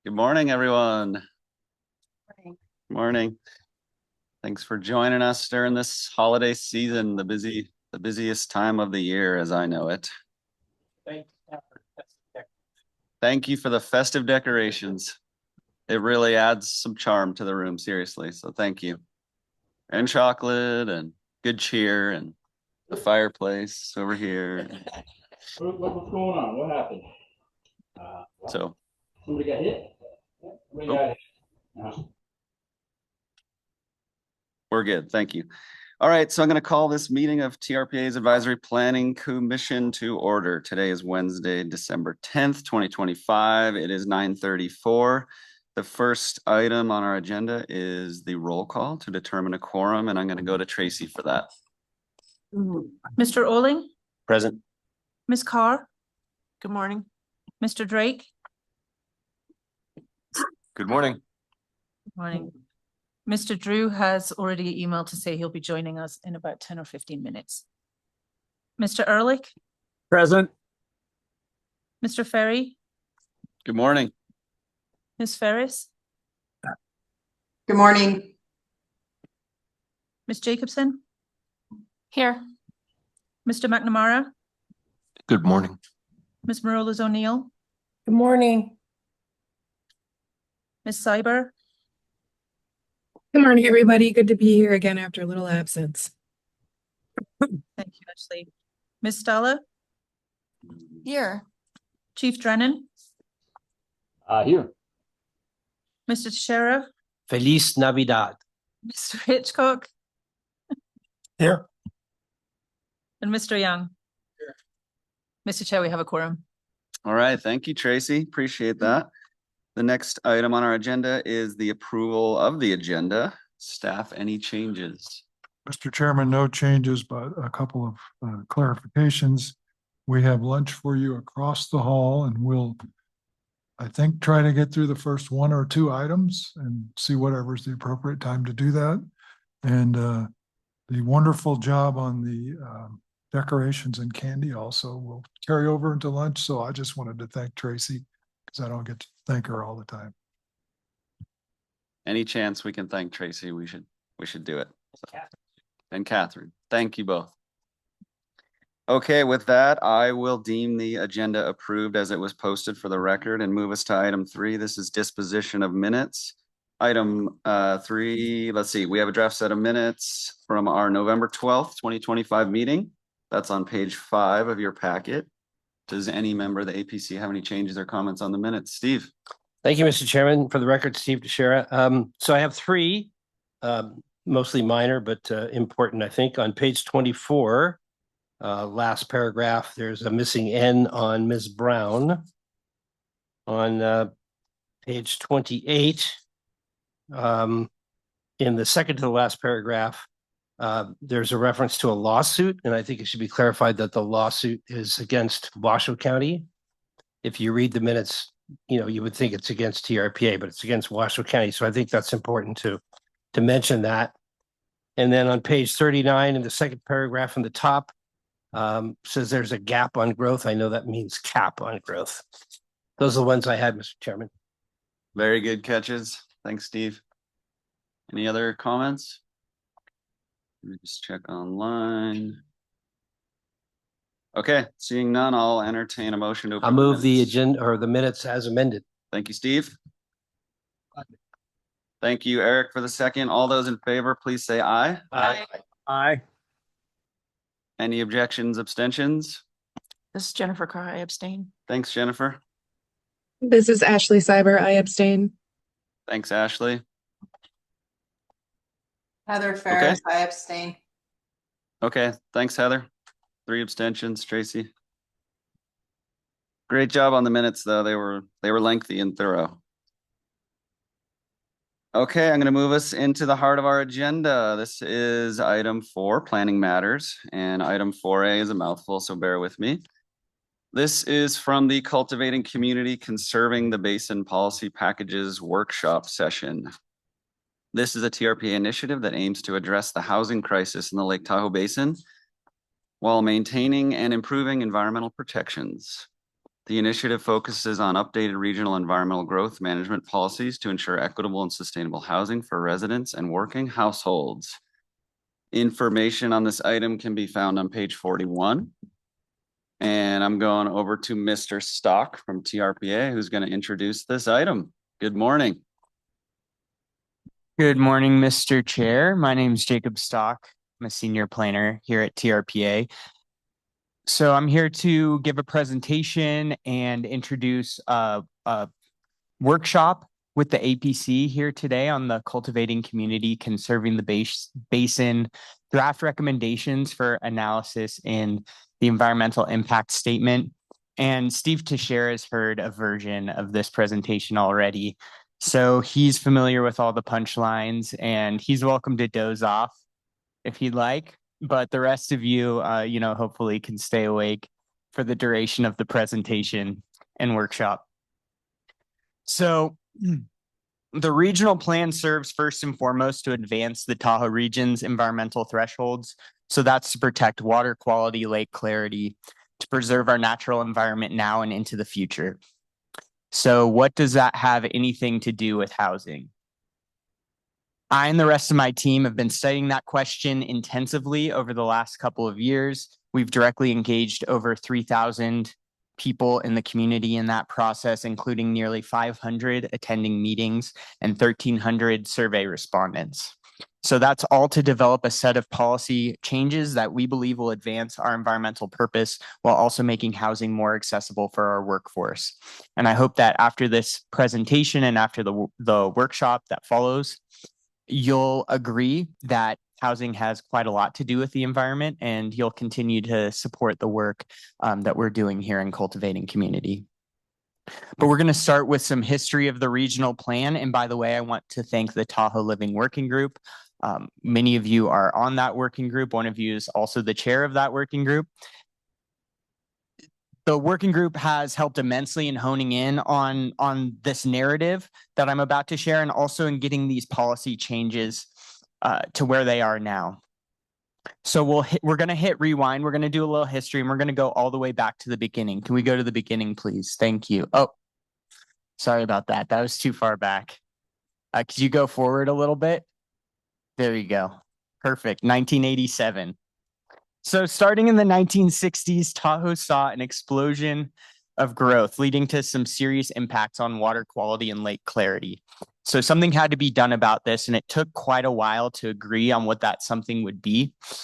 Good morning, everyone. Morning. Morning. Thanks for joining us during this holiday season, the busiest time of the year as I know it. Thank you for the festive decorations. It really adds some charm to the room, seriously. So thank you. And chocolate and good cheer and the fireplace over here. What's going on? What happened? So Somebody got hit? Somebody got hit. we're good. Thank you. All right, so I'm going to call this meeting of TRPA's Advisory Planning Commission to order. Today is Wednesday, December 10th, 2025. It is 9:34. The first item on our agenda is the roll call to determine a quorum, and I'm going to go to Tracy for that. Mr. Oling, Present. Ms. Carr. Good morning. Mr. Drake. Good morning. Good morning. Mr. Drew has already emailed to say he'll be joining us in about 10 or 15 minutes. Mr. Ehrlich. Present. Mr. Ferry. Good morning. Ms. Ferris. Good morning. Ms. Jacobson. Here. Mr. McNamara. Good morning. Ms. Marolas O'Neill. Good morning. Ms. Cyber. Good morning, everybody. Good to be here again after a little absence. Thank you, Ashley. Ms. Stella. Here. Chief Drennan. Here. Mr. Teixeira. Feliz Navidad. Mr. Hitchcock. Here. And Mr. Young. Here. Mr. Chair, we have a quorum. All right, thank you, Tracy. Appreciate that. The next item on our agenda is the approval of the agenda. Staff, any changes? Mr. Chairman, no changes, but a couple of clarifications. We have lunch for you across the hall, and we'll, I think, try to get through the first one or two items and see whatever's the appropriate time to do that. And the wonderful job on the decorations and candy also will carry over into lunch. So I just wanted to thank Tracy because I don't get to thank her all the time. Any chance we can thank Tracy, we should do it. So. And Catherine, thank you both. Okay, with that, I will deem the agenda approved as it was posted for the record and move us to item 3. This is disposition of minutes. Item 3, let's see, we have a draft set of minutes from our November 12th, 2025 meeting. That's on page 5 of your packet. Does any member of the APC have any changes or comments on the minutes? Steve? Thank you, Mr. Chairman. For the record, Steve Teixeira. So I have 3, mostly minor, but important, I think. On page 24, last paragraph, there's a missing N on Ms. Brown. On page 28, in the second to the last paragraph, there's a reference to a lawsuit, and I think it should be clarified that the lawsuit is against Washoe County. If you read the minutes, you would think it's against TRPA, but it's against Washoe County. So I think that's important to mention that. And then on page 39, in the second paragraph in the top, says there's a gap on growth. I know that means cap on growth. Those are the ones I had, Mr. Chairman. Very good catches. Thanks, Steve. Any other comments? Let me just check online. Okay, seeing none, I'll entertain a motion to approve. I'll move the agenda or the minutes as amended. Thank you, Steve. Thank you, Eric, for the second. All those in favor, please say aye. Aye. Aye. Any objections, abstentions? This is Jennifer Carr. I abstain. Thanks, Jennifer. This is Ashley Cyber. I abstain. Thanks, Ashley. Heather Ferris, I abstain. Okay, thanks, Heather. 3 abstentions, Tracy. Great job on the minutes, though. They were lengthy and thorough. Okay, I'm going to move us into the heart of our agenda. This is item 4, planning matters, and item 4A is a mouthful, so bear with me. This is from the Cultivating Community Conserving the Basin Policy Packages workshop session. This is a TRPA initiative that aims to address the housing crisis in the Lake Tahoe Basin while maintaining and improving environmental protections. The initiative focuses on updated regional environmental growth management policies to ensure equitable and sustainable housing for residents and working households. Information on this item can be found on page 41. And I'm going over to Mr. Stock from TRPA, who's going to introduce this item. Good morning. Good morning, Mr. Chair. My name is Jacob Stock. I'm a senior planner here at TRPA. So I'm here to give a presentation and introduce a workshop with the APC here today on the Cultivating Community, Conserving the Basin draft recommendations for analysis in the environmental impact statement. And Steve Teixeira has heard a version of this presentation already. So he's familiar with all the punchlines and he's welcome to doze off if he'd like. But the rest of you, hopefully can stay awake for the duration of the presentation and workshop. So the regional plan serves first and foremost to advance the Tahoe region's environmental thresholds. So that's to protect water quality, lake clarity, to preserve our natural environment now and into the future. So what does that have anything to do with housing? I and the rest of my team have been studying that question intensively over the last couple of years. We've directly engaged over 3,000 people in the community in that process, including nearly 500 attending meetings and 1,300 survey respondents. So that's all to develop a set of policy changes that we believe will advance our environmental purpose while also making housing more accessible for our workforce. And I hope that after this presentation and after the workshop that follows, you'll agree that housing has quite a lot to do with the environment, and you'll continue to support the work that we're doing here in Cultivating Community. But we're going to start with some history of the regional plan. And by the way, I want to thank the Tahoe Living Working Group. Many of you are on that working group. One of you is also the chair of that working group. The working group has helped immensely in honing in on this narrative that I'm about to share, and also in getting these policy changes to where they are now. So we're going to hit rewind. We're going to do a little history, and we're going to go all the way back to the beginning. Can we go to the beginning, please? Thank you. Oh, sorry about that. That was too far back. Could you go forward a little bit? There you go. Perfect. 1987. So starting in the 1960s, Tahoe saw an explosion of growth, leading to some serious impacts on water quality and lake clarity. So something had to be done about this, and it took quite a while to agree on what that something would be. It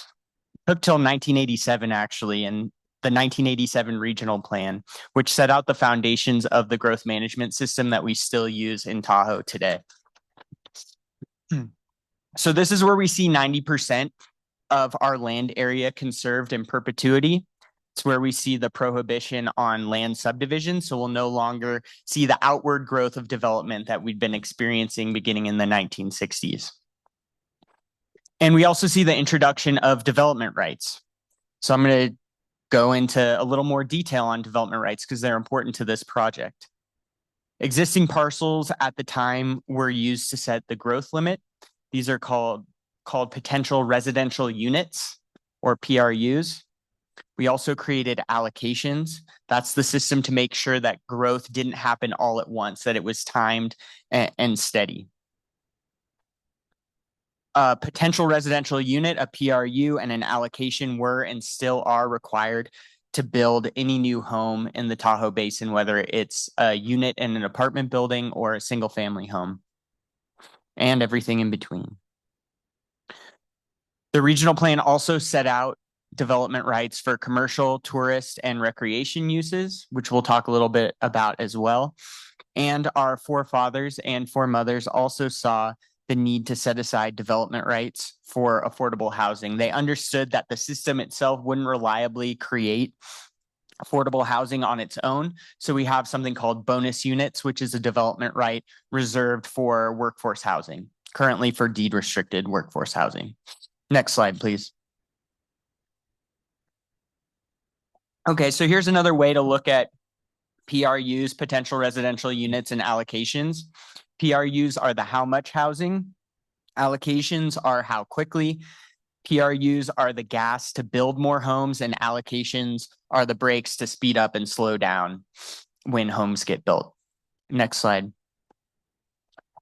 took till 1987, actually, and the 1987 regional plan, which set out the foundations of the growth management system that we still use in Tahoe today. So this is where we see 90% of our land area conserved in perpetuity. It's where we see the prohibition on land subdivision. So we'll no longer see the outward growth of development that we'd been experiencing beginning in the 1960s. And we also see the introduction of development rights. So I'm going to go into a little more detail on development rights because they're important to this project. Existing parcels at the time were used to set the growth limit. These are called potential residential units, or PRUs. We also created allocations. That's the system to make sure that growth didn't happen all at once, that it was timed and steady. A potential residential unit, a PRU, and an allocation were and still are required to build any new home in the Tahoe Basin, whether it's a unit in an apartment building or a single family home, and everything in between. The regional plan also set out development rights for commercial, tourist, and recreation uses, which we'll talk a little bit about as well. And our forefathers and foremothers also saw the need to set aside development rights for affordable housing. They understood that the system itself wouldn't reliably create affordable housing on its own. So we have something called bonus units, which is a development right reserved for workforce housing, currently for deed restricted workforce housing. Next slide, please. Okay, so here's another way to look at PRUs, potential residential units, and allocations. PRUs are the how much housing. Allocations are how quickly. PRUs are the gas to build more homes, and allocations are the brakes to speed up and slow down when homes get built. Next slide.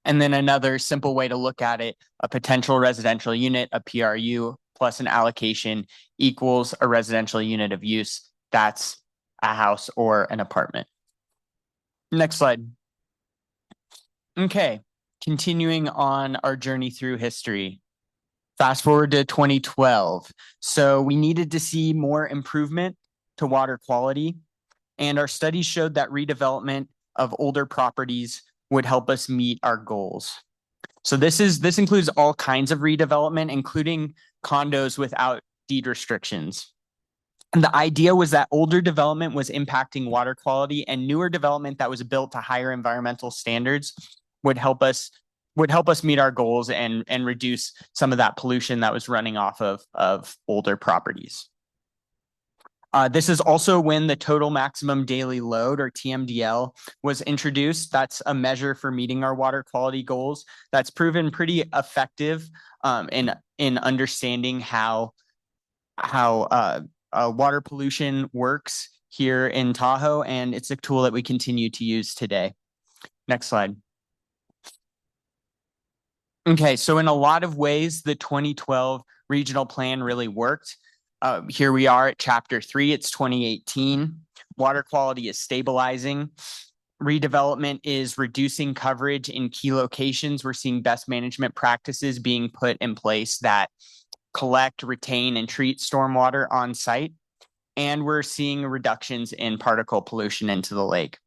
And then another simple way to look at it, a potential residential unit, a PRU plus an allocation equals a residential unit of use. That's a house or an apartment. Next slide. Okay, continuing on our journey through history. Fast forward to 2012. So we needed to see more improvement to water quality. And our studies showed that redevelopment of older properties would help us meet our goals. So this includes all kinds of redevelopment, including condos without deed restrictions. And the idea was that older development was impacting water quality, and newer development that was built to higher environmental standards would help us meet our goals and reduce some of that pollution that was running off of older properties. This is also when the total maximum daily load, or TMDL, was introduced. That's a measure for meeting our water quality goals. That's proven pretty effective in understanding how water pollution works here in Tahoe, and it's a tool that we continue to use today. Next slide. Okay, so in a lot of ways, the 2012 regional plan really worked. Here we are at chapter 3, it's 2018. Water quality is stabilizing. Redevelopment is reducing coverage in key locations. We're seeing best management practices being put in place that collect, retain, and treat stormwater on site. And we're seeing reductions in particle pollution into the lake.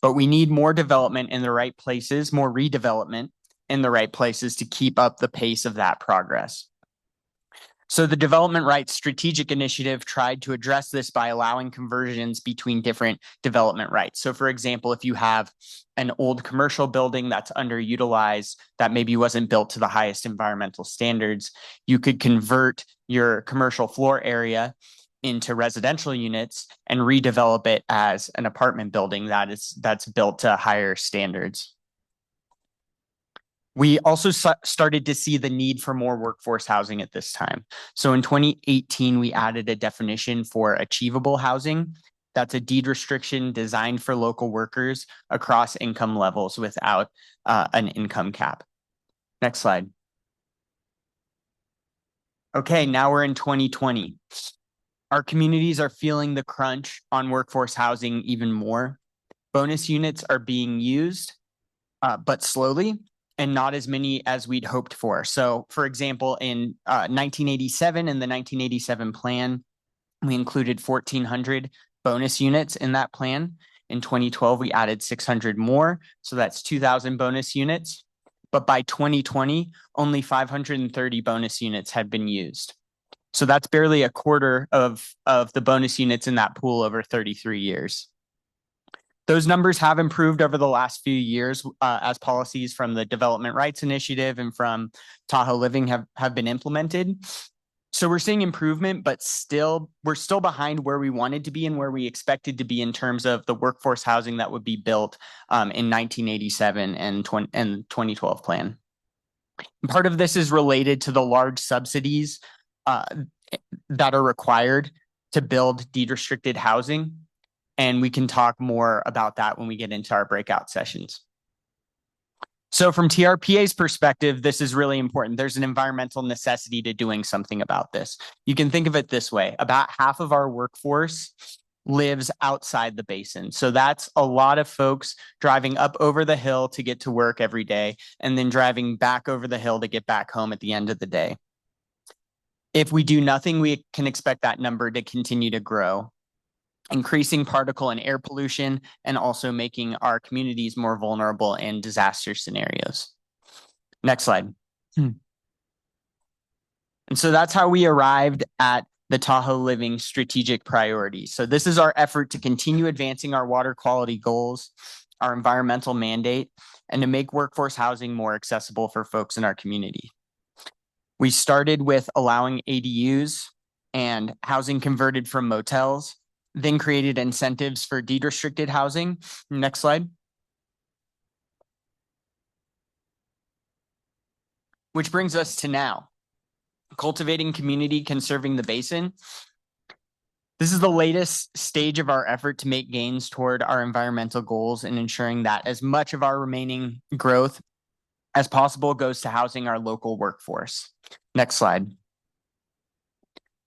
But we need more development in the right places, more redevelopment in the right places to keep up the pace of that progress. So the Development Rights Strategic Initiative tried to address this by allowing conversions between different development rights. So for example, if you have an old commercial building that's underutilized, that maybe wasn't built to the highest environmental standards, you could convert your commercial floor area into residential units and redevelop it as an apartment building that's built to higher standards. We also started to see the need for more workforce housing at this time. So in 2018, we added a definition for achievable housing. That's a deed restriction designed for local workers across income levels without an income cap. Next slide. Okay, now we're in 2020. Our communities are feeling the crunch on workforce housing even more. Bonus units are being used, but slowly, and not as many as we'd hoped for. So for example, in 1987, in the 1987 plan, we included 1,400 bonus units in that plan. In 2012, we added 600 more. So that's 2,000 bonus units. But by 2020, only 530 bonus units had been used. So that's barely a quarter of the bonus units in that pool over 33 years. Those numbers have improved over the last few years as policies from the Development Rights Initiative and from Tahoe Living have been implemented. So we're seeing improvement, but we're still behind where we wanted to be and where we expected to be in terms of the workforce housing that would be built in 1987 and 2012 plan. And part of this is related to the large subsidies that are required to build deed restricted housing. And we can talk more about that when we get into our breakout sessions. So from TRPA's perspective, this is really important. There's an environmental necessity to doing something about this. You can think of it this way. About half of our workforce lives outside the basin. So that's a lot of folks driving up over the hill to get to work every day and then driving back over the hill to get back home at the end of the day. If we do nothing, we can expect that number to continue to grow, increasing particle and air pollution, and also making our communities more vulnerable in disaster scenarios. Next slide. And so that's how we arrived at the Tahoe Living strategic priorities. So this is our effort to continue advancing our water quality goals, our environmental mandate, and to make workforce housing more accessible for folks in our community. We started with allowing ADUs and housing converted from motels, then created incentives for deed restricted housing. Next slide. Which brings us to now. cultivating community, conserving the basin. This is the latest stage of our effort to make gains toward our environmental goals and ensuring that as much of our remaining growth as possible goes to housing our local workforce. Next slide.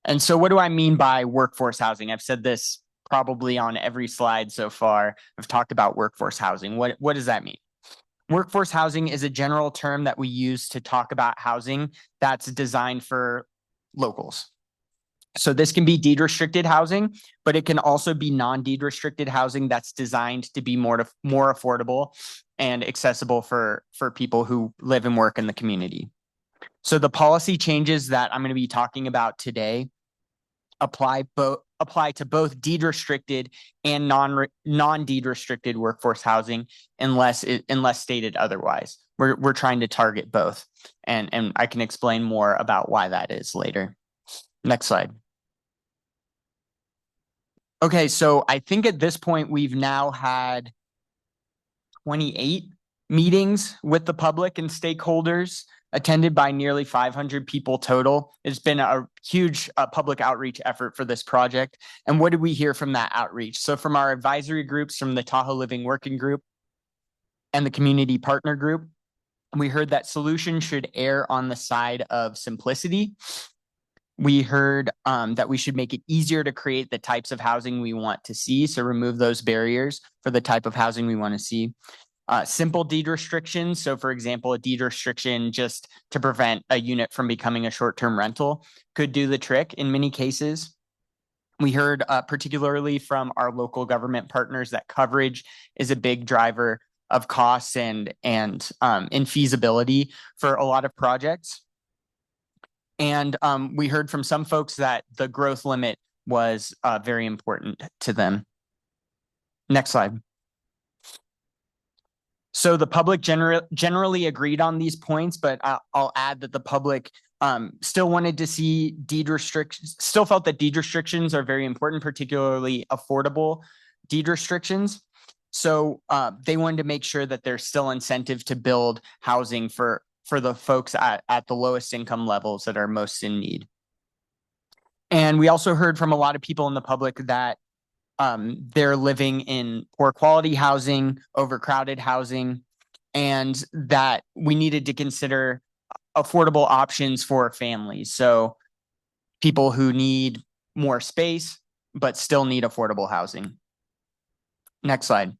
And so what do I mean by workforce housing? I've said this probably on every slide so far. I've talked about workforce housing. What does that mean? Workforce housing is a general term that we use to talk about housing that's designed for locals. So this can be deed restricted housing, but it can also be non-deed restricted housing that's designed to be more affordable and accessible for people who live and work in the community. So the policy changes that I'm going to be talking about today apply to both deed restricted and non-deed restricted workforce housing unless stated otherwise. We're trying to target both, and I can explain more about why that is later. Next slide. Okay, so I think at this point we've now had 28 meetings with the public and stakeholders, attended by nearly 500 people total. It's been a huge public outreach effort for this project. And what did we hear from that outreach? So from our advisory groups, from the Tahoe Living Working Group and the Community Partner Group, we heard that solutions should err on the side of simplicity. We heard that we should make it easier to create the types of housing we want to see. So remove those barriers for the type of housing we want to see. Simple deed restrictions. So for example, a deed restriction just to prevent a unit from becoming a short-term rental could do the trick in many cases. We heard particularly from our local government partners that coverage is a big driver of costs and infeasibility for a lot of projects. And we heard from some folks that the growth limit was very important to them. Next slide. So the public generally agreed on these points, but I'll add that the public still wanted to see deed restrictions, still felt that deed restrictions are very important, particularly affordable deed restrictions. So they wanted to make sure that there's still incentive to build housing for the folks at the lowest income levels that are most in need. And we also heard from a lot of people in the public that they're living in poor quality housing, overcrowded housing, and that we needed to consider affordable options for families. So people who need more space, but still need affordable housing. Next slide.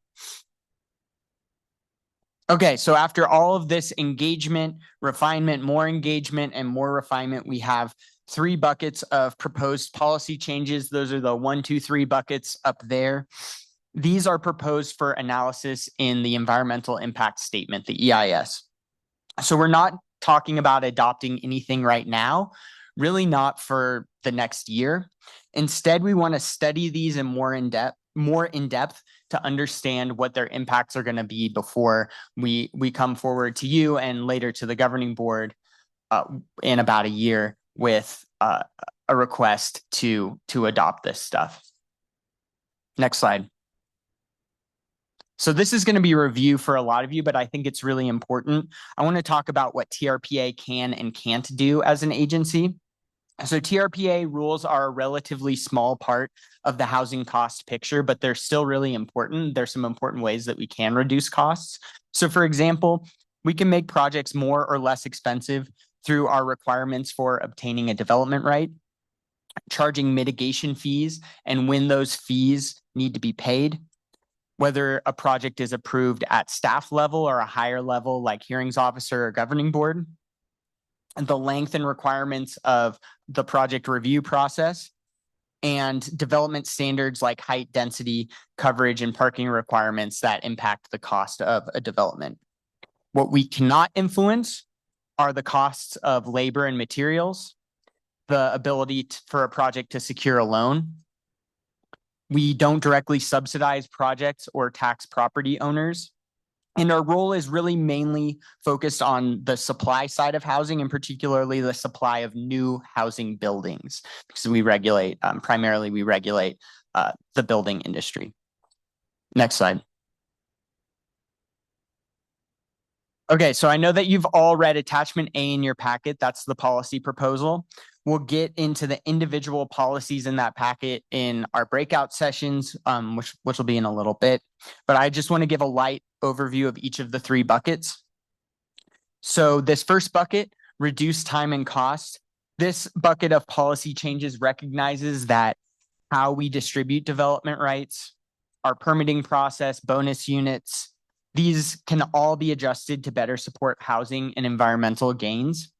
Okay, so after all of this engagement, refinement, more engagement, and more refinement, we have 3 buckets of proposed policy changes. Those are the 1, 2, 3 buckets up there. These are proposed for analysis in the environmental impact statement, the EIS. So we're not talking about adopting anything right now, really not for the next year. Instead, we want to study these in more in depth to understand what their impacts are going to be before we come forward to you and later to the governing board in about a year with a request to adopt this stuff. Next slide. So this is going to be a review for a lot of you, but I think it's really important. I want to talk about what TRPA can and can't do as an agency. So TRPA rules are a relatively small part of the housing cost picture, but they're still really important. There's some important ways that we can reduce costs. So for example, we can make projects more or less expensive through our requirements for obtaining a development right, charging mitigation fees, and when those fees need to be paid, whether a project is approved at staff level or a higher level like hearings officer or governing board, and the length and requirements of the project review process, and development standards like height, density, coverage, and parking requirements that impact the cost of a development. What we cannot influence are the costs of labor and materials, the ability for a project to secure a loan. We don't directly subsidize projects or tax property owners. And our role is really mainly focused on the supply side of housing, and particularly the supply of new housing buildings, because we regulate, primarily we regulate the building industry. Next slide. Okay, so I know that you've all read attachment A in your packet. That's the policy proposal. We'll get into the individual policies in that packet in our breakout sessions, which will be in a little bit. But I just want to give a light overview of each of the three buckets. So this first bucket, reduce time and cost. This bucket of policy changes recognizes that how we distribute development rights, our permitting process, bonus units, these can all be adjusted to better support housing and environmental gains.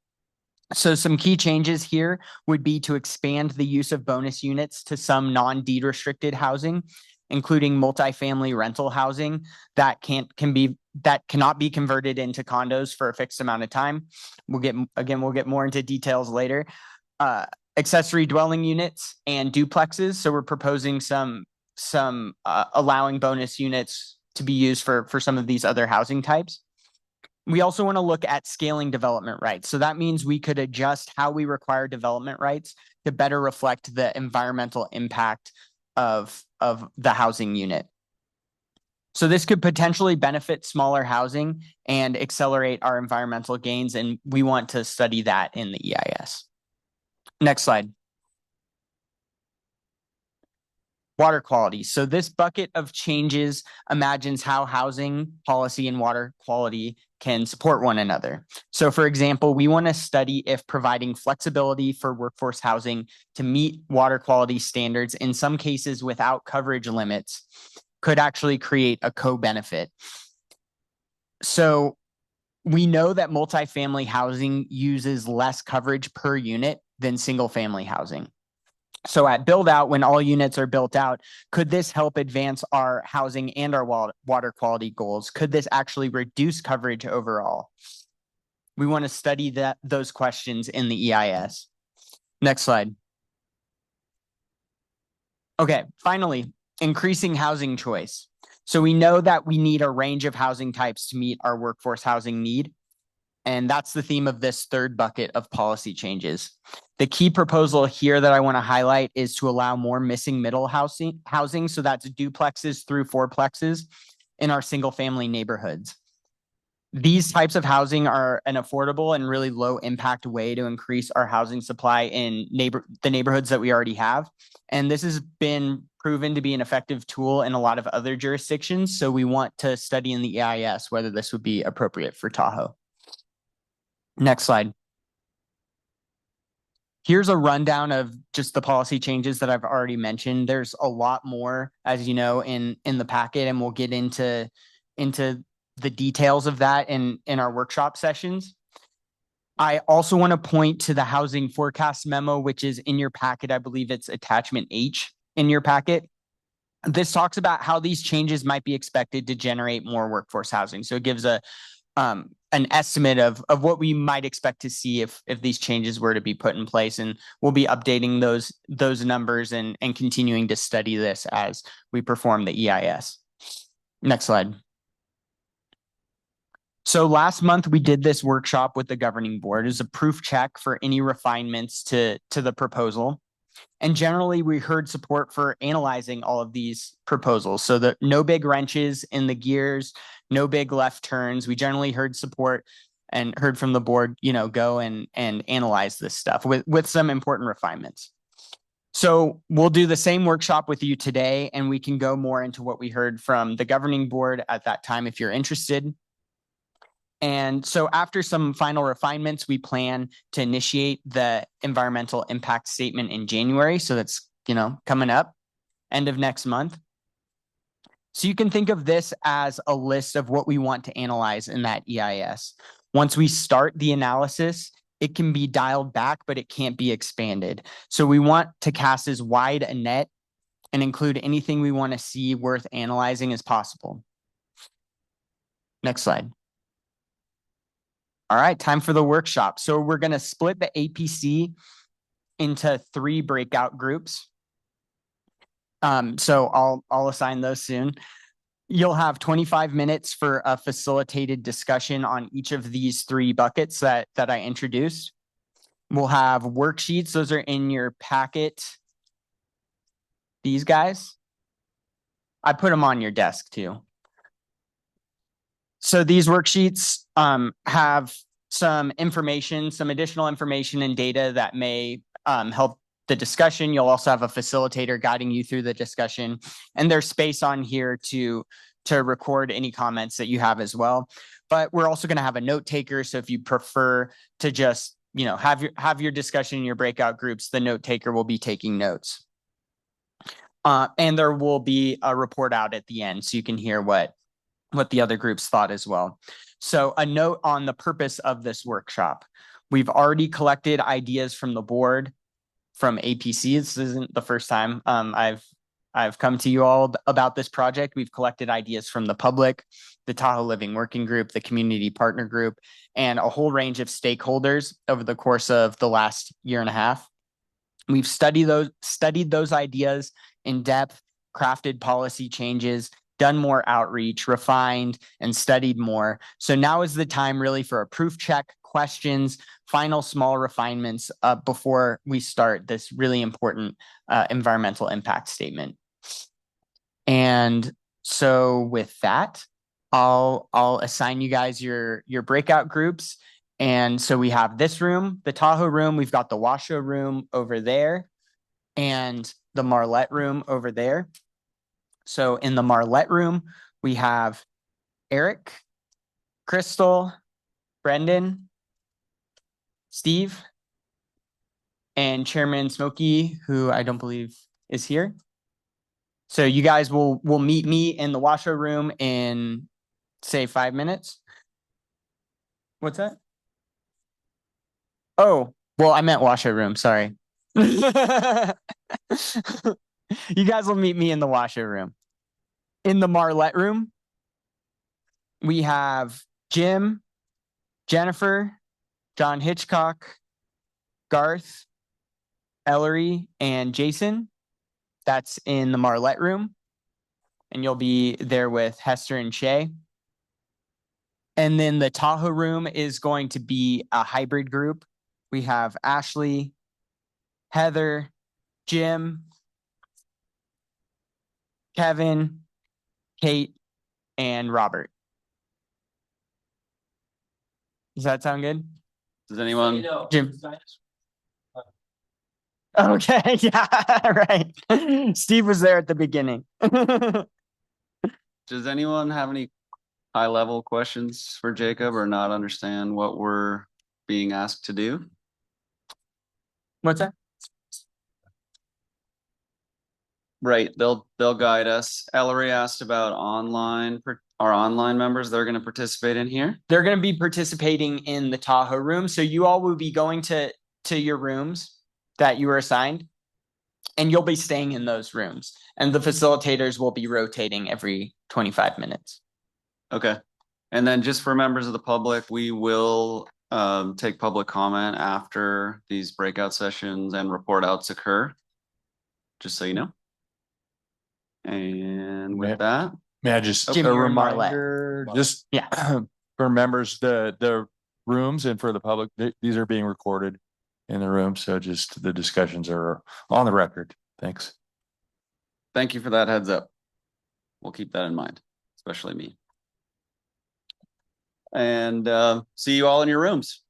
So some key changes here would be to expand the use of bonus units to some non-deed restricted housing, including multifamily rental housing that cannot be converted into condos for a fixed amount of time. We'll get more into details later. Accessory dwelling units and duplexes. So we're proposing some allowing bonus units to be used for some of these other housing types. We also want to look at scaling development rights. So that means we could adjust how we require development rights to better reflect the environmental impact of the housing unit. So this could potentially benefit smaller housing and accelerate our environmental gains, and we want to study that in the EIS. Next slide. Water quality. So this bucket of changes imagines how housing policy and water quality can support one another. So for example, we want to study if providing flexibility for workforce housing to meet water quality standards, in some cases without coverage limits, could actually create a co-benefit. So we know that multifamily housing uses less coverage per unit than single family housing. So at build out, when all units are built out, could this help advance our housing and our water quality goals? Could this actually reduce coverage overall? We want to study those questions in the EIS. Next slide. Okay, finally, increasing housing choice. So we know that we need a range of housing types to meet our workforce housing need. And that's the theme of this third bucket of policy changes. The key proposal here that I want to highlight is to allow more missing middle housing. So that's duplexes through fourplexes in our single family neighborhoods. These types of housing are an affordable and really low impact way to increase our housing supply in the neighborhoods that we already have. And this has been proven to be an effective tool in a lot of other jurisdictions. So we want to study in the EIS whether this would be appropriate for Tahoe. Next slide. Here's a rundown of just the policy changes that I've already mentioned. There's a lot more, as you know, in the packet, and we'll get into the details of that in our workshop sessions. I also want to point to the housing forecast memo, which is in your packet. I believe it's attachment H in your packet. This talks about how these changes might be expected to generate more workforce housing. So it gives an estimate of what we might expect to see if these changes were to be put in place, and we'll be updating those numbers and continuing to study this as we perform the EIS. Next slide. So last month we did this workshop with the governing board. It was a proof check for any refinements to the proposal. And generally we heard support for analyzing all of these proposals. So that no big wrenches in the gears, no big left turns. We generally heard support and heard from the board, go and analyze this stuff with some important refinements. So we'll do the same workshop with you today, and we can go more into what we heard from the governing board at that time if you're interested. And so after some final refinements, we plan to initiate the environmental impact statement in January. So that's, coming up end of next month. So you can think of this as a list of what we want to analyze in that EIS. Once we start the analysis, it can be dialed back, but it can't be expanded. So we want to cast as wide a net and include anything we want to see worth analyzing as possible. Next slide. All right, time for the workshop. So we're going to split the APC into 3 breakout groups. So I'll assign those soon. You'll have 25 minutes for a facilitated discussion on each of these 3 buckets that I introduced. We'll have worksheets. Those are in your packet. These guys. I put them on your desk too. So these worksheets have some information, some additional information and data that may help the discussion. You'll also have a facilitator guiding you through the discussion, and there's space on here to record any comments that you have as well. But we're also going to have a note taker. So if you prefer to just, have your discussion in your breakout groups, the note taker will be taking notes. And there will be a report out at the end, so you can hear what the other groups thought as well. So a note on the purpose of this workshop. We've already collected ideas from the board, from APC. This isn't the first time I've come to you all about this project. We've collected ideas from the public, the Tahoe Living Working Group, the Community Partner Group, and a whole range of stakeholders over the course of the last year and a half. We've studied those ideas in depth, crafted policy changes, done more outreach, refined, and studied more. So now is the time really for a proof check, questions, final small refinements before we start this really important environmental impact statement. And so with that, I'll assign you guys your breakout groups. And so we have this room, the Tahoe room, we've got the Washoe room over there, and the Marlette room over there. So in the Marlette room, we have Eric, Crystal, Brendan, Steve, and Chairman Smokey, who I don't believe is here. So you guys will meet me in the Washoe room in, say, 5 minutes. What's that? Oh, well, I meant Washoe room. Sorry. You guys will meet me in the Washoe room. In the Marlette room, we have Jim, Jennifer, John Hitchcock, Garth, Ellery, and Jason. That's in the Marlette room. And you'll be there with Hester and Shay. And then the Tahoe room is going to be a hybrid group. We have Ashley, Heather, Jim, Kevin, Kate, and Robert. Does that sound good? Does anyone? Jim. Okay, yeah, right. Steve was there at the beginning. Does anyone have any high level questions for Jacob or not understand what we're being asked to do? What's that? Right, they'll guide us. Ellery asked about our online members. They're going to participate in here. They're going to be participating in the Tahoe room. So you all will be going to your rooms that you were assigned, and you'll be staying in those rooms. And the facilitators will be rotating every 25 minutes. Okay. And then just for members of the public, we will take public comment after these breakout sessions and report outs occur. Just so you know. And with that, may I just Jim, a you're in reminder, just Yeah. for members, the rooms and for the public, these are being recorded in the room. So just the discussions are on the record. Thanks. thank you for that heads up. We'll keep that in mind, especially me. And see you all in your rooms.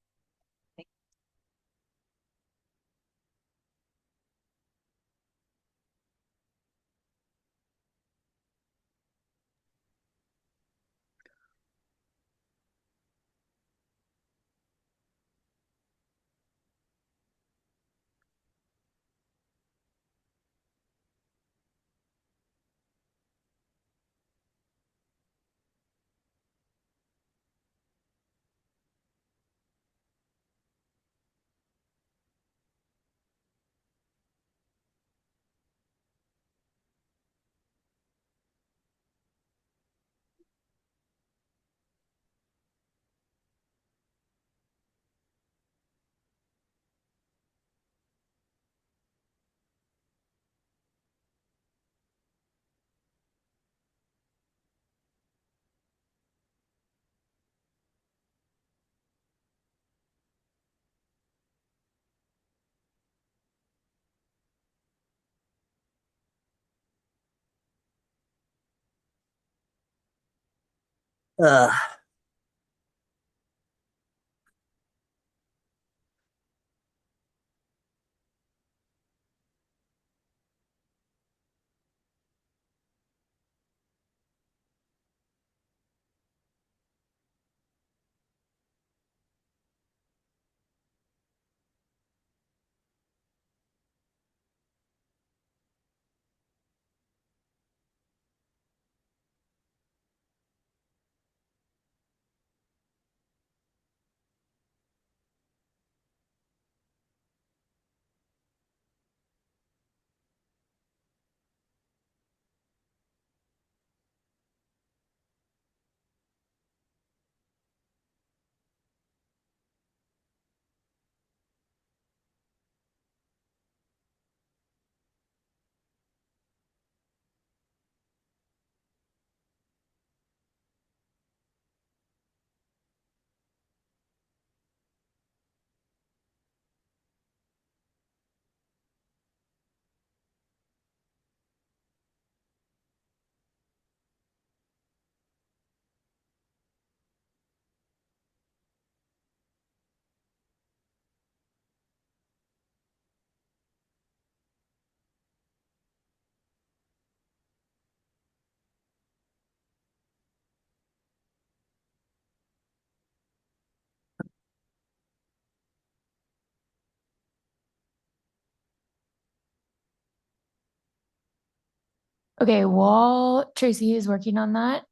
Okay, while Tracy is working on that,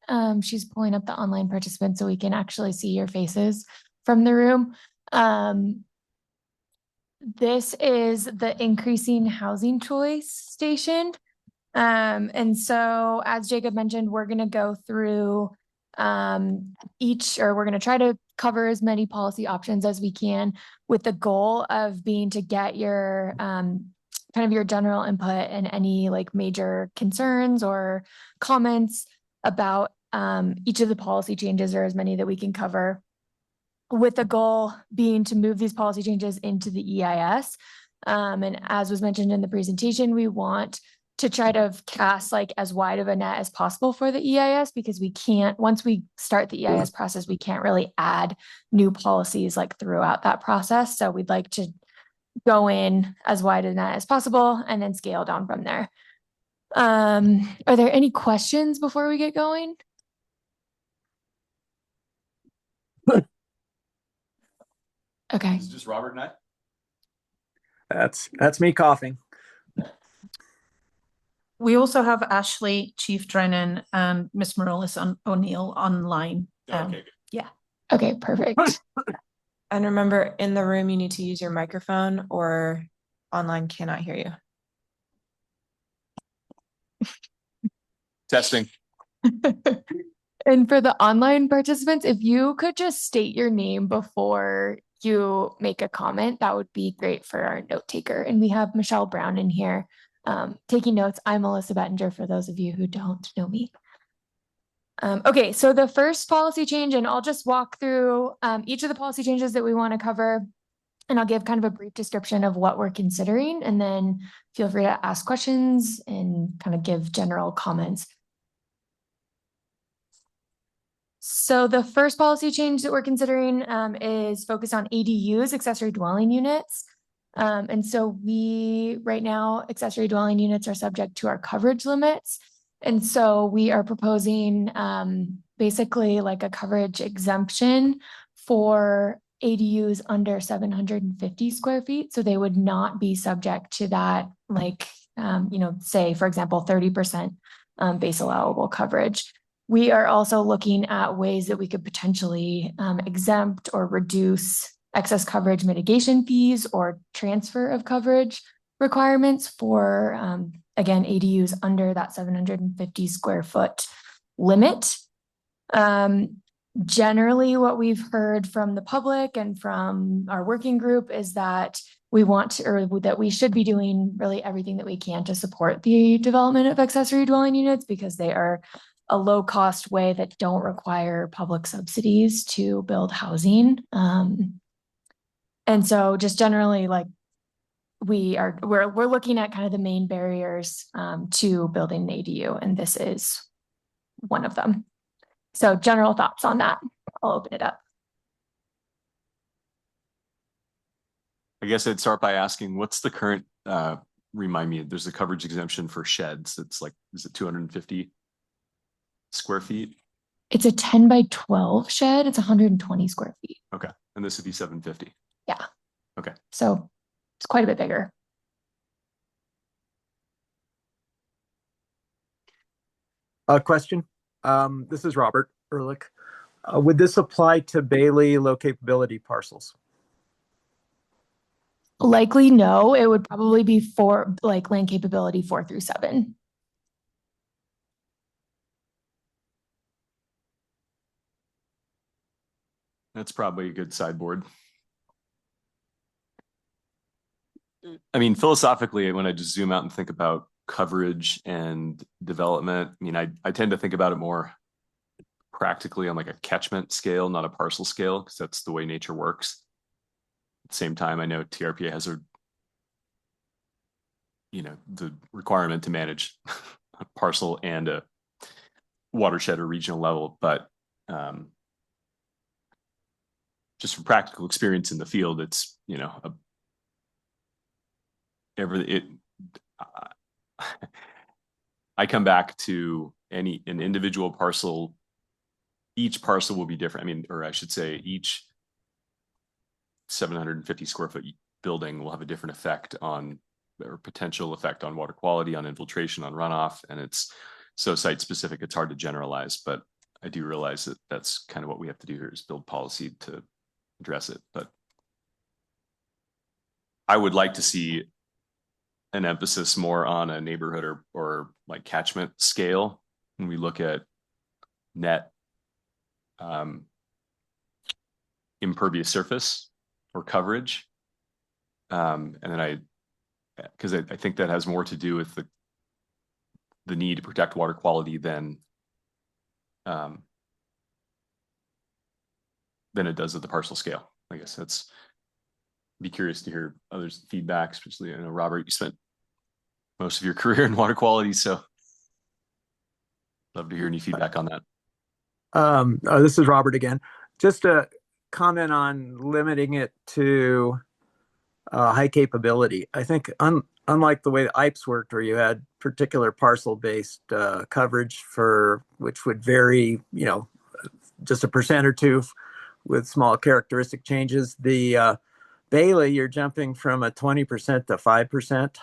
she's pulling up the online participants so we can actually see your faces from the room. This is the increasing housing choice station. And so as Jacob mentioned, we're going to go through we're going to try to cover as many policy options as we can, with the goal of being to get your kind of your general input and any like major concerns or comments about each of the policy changes, or as many that we can cover, with the goal being to move these policy changes into the EIS. And as was mentioned in the presentation, we want to try to cast like as wide of a net as possible for the EIS, because we can't, once we start the EIS process, we can't really add new policies like throughout that process. So we'd like to go in as wide a net as possible and then scale down from there. Are there any questions before we get going? Okay. Is just Robert and I? That's me coughing. We also have Ashley, Chief Drennan, and Miss Morales O'Neill online. Okay, good. Yeah. Okay, perfect. And remember, in the room, you need to use your microphone, or online cannot hear you. Testing. And for the online participants, if you could just state your name before you make a comment, that would be great for our note taker. And we have Michelle Brown in here taking notes. I'm Melissa Bettinger, for those of you who don't know me. Okay, so the first policy change, and I'll just walk through each of the policy changes that we want to cover, and I'll give kind of a brief description of what we're considering, and then feel free to ask questions and kind of give general comments. So the first policy change that we're considering is focused on ADUs, accessory dwelling units. And so right now, accessory dwelling units are subject to our coverage limits. And so we are proposing basically like a coverage exemption for ADUs under 750 square feet. So they would not be subject to that, like, say, for example, 30% base allowable coverage. We are also looking at ways that we could potentially exempt or reduce excess coverage mitigation fees or transfer of coverage requirements for, again, ADUs under that 750 square foot limit. Generally, what we've heard from the public and from our working group is that that we should be doing really everything that we can to support the development of accessory dwelling units, because they are a low-cost way that don't require public subsidies to build housing. And so just generally, like, we're looking at kind of the main barriers to building an ADU, and this is one of them. So general thoughts on that. I'll open it up. I guess I'd start by asking, what's the current, remind me, there's a coverage exemption for sheds. It's like, is it 250 square feet? It's a 10 by 12 shed. It's 120 square feet. Okay. And this would be 750. Yeah. Okay. So it's quite a bit bigger. Question. This is Robert Ehrlich. Would this apply to Bailey low capability parcels? Likely no. It would probably be for like land capability 4 through 7. That's probably a good sideboard. I mean, philosophically, when I just zoom out and think about coverage and development, I mean, I tend to think about it more practically on like a catchment scale, not a parcel scale, because that's the way nature works. At the same time, I know TRPA has the requirement to manage a parcel and a watershed or regional level, but just from practical experience in the field, it's, I come back to an individual parcel. Each parcel will be different. I mean, or I should say each 750 square foot building will have a different effect on or potential effect on water quality, on infiltration, on runoff, and it's so site specific, it's hard to generalize, but I do realize that that's kind of what we have to do here is build policy to address it. But I would like to see an emphasis more on a neighborhood or like catchment scale when we look at net impervious surface or coverage. And then because I think that has more to do with the need to protect water quality than it does at the parcel scale. I guess be curious to hear others' feedback, especially, you know, Robert, you spent most of your career in water quality, so love to hear any feedback on that. This is Robert again. Just to comment on limiting it to high capability. I think unlike the way the IPES worked, where you had particular parcel-based coverage which would vary, you know, just a percent or two with small characteristic changes. The Bailey, you're jumping from a 20% to 5%.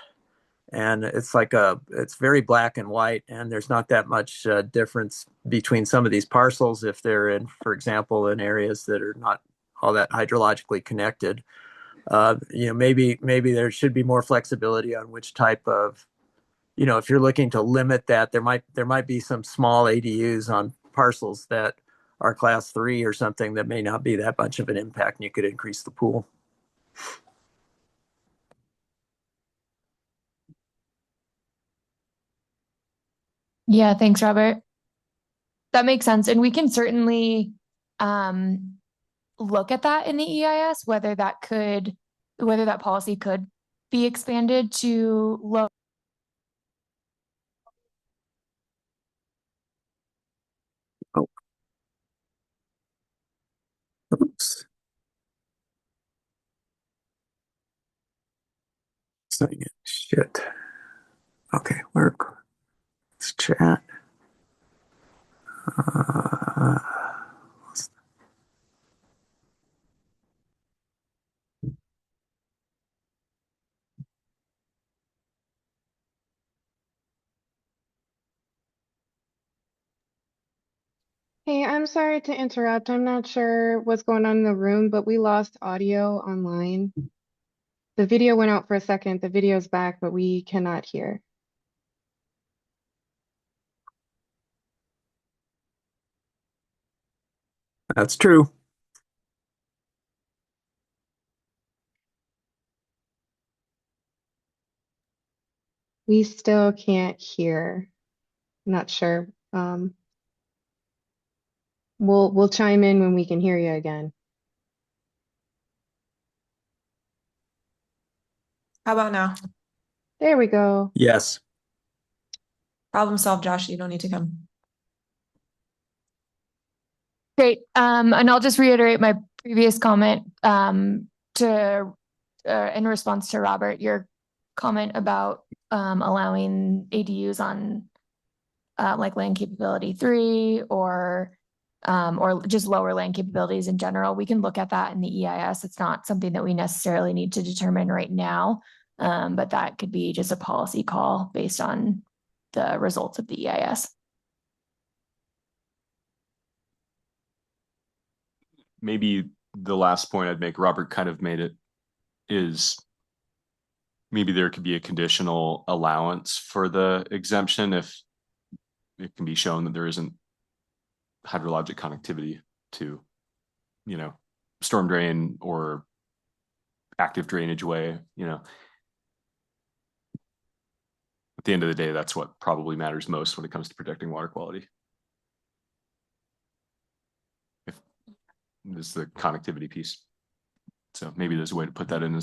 And it's it's very black and white, and there's not that much difference between some of these parcels if they're in, for example, in areas that are not all that hydrologically connected. You know, maybe there should be more flexibility on which type of, you know, if you're looking to limit that, there might be some small ADUs on parcels that are class 3 or something that may not be that much of an impact, and you could increase the pool. Yeah, thanks, Robert. That makes sense. And we can certainly look at that in the EIS, whether that policy could be expanded to low. Oh. Oops. Saying it. Shit. Okay, let's chat. Hey, I'm sorry to interrupt. I'm not sure what's going on in the room, but we lost audio online. The video went out for a second. The video's back, but we cannot hear. That's true. We still can't hear. I'm not sure. We'll chime in when we can hear you again. How about now? There we go. Yes. Problem solved, Josh. You don't need to come. Great. And I'll just reiterate my previous comment in response to Robert, your comment about allowing ADUs on like land capability 3 or just lower land capabilities in general. We can look at that in the EIS. It's not something that we necessarily need to determine right now, but that could be just a policy call based on the results of the EIS. Maybe the last point I'd make, Robert kind of made it, is maybe there could be a conditional allowance for the exemption if it can be shown that there isn't hydrologic connectivity to, you know, storm drain or active drainage way, you know. At the end of the day, that's what probably matters most when it comes to protecting water quality. Is the connectivity piece. So maybe there's a way to put that in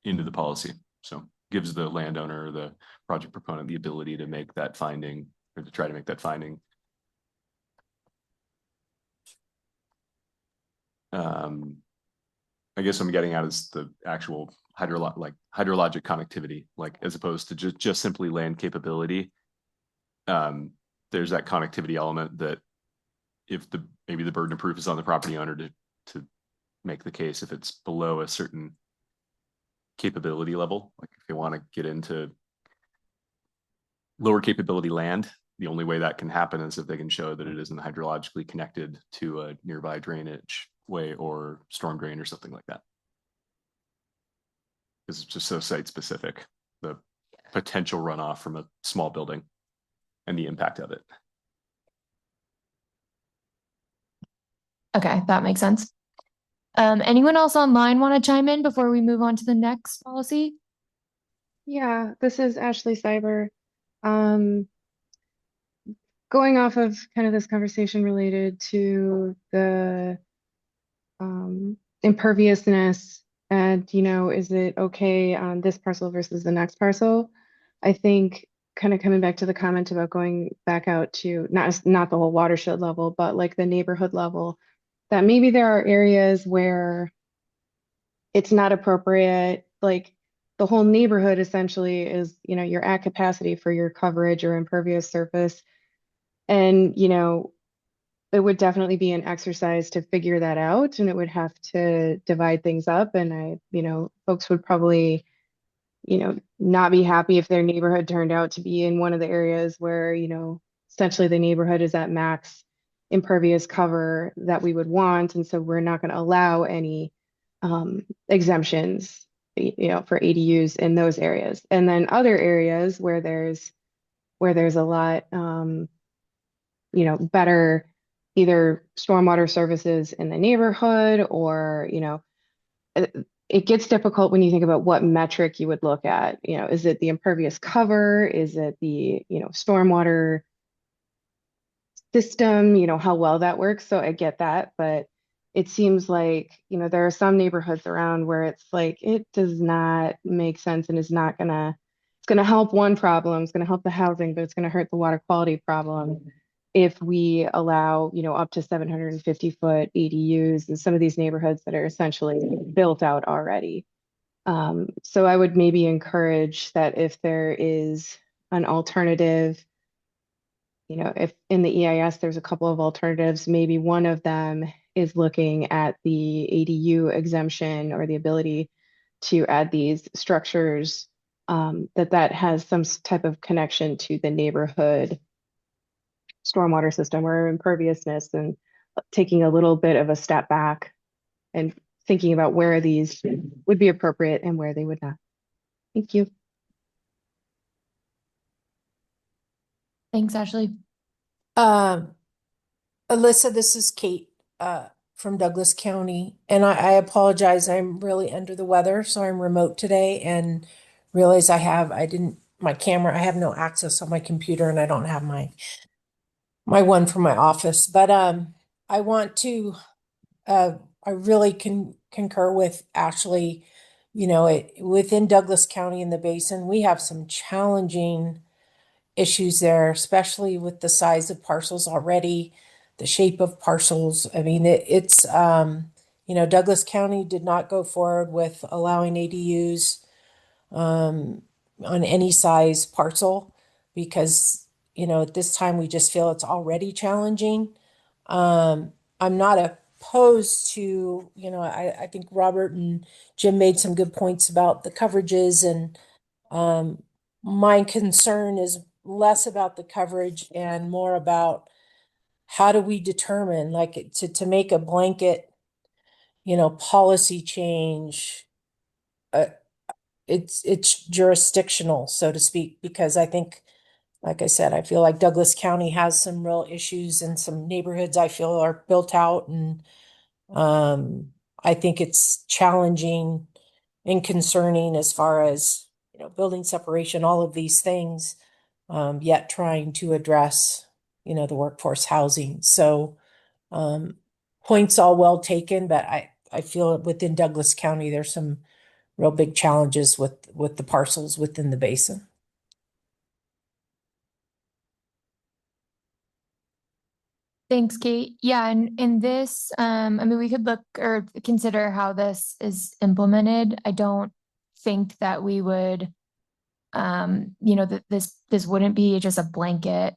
into the policy. So gives the landowner or the project proponent the ability to make that finding or to try to make that finding. I guess what I'm getting at is the actual hydrologic connectivity, like as opposed to just simply land capability. There's that connectivity element that if maybe the burden of proof is on the property owner to make the case if it's below a certain capability level. Like if they want to get into lower capability land, the only way that can happen is if they can show that it isn't hydrologically connected to a nearby drainage way or storm drain or something like that. It's just so site specific, the potential runoff from a small building and the impact of it. Okay, that makes sense. Anyone else online want to chime in before we move on to the next policy? Yeah, this is Ashley Cyber. Um, Going off of kind of this conversation related to the imperviousness and, is it okay on this parcel versus the next parcel? I think kind of coming back to the comment about going back out to not the whole watershed level, but like the neighborhood level, that maybe there are areas where it's not appropriate, like the whole neighborhood essentially is, you're at capacity for your coverage or impervious surface. And, it would definitely be an exercise to figure that out, and it would have to divide things up. And folks would probably, not be happy if their neighborhood turned out to be in one of the areas where, essentially the neighborhood is at max impervious cover that we would want. And so we're not going to allow any exemptions, for ADUs in those areas. And then other areas where there's a lot, better either stormwater services in the neighborhood or, it gets difficult when you think about what metric you would look at. Is it the impervious cover? Is it the, stormwater system, how well that works? So I get that, but it seems like, there are some neighborhoods around where it's like, it does not make sense and is not gonna, it's gonna help one problem, it's gonna help the housing, but it's gonna hurt the water quality problem if we allow, up to 750-foot ADUs in some of these neighborhoods that are essentially built out already. So I would maybe encourage that if there is an alternative, if in the EIS there's a couple of alternatives, maybe one of them is looking at the ADU exemption or the ability to add these structures, that has some type of connection to the neighborhood stormwater system or imperviousness, and taking a little bit of a step back and thinking about where these would be appropriate and where they would not. Thank you. Thanks, Ashley. Alyssa, this is Kate from Douglas County, and I apologize. I'm really under the weather, so I'm remote today, and realize I have no access on my computer, and I don't have my one from my office. But I want to I really concur with Ashley. Within Douglas County in the basin, we have some challenging issues there, especially with the size of parcels already, the shape of parcels. I mean, it's Douglas County did not go forward with allowing ADUs on any size parcel because, at this time we just feel it's already challenging. I'm not opposed to, I think Robert and Jim made some good points about the coverages, and my concern is less about the coverage and more about how do we determine, like, to make a blanket, policy change. It's jurisdictional, so to speak, because I think, like I said, I feel like Douglas County has some real issues and some neighborhoods I feel are built out, and I think it's challenging and concerning as far as, building separation, all of these things, yet trying to address, the workforce housing. So points all well taken, but I feel within Douglas County, there's some real big challenges with the parcels within the basin. Thanks, Kate. Yeah, and in this, I mean, we could look or consider how this is implemented. I don't think that we would, that this wouldn't be just a blanket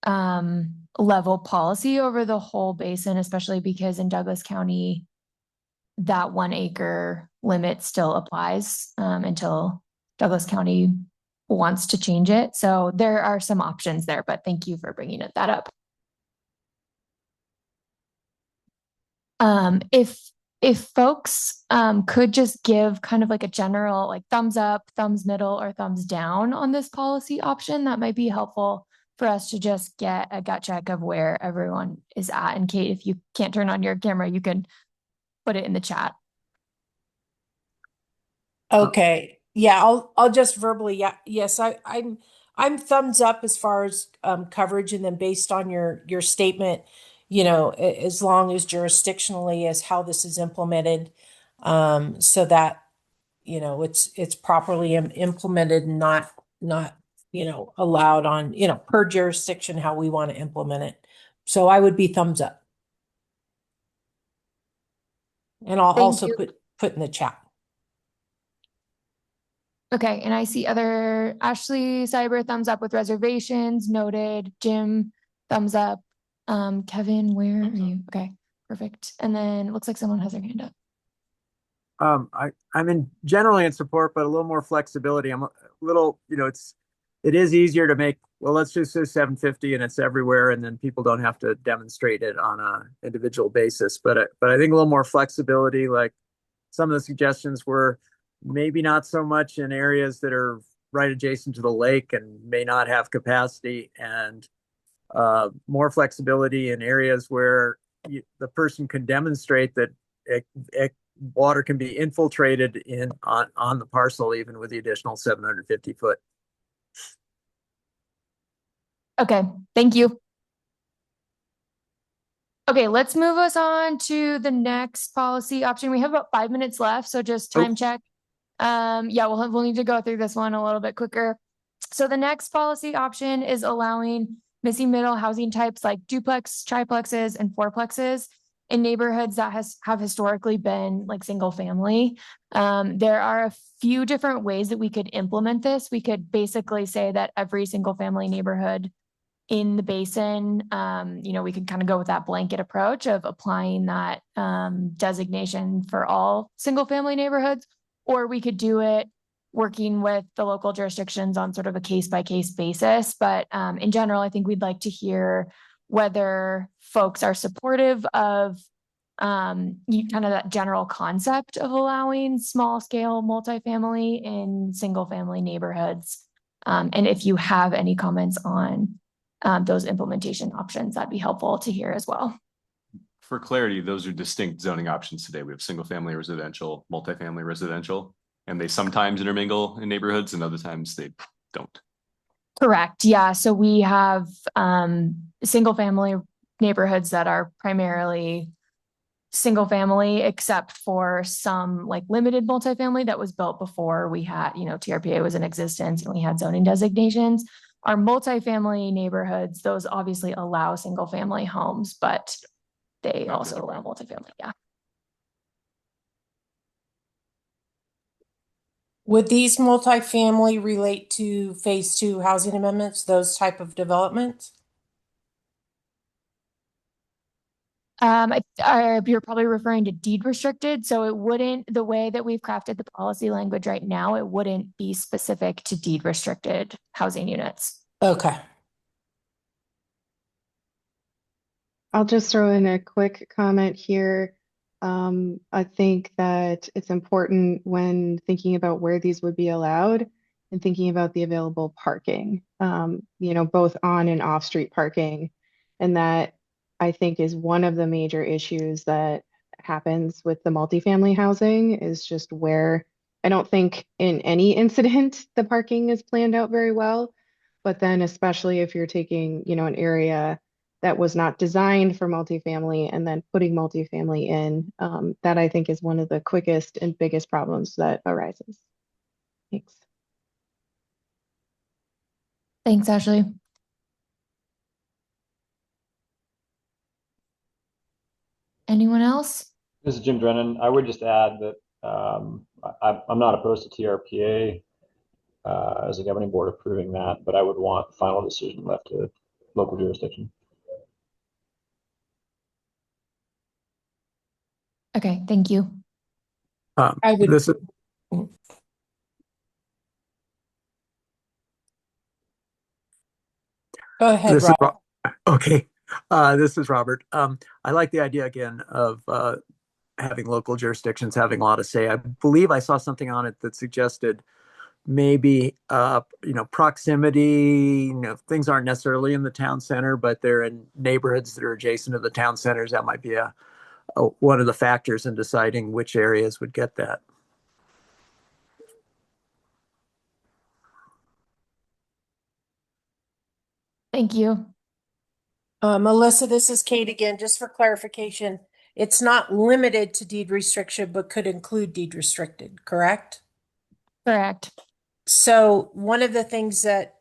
level policy over the whole basin, especially because in Douglas County, that 1 acre limit still applies until Douglas County wants to change it. So there are some options there, but thank you for bringing that up. If folks could just give kind of like a general like thumbs up, thumbs middle, or thumbs down on this policy option, that might be helpful for us to just get a gut check of where everyone is at. And Kate, if you can't turn on your camera, you can put it in the chat. Okay. Yeah, I'll just verbally, yeah, yes, I'm thumbs up as far as coverage, and then based on your statement, you know, as long as jurisdictionally as how this is implemented, so that, you know, it's properly implemented and not, you know, allowed on, you know, per jurisdiction how we want to implement it. So I would be thumbs up. And I'll Thank also you. put in the chat. Okay, and I see other Ashley Cyber thumbs up with reservations noted. Jim thumbs up. Kevin, where are you? Okay, perfect. And then it looks like someone has their hand up. I'm generally in support, but a little more flexibility. I'm a little, you know, it is easier to make, well, let's just say 750 and it's everywhere, and then people don't have to demonstrate it on a individual basis. But I think a little more flexibility, like some of the suggestions were maybe not so much in areas that are right adjacent to the lake and may not have capacity, and more flexibility in areas where the person can demonstrate that water can be infiltrated on the parcel, even with the additional 750 foot. Okay, thank you. Okay, let's move us on to the next policy option. We have about 5 minutes left, so just time check. Yeah, we'll need to go through this one a little bit quicker. So the next policy option is allowing missing middle housing types like duplex, triplexes, and fourplexes in neighborhoods that have historically been like single family. There are a few different ways that we could implement this. We could basically say that every single family neighborhood in the basin, you know, we could kind of go with that blanket approach of applying that designation for all single family neighborhoods, or we could do it working with the local jurisdictions on sort of a case by case basis. But in general, I think we'd like to hear whether folks are supportive of kind of that general concept of allowing small scale multifamily in single family neighborhoods. And if you have any comments on those implementation options, that'd be helpful to hear as well. For clarity, those are distinct zoning options today. We have single family residential, multifamily residential, and they sometimes intermingle in neighborhoods and other times they don't. Correct. Yeah. So we have single family neighborhoods that are primarily single family, except for some like limited multifamily that was built before we had, you know, TRPA was in existence and we had zoning designations. Our multifamily neighborhoods, those obviously allow single family homes, but they also allow multifamily. Yeah. Would these multifamily relate to phase 2 housing amendments, those type of developments? You're probably referring to deed restricted. So it wouldn't, the way that we've crafted the policy language right now, it wouldn't be specific to deed restricted housing units. Okay. I'll just throw in a quick comment here. I think that it's important when thinking about where these would be allowed and thinking about the available parking, you know, both on and off street parking. And that I think is one of the major issues that happens with the multifamily housing is just where I don't think in any incident the parking is planned out very well. But then especially if you're taking, you know, an area that was not designed for multifamily and then putting multifamily in, that I think is one of the quickest and biggest problems that arises. Thanks. Thanks, Ashley. Anyone else? This is Jim Drennan. I would just add that I'm not opposed to TRPA as a governing board approving that, but I would want final decision left to local jurisdiction. Okay, thank you. I would. This is, Go ahead, this is, Rob. okay. This is Robert. I like the idea again of having local jurisdictions having a lot of say. I believe I saw something on it that suggested maybe proximity, things aren't necessarily in the town center, but they're in neighborhoods that are adjacent to the town centers. That might be a one of the factors in deciding which areas would get that. Thank you. Melissa, this is Kate again, just for clarification. It's not limited to deed restriction, but could include deed restricted, correct? Correct. So one of the things that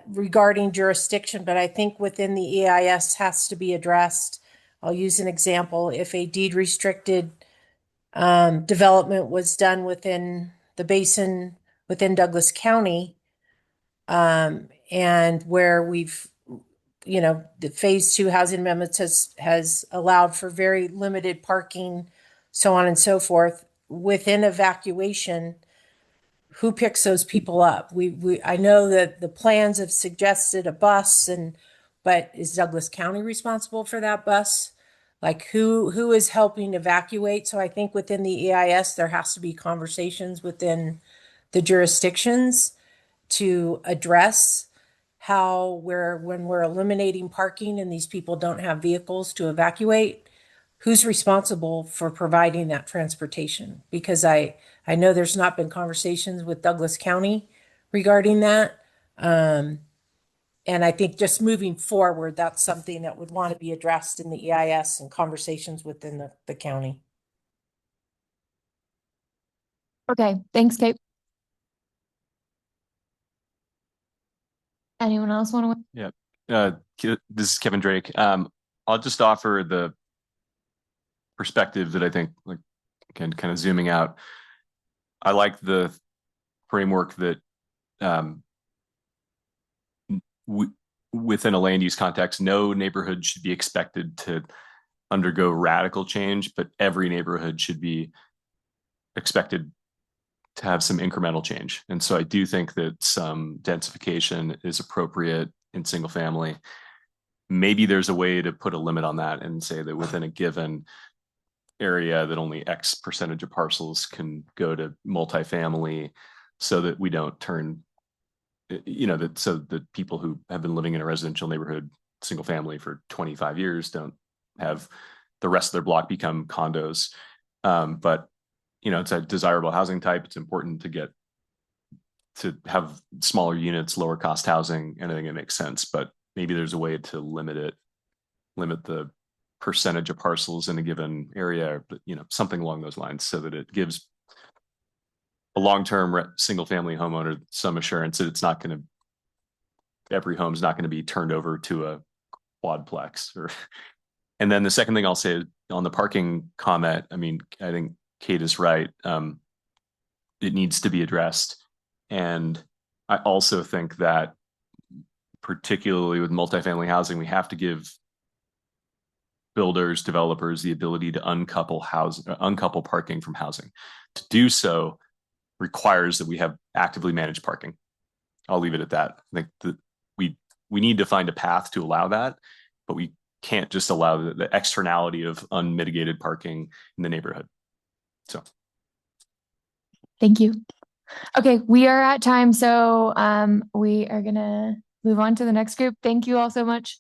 regarding jurisdiction, but I think within the EIS has to be addressed. I'll use an example. If a deed restricted development was done within the basin within Douglas County, and where we've, the phase 2 housing amendments has allowed for very limited parking, so on and so forth. Within evacuation, who picks those people up? I know that the plans have suggested a bus, but is Douglas County responsible for that bus? Like who is helping evacuate? So I think within the EIS, there has to be conversations within the jurisdictions to address how when we're eliminating parking and these people don't have vehicles to evacuate, who's responsible for providing that transportation? Because I know there's not been conversations with Douglas County regarding that. And I think just moving forward, that's something that would want to be addressed in the EIS and conversations within the county. Okay, thanks, Kate. Anyone else want to? Yeah. This is Kevin Drake. I'll just offer the perspective that I think, like, again, kind of zooming out. I like the framework that within a land use context, no neighborhood should be expected to undergo radical change, but every neighborhood should be expected to have some incremental change. And so I do think that some densification is appropriate in single family. Maybe there's a way to put a limit on that and say that within a given area that only X percentage of parcels can go to multifamily, so that we don't turn, that so the people who have been living in a residential neighborhood, single family for 25 years don't have the rest of their block become condos. But it's a desirable housing type. It's important to have smaller units, lower cost housing, anything that makes sense. But maybe there's a way to limit the percentage of parcels in a given area, something along those lines, so that it gives a long-term single family homeowner some assurance that it's not going to, every home's not going to be turned over to a quadplex. And then the second thing I'll say on the parking comment, I think Kate is right. It needs to be addressed. And I also think that particularly with multifamily housing, we have to give builders, developers the ability to uncouple parking from housing. To do so requires that we have actively managed parking. I'll leave it at that. I think that we need to find a path to allow that, but we can't just allow the externality of unmitigated parking in the neighborhood. So. Thank you. Okay, we are at time, so we are gonna move on to the next group. Thank you all so much.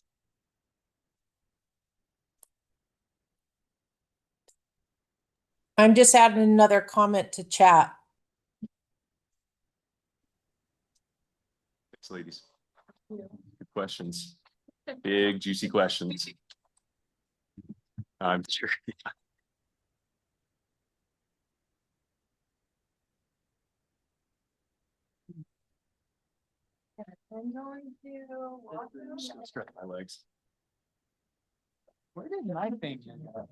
I'm just adding another comment to chat. Thanks, ladies. Good questions. Big, juicy questions. I'm sure. I'm going to Stretch my legs. Where did my finger go?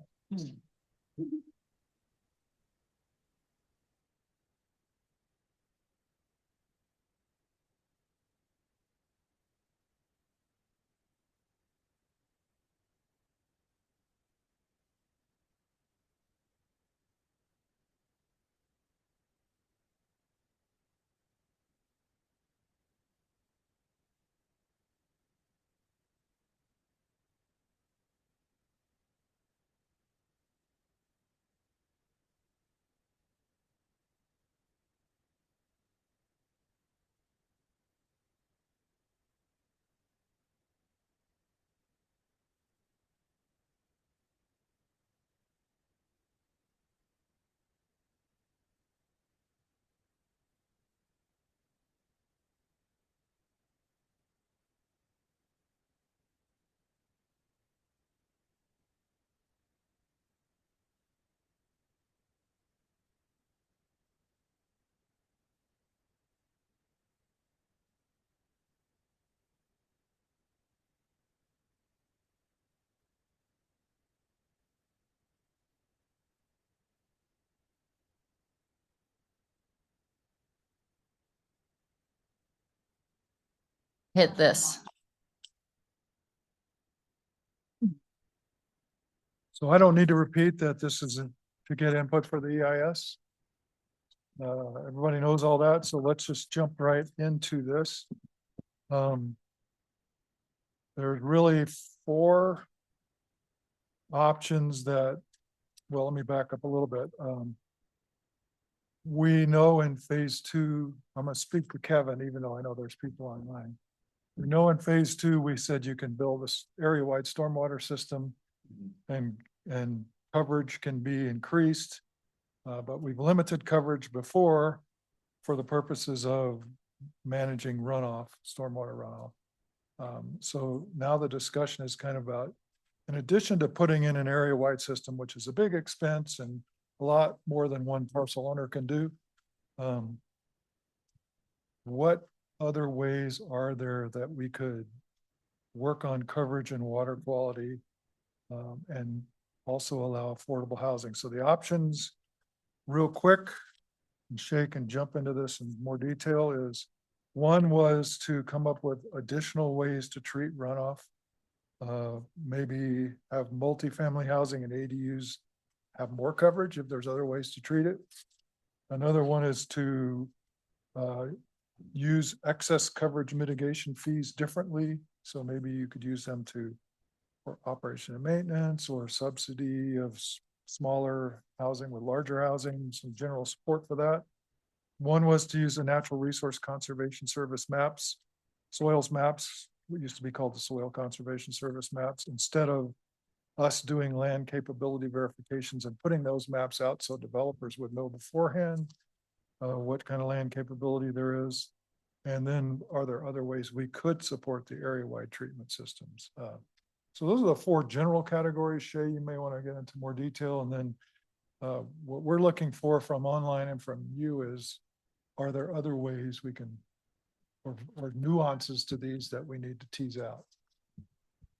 hit this. So I don't need to repeat that this is to get input for the EIS. Everybody knows all that, so let's just jump right into this. There's really 4 options that, well, let me back up a little bit. We know in phase 2, I'm gonna speak to Kevin, even though I know there's people online. We know in phase 2, we said you can build this area-wide stormwater system and coverage can be increased. But we've limited coverage before for the purposes of managing runoff, stormwater runoff. So now the discussion is kind of about, in addition to putting in an area-wide system, which is a big expense and a lot more than one parcel owner can do, what other ways are there that we could work on coverage and water quality, and also allow affordable housing? So the options, real quick, and Shay can jump into this in more detail, is one was to come up with additional ways to treat runoff. Maybe have multifamily housing and ADUs have more coverage if there's other ways to treat it. Another one is to use excess coverage mitigation fees differently. So maybe you could use them for operation and maintenance, or subsidy of smaller housing with larger housing, some general support for that. One was to use the Natural Resource Conservation Service maps, soils maps, what used to be called the Soil Conservation Service maps, instead of us doing land capability verifications and putting those maps out so developers would know beforehand what kind of land capability there is. And then are there other ways we could support the area-wide treatment systems? So those are the 4 general categories. Shay, you may want to get into more detail. And then what we're looking for from online and from you is, are there other ways we can, or nuances to these that we need to tease out?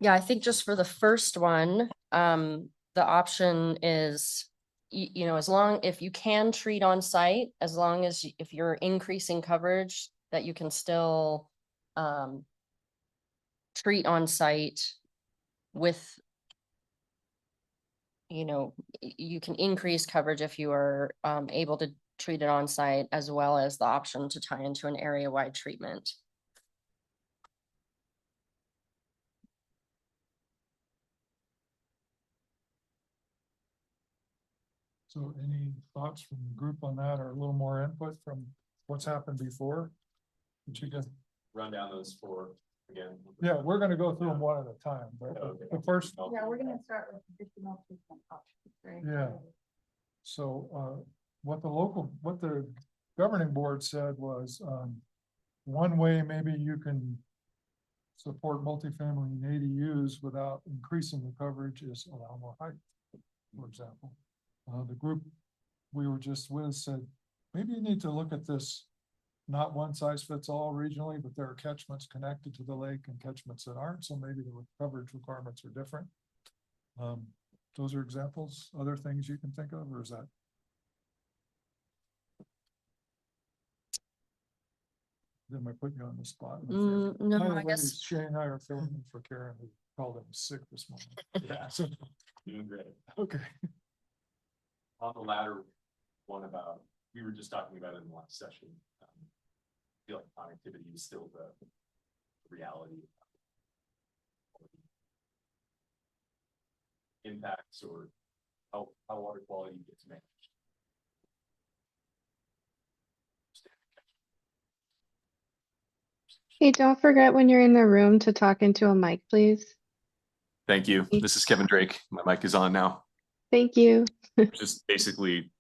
Yeah, I think just for the first one, the option is, you know, if you can treat on site, as long as if you're increasing coverage, that you can still treat on site with, you know, you can increase coverage if you are able to treat it on site, as well as the option to tie into an area-wide treatment. So any thoughts from the group on that, or a little more input from what's happened before? Did you just Run down those 4 again? Yeah, we're going to go through them one at a time, but the first. Yeah, we're gonna start with additional treatment options, right? Yeah. So what the governing board said was, one way maybe you can support multifamily and ADUs without increasing the coverage is allow more height, for example. The group we were just with said, maybe you need to look at this, not one size fits all regionally, but there are catchments connected to the lake and catchments that aren't, so maybe the coverage requirements are different. Those are examples. Other things you can think of, or is that? Am I putting you on the spot? No, By the I way, guess. Shay and I are filling in for Karen, who called in sick this morning. Yeah. So, Doing great. okay. On the latter one about, we were just talking about it in the last session. I feel like connectivity is still the reality. Impacts or how water quality gets managed. Hey, don't forget when you're in the room to talk into a mic, please. Thank you. This is Kevin Drake. My mic is on now. Thank you. Just basically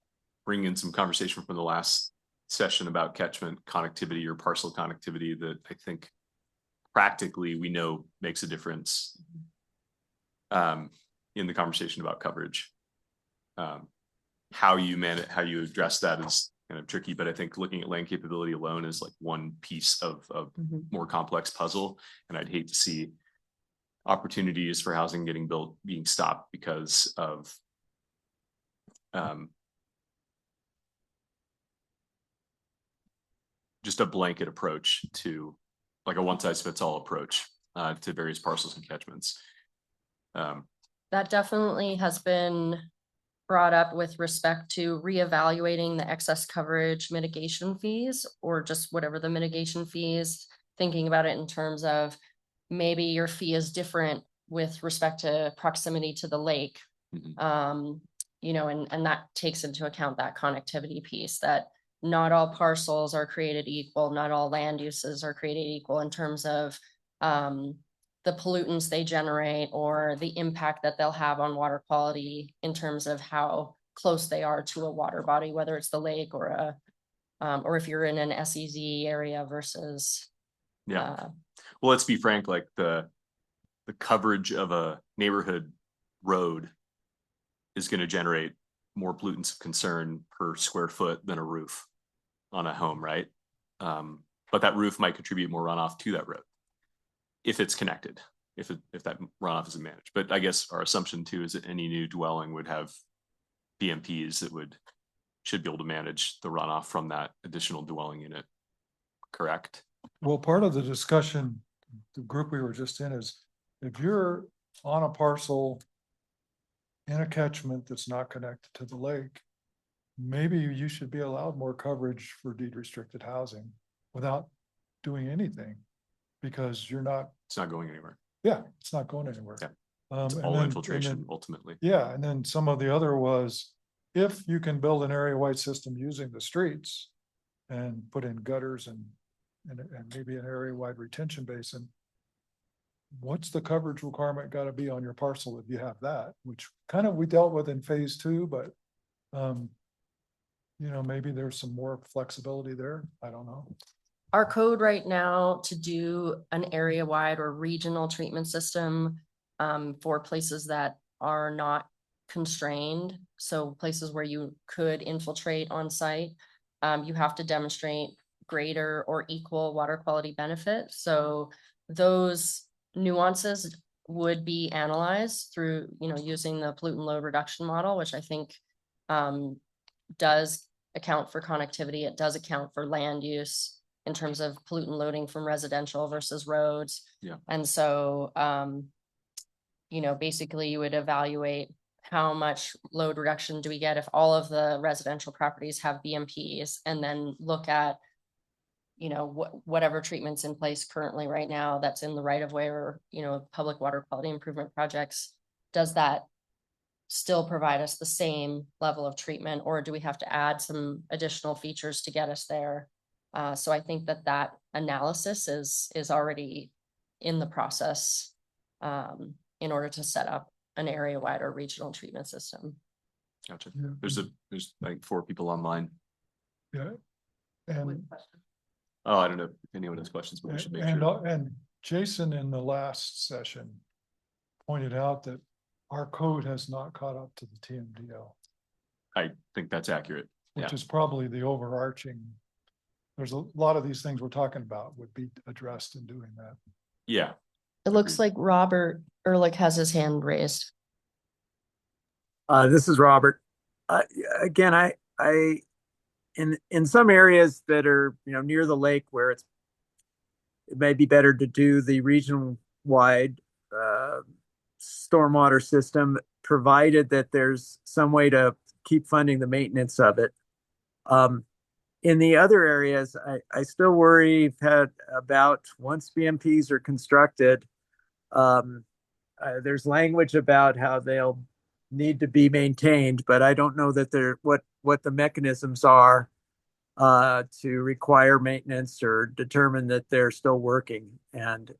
bring in some conversation from the last session about catchment connectivity or parcel connectivity that I think practically we know makes a difference in the conversation about coverage. How you address that is kind of tricky, but I think looking at land capability alone is like one piece of more complex puzzle. And I'd hate to see opportunities for housing getting built being stopped because of just a blanket approach to like a one size fits all approach to various parcels and catchments. That definitely has been brought up with respect to reevaluating the excess coverage mitigation fees, or just whatever the mitigation fees, thinking about it in terms of maybe your fee is different with respect to proximity to the lake. You know, and that takes into account that connectivity piece, that not all parcels are created equal, not all land uses are created equal in terms of the pollutants they generate or the impact that they'll have on water quality in terms of how close they are to a water body, whether it's the lake or a or if you're in an SEZ area versus well, let's be frank, like the coverage of a neighborhood road is going to generate more pollutants of concern per square foot than a roof on a home, right? But that roof might contribute more runoff to that road if it's connected, if that runoff isn't managed. But I guess our assumption too is that any new dwelling would have BMPs that should be able to manage the runoff from that additional dwelling unit, correct? Well, part of the discussion, the group we were just in, is if you're on a parcel in a catchment that's not connected to the lake, maybe you should be allowed more coverage for deed restricted housing without doing anything, because it's not going anywhere. Yeah, it's not going anywhere. Yeah. It's all infiltration ultimately. Yeah, and then some of the other was, if you can build an area-wide system using the streets and put in gutters and maybe an area-wide retention basin, what's the coverage requirement got to be on your parcel if you have that, which kind of we dealt with in phase 2, but you know, maybe there's some more flexibility there. I don't know. Our code right now to do an area wide or regional treatment system for places that are not constrained. So places where you could infiltrate on site, you have to demonstrate greater or equal water quality benefit. So those nuances would be analyzed through, you know, using the pollutant load reduction model, which I think does account for connectivity. It does account for land use in terms of pollutant loading from residential versus roads. Yeah. And so, you know, basically you would evaluate how much load reduction do we get if all of the residential properties have BMPs, and then look at, you know, whatever treatments in place currently right now that's in the right of way or, you know, public water quality improvement projects. Does that still provide us the same level of treatment, or do we have to add some additional features to get us there? So I think that analysis is already in the process in order to set up an area-wide or regional treatment system. Gotcha. Yeah. There's like 4 people online. Yeah. And oh, I don't know if anyone has questions, but we should make sure. And Jason in the last session pointed out that our code has not caught up to the TMDL. I think that's accurate. Which is probably the overarching. There's a lot of these things we're talking about would be addressed in doing that. Yeah. It looks like Robert Ehrlich has his hand raised. This is Robert. Again, I in some areas that are, you know, near the lake where it may be better to do the region wide stormwater system, provided that there's some way to keep funding the maintenance of it. In the other areas, I still worry about once BMPs are constructed, there's language about how they'll need to be maintained, but I don't know that they're what the mechanisms are to require maintenance or determine that they're still working. And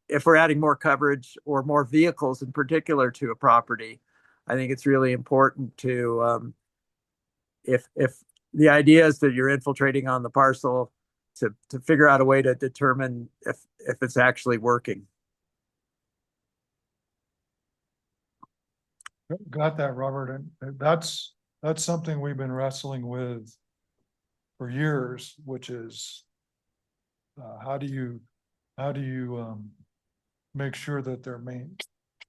if we're adding more coverage or more vehicles in particular to a property, I think it's really important to if the idea is that you're infiltrating on the parcel, to figure out a way to determine if it's actually working. Got that, Robert. And that's something we've been wrestling with for years, which is how do you make sure that they're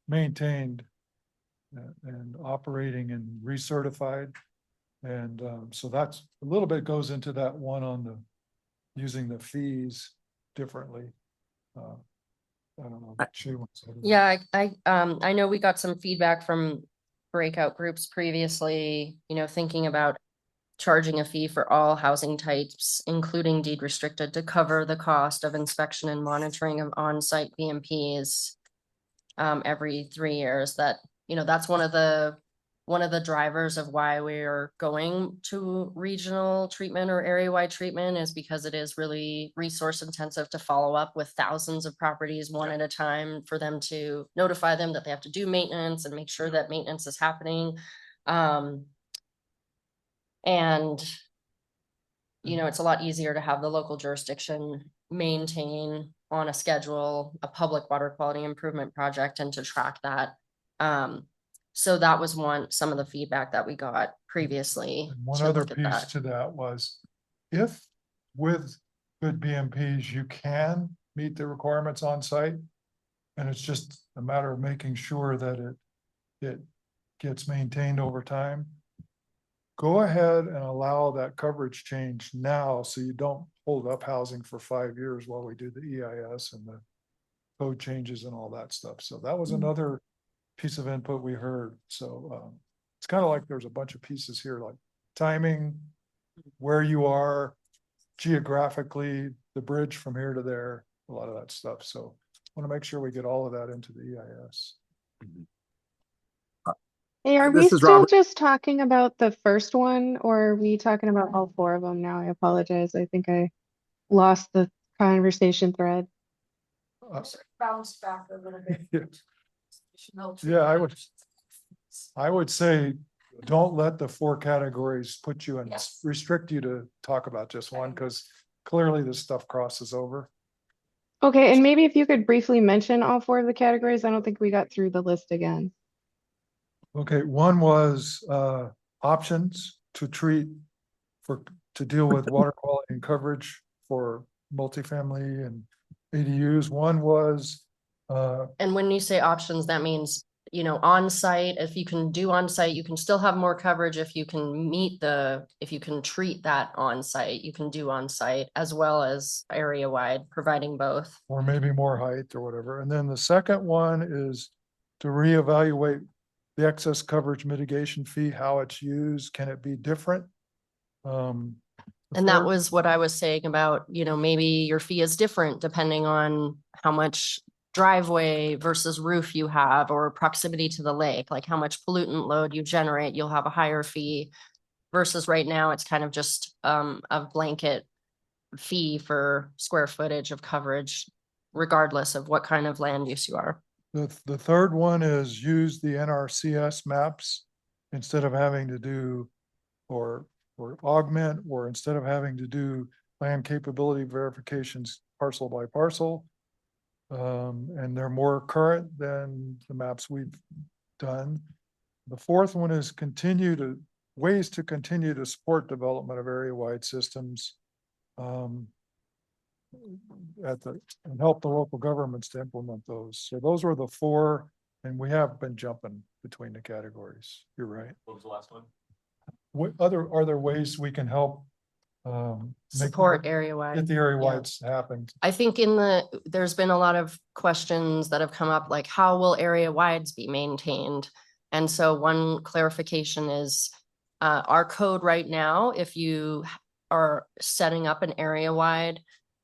maintained and operating and recertified. And so that's a little bit goes into that one on the using the fees differently. I don't know. What she wants to do. Yeah, I know we got some feedback from breakout groups previously, thinking about charging a fee for all housing types, including deed restricted, to cover the cost of inspection and monitoring of on-site BMPs every 3 years. That's one of the drivers of why we're going to regional treatment or area-wide treatment, is because it is really resource intensive to follow up with thousands of properties one at a time, for them to notify them that they have to do maintenance and make sure that maintenance is happening. And it's a lot easier to have the local jurisdiction maintain on a schedule a public water quality improvement project and to track that. So that was some of the feedback that we got previously. And one to other look at piece that. to that was, if with good BMPs, you can meet the requirements on site, and it's just a matter of making sure that it gets maintained over time, go ahead and allow that coverage change now, so you don't hold up housing for 5 years while we do the EIS and the code changes and all that stuff. So that was another piece of input we heard. So it's kind of like there's a bunch of pieces here, like timing, where you are geographically, the bridge from here to there, a lot of that stuff. So I want to make sure we get all of that into the EIS. Hey, are we This is still Robert. just talking about the first one, or are we talking about all 4 of them now? I apologize. I think I lost the conversation thread. Bounce back a little bit. Yeah, I would say, don't let the 4 categories put you in, Yes. restrict you to talk about just one, because clearly this stuff crosses over. Okay, and maybe if you could briefly mention all 4 of the categories. I don't think we got through the list again. Okay, one was options to to deal with water quality and coverage for multifamily and ADUs. One was And when you say options, that means, on-site, if you can do on-site, you can still have more coverage. If you can treat that on-site, you can do on-site, as well as area-wide, providing both. or maybe more height or whatever. And then the second one is to reevaluate the excess coverage mitigation fee, how it's used. Can it be different? The And that third- was what I was saying about, maybe your fee is different depending on how much driveway versus roof you have, or proximity to the lake, like how much pollutant load you generate, you'll have a higher fee, versus right now it's kind of just a blanket fee for square footage of coverage, regardless of what kind of land use you are. The third one is use the NRCS maps instead of having to do or augment, or instead of having to do land capability verifications parcel by parcel. And they're more current than the maps we've done. The fourth one is ways to continue to support development of area-wide systems. And help the local governments to implement those. So those were the 4, and we have been jumping between the categories. You're right. What was the last one? Are there ways we can help Support area-wide. get the area-wides happen? I think there's been a lot of questions that have come up, like, how will area wides be maintained? And so one clarification is, our code right now, if you are setting up an area wide,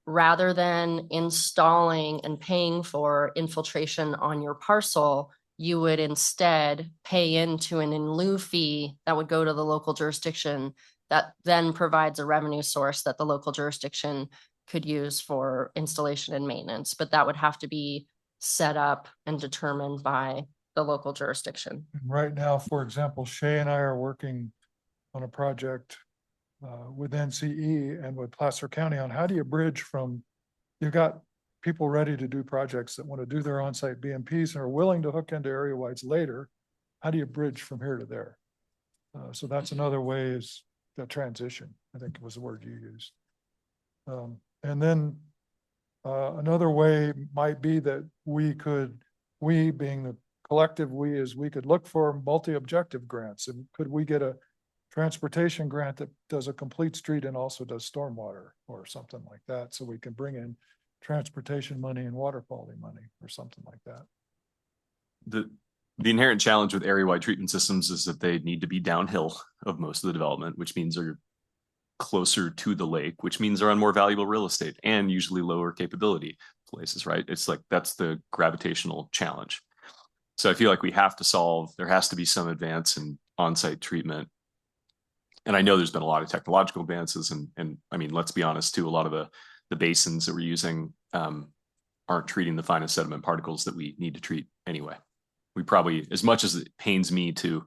rather than installing and paying for infiltration on your parcel, you would instead pay into an in lieu fee that would go to the local jurisdiction, that then provides a revenue source that the local jurisdiction could use for installation and maintenance. But that would have to be set up and determined by the local jurisdiction. Right now, for example, Shay and I are working on a project with NCE and with Placer County on how do you bridge from, you've got people ready to do projects that want to do their on-site BMPs and are willing to hook into area wides later. How do you bridge from here to there? So that's another way, is the transition, I think was the word you used. And then another way might be that we being the collective we, is we could look for multi-objective grants. And could we get a transportation grant that does a complete street and also does stormwater or something like that, so we can bring in transportation money and water quality money or something like that. The inherent challenge with area-wide treatment systems is that they need to be downhill of most of the development, which means they're closer to the lake, which means they're on more valuable real estate and usually lower capability places, right? It's like that's the gravitational challenge. So I feel like there has to be some advance in on-site treatment. And I know there's been a lot of technological advances and I mean, let's be honest too, a lot of the basins that we're using aren't treating the finest sediment particles that we need to treat anyway. We probably, as much as it pains me to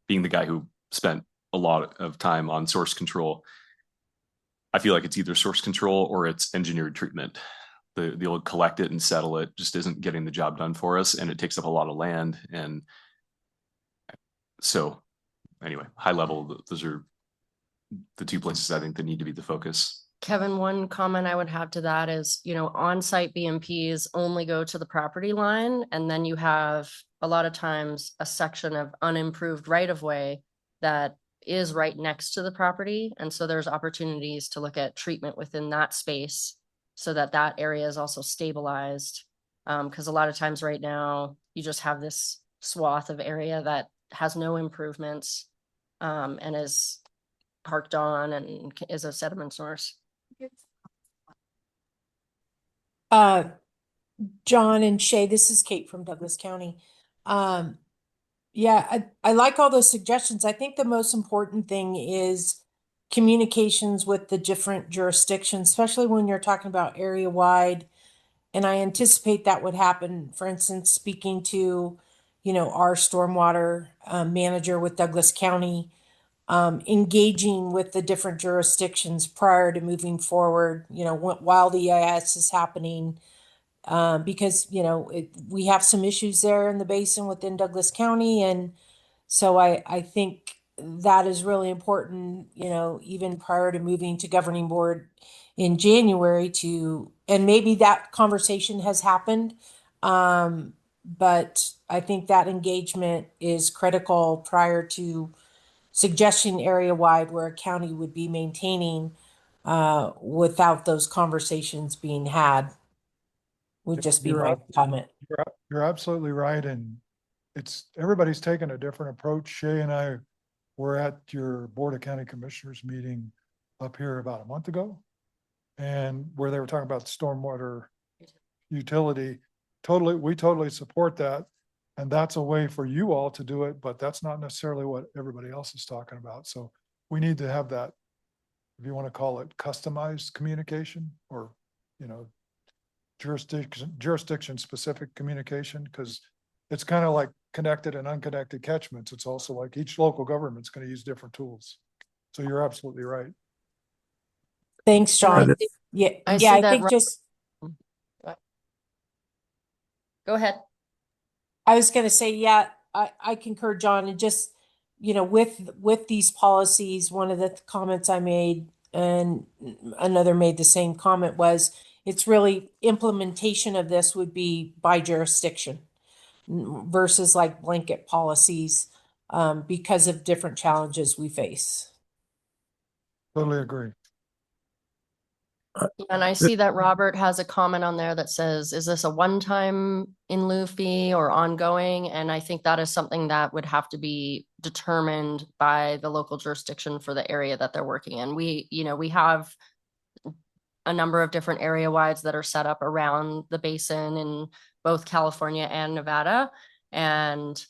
being the guy who spent a lot of time on source control, I feel like it's either source control or it's engineered treatment. The old collect it and settle it just isn't getting the job done for us, and it takes up a lot of land. And so anyway, high level, those are the two places I think that need to be the focus. Kevin, one comment I would have to that is, on-site BMPs only go to the property line, and then you have a lot of times a section of unimproved right-of-way that is right next to the property. And so there's opportunities to look at treatment within that space so that that area is also stabilized. Because a lot of times right now, you just have this swath of area that has no improvements and is parked on and is a sediment source. John and Shay, this is Kate from Douglas County. Yeah, I like all those suggestions. I think the most important thing is communications with the different jurisdictions, especially when you're talking about area wide. And I anticipate that would happen, for instance, speaking to, our stormwater manager with Douglas County, engaging with the different jurisdictions prior to moving forward, while the EIS is happening. Because, we have some issues there in the basin within Douglas County. And so I think that is really important, even prior to moving to governing board in January and maybe that conversation has happened. But I think that engagement is critical prior to suggestion area wide where a county would be maintaining without those conversations being had. Would just be my comment. You're absolutely right. And everybody's taken a different approach. Shay and I were at your Board of County Commissioners meeting up here about a month ago, and where they were talking about stormwater utility. We totally support that. And that's a way for you all to do it, but that's not necessarily what everybody else is talking about. So we need to have that, if you want to call it customized communication or, jurisdiction specific communication, because it's kind of like connected and unconnected catchments. It's also like each local government's going to use different tools. So you're absolutely right. Thanks, John. Yeah, I think just go ahead. I was going to say, yeah, I concur, John, and just, with these policies, one of the comments I made and another made the same comment was it's really implementation of this would be by jurisdiction versus like blanket policies because of different challenges we face. Totally agree. And I see that Robert has a comment on there that says, is this a one-time in lieu fee or ongoing? And I think that is something that would have to be determined by the local jurisdiction for the area that they're working in. We have a number of different area wides that are set up around the basin in both California and Nevada. And,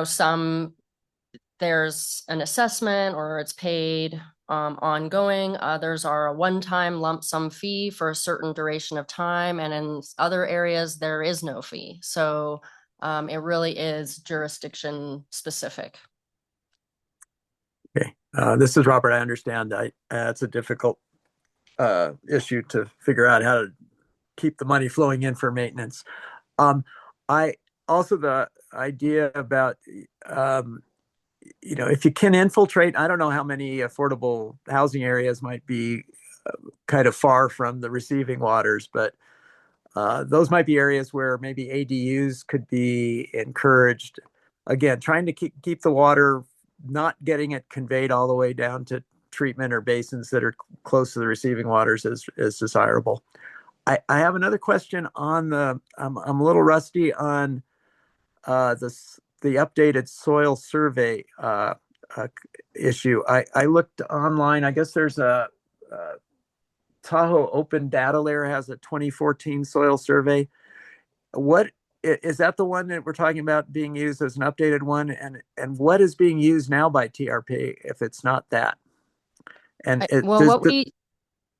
some there's an assessment or it's paid ongoing. Others are a one-time lump sum fee for a certain duration of time. And in other areas, there is no fee. So it really is jurisdiction specific. Okay, this is Robert. I understand it's a difficult issue to figure out how to keep the money flowing in for maintenance. I also the idea about if you can infiltrate, I don't know how many affordable housing areas might be kind of far from the receiving waters, but those might be areas where maybe ADUs could be encouraged. Again, trying to keep the water, not getting it conveyed all the way down to treatment or basins that are close to the receiving waters is desirable. I have another question on I'm a little rusty on the updated soil survey issue. I looked online. I guess there's a Tahoe Open Data Layer has a 2014 soil survey. What is that the one that we're talking about being used as an updated one? And what is being used now by TRPA if it's not that? And Well,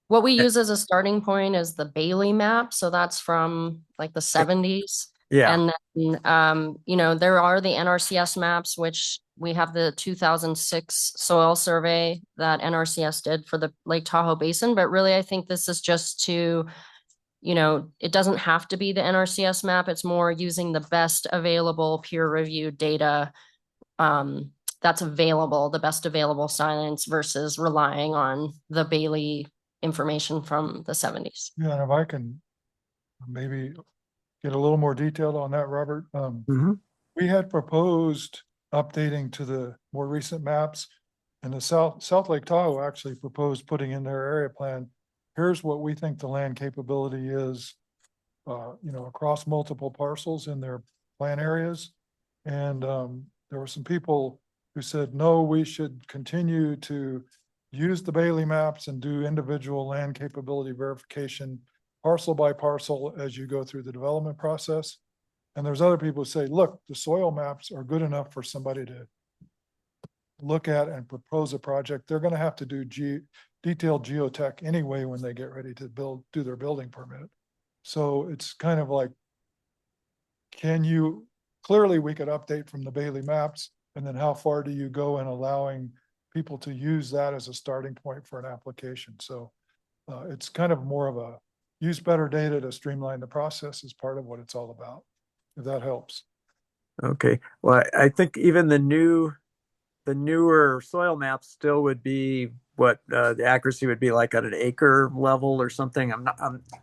what we use as a starting point is the Bailey map. So that's from like the 70s. Yeah. And then, you know, there are the NRCS maps, which we have the 2006 soil survey that NRCS did for the Lake Tahoe Basin. But really, I think this is just to, you know, it doesn't have to be the NRCS map. It's more using the best available peer-reviewed data that's available, the best available science versus relying on the Bailey information from the 70s. Yeah, and if I can maybe get a little more detailed on that, Robert. We had proposed updating to the more recent maps, and the South Lake Tahoe actually proposed putting in their area plan. Here's what we think the land capability is, you know, across multiple parcels in their plan areas. And there were some people who said, no, we should continue to use the Bailey maps and do individual land capability verification parcel by parcel as you go through the development process. And there's other people who say, look, the soil maps are good enough for somebody to look at and propose a project. They're going to have to do detailed geotech anyway when they get ready to do their building permit. So it's kind of like, clearly we could update from the Bailey maps, and then how far do you go in allowing people to use that as a starting point for an application? So it's kind of more of a use better data to streamline the process is part of what it's all about, if that helps. Okay. Well, I think even the newer soil maps still would be what the accuracy would be like at an acre level or something.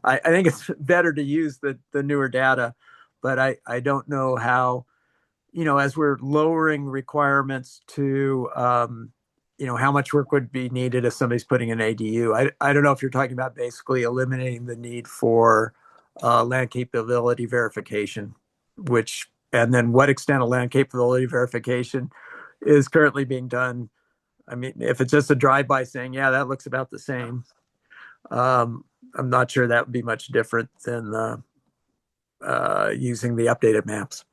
I think it's better to use the newer data, but I don't know how, you know, as we're lowering requirements to, you know, how much work would be needed if somebody's putting an ADU. I don't know if you're talking about basically eliminating the need for land capability verification, and then what extent of land capability verification is currently being done. I mean, if it's just a drive-by saying, yeah, that looks about the same, I'm not sure that would be much different than using the updated maps.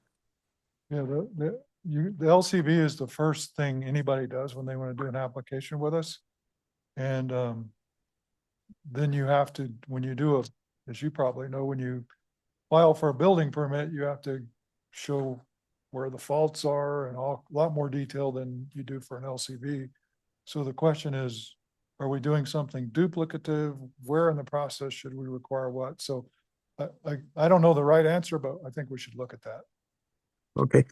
Yeah, the LCV is the first thing anybody does when they want to do an application with us. And then you have to, when you do as you probably know, when you file for a building permit, you have to show where the faults are and a lot more detail than you do for an LCV. So the question is, are we doing something duplicative? Where in the process should we require what? So I don't know the right answer, but I think we should look at that. Okay.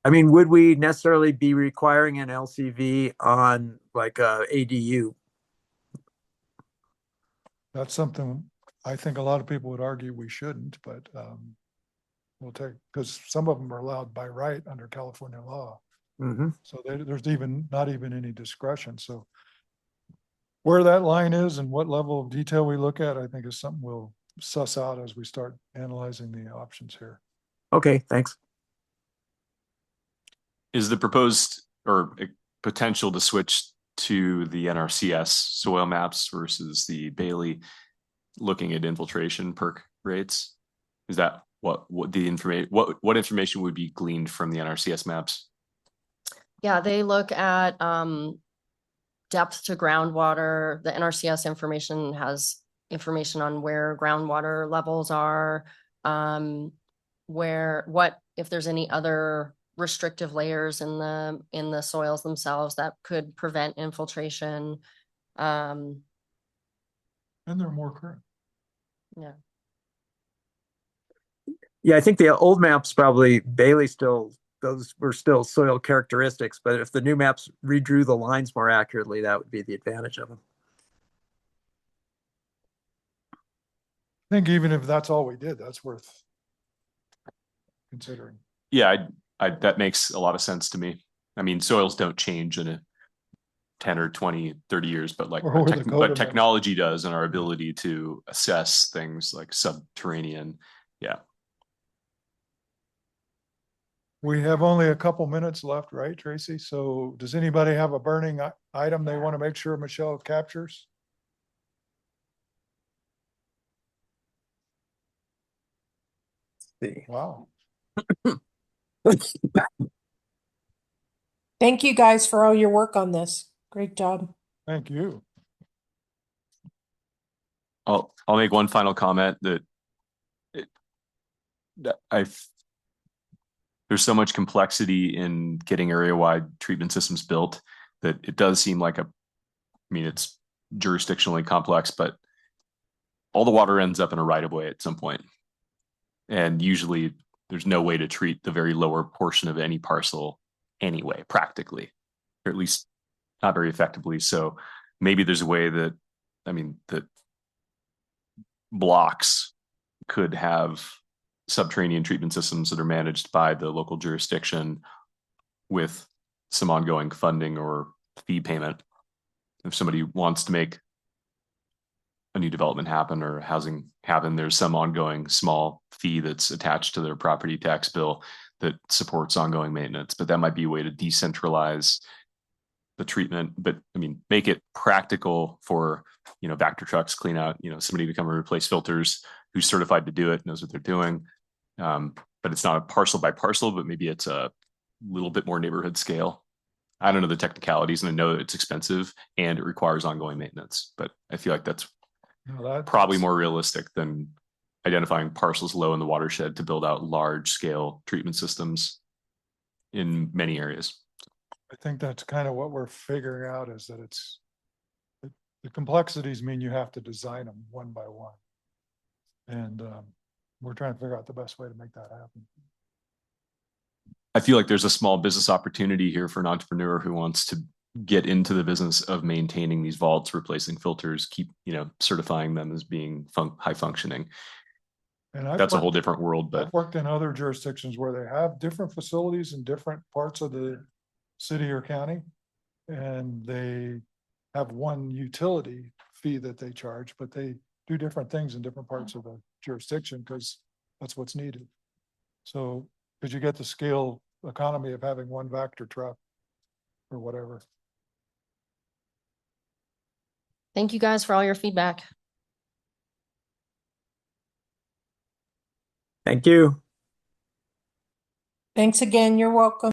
I mean, would we necessarily be requiring an LCV on like a ADU? That's something I think a lot of people would argue we shouldn't, but we'll take, because some of them are allowed by right under California law. So there's not even any discretion. So where that line is and what level of detail we look at, I think is something we'll suss out as we start analyzing the options here. Okay, thanks. Is the proposed or potential to switch to the NRCS soil maps versus the Bailey looking at infiltration perk rates? Is that what the information, what information would be gleaned from the NRCS maps? Yeah, they look at depth to groundwater. The NRCS information has information on where groundwater levels are, if there's any other restrictive layers in the soils themselves that could prevent infiltration. And they're more current. Yeah. Yeah, I think the old maps probably Bailey those were still soil characteristics, but if the new maps redrew the lines more accurately, that would be the advantage of them. I think even if that's all we did, that's worth considering. Yeah, that makes a lot of sense to me. I mean, soils don't change in 10 or 20, 30 years, but like, Or but, where the code amendment- technology does, and our ability to assess things like subterranean. Yeah. We have only a couple minutes left, right, Tracy? So does anybody have a burning item they want to make sure Michelle captures? See. Wow, Thank you guys for all your work on this. Great job. thank you. I'll make one final comment that there's so much complexity in getting area-wide treatment systems built that it does seem like it's jurisdictionally complex, but all the water ends up in a right-of-way at some point. And usually there's no way to treat the very lower portion of any parcel anyway, practically, or at least not very effectively. So maybe there's a way that, that blocks could have subterranean treatment systems that are managed by the local jurisdiction with some ongoing funding or fee payment. If somebody wants to make a new development happen or housing happen, there's some ongoing small fee that's attached to their property tax bill that supports ongoing maintenance. But that might be a way to decentralize the treatment, but make it practical for, Vector trucks, clean out, somebody to come and replace filters who's certified to do it, knows what they're doing. But it's not a parcel by parcel, but maybe it's a little bit more neighborhood scale. I don't know the technicalities, and I know it's expensive and it requires ongoing maintenance, but I feel like that's probably more realistic than identifying parcels low in the watershed to build out large scale treatment systems in many areas. I think that's kind of what we're figuring out, is that the complexities mean you have to design them one by one. And we're trying to figure out the best way to make that happen. I feel like there's a small business opportunity here for an entrepreneur who wants to get into the business of maintaining these vaults, replacing filters, keep, certifying them as being high functioning. And that's a whole different world, but I've worked in other jurisdictions where they have different facilities in different parts of the city or county, and they have one utility fee that they charge, but they do different things in different parts of the jurisdiction because that's what's needed. So, because you get the scale economy of having one Vector truck or whatever. Thank you guys for all your feedback. Thank you. Thanks again. You're welcome.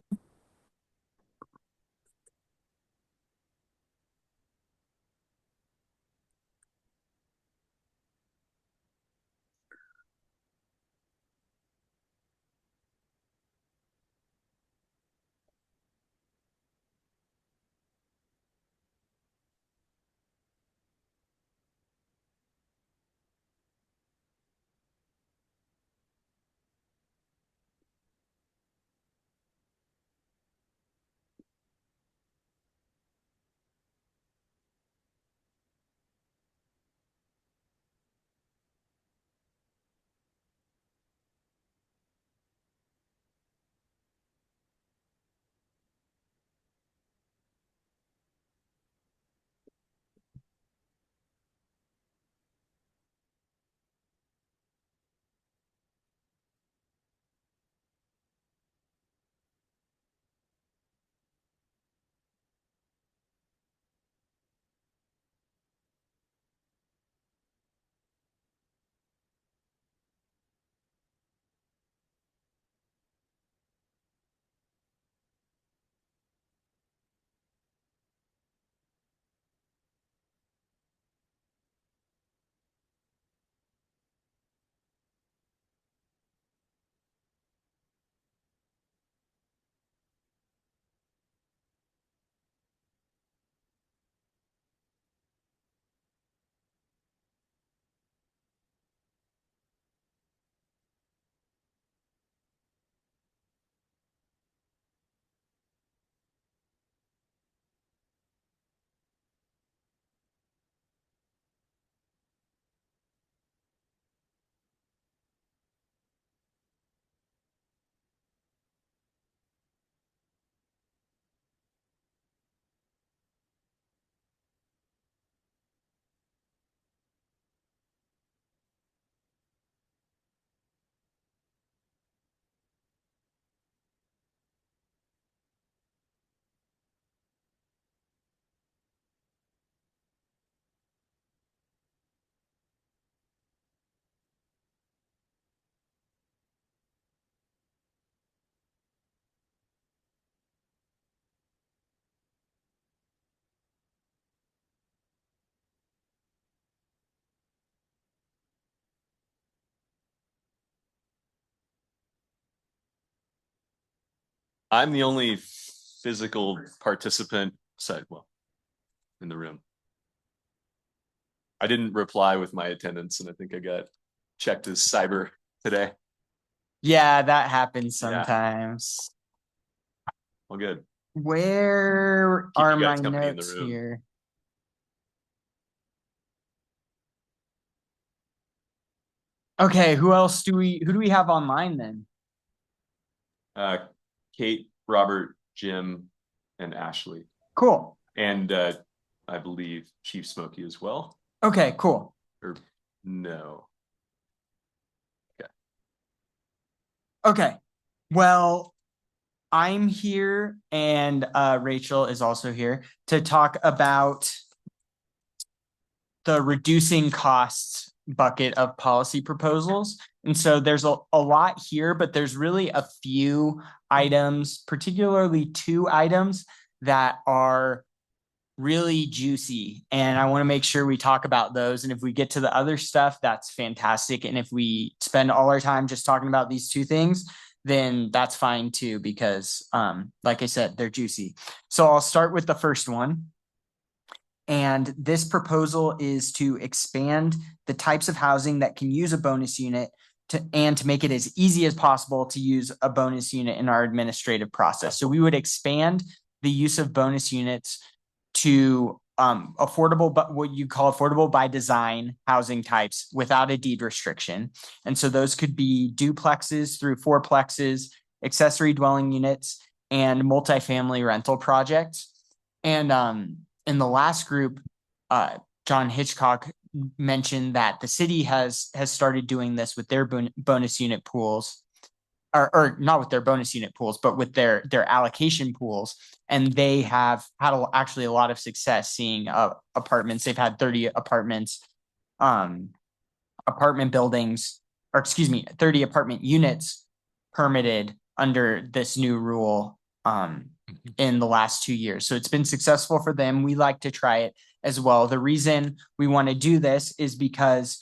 I'm the only physical participant in the room. I didn't reply with my attendance, and I think I got checked as cyber today. Yeah, that happens Yeah. sometimes. Well, good. Where Keep are you my guys company in the notes room. here? Okay, who do we have online then? Kate, Robert, Jim, and Ashley. Cool. And I believe Chief Smokey as well. Okay, cool. Or no. Okay. Well, I'm here and Rachel is also here to talk about the reducing costs bucket of policy proposals. And so there's a lot here, but there's really a few items, particularly 2 items that are really juicy. And I want to make sure we talk about those. And if we get to the other stuff, that's fantastic. And if we spend all our time just talking about these 2 things, then that's fine too, because like I said, they're juicy. So I'll start with the first one. And this proposal is to expand the types of housing that can use a bonus unit and to make it as easy as possible to use a bonus unit in our administrative process. So we would expand the use of bonus units to affordable, but what you call affordable by design housing types without a deed restriction. And so those could be duplexes through fourplexes, accessory dwelling units, and multifamily rental projects. And in the last group, John Hitchcock mentioned that the city has started doing this with their bonus unit pools, or not with their bonus unit pools, but with their allocation pools. And they have had actually a lot of success seeing apartments. They've had 30 apartments, apartment buildings, or excuse me, 30 apartment units permitted under this new rule in the last 2 years. So it's been successful for them. We like to try it as well. The reason we want to do this is because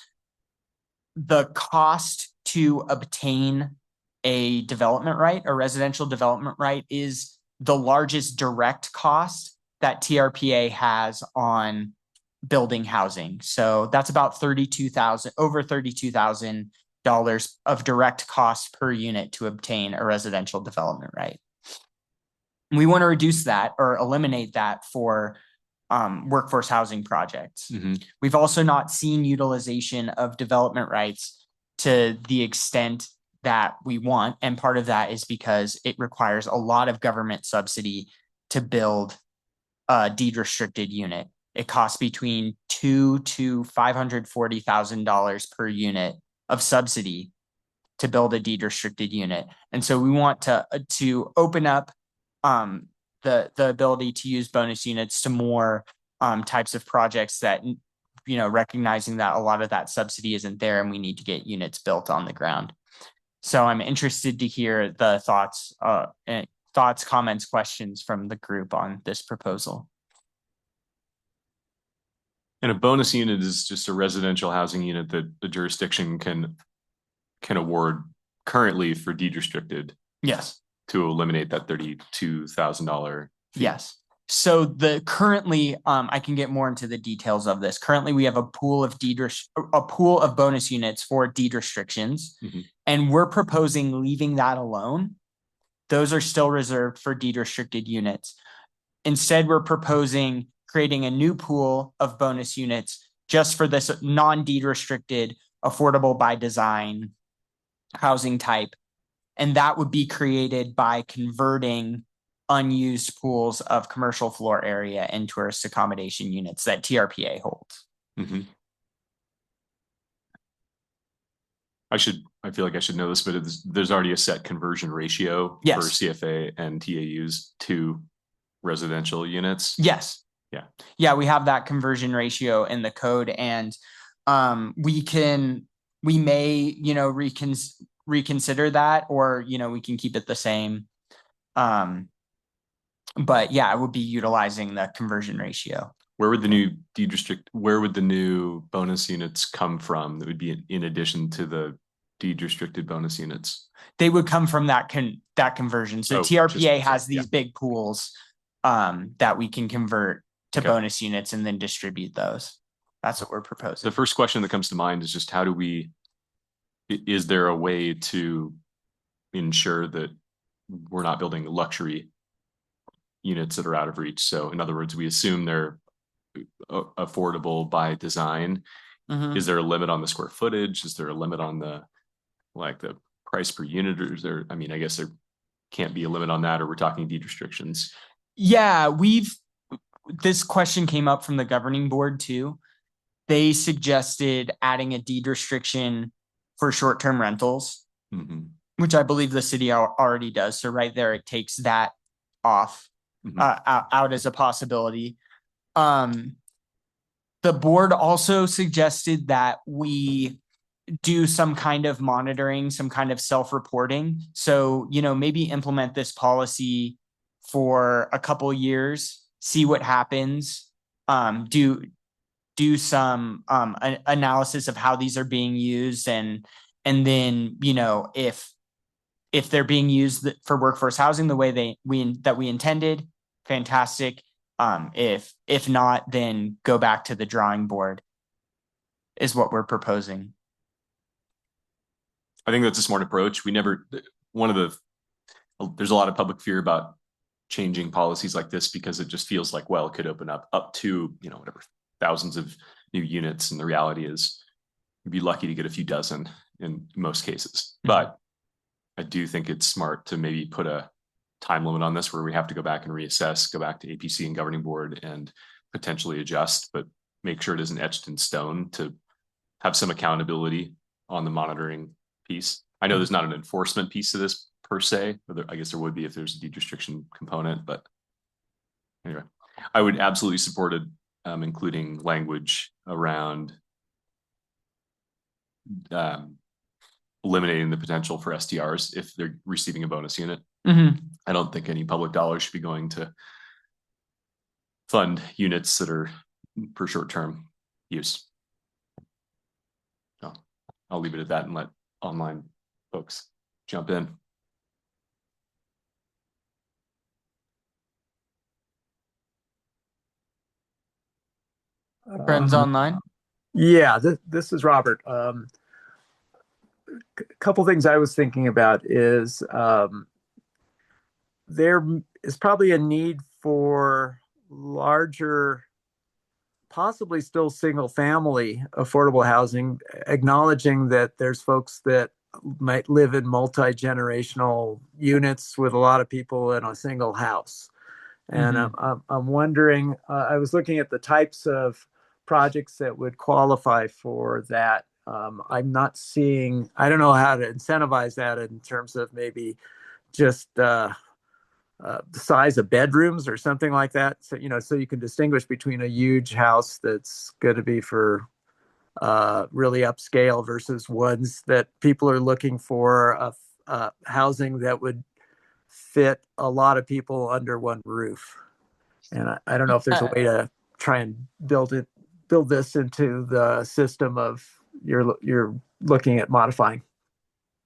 the cost to obtain a development right, a residential development right, is the largest direct cost that TRPA has on building housing. So that's about over $32,000 of direct cost per unit to obtain a residential development right. We want to reduce that or eliminate that for workforce housing projects. We've also not seen utilization of development rights to the extent that we want. And part of that is because it requires a lot of government subsidy to build a deed restricted unit. It costs between $200,000 to $540,000 per unit of subsidy to build a deed restricted unit. And so we want to open up the ability to use bonus units to more types of projects that, recognizing that a lot of that subsidy isn't there and we need to get units built on the ground. So I'm interested to hear the thoughts, comments, questions from the group on this proposal. And a bonus unit is just a residential housing unit that the jurisdiction can award currently for deed restricted. Yes. To eliminate that $32,000 fee. Yes. So currently, I can get more into the details of this. Currently, we have a pool of bonus units for deed restrictions, and we're proposing leaving that alone. Those are still reserved for deed restricted units. Instead, we're proposing creating a new pool of bonus units just for this non-deed restricted, affordable by design housing type. And that would be created by converting unused pools of commercial floor area and tourist accommodation units that TRPA holds. I feel like I should know this, but there's already a set conversion ratio for CFA and TAUs to residential units. Yes. Yeah, we have that conversion ratio in the code, and we may, reconsider that, or, we can keep it the same. But yeah, it would be utilizing the conversion ratio. Where would the new bonus units come from that would be in addition to the deed restricted bonus units? They would come from that conversion. So Oh, TRPA just- has sorry, yeah. these big pools that we can convert to Okay. bonus units and then distribute those. That's what we're proposing. The first question that comes to mind is just is there a way to ensure that we're not building luxury units that are out of reach? So in other words, we assume they're affordable by design. Mhm. Is there a limit on the square footage? Is there a limit on the price per unit? Or is there, I mean, I guess there can't be a limit on that, or we're talking deed restrictions. Yeah, this question came up from the governing board too. They suggested adding a deed restriction for short-term rentals, which I believe the city already does. So right there, it takes that off, out as a possibility. The board also suggested that we do some kind of monitoring, some kind of self-reporting. So, maybe implement this policy for a couple years, see what happens, do some analysis of how these are being used, and then if they're being used for workforce housing the way that we intended, fantastic. If not, then go back to the drawing board is what we're proposing. I think that's a smart approach. There's a lot of public fear about changing policies like this because it just feels like, well, it could open up to, whatever, thousands of new units. And the reality is you'd be lucky to get a few dozen in most cases. But I do think it's smart to maybe put a time limit on this where we have to go back and reassess, go back to APC and governing board and potentially adjust, but make sure it isn't etched in stone, to have some accountability on the monitoring piece. I know there's not an enforcement piece to this per se, I guess there would be if there's a deed restriction component, but anyway, I would absolutely support it, including language around eliminating the potential for STRs if they're receiving a bonus unit. I don't think any public dollars should be going to fund units that are for short-term use. So I'll leave it at that and let online folks jump in. Friends online? Yeah, this is Robert. Couple things I was thinking about is there is probably a need for larger, possibly still single family affordable housing, acknowledging that there's folks that might live in multi-generational units with a lot of people in a single house. And I'm wondering, I was looking at the types of projects that would qualify for that. I'm not seeing, I don't know how to incentivize that in terms of maybe just the size of bedrooms or something like that. So, so you can distinguish between a huge house that's going to be for really upscale versus ones that people are looking for housing that would fit a lot of people under one roof. And I don't know if there's a way to try and build this into the system of you're looking at modifying.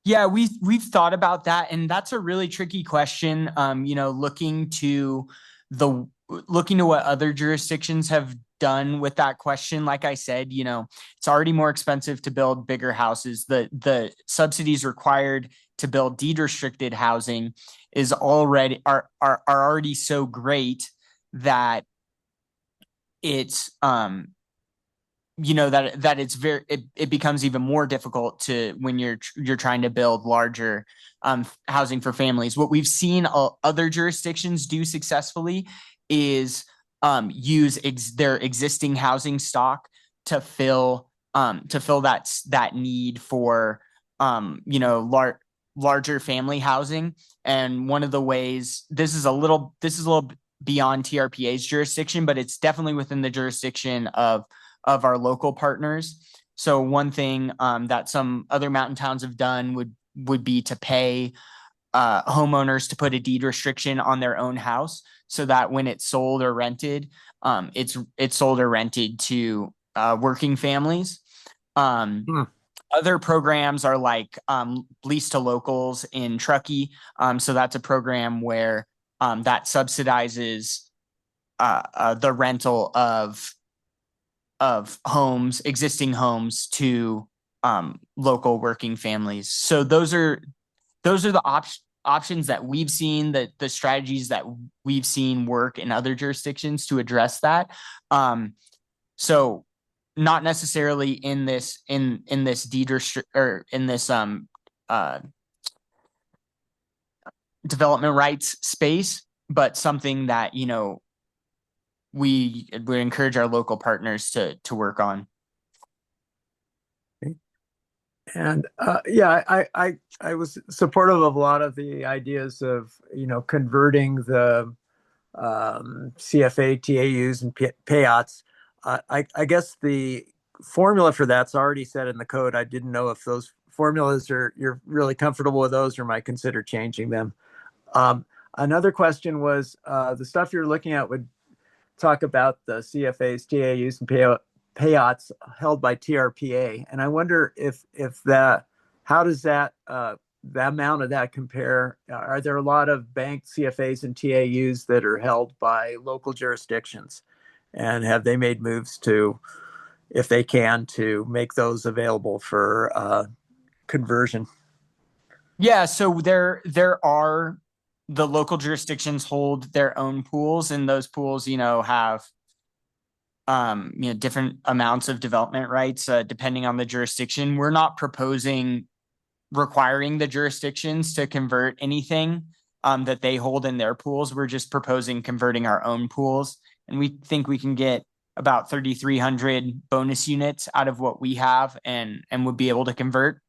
Yeah, we've thought about that, and that's a really tricky question. Looking to what other jurisdictions have done with that question. Like I said, it's already more expensive to build bigger houses. The subsidies required to build deed restricted housing are already so great that it's that it's it becomes even more difficult to when you're trying to build larger housing for families. What we've seen other jurisdictions do successfully is use their existing housing stock to fill that need for larger family housing. And one of the ways, this is a little beyond TRPA's jurisdiction, but it's definitely within the jurisdiction of our local partners. So one thing that some other mountain towns have done would be to pay homeowners to put a deed restriction on their own house, so that when it's sold or rented, it's sold or rented to working families. Other programs are like lease to locals in Truckee. So that's a program where that subsidizes the rental of homes, existing homes to local working families. So those are the options that we've seen, that the strategies that we've seen work in other jurisdictions to address that. So not necessarily in this deed or in this development rights space, but something that, you know, we would encourage our local partners to work on. And yeah, I was supportive of a lot of the ideas of, you know, converting the CFA, TAUs, and payouts. I guess the formula for that's already set in the code. I didn't know if those formulas you're really comfortable with those, or might consider changing them. Another question was the stuff you're looking at would talk about the CFAs, TAUs, and payouts held by TRPA, and I wonder if that, how does that the amount of that compare? Are there a lot of bank CFAs and TAUs that are held by local jurisdictions, and have they made moves to, if they can, to make those available for conversion? Yeah, so there are, the local jurisdictions hold their own pools, and those pools, you know, have you know, different amounts of development rights depending on the jurisdiction. We're not proposing requiring the jurisdictions to convert anything that they hold in their pools. We're just proposing converting our own pools, and we think we can get about 3,300 bonus units out of what we have, and would be able to convert.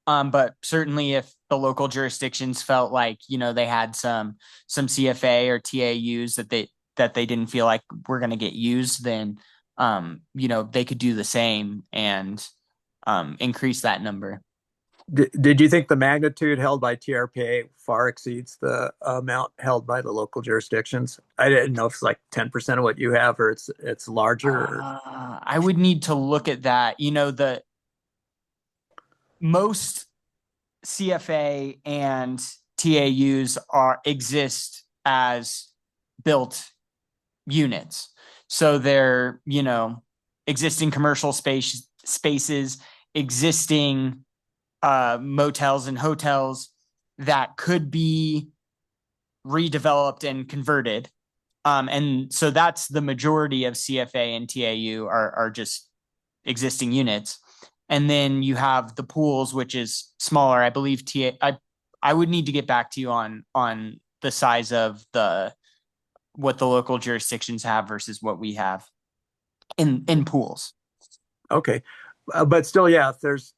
But certainly if the local jurisdictions felt like, you know, they had some CFA or TAUs that they didn't feel like were going to get used, then you know, they could do the same and increase that number. Did you think the magnitude held by TRPA far exceeds the amount held by the local jurisdictions? I didn't know if it's like 10% of what you have, or it's larger. I would need to look at that. You know, the most CFA and TAUs exist as built units. So they're, you know, existing commercial spaces, existing motels and hotels that could be redeveloped and converted. And so that's the majority of CFA and TAU are just existing units. And then you have the pools, which is smaller. I believe I would need to get back to you on the size of what the local jurisdictions have versus what we have in pools. Okay. But still, yeah, if there's,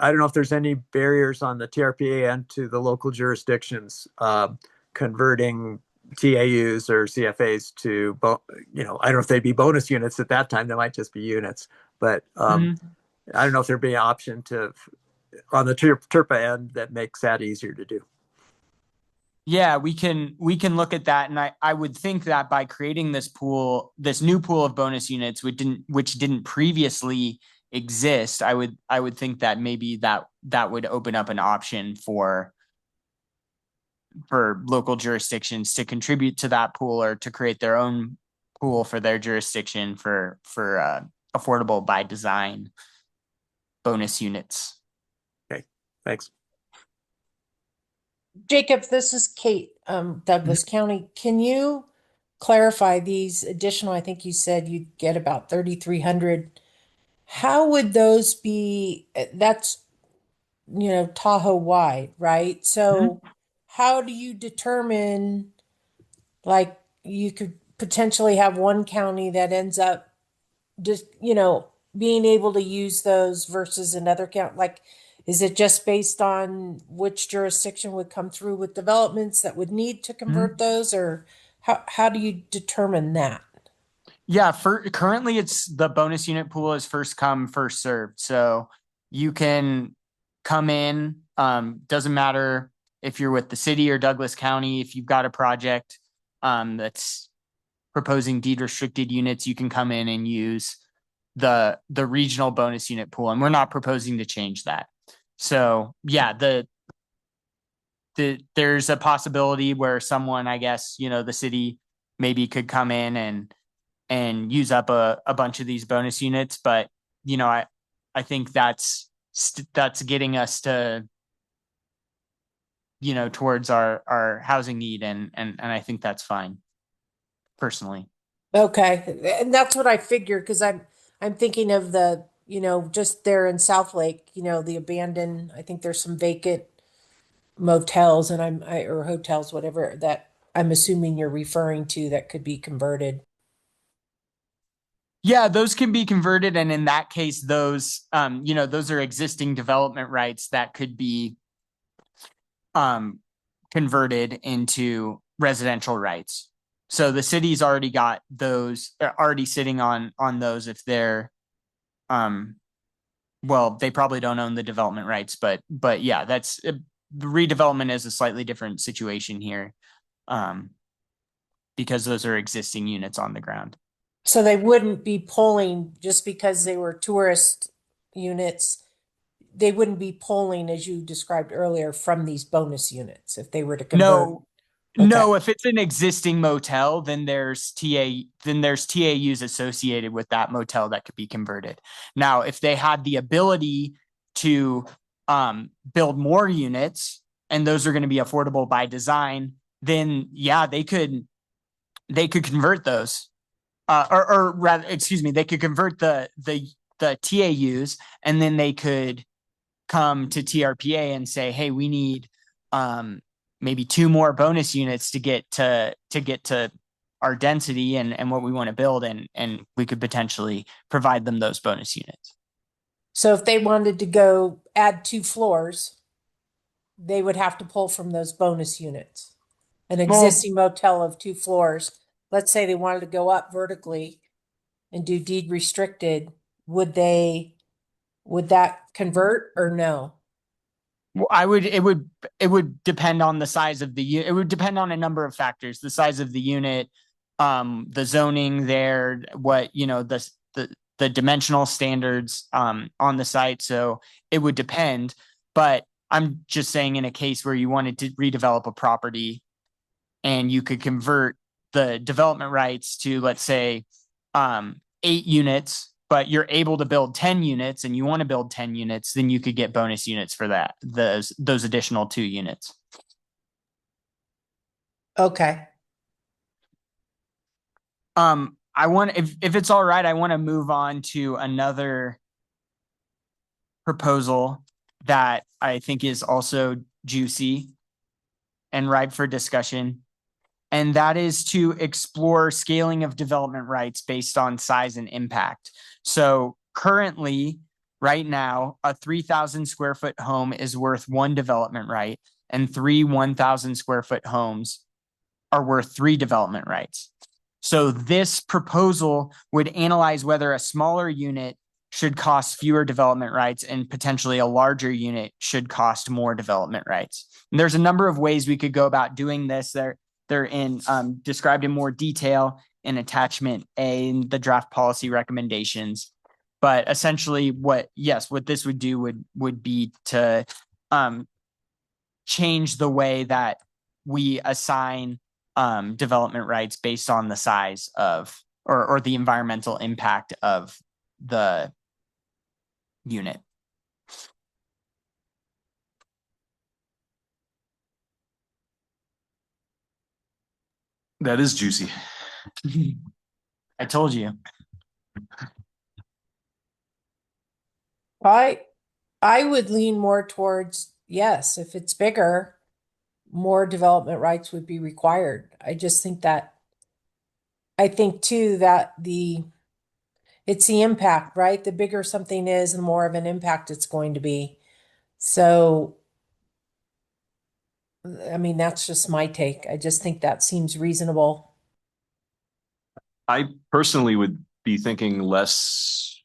I don't know if there's any barriers on the TRPA end to the local jurisdictions converting TAUs or CFAs to, you know, I don't know if they'd be bonus units at that time. They might just be units, but I don't know if there'd be an option to, on the TRPA end, that makes that easier to do. Yeah, we can look at that, and I would think that by creating this pool, this new pool of bonus units, which didn't previously exist, I would think that maybe that would open up an option for local jurisdictions to contribute to that pool, or to create their own pool for their jurisdiction for affordable by design bonus units. Okay, thanks. Jacob, this is Kate, Douglas County. Can you clarify these additional, I think you said you'd get about 3,300. How would those be? That's, you know, Tahoe wide, right? So how do you determine, like, you could potentially have one county that ends up just, you know, being able to use those versus another county? Like, is it just based on which jurisdiction would come through with developments that would need to convert those, or how do you determine that? Yeah, currently it's the bonus unit pool is first come, first served. So you can come in, doesn't matter if you're with the city or Douglas County. If you've got a project that's proposing deed restricted units, you can come in and use the regional bonus unit pool, and we're not proposing to change that. So yeah, there's a possibility where someone, I guess, the city maybe could come in and use up a bunch of these bonus units, but I think that's getting us to towards our housing need, and I think that's fine personally. Okay, and that's what I figured, because I'm thinking of the, just there in South Lake, the abandoned, I think there's some vacant motels or hotels, whatever, that I'm assuming you're referring to, that could be converted. Yeah, those can be converted, and in that case, those those are existing development rights that could be converted into residential rights. So the city's already got those, already sitting on those. If they're well, they probably don't own the development rights, but yeah, that's the redevelopment is a slightly different situation here, because those are existing units on the ground. So they wouldn't be pulling just because they were tourist units. They wouldn't be pulling, as you described earlier, from these bonus units if they were to convert. No, if it's an existing motel, then there's TAUs associated with that motel that could be converted. Now, if they had the ability to build more units, and those are going to be affordable by design, then yeah, they could convert those. Or rather, excuse me, they could convert the TAUs, and then they could come to TRPA and say, hey, we need maybe 2 more bonus units to get to our density and what we want to build, and we could potentially provide them those bonus units. So if they wanted to go add 2 floors, they would have to pull from those bonus units. An existing motel of 2 floors, let's say they wanted to go up vertically and do deed restricted, would that convert or no? It would depend on the size of the unit. It would depend on a number of factors: the size of the unit, the zoning there, what the dimensional standards on the site. So it would depend. But I'm just saying, in a case where you wanted to redevelop a property and you could convert the development rights to, let's say, 8 units, but you're able to build 10 units and you want to build 10 units, then you could get bonus units for that, those additional 2 units. Okay. If it's all right, I want to move on to another proposal that I think is also juicy and ripe for discussion. And that is to explore scaling of development rights based on size and impact. So currently, right now, a 3,000 square foot home is worth 1 development right, and 3 1,000 square foot homes are worth 3 development rights. So this proposal would analyze whether a smaller unit should cost fewer development rights and potentially a larger unit should cost more development rights. And there's a number of ways we could go about doing this. They're described in more detail in attachment A in the draft policy recommendations. But essentially what this would do would be to change the way that we assign development rights based on the size of or the environmental impact of the unit. That is juicy. I told you. I would lean more towards yes. If it's bigger, more development rights would be required. I just think that I think too that it's the impact, right? The bigger something is, the more of an impact it's going to be. So I mean, that's just my take. I just think that seems reasonable. I personally would be thinking less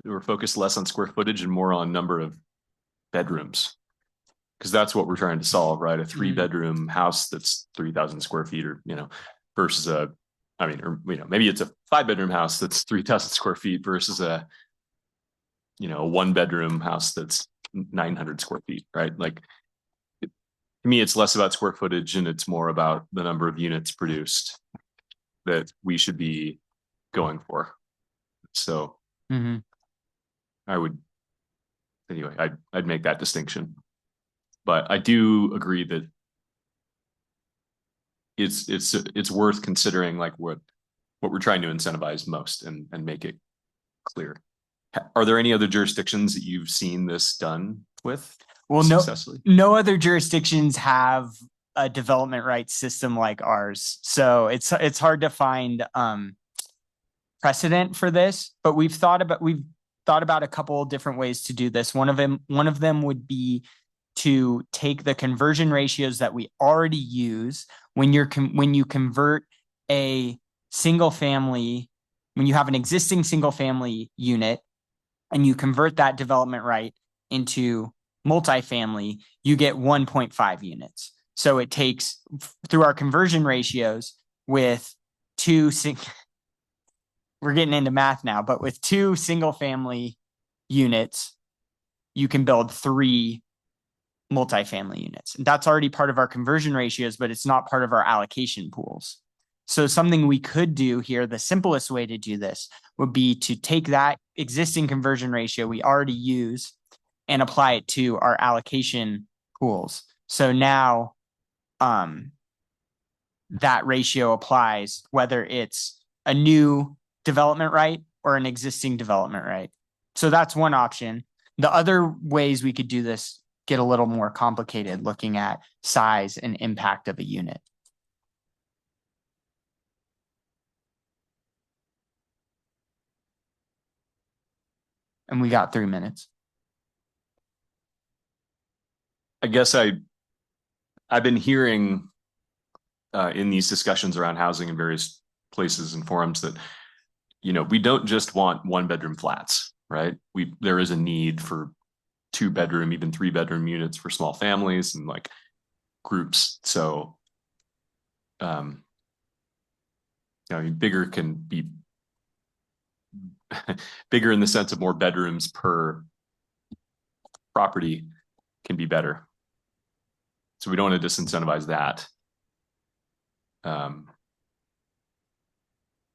or focus less on square footage and more on number of bedrooms. Because that's what we're trying to solve, right? A 3-bedroom house that's 3,000 square feet, or versus a I mean, or, maybe it's a 5-bedroom house that's 3,000 square feet versus a 1-bedroom house that's 900 square feet, right? Like, to me, it's less about square footage and it's more about the number of units produced that we should be going for. So I would, anyway, I'd make that distinction. But I do agree that it's worth considering, like, what we're trying to incentivize most and make it clear. Are there any other jurisdictions that you've seen this done with? Well, successfully? no other jurisdictions have a development rights system like ours. So it's hard to find precedent for this, but we've thought about a couple different ways to do this. One of them would be to take the conversion ratios that we already use when you convert a single family, when you have an existing single family unit and you convert that development right into multifamily, you get 1.5 units. So it takes, through our conversion ratios, with we're getting into math now, but with 2 single family units, you can build 3 multifamily units. And that's already part of our conversion ratios, but it's not part of our allocation pools. So something we could do here, the simplest way to do this would be to take that existing conversion ratio we already use and apply it to our allocation pools. So now that ratio applies whether it's a new development right or an existing development right. So that's one option. The other ways we could do this get a little more complicated, looking at size and impact of a unit. And we got 3 minutes. I guess I've been hearing in these discussions around housing in various places and forums that, we don't just want 1-bedroom flats, right? There is a need for 2-bedroom, even 3-bedroom units for small families and like groups. So, bigger can be bigger in the sense of more bedrooms per property can be better. So we don't want to disincentivize that.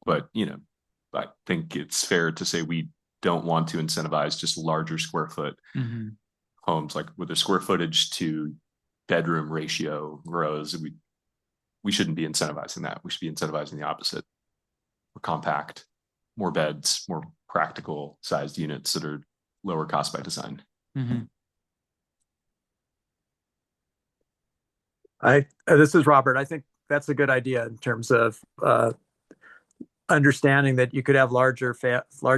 But, I think it's fair to say we don't want to incentivize just larger square foot homes, like with the square footage to bedroom ratio grows. We shouldn't be incentivizing that. We should be incentivizing the opposite. More compact, more beds, more practical sized units that are lower cost by design. This is Robert. I think that's a good idea in terms of understanding that you could have large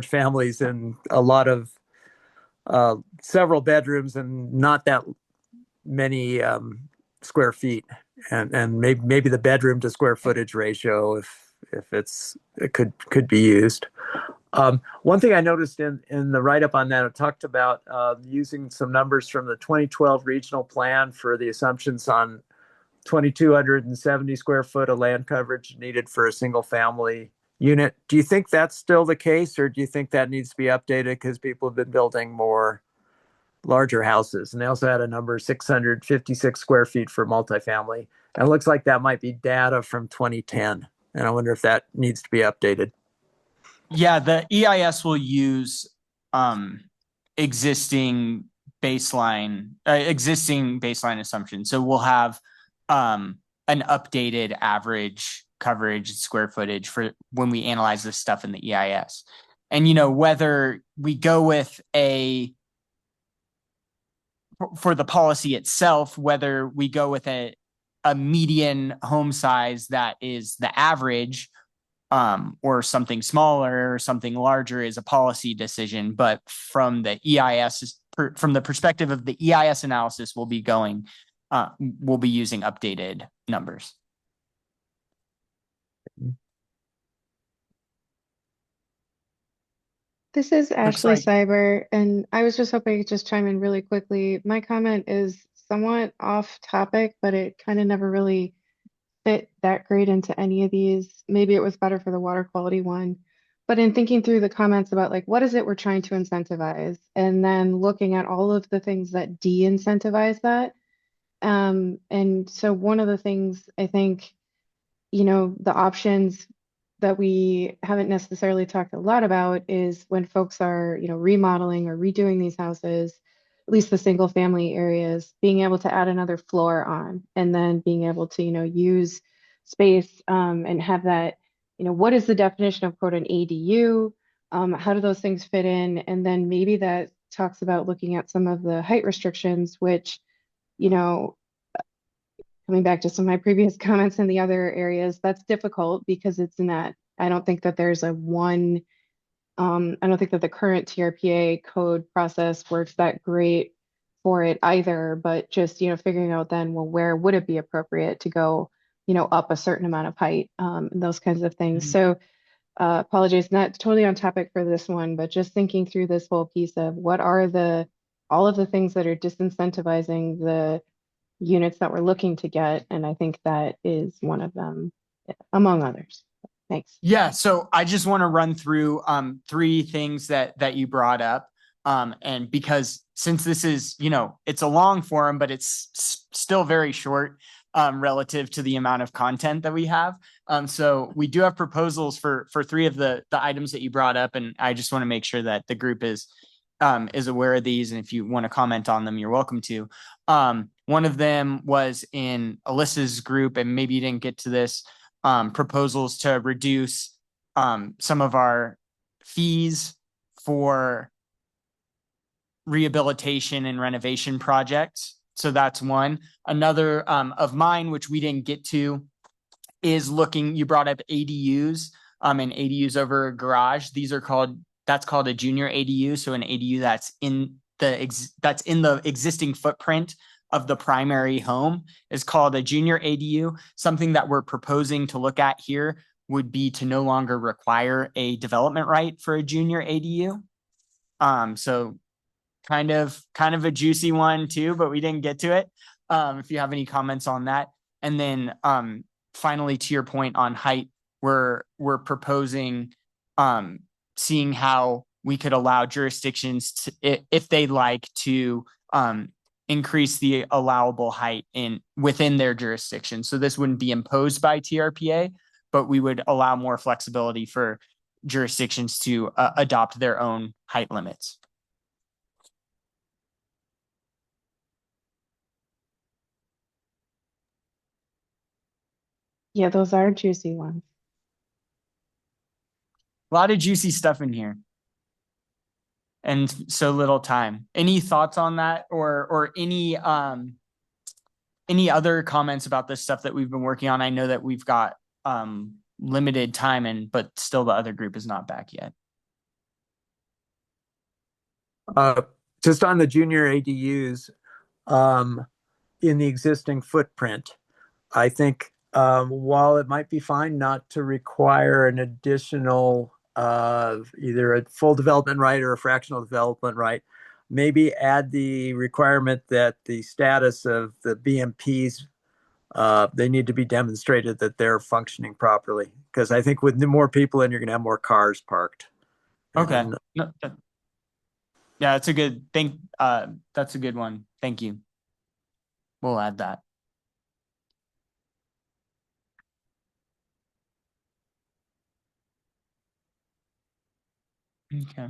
families and a lot of several bedrooms and not that many square feet, and maybe the bedroom to square footage ratio, if it could be used. One thing I noticed in the write-up on that, it talked about using some numbers from the 2012 regional plan for the assumptions on 2,270 square foot of land coverage needed for a single family unit. Do you think that's still the case, or do you think that needs to be updated because people have been building more larger houses? And they also had a number 656 square feet for multifamily. And it looks like that might be data from 2010. And I wonder if that needs to be updated. Yeah, the EIS will use existing baseline assumptions. So we'll have an updated average coverage square footage for when we analyze this stuff in the EIS. And whether we go with for the policy itself, whether we go with a median home size that is the average, or something smaller or something larger, is a policy decision. But from the EIS, from the perspective of the EIS analysis, we'll be using updated numbers. This is Ashley like- Cyber, and I was just hoping I could just chime in really quickly. My comment is somewhat off topic, but it kind of never really fit that great into any of these. Maybe it was better for the water quality one. But in thinking through the comments about like what is it we're trying to incentivize, and then looking at all of the things that de-incentivize that. And so one of the things I think, the options that we haven't necessarily talked a lot about is when folks are, remodeling or redoing these houses, at least the single family areas, being able to add another floor on and then being able to, use space and have that, what is the definition of quote an ADU? How do those things fit in? And then maybe that talks about looking at some of the height restrictions, which, you know, coming back to some of my previous comments in the other areas, that's difficult because it's not, I don't think that there's a one, I don't think that the current TRPA code process works that great for it either, but just, figuring out then, well, where would it be appropriate to go, up a certain amount of height, and those kinds of things. So apologies, not totally on topic for this one, but just thinking through this whole piece of what are all of the things that are disincentivizing the units that we're looking to get. And I think that is one of them, among others. Thanks. Yeah, so I just want to run through three things that you brought up. And because since this is, it's a long forum, but it's still very short relative to the amount of content that we have. So we do have proposals for three of the items that you brought up, and I just want to make sure that the group is aware of these, and if you want to comment on them, you're welcome to. One of them was in Alyssa's group, and maybe you didn't get to this, proposals to reduce some of our fees for rehabilitation and renovation projects. So that's one. Another of mine, which we didn't get to, is looking, you brought up ADUs and ADUs over a garage. That's called a junior ADU. So an ADU that's in the existing footprint of the primary home is called a junior ADU. Something that we're proposing to look at here would be to no longer require a development right for a junior ADU. So kind of a juicy one too, but we didn't get to it. If you have any comments on that. And then finally, to your point on height, we're proposing seeing how we could allow jurisdictions to, if they like to, increase the allowable height within their jurisdiction. So this wouldn't be imposed by TRPA, but we would allow more flexibility for jurisdictions to adopt their own height limits. Yeah, those are juicy ones. A lot of juicy stuff in here. And so little time. Any thoughts on that, or any other comments about this stuff that we've been working on? I know that we've got limited time, but still the other group is not back yet. Just on the junior ADUs, in the existing footprint, I think while it might be fine not to require an additional either a full development right or a fractional development right, maybe add the requirement that the status of the BMPs, they need to be demonstrated that they're functioning properly. Because I think with more people in, you're going to have more cars parked. Okay. Yeah, that's a good thing. That's a good one. Thank you. We'll add that. Okay.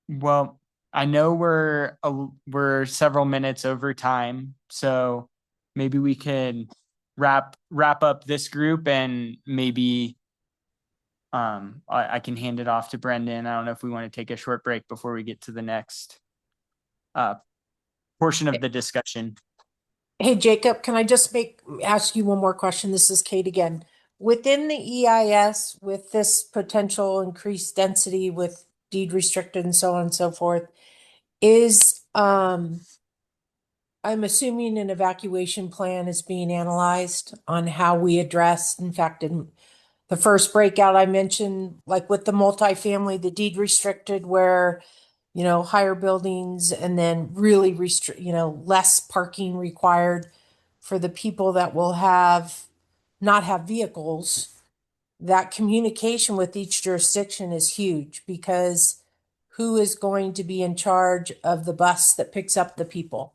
Well, I know we're several minutes over time, so maybe we can wrap up this group, and maybe I can hand it off to Brendan. I don't know if we want to take a short break before we get to the next portion of the discussion. Hey, Jacob, can I just ask you one more question? This is Kate again. Within the EIS, with this potential increased density with deed restricted and so on and so forth, is I'm assuming an evacuation plan is being analyzed on how we address, in fact, in the first breakout I mentioned, like with the multifamily, the deed restricted where, higher buildings and then really less parking required for the people that will not have vehicles, that communication with each jurisdiction is huge, because who is going to be in charge of the bus that picks up the people?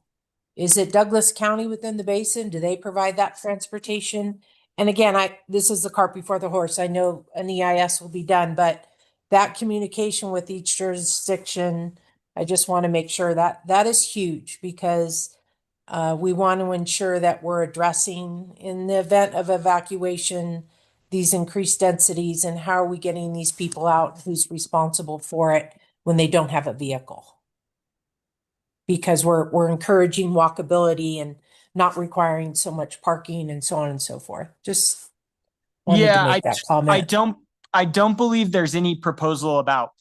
Is it Douglas County within the basin? Do they provide that transportation? And again, this is the cart before the horse. I know an EIS will be done, but that communication with each jurisdiction, I just want to make sure that that is huge, because we want to ensure that we're addressing, in the event of evacuation, these increased densities, and how are we getting these people out? Who's responsible for it when they don't have a vehicle? Because we're encouraging walkability and not requiring so much parking and so on and so forth. Just wanted to make that comment. I don't believe there's any proposal about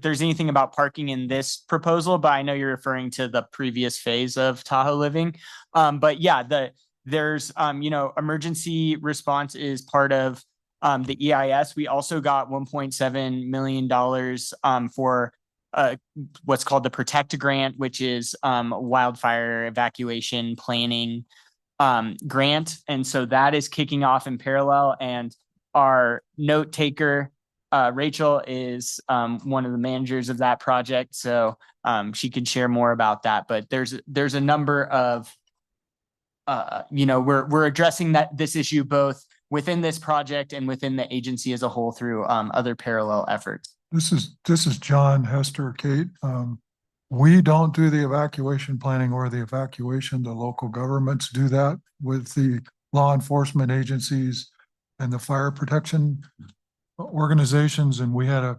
there's anything about parking in this proposal, but I know you're referring to the previous phase of Tahoe Living. But yeah, there's emergency response is part of the EIS. We also got $1.7 million for what's called the Protect Grant, which is wildfire evacuation planning grant. And so that is kicking off in parallel. And our note taker, Rachel, is one of the managers of that project. So she could share more about that. But there's a number of, we're addressing this issue both within this project and within the agency as a whole through other parallel efforts. This is John, Hester, Kate. We don't do the evacuation planning or the evacuation. The local governments do that with the law enforcement agencies and the fire protection organizations. And we had a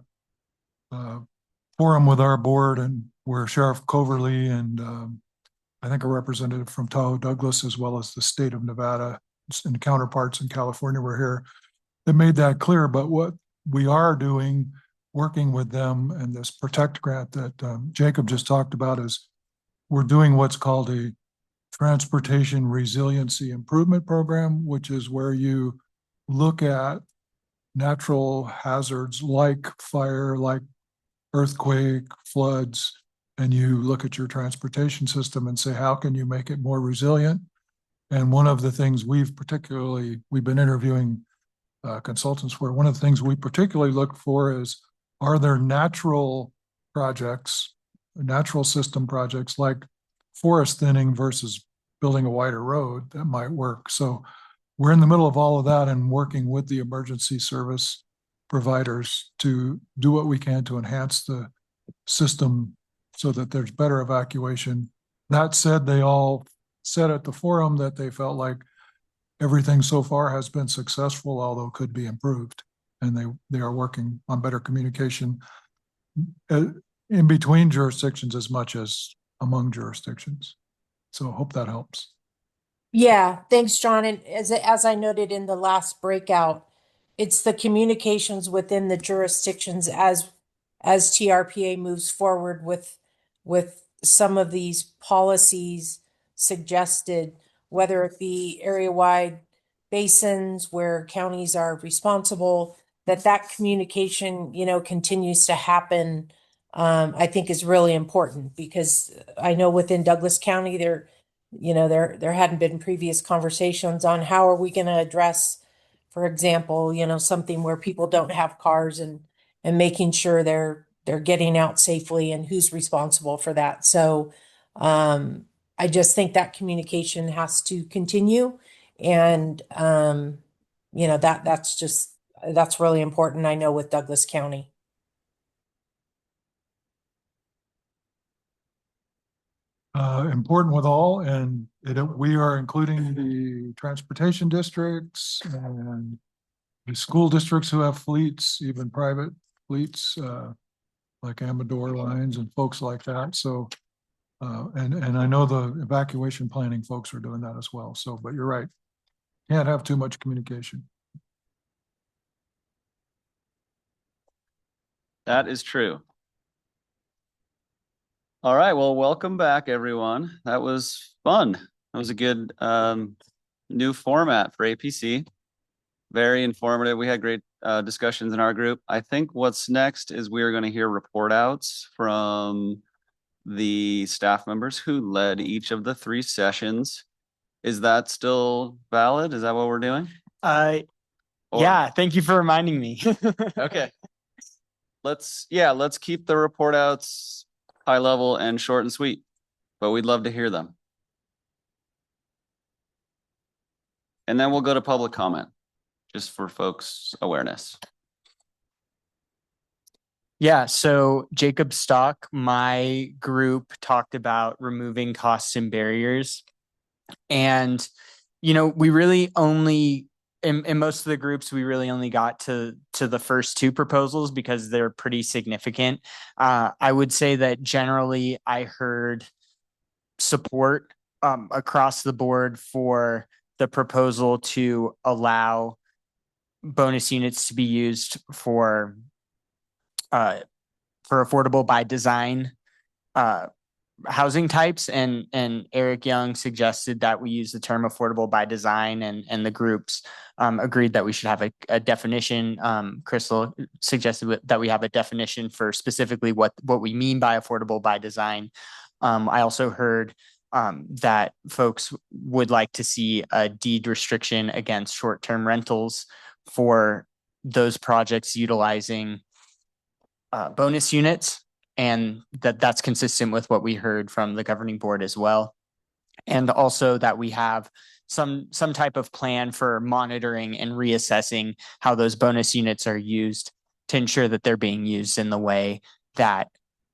forum with our board, and where Sheriff Coverly and I think a representative from Tahoe Douglas, as well as the state of Nevada and counterparts in California were here, that made that clear. But what we are doing, working with them, and this Protect Grant that Jacob just talked about, is we're doing what's called a Transportation Resiliency Improvement Program, which is where you look at natural hazards like fire, like earthquake, floods, and you look at your transportation system and say, how can you make it more resilient? And one of the things we've been interviewing consultants for, one of the things we particularly look for is, are there natural projects, natural system projects like forest thinning versus building a wider road that might work? So we're in the middle of all of that and working with the emergency service providers to do what we can to enhance the system so that there's better evacuation. That said, they all said at the forum that they felt like everything so far has been successful, although could be improved. And they are working on better communication in between jurisdictions as much as among jurisdictions. So I hope that helps. Yeah, thanks, John. And as I noted in the last breakout, it's the communications within the jurisdictions as TRPA moves forward with some of these policies suggested, whether it be area-wide basins where counties are responsible, that communication, continues to happen, I think is really important, because I know within Douglas County, there hadn't been previous conversations on how are we going to address, for example, something where people don't have cars, and making sure they're getting out safely, and who's responsible for that. So I just think that communication has to continue, and that's really important, I know, with Douglas County. Important with all, and we are including the transportation districts and the school districts who have fleets, even private fleets, like Amador Lines and folks like that. So, and I know the evacuation planning folks are doing that as well. So, but you're right, can't have too much communication. That is true. All right, well, welcome back, everyone. That was fun. That was a good new format for APC. Very informative. We had great discussions in our group. I think what's next is we are going to hear report outs from the staff members who led each of the 3 sessions. Is that still valid? Is that what we're doing? Or- Yeah, thank you for reminding me. Okay. Let's keep the report outs high level and short and sweet, but we'd love to hear them. And then we'll go to public comment, just for folks' awareness. Yeah, so Jacob Stock, my group talked about removing costs and barriers. And, we really only in most of the groups, we really only got to the first two proposals because they're pretty significant. I would say that generally I heard support across the board for the proposal to allow bonus units to be used for affordable by design housing types, and Eric Young suggested that we use the term affordable by design, and the groups agreed that we should have a definition. Crystal suggested that we have a definition for specifically what we mean by affordable by design. I also heard that folks would like to see a deed restriction against short-term rentals for those projects utilizing bonus units, and that's consistent with what we heard from the governing board as well. And also that we have some type of plan for monitoring and reassessing how those bonus units are used to ensure that they're being used in the way that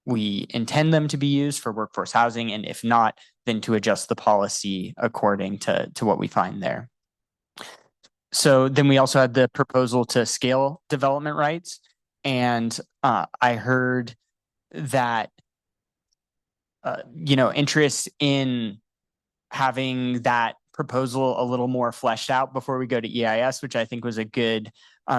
we intend them to be used for workforce housing, and if not, then to adjust the policy according to what we find there. So then we also had the proposal to scale development rights. And I heard that, interest in having that proposal a little more fleshed out before we go to EIS, which I think was a good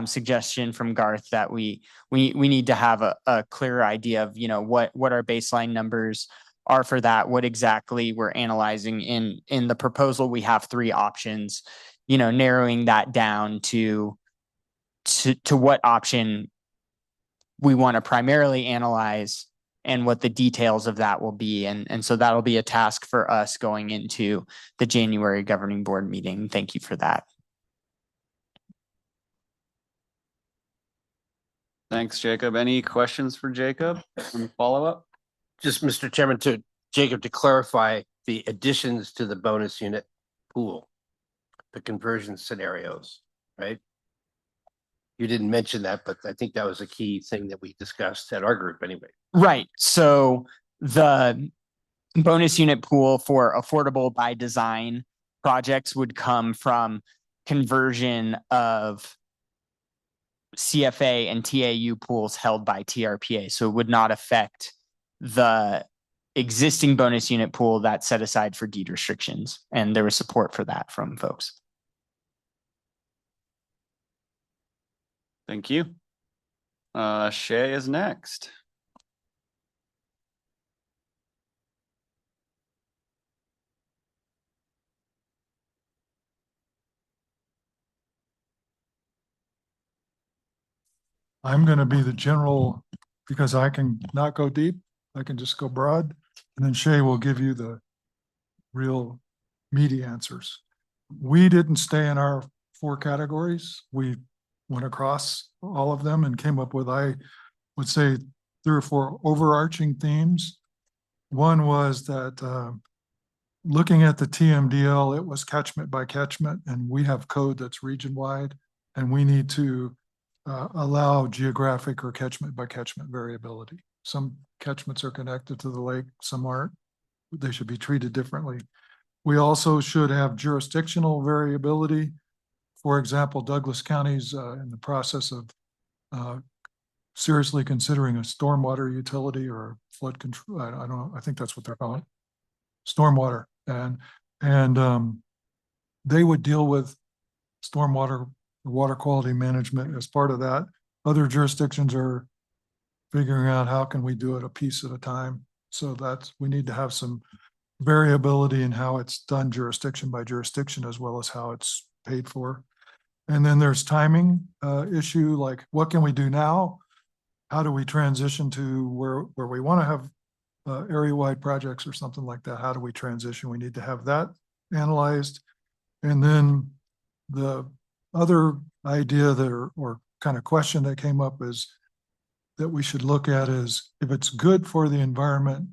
suggestion from Garth, that we need to have a clearer idea of, what our baseline numbers are for that, what exactly we're analyzing. In the proposal, we have three options, narrowing that down to what option we want to primarily analyze and what the details of that will be. And so that'll be a task for us going into the January governing board meeting. Thank you for that. Thanks, Jacob. Any questions for Jacob? Any follow-up? Just, Mr. Chairman, to Jacob, to clarify the additions to the bonus unit pool, the conversion scenarios, right? You didn't mention that, but I think that was a key thing that we discussed at our group anyway. Right. So the bonus unit pool for affordable by design projects would come from conversion of CFA and TAU pools held by TRPA. So it would not affect the existing bonus unit pool that's set aside for deed restrictions. And there was support for that from folks. Thank you. Shay is next. I'm going to be the general because I can not go deep. I can just go broad. And then Shay will give you the real meaty answers. We didn't stay in our 4 categories. We went across all of them and came up with, I would say, 3 or 4 overarching themes. One was that looking at the TMDL, it was catchment by catchment, and we have code that's region-wide, and we need to allow geographic or catchment by catchment variability. Some catchments are connected to the lake, some aren't. They should be treated differently. We also should have jurisdictional variability. For example, Douglas County's in the process of seriously considering a stormwater utility or flood control. I don't know. I think that's what they're calling it. Stormwater. And they would deal with stormwater, water quality management as part of that. Other jurisdictions are figuring out how can we do it a piece at a time. So that's, we need to have some variability in how it's done jurisdiction by jurisdiction, as well as how it's paid for. And then there's timing issue, like what can we do now? How do we transition to where we want to have area-wide projects or something like that? How do we transition? We need to have that analyzed. And then the other idea that or kind of question that came up is that we should look at is if it's good for the environment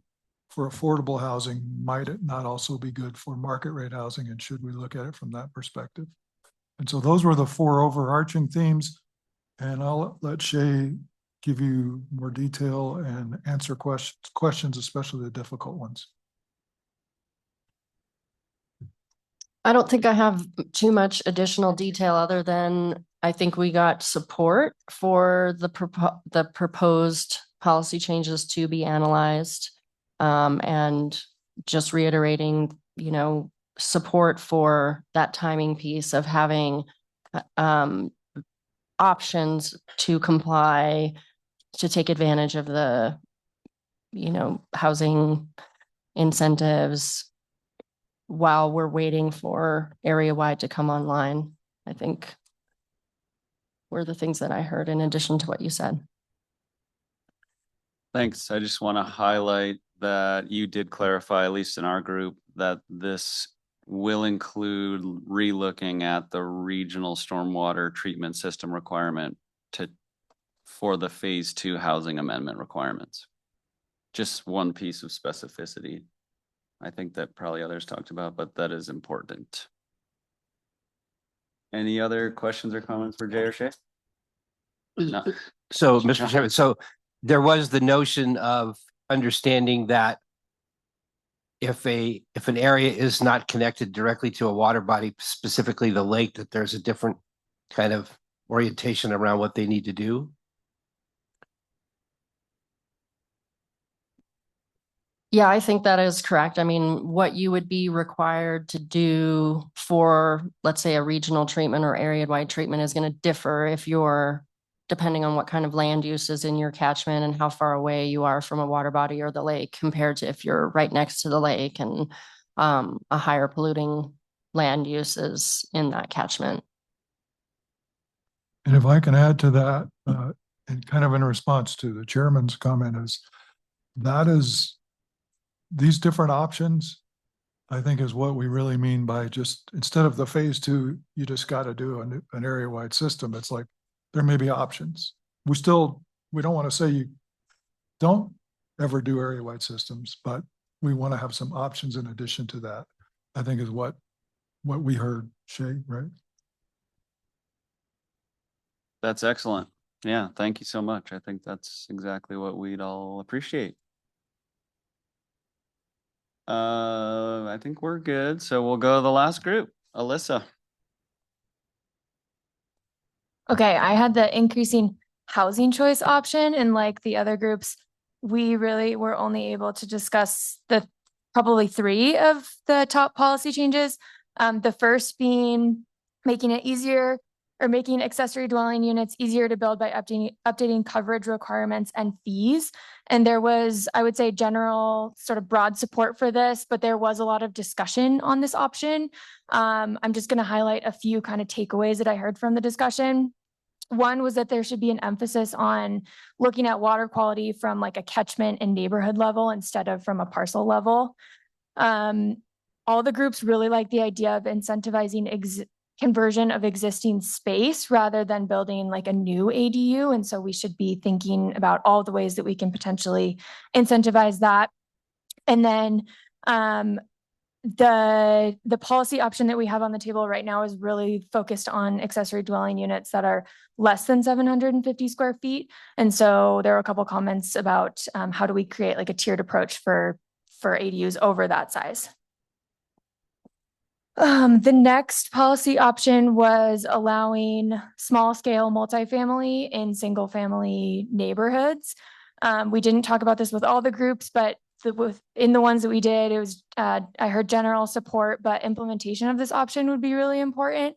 for affordable housing, might it not also be good for market rate housing? And should we look at it from that perspective? And so those were the four overarching themes. And I'll let Shay give you more detail and answer questions, especially the difficult ones. I don't think I have too much additional detail other than I think we got support for the proposed policy changes to be analyzed. And just reiterating, support for that timing piece of having options to comply, to take advantage of the, housing incentives while we're waiting for area-wide to come online. I think were the things that I heard in addition to what you said. Thanks. I just want to highlight that you did clarify, at least in our group, that this will include relooking at the regional stormwater treatment system requirement for the phase 2 housing amendment requirements. Just one piece of specificity. I think that probably others talked about, but that is important. Any other questions or comments for Jay or Shay? No. So, Mr. Chairman, so there was the notion of understanding that if an area is not connected directly to a water body, specifically the lake, that there's a different kind of orientation around what they need to do. Yeah, I think that is correct. I mean, what you would be required to do for, let's say, a regional treatment or area-wide treatment is going to differ if you're, depending on what kind of land use is in your catchment and how far away you are from a water body or the lake, compared to if you're right next to the lake and a higher polluting land use is in that catchment. And if I can add to that, and kind of in response to the chairman's comment, is these different options, I think, is what we really mean by just, instead of the phase 2, you just got to do an area-wide system. It's like there may be options. We don't want to say you don't ever do area-wide systems, but we want to have some options in addition to that, I think is what we heard, Shay, right? That's excellent. Yeah, thank you so much. I think that's exactly what we'd all appreciate. I think we're good. So we'll go to the last group. Alyssa. Okay, I had the increasing housing choice option, and like the other groups, we really were only able to discuss probably 3 of the top policy changes. The first being making it easier or making accessory dwelling units easier to build by updating coverage requirements and fees. And there was, I would say, general sort of broad support for this, but there was a lot of discussion on this option. I'm just going to highlight a few kind of takeaways that I heard from the discussion. One was that there should be an emphasis on looking at water quality from like a catchment and neighborhood level instead of from a parcel level. All the groups really like the idea of incentivizing conversion of existing space rather than building like a new ADU. And so we should be thinking about all the ways that we can potentially incentivize that. And then the policy option that we have on the table right now is really focused on accessory dwelling units that are less than 750 square feet. And so there are a couple comments about how do we create like a tiered approach for ADUs over that size. The next policy option was allowing small scale multifamily in single family neighborhoods. We didn't talk about this with all the groups, but in the ones that we did, it was I heard general support, but implementation of this option would be really important.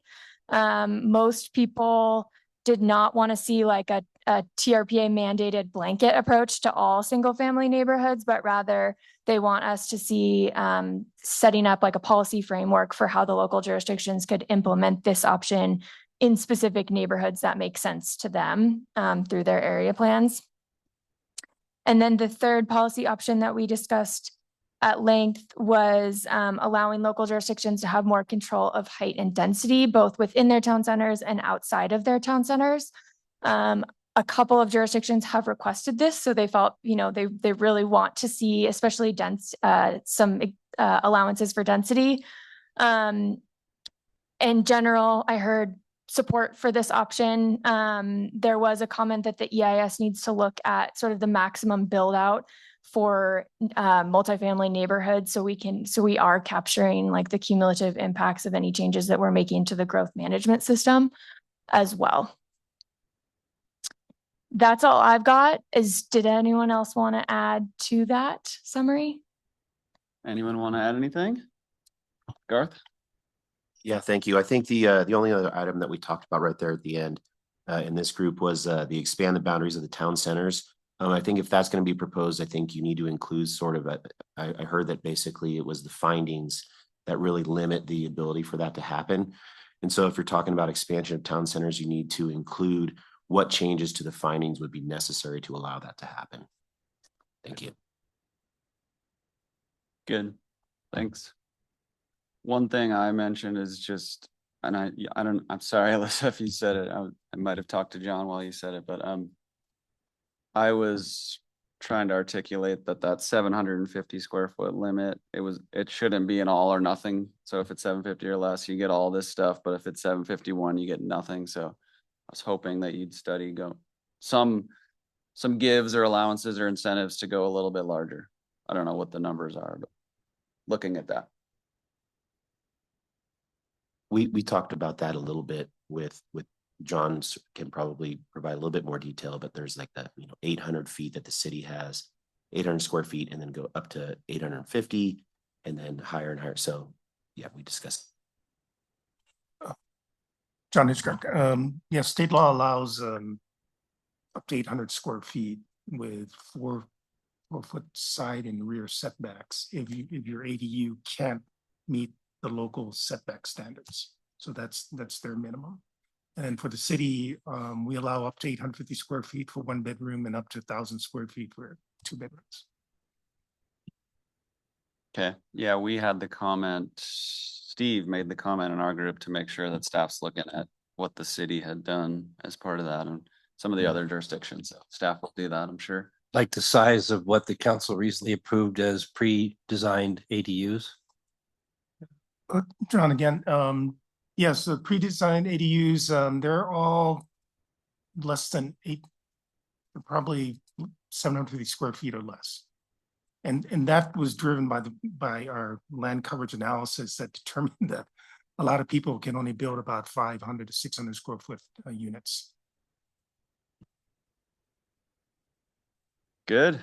Most people did not want to see like a TRPA mandated blanket approach to all single family neighborhoods, but rather they want us to see setting up like a policy framework for how the local jurisdictions could implement this option in specific neighborhoods that make sense to them through their area plans. And then the third policy option that we discussed at length was allowing local jurisdictions to have more control of height and density, both within their town centers and outside of their town centers. A couple of jurisdictions have requested this, so they felt, they really want to see, especially some allowances for density. In general, I heard support for this option. There was a comment that the EIS needs to look at sort of the maximum build out for multifamily neighborhoods, so we are capturing like the cumulative impacts of any changes that we're making to the growth management system as well. That's all I've got. Did anyone else want to add to that summary? Anyone want to add anything? Garth? Yeah, thank you. I think the only other item that we talked about right there at the end in this group was the expand the boundaries of the town centers. I think if that's going to be proposed, I think you need to include sort of I heard that basically it was the findings that really limit the ability for that to happen. And so if you're talking about expansion of town centers, you need to include what changes to the findings would be necessary to allow that to happen. Thank you. Good, thanks. One thing I mentioned is just, and I'm sorry, Alyssa, if you said it, I might have talked to John while you said it, but I was trying to articulate that 750 square foot limit, it shouldn't be an all or nothing. So if it's 750 or less, you get all this stuff, but if it's 751, you get nothing. So I was hoping that you'd study some gives or allowances or incentives to go a little bit larger. I don't know what the numbers are, but looking at that. We talked about that a little bit with John can probably provide a little bit more detail, but there's like that, 800 feet that the city has, 800 square feet, and then go up to 850 and then higher and higher. So yeah, we discussed. John Hitchcock. Yes, state law allows up to 800 square feet with four foot side and rear setbacks if your ADU can't meet the local setback standards. So that's their minimum. And for the city, we allow up to 850 square feet for 1 bedroom and up to 1,000 square feet for 2 bedrooms. Okay, yeah, we had the comment, Steve made the comment in our group to make sure that staff's looking at what the city had done as part of that and some of the other jurisdictions. So staff will do that, I'm sure. Like the size of what the council recently approved as pre-designed ADUs? John, again, yes, the pre-designed ADUs, they're all less than probably 750 square feet or less. And that was driven by our land coverage analysis that determined that a lot of people can only build about 500 to 600 square foot units. Good.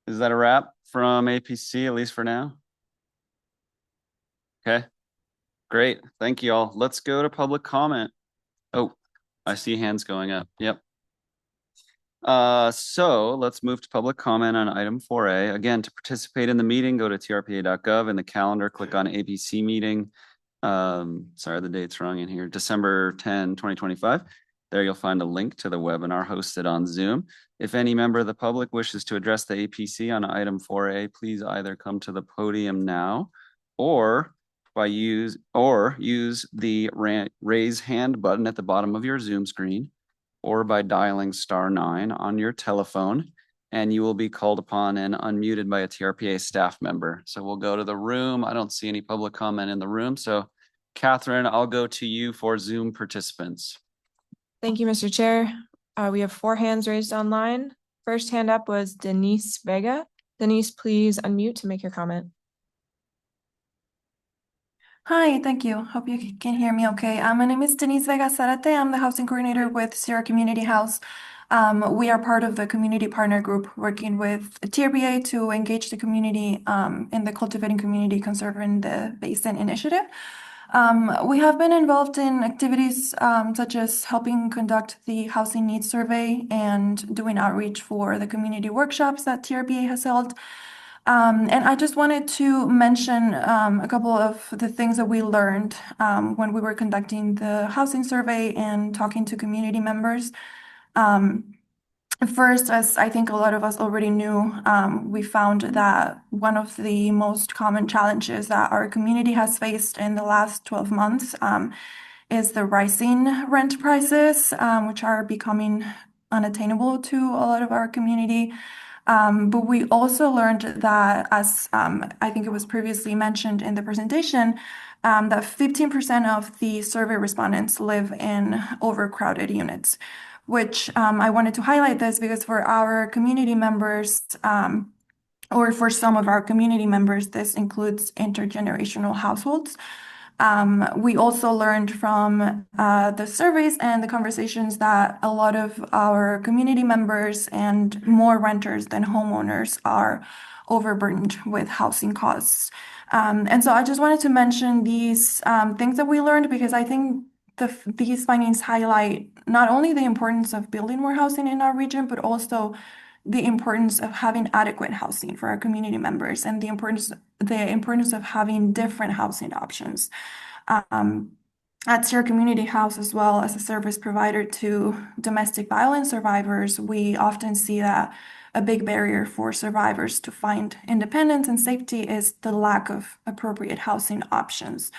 Is that a wrap from APC, at least for now? Okay, great. Thank you all. Let's go to public comment. Oh, I see hands going up. Yep. So let's move to public comment on item 4A. Again, to participate in the meeting, go to trpa.gov in the calendar, click on ABC meeting. Sorry, the date's wrong in here. December 10, 2025. There you'll find a link to the webinar hosted on Zoom. If any member of the public wishes to address the APC on item 4A, please either come to the podium now or use the raise hand button at the bottom of your Zoom screen, or by dialing *9 on your telephone, and you will be called upon and unmuted by a TRPA staff member. So we'll go to the room. I don't see any public comment in the room. So Catherine, I'll go to you for Zoom participants. Thank you, Mr. Chair. We have 4 hands raised online. First hand up was Denise Vega. Denise, please unmute to make your comment. Hi, thank you. Hope you can hear me okay. My name is Denise Vega Zarate. I'm the housing coordinator with Sierra Community House. We are part of the community partner group working with TRPA to engage the community in the Cultivating Community Conserving the Basin initiative. We have been involved in activities such as helping conduct the housing needs survey and doing outreach for the community workshops that TRPA has held. And I just wanted to mention a couple of the things that we learned when we were conducting the housing survey and talking to community members. First, as I think a lot of us already knew, we found that one of the most common challenges that our community has faced in the last 12 months is the rising rent prices, which are becoming unattainable to a lot of our community. But we also learned that, as I think it was previously mentioned in the presentation, that 15% of the survey respondents live in overcrowded units, which I wanted to highlight this because for our community members, or for some of our community members, this includes intergenerational households. We also learned from the surveys and the conversations that a lot of our community members and more renters than homeowners are overburdened with housing costs. And so I just wanted to mention these things that we learned because I think these findings highlight not only the importance of building more housing in our region, but also the importance of having adequate housing for our community members and the importance of having different housing options. At Sierra Community House, as well as a service provider to domestic violence survivors, we often see that a big barrier for survivors to find independence and safety is the lack of appropriate housing options.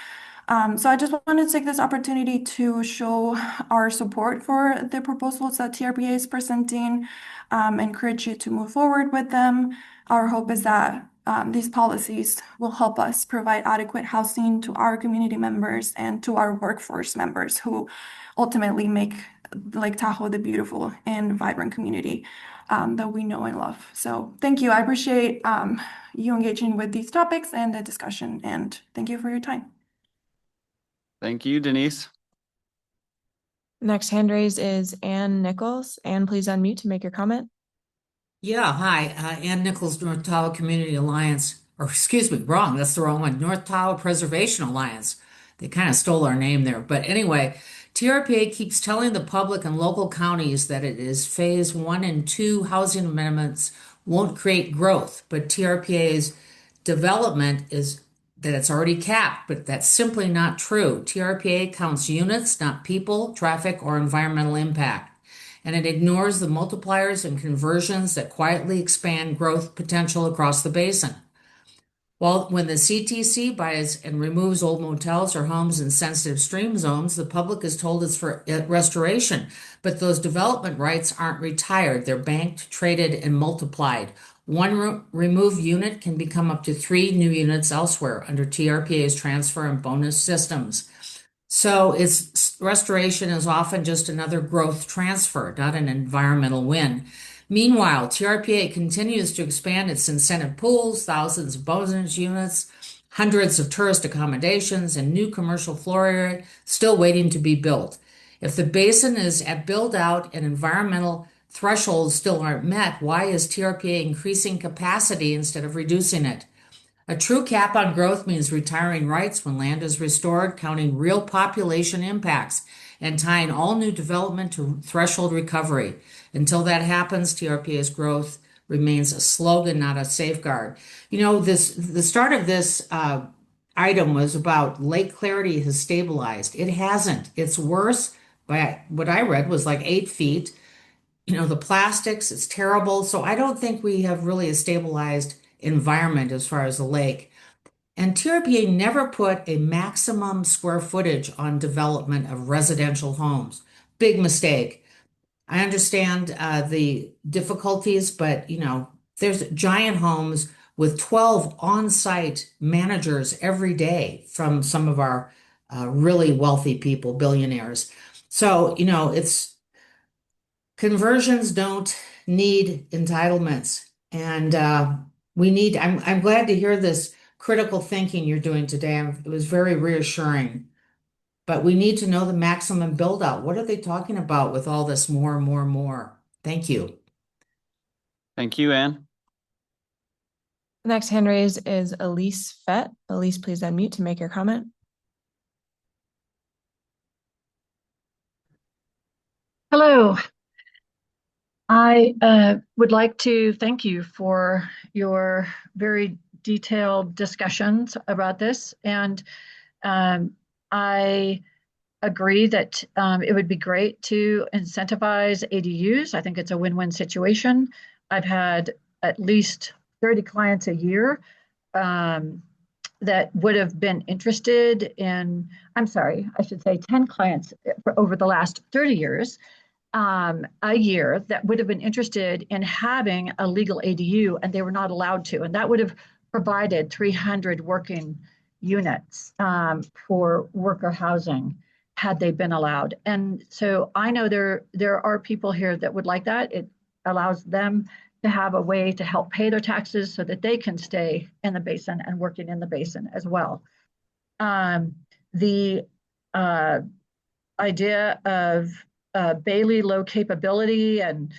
So I just wanted to take this opportunity to show our support for the proposals that TRPA is presenting, encourage you to move forward with them. Our hope is that these policies will help us provide adequate housing to our community members and to our workforce members who ultimately make Lake Tahoe the beautiful and vibrant community that we know and love. So thank you. I appreciate you engaging with these topics and the discussion, and thank you for your time. Thank you, Denise. Next hand raised is Ann Nichols. Ann, please unmute to make your comment. Yeah, hi, Ann Nichols, North Tahoe Community Alliance, or excuse me, wrong, that's the wrong one, North Tahoe Preservation Alliance. They kind of stole our name there. But anyway, TRPA keeps telling the public and local counties that it is phase 1 and 2 housing amendments won't create growth, but TRPA's development is that it's already capped, but that's simply not true. TRPA counts units, not people, traffic, or environmental impact. And it ignores the multipliers and conversions that quietly expand growth potential across the basin. While when the CTC buys and removes old motels or homes in sensitive stream zones, the public is told it's for restoration, but those development rights aren't retired. They're banked, traded, and multiplied. One removed unit can become up to 3 new units elsewhere under TRPA's transfer and bonus systems. So its restoration is often just another growth transfer, not an environmental win. Meanwhile, TRPA continues to expand its incentive pools, thousands of bonus units, hundreds of tourist accommodations, and new commercial floor area still waiting to be built. If the basin is at build out and environmental thresholds still aren't met, why is TRPA increasing capacity instead of reducing it? A true cap on growth means retiring rights when land is restored, counting real population impacts, and tying all new development to threshold recovery. Until that happens, TRPA's growth remains a slogan, not a safeguard. You know, the start of this item was about lake clarity has stabilized. It hasn't. It's worse. By what I read was like 8 feet. You know, the plastics, it's terrible. So I don't think we have really a stabilized environment as far as the lake. And TRPA never put a maximum square footage on development of residential homes. Big mistake. I understand the difficulties, but you know, there's giant homes with 12 on-site managers every day from some of our really wealthy people, billionaires. So, you know, conversions don't need entitlements. And I'm glad to hear this critical thinking you're doing today. It was very reassuring. But we need to know the maximum build out. What are they talking about with all this more and more and more? Thank you. Thank you, Ann. Next hand raised is Elise Fett. Elise, please unmute to make your comment. Hello. I would like to thank you for your very detailed discussions about this. And I agree that it would be great to incentivize ADUs. I think it's a win-win situation. I've had at least 30 clients a year that would have been interested in, I'm sorry, I should say 10 clients over the last 30 years, a year that would have been interested in having a legal ADU and they were not allowed to. And that would have provided 300 working units for worker housing had they been allowed. And so I know there are people here that would like that. It allows them to have a way to help pay their taxes so that they can stay in the basin and working in the basin as well. The idea of Bailey low capability and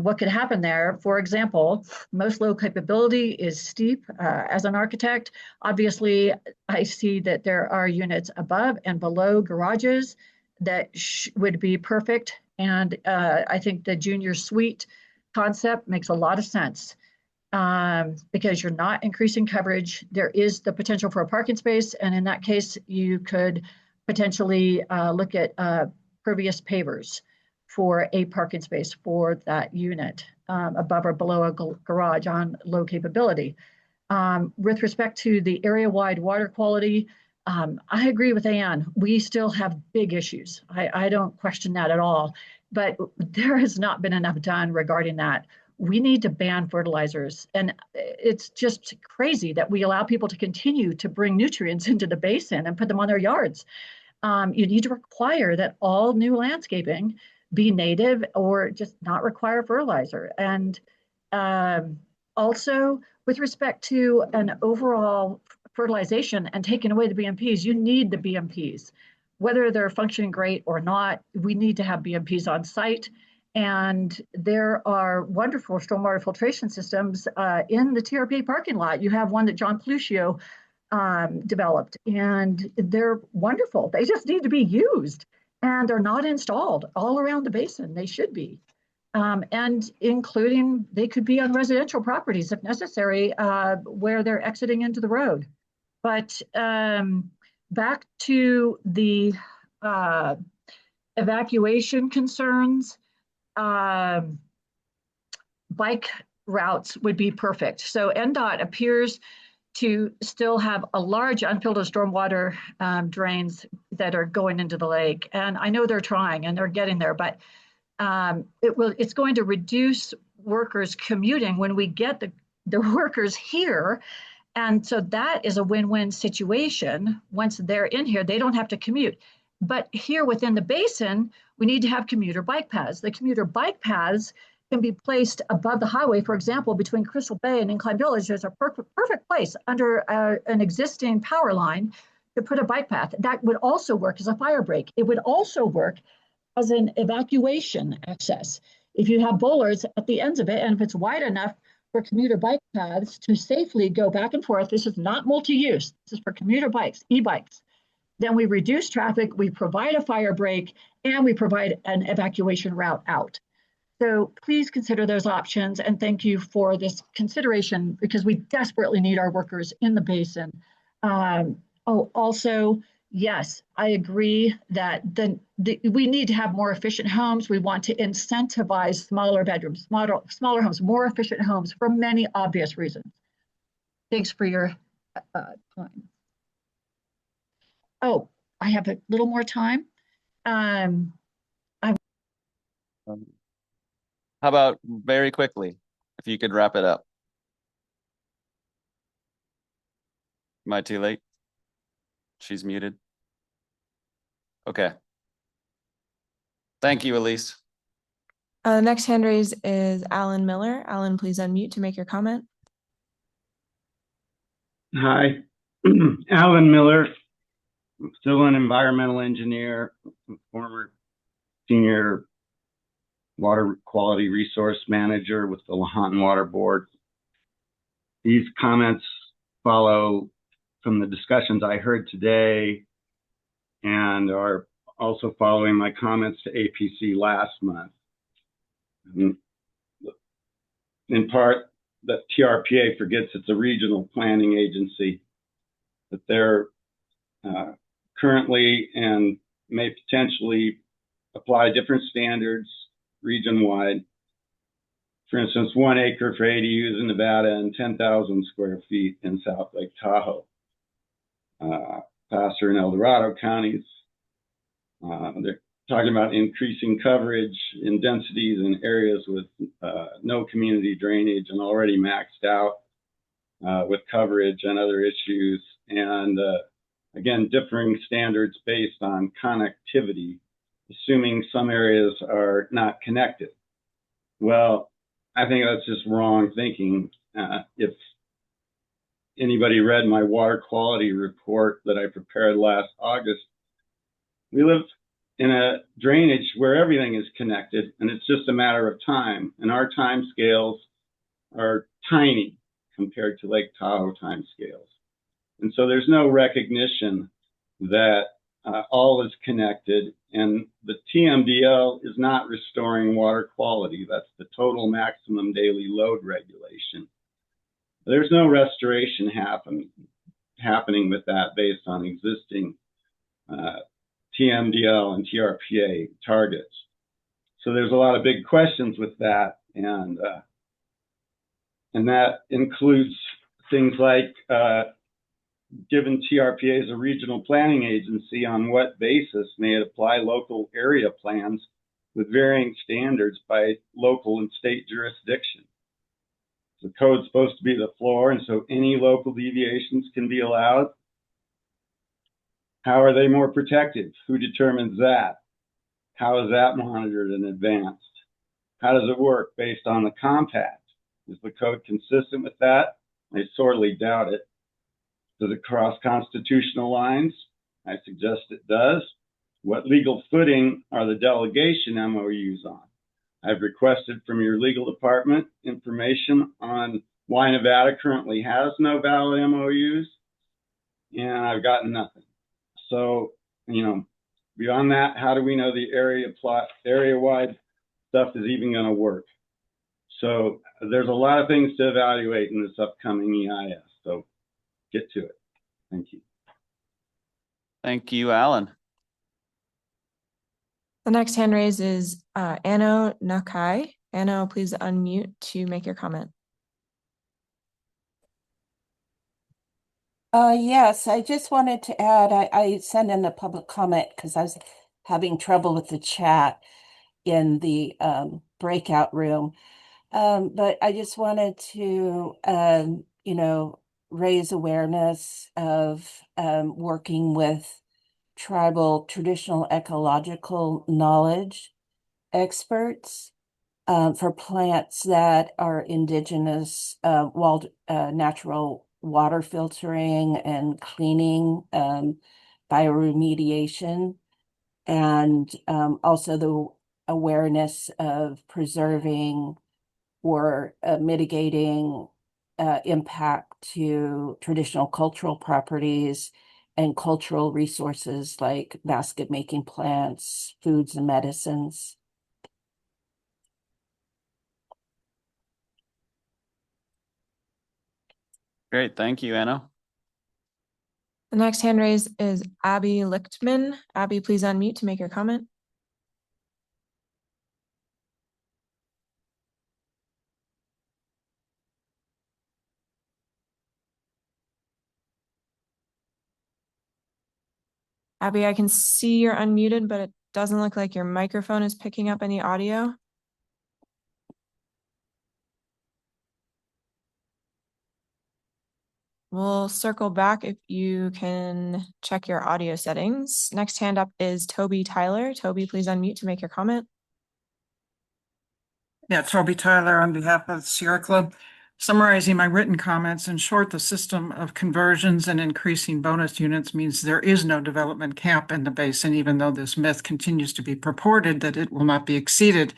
what could happen there. For example, most low capability is steep. As an architect, obviously, I see that there are units above and below garages that would be perfect. And I think the junior suite concept makes a lot of sense because you're not increasing coverage. There is the potential for a parking space. And in that case, you could potentially look at pervious pavers for a parking space for that unit above or below a garage on low capability. With respect to the area-wide water quality, I agree with Ann. We still have big issues. I don't question that at all, but there has not been enough done regarding that. We need to ban fertilizers. And it's just crazy that we allow people to continue to bring nutrients into the basin and put them on their yards. You need to require that all new landscaping be native or just not require fertilizer. And also, with respect to an overall fertilization and taking away the BMPs, you need the BMPs. Whether they're functioning great or not, we need to have BMPs on site. And there are wonderful stormwater filtration systems in the TRPA parking lot. You have one that John Pluccio developed, and they're wonderful. They just need to be used, and they're not installed all around the basin. They should be. And including, they could be on residential properties if necessary, where they're exiting into the road. But back to the evacuation concerns, bike routes would be perfect. So NDOT appears to still have a large unfiltered stormwater drains that are going into the lake. And I know they're trying and they're getting there, but it's going to reduce workers commuting when we get the workers here. And so that is a win-win situation. Once they're in here, they don't have to commute. But here within the basin, we need to have commuter bike paths. The commuter bike paths can be placed above the highway. For example, between Crystal Bay and Incline Village, there's a perfect place under an existing power line to put a bike path. That would also work as a fire break. It would also work as an evacuation access. If you have bollards at the ends of it, and if it's wide enough for commuter bike paths to safely go back and forth, this is not multi-use, this is for commuter bikes, e-bikes, then we reduce traffic, we provide a fire break, and we provide an evacuation route out. So please consider those options, and thank you for this consideration because we desperately need our workers in the basin. Also, yes, I agree that we need to have more efficient homes. We want to incentivize smaller bedrooms, smaller homes, more efficient homes for many obvious reasons. Thanks for your time. Oh, I have a little more time. How about very quickly, if you could wrap it up? Am I too late? She's muted. Okay. Thank you, Elise. Next hand raised is Alan Miller. Alan, please unmute to make your comment. Hi, Alan Miller, still an environmental engineer, former senior water quality resource manager with the Lahontan Water Board. These comments follow from the discussions I heard today and are also following my comments to APC last month. In part, that TRPA forgets it's a regional planning agency, that they're currently and may potentially apply different standards region-wide. For instance, 1 acre for ADUs in Nevada and 10,000 square feet in South Lake Tahoe. Passer and El Dorado counties. They're talking about increasing coverage in densities in areas with no community drainage and already maxed out with coverage and other issues. And again, differing standards based on connectivity, assuming some areas are not connected. Well, I think that's just wrong thinking. If anybody read my water quality report that I prepared last August, we live in a drainage where everything is connected, and it's just a matter of time. And our time scales are tiny compared to Lake Tahoe time scales. And so there's no recognition that all is connected, and the TMDL is not restoring water quality. That's the total maximum daily load regulation. There's no restoration happening with that based on existing TMDL and TRPA targets. So there's a lot of big questions with that, and that includes things like given TRPA as a regional planning agency, on what basis may it apply local area plans with varying standards by local and state jurisdiction? The code's supposed to be the floor, and so any local deviations can be allowed. How are they more protective? Who determines that? How is that monitored and advanced? How does it work based on the compact? Is the code consistent with that? I sorely doubt it. Does it cross constitutional lines? I suggest it does. What legal footing are the delegation MOUs on? I've requested from your legal department information on why Nevada currently has no valid MOUs, and I've gotten nothing. So, beyond that, how do we know the area-wide stuff is even going to work? So there's a lot of things to evaluate in this upcoming EIS. So get to it. Thank you. Thank you, Alan. The next hand raised is Anno Nakai. Anno, please unmute to make your comment. Yes, I just wanted to add, I sent in a public comment because I was having trouble with the chat in the breakout room. But I just wanted to, raise awareness of working with tribal traditional ecological knowledge experts for plants that are indigenous natural water filtering and cleaning, bioremediation, and also the awareness of preserving or mitigating impact to traditional cultural properties and cultural resources like basket making plants, foods, and medicines. Great. Thank you, Anna. The next hand raised is Abby Lichtman. Abby, please unmute to make your comment. Abby, I can see you're unmuted, but it doesn't look like your microphone is picking up any audio. We'll circle back if you can check your audio settings. Next hand up is Toby Tyler. Toby, please unmute to make your comment. Yeah, Toby Tyler on behalf of the Sierra Club. Summarizing my written comments, in short, the system of conversions and increasing bonus units means there is no development cap in the basin, even though this myth continues to be purported that it will not be exceeded.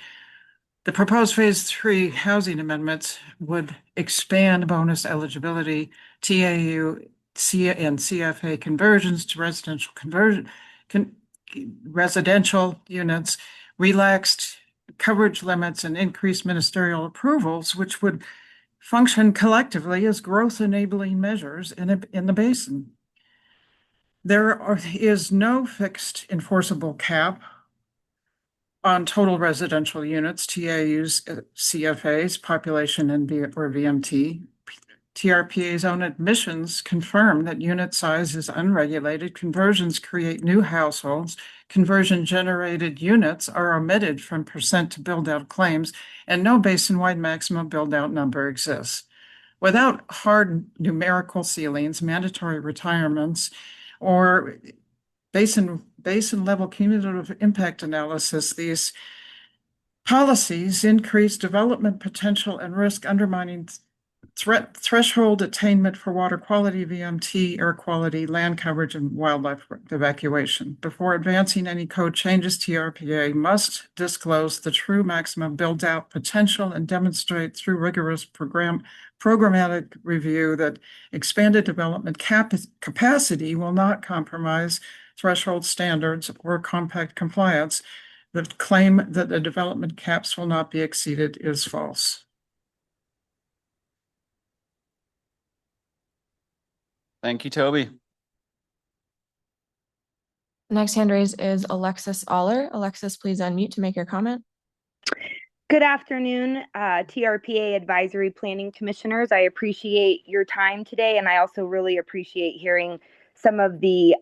The proposed Phase 3 housing amendments would expand bonus eligibility, TAU, and CFA conversions to residential units, relaxed coverage limits, and increased ministerial approvals, which would function collectively as growth-enabling measures in the basin. Is no fixed enforceable cap on total residential units, TAUs, CFAs, population and or VMT. TRPA's own admissions confirm that unit size is unregulated. Conversions create new households. Conversion generated units are omitted from percent to build out claims, and no basin-wide maximum build out number exists. Without hard numerical ceilings, mandatory retirements, or basin level cumulative impact analysis, these policies increase development potential and risk, undermining threshold attainment for water quality, VMT, air quality, land coverage, and wildlife evacuation. Before advancing any code changes, TRPA must disclose the true maximum build-out potential and demonstrate through rigorous programmatic review that expanded development capacity will not compromise threshold standards or compact compliance. The claim that the development caps will not be exceeded is false. Thank you, Toby. Next hand raised is Alexis Aller. Alexis, please unmute to make your comment. Good afternoon, TRPA Advisory Planning Commissioners. I appreciate your time today, and I also really appreciate hearing some of the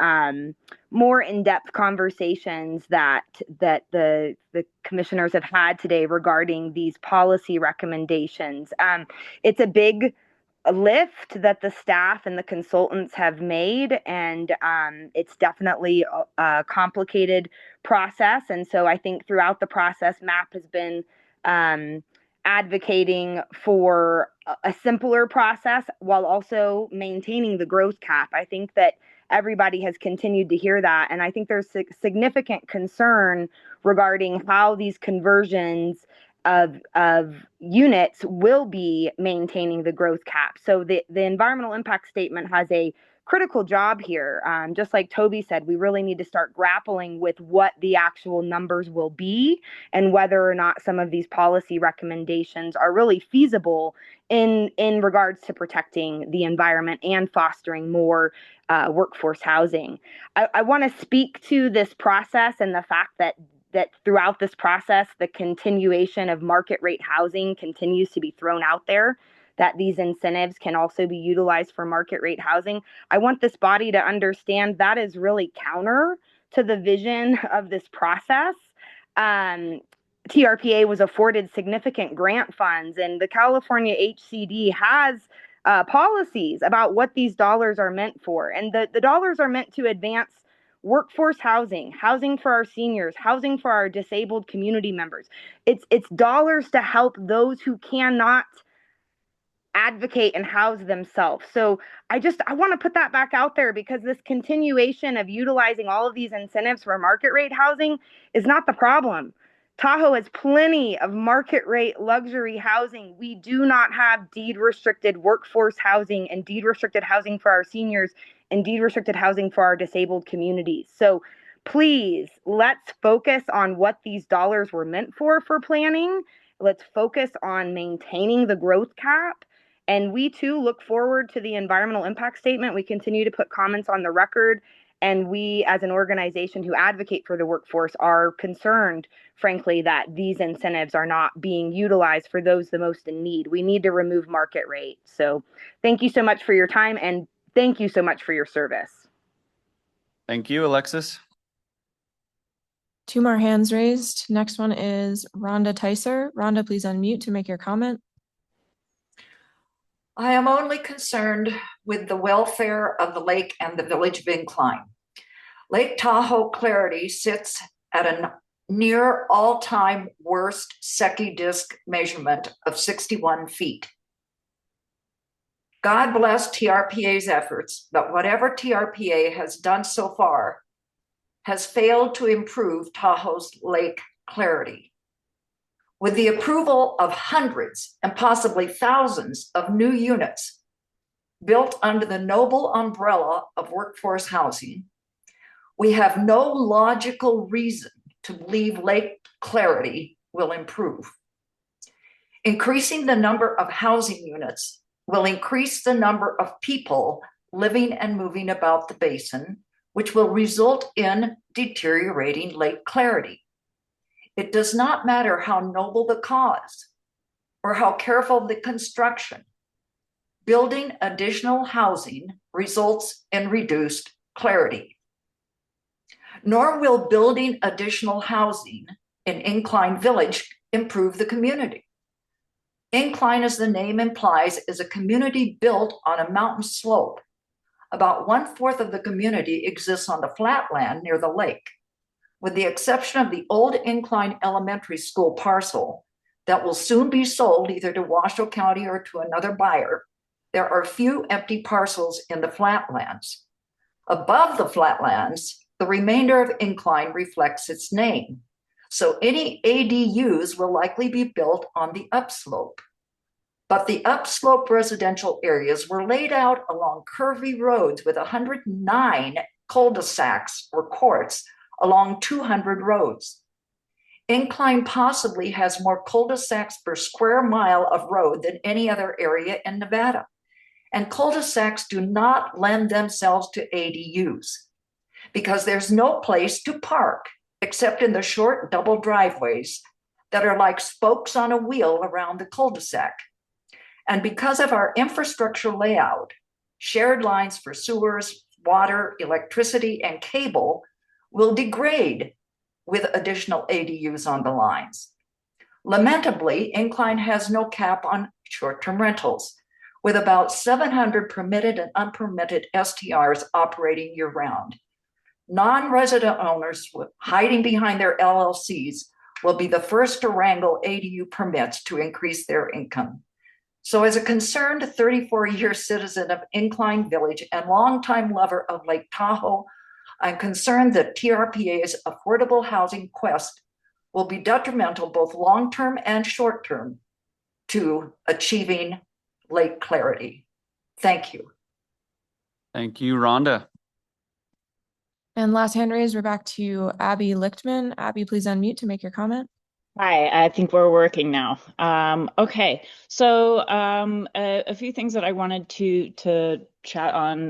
more in-depth conversations that the commissioners have had today regarding these policy recommendations. It's a big lift that the staff and the consultants have made, and it's definitely a complicated process. And so I think throughout the process, MAP has been advocating for a simpler process while also maintaining the growth cap. I think that everybody has continued to hear that, and I think there's significant concern regarding how these conversions of units will be maintaining the growth cap. So the environmental impact statement has a critical job here. Just like Toby said, we really need to start grappling with what the actual numbers will be and whether or not some of these policy recommendations are really feasible in regards to protecting the environment and fostering more workforce housing. I want to speak to this process and the fact that throughout this process, the continuation of market rate housing continues to be thrown out there, that these incentives can also be utilized for market rate housing. I want this body to understand that is really counter to the vision of this process. TRPA was afforded significant grant funds, and the California HCD has policies about what these dollars are meant for. And the dollars are meant to advance workforce housing, housing for our seniors, housing for our disabled community members. It's dollars to help those who cannot advocate and house themselves. So I want to put that back out there, because this continuation of utilizing all of these incentives for market rate housing is not the problem. Tahoe has plenty of market rate luxury housing. We do not have deed restricted workforce housing and deed restricted housing for our seniors and deed restricted housing for our disabled communities. So please, let's focus on what these dollars were meant for planning. Let's focus on maintaining the growth cap. And we too look forward to the environmental impact statement. We continue to put comments on the record. And we, as an organization who advocate for the workforce, are concerned, frankly, that these incentives are not being utilized for those the most in need. We need to remove market rate. So thank you so much for your time, and thank you so much for your service. Thank you, Alexis. Two more hands raised. Next one is Rhonda Tyser. Rhonda, please unmute to make your comment. I am only concerned with the welfare of the lake and the village of Incline. Lake Tahoe clarity sits at a near all-time worst Secchi disc measurement of 61 feet. God bless TRPA's efforts, but whatever TRPA has done so far has failed to improve Tahoe's lake clarity. With the approval of hundreds and possibly thousands of new units built under the noble umbrella of workforce housing, we have no logical reason to believe lake clarity will improve. Increasing the number of housing units will increase the number of people living and moving about the basin, which will result in deteriorating lake clarity. It does not matter how noble the cause or how careful the construction. Building additional housing results in reduced clarity. Nor will building additional housing in Incline Village improve the community. Incline, as the name implies, is a community built on a mountain slope. About 1/4 of the community exists on the flatland near the lake. With the exception of the old Incline Elementary School parcel that will soon be sold either to Washoe County or to another buyer, there are few empty parcels in the flatlands. Above the flatlands, the remainder of Incline reflects its name. So any ADUs will likely be built on the upslope. But the upslope residential areas were laid out along curvy roads with 109 cul-de-sacs or courts along 200 roads. Incline possibly has more cul-de-sacs per square mile of road than any other area in Nevada. And cul-de-sacs do not lend themselves to ADUs because there's no place to park except in the short double driveways that are like spokes on a wheel around the cul-de-sac. And because of our infrastructure layout, shared lines for sewers, water, electricity, and cable will degrade with additional ADUs on the lines. Lamentably, Incline has no cap on short-term rentals, with about 700 permitted and unpermitted STRs operating year-round. Non-resident owners hiding behind their LLCs will be the first to wrangle ADU permits to increase their income. So as a concerned 34-year citizen of Incline Village and longtime lover of Lake Tahoe, I'm concerned that TRPA's affordable housing quest will be detrimental both long-term and short-term to achieving lake clarity. Thank you. Thank you, Rhonda. And last hand raised, we're back to Abby Lichtman. Abby, please unmute to make your comment. Hi, I think we're working now. Okay, so a few things that I wanted to chat on.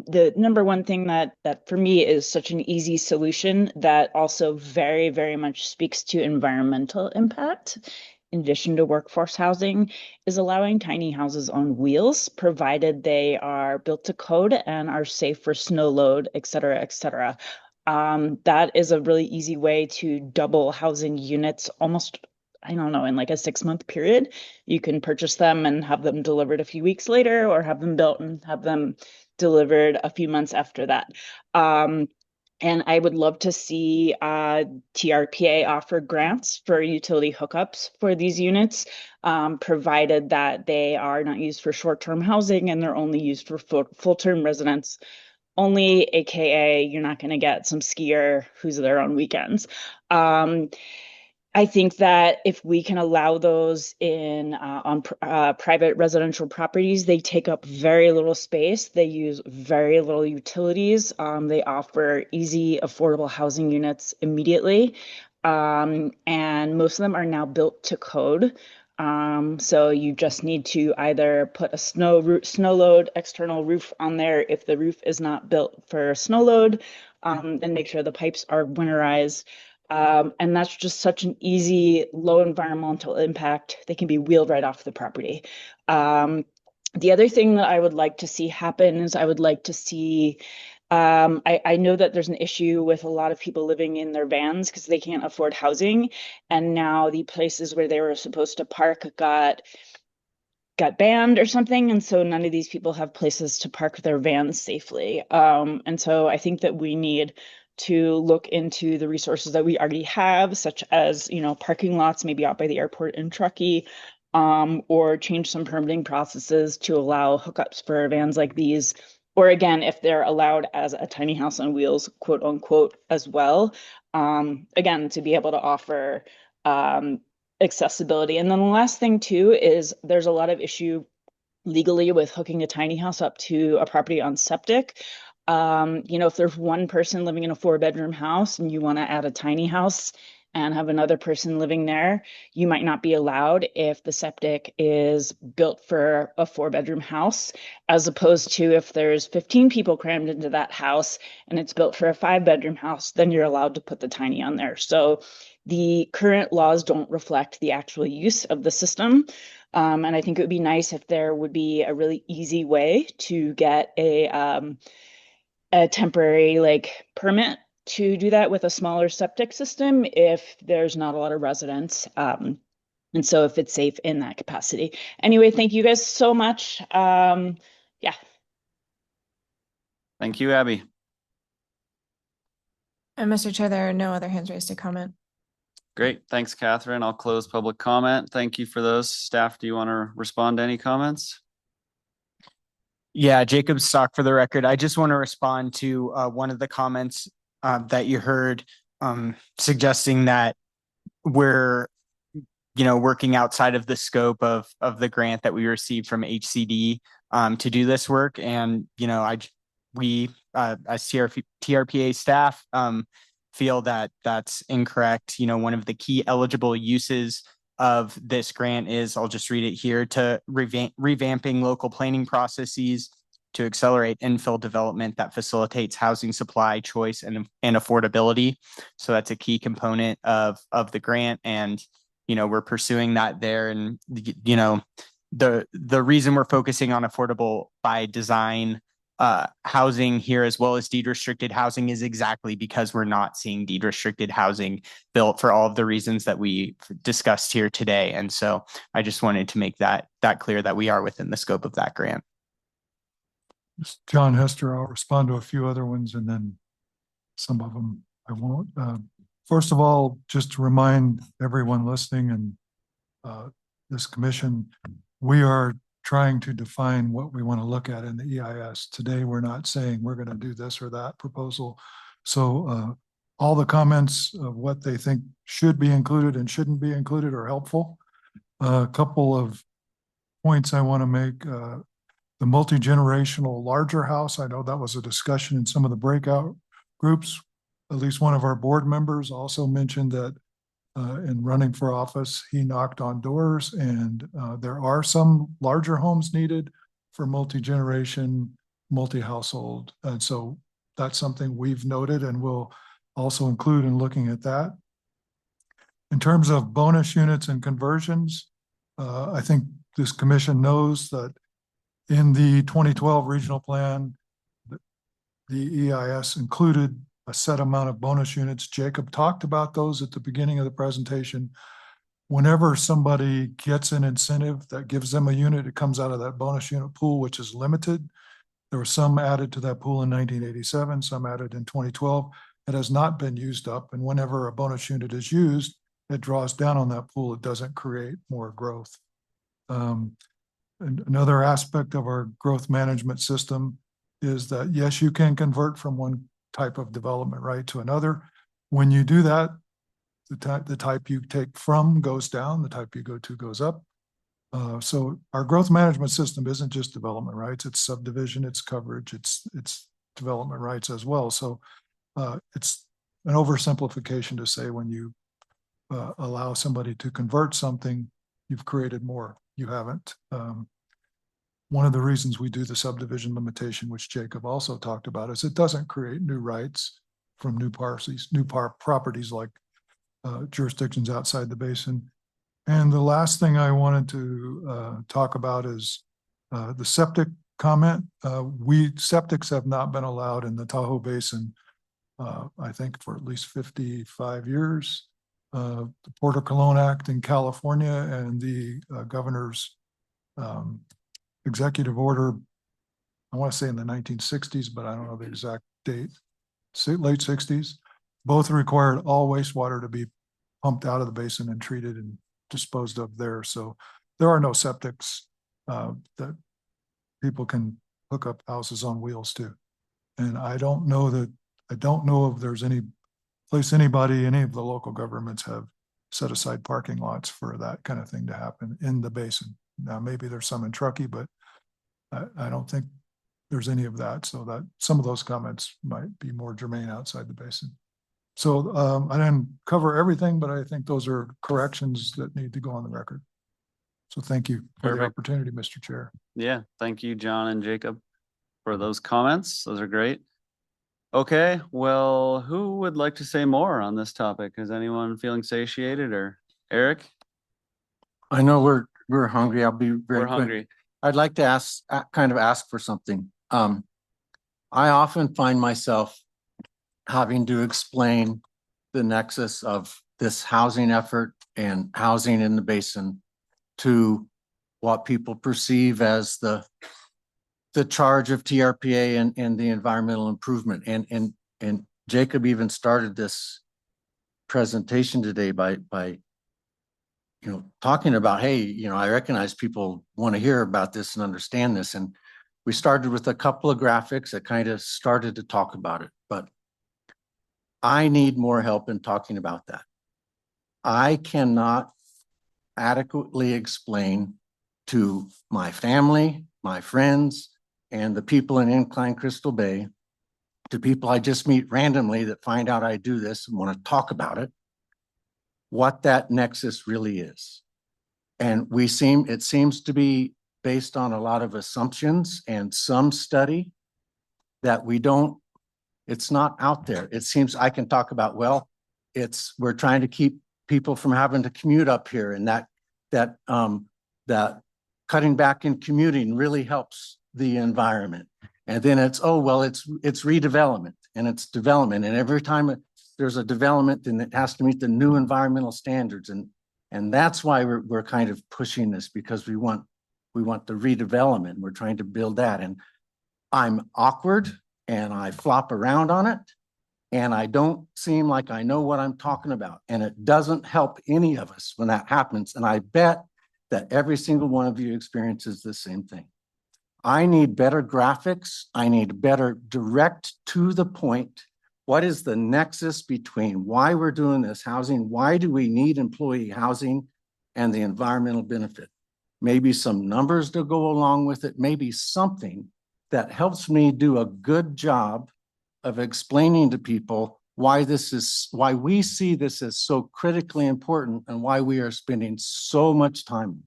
The number one thing that for me is such an easy solution that also very, very much speaks to environmental impact, in addition to workforce housing, is allowing tiny houses on wheels, provided they are built to code and are safe for snow load, et cetera, et cetera. That is a really easy way to double housing units almost, I don't know, in like a 6-month period. You can purchase them and have them delivered a few weeks later, or have them built and have them delivered a few months after that. And I would love to see TRPA offer grants for utility hookups for these units, provided that they are not used for short-term housing and they're only used for full-term residents only, AKA you're not going to get some skier who's there on weekends. I think that if we can allow those in on private residential properties, they take up very little space. They use very little utilities. They offer easy, affordable housing units immediately. And most of them are now built to code. So you just need to either put a snow load external roof on there if the roof is not built for snow load, and make sure the pipes are winterized. And that's just such an easy, low environmental impact. They can be wheeled right off the property. The other thing that I would like to see happen is I would like to see, I know that there's an issue with a lot of people living in their vans because they can't afford housing. And now the places where they were supposed to park got banned or something. And so none of these people have places to park their vans safely. And so I think that we need to look into the resources that we already have, such as, parking lots, maybe out by the airport in Truckee, or change some permitting processes to allow hookups for vans like these, or again, if they're allowed as a tiny house on wheels, quote unquote, as well, again, to be able to offer accessibility. And then the last thing too is there's a lot of issue legally with hooking a tiny house up to a property on septic. If there's one person living in a 4-bedroom house and you want to add a tiny house, and have another person living there, you might not be allowed if the septic is built for a 4-bedroom house, as opposed to if there's 15 people crammed into that house and it's built for a 5-bedroom house, then you're allowed to put the tiny on there. So the current laws don't reflect the actual use of the system. And I think it would be nice if there would be a really easy way to get a temporary like permit to do that with a smaller septic system if there's not a lot of residents. And so if it's safe in that capacity. Anyway, thank you guys so much. Yeah. Thank you, Abby. And Mr. Chair, there are no other hands raised to comment. Great. Thanks, Catherine. I'll close public comment. Thank you for those. Staff, do you want to respond to any comments? Yeah, Jacob Stock for the record. I just want to respond to one of the comments that you heard suggesting that we're, working outside of the scope of the grant that we received from HCD to do this work. And, we as TRPA staff feel that that's incorrect. One of the key eligible uses of this grant is, I'll just read it here, to revamping local planning processes to accelerate infill development that facilitates housing supply, choice, and affordability. So that's a key component of the grant. And, we're pursuing that there. And, the reason we're focusing on affordable by design housing here, as well as deed restricted housing, is exactly because we're not seeing deed restricted housing built for all of the reasons that we discussed here today. And so I just wanted to make that clear that we are within the scope of that grant. John Hester, I'll respond to a few other ones and then some of them I won't. First of all, just to remind everyone listening and this commission, we are trying to define what we want to look at in the EIS. Today, we're not saying we're going to do this or that proposal. So all the comments of what they think should be included and shouldn't be included are helpful. A couple of points I want to make. The multi-generational larger house, I know that was a discussion in some of the breakout groups. At least one of our board members also mentioned that in running for office, he knocked on doors, and there are some larger homes needed for multi-generation, multi-household. And so that's something we've noted and will also include in looking at that. In terms of bonus units and conversions, I think this commission knows that in the 2012 regional plan, the EIS included a set amount of bonus units. Jacob talked about those at the beginning of the presentation. Whenever somebody gets an incentive that gives them a unit, it comes out of that bonus unit pool, which is limited. There were some added to that pool in 1987, some added in 2012. It has not been used up. And whenever a bonus unit is used, it draws down on that pool. It doesn't create more growth. And another aspect of our growth management system is that, yes, you can convert from one type of development right to another. When you do that, the type you take from goes down, the type you go to goes up. So our growth management system isn't just development rights, it's subdivision, it's coverage, it's development rights as well. So it's an oversimplification to say when you allow somebody to convert something, you've created more. You haven't. One of the reasons we do the subdivision limitation, which Jacob also talked about, is it doesn't create new rights from new parcels, properties like jurisdictions outside the basin. And the last thing I wanted to talk about is the septic comment. Septics have not been allowed in the Tahoe Basin, I think, for at least 55 years. The Porter Cologne Act in California and the governor's executive order, I want to say in the 1960s, but I don't know the exact date, late 60s, both required all wastewater to be pumped out of the basin and treated and disposed of there. So there are no septics that people can hook up houses on wheels to. And I don't know if there's any place any of the local governments have set aside parking lots for that kind of thing to happen in the basin. Now, maybe there's some in Truckee, but I don't think there's any of that. So that some of those comments might be more germane outside the basin. So I didn't cover everything, but I think those are corrections that need to go on the record. So thank you for the Perfect. opportunity, Mr. Chair. Yeah, thank you, John and Jacob, for those comments. Those are great. Okay, well, who would like to say more on this topic? Is anyone feeling satiated, or Eric? I know we're hungry. I'll be very We're quick. hungry. I'd like to ask for something. I often find myself having to explain the nexus of this housing effort and housing in the basin to what people perceive as the charge of TRPA and the environmental improvement. And Jacob even started this presentation today by talking about, hey, I recognize people want to hear about this and understand this. And we started with a couple of graphics that kind of started to talk about it, but I need more help in talking about that. I cannot adequately explain to my family, my friends, and the people in Incline Crystal Bay, to people I just meet randomly that find out I do this and want to talk about it, what that nexus really is. And it seems to be based on a lot of assumptions and some study that it's not out there. It seems I can talk about, well, we're trying to keep people from having to commute up here, and that cutting back in commuting really helps the environment. And then it's redevelopment and it's development. And every time there's a development, then it has to meet the new environmental standards. And that's why we're kind of pushing this, because we want the redevelopment. We're trying to build that. And I'm awkward and I flop around on it. And I don't seem like I know what I'm talking about. And it doesn't help any of us when that happens. And I bet that every single one of you experiences the same thing. I need better graphics. I need better direct to the point. What is the nexus between why we're doing this housing? Why do we need employee housing and the environmental benefit? Maybe some numbers to go along with it. Maybe something that helps me do a good job of explaining to people why we see this as so critically important and why we are spending so much time.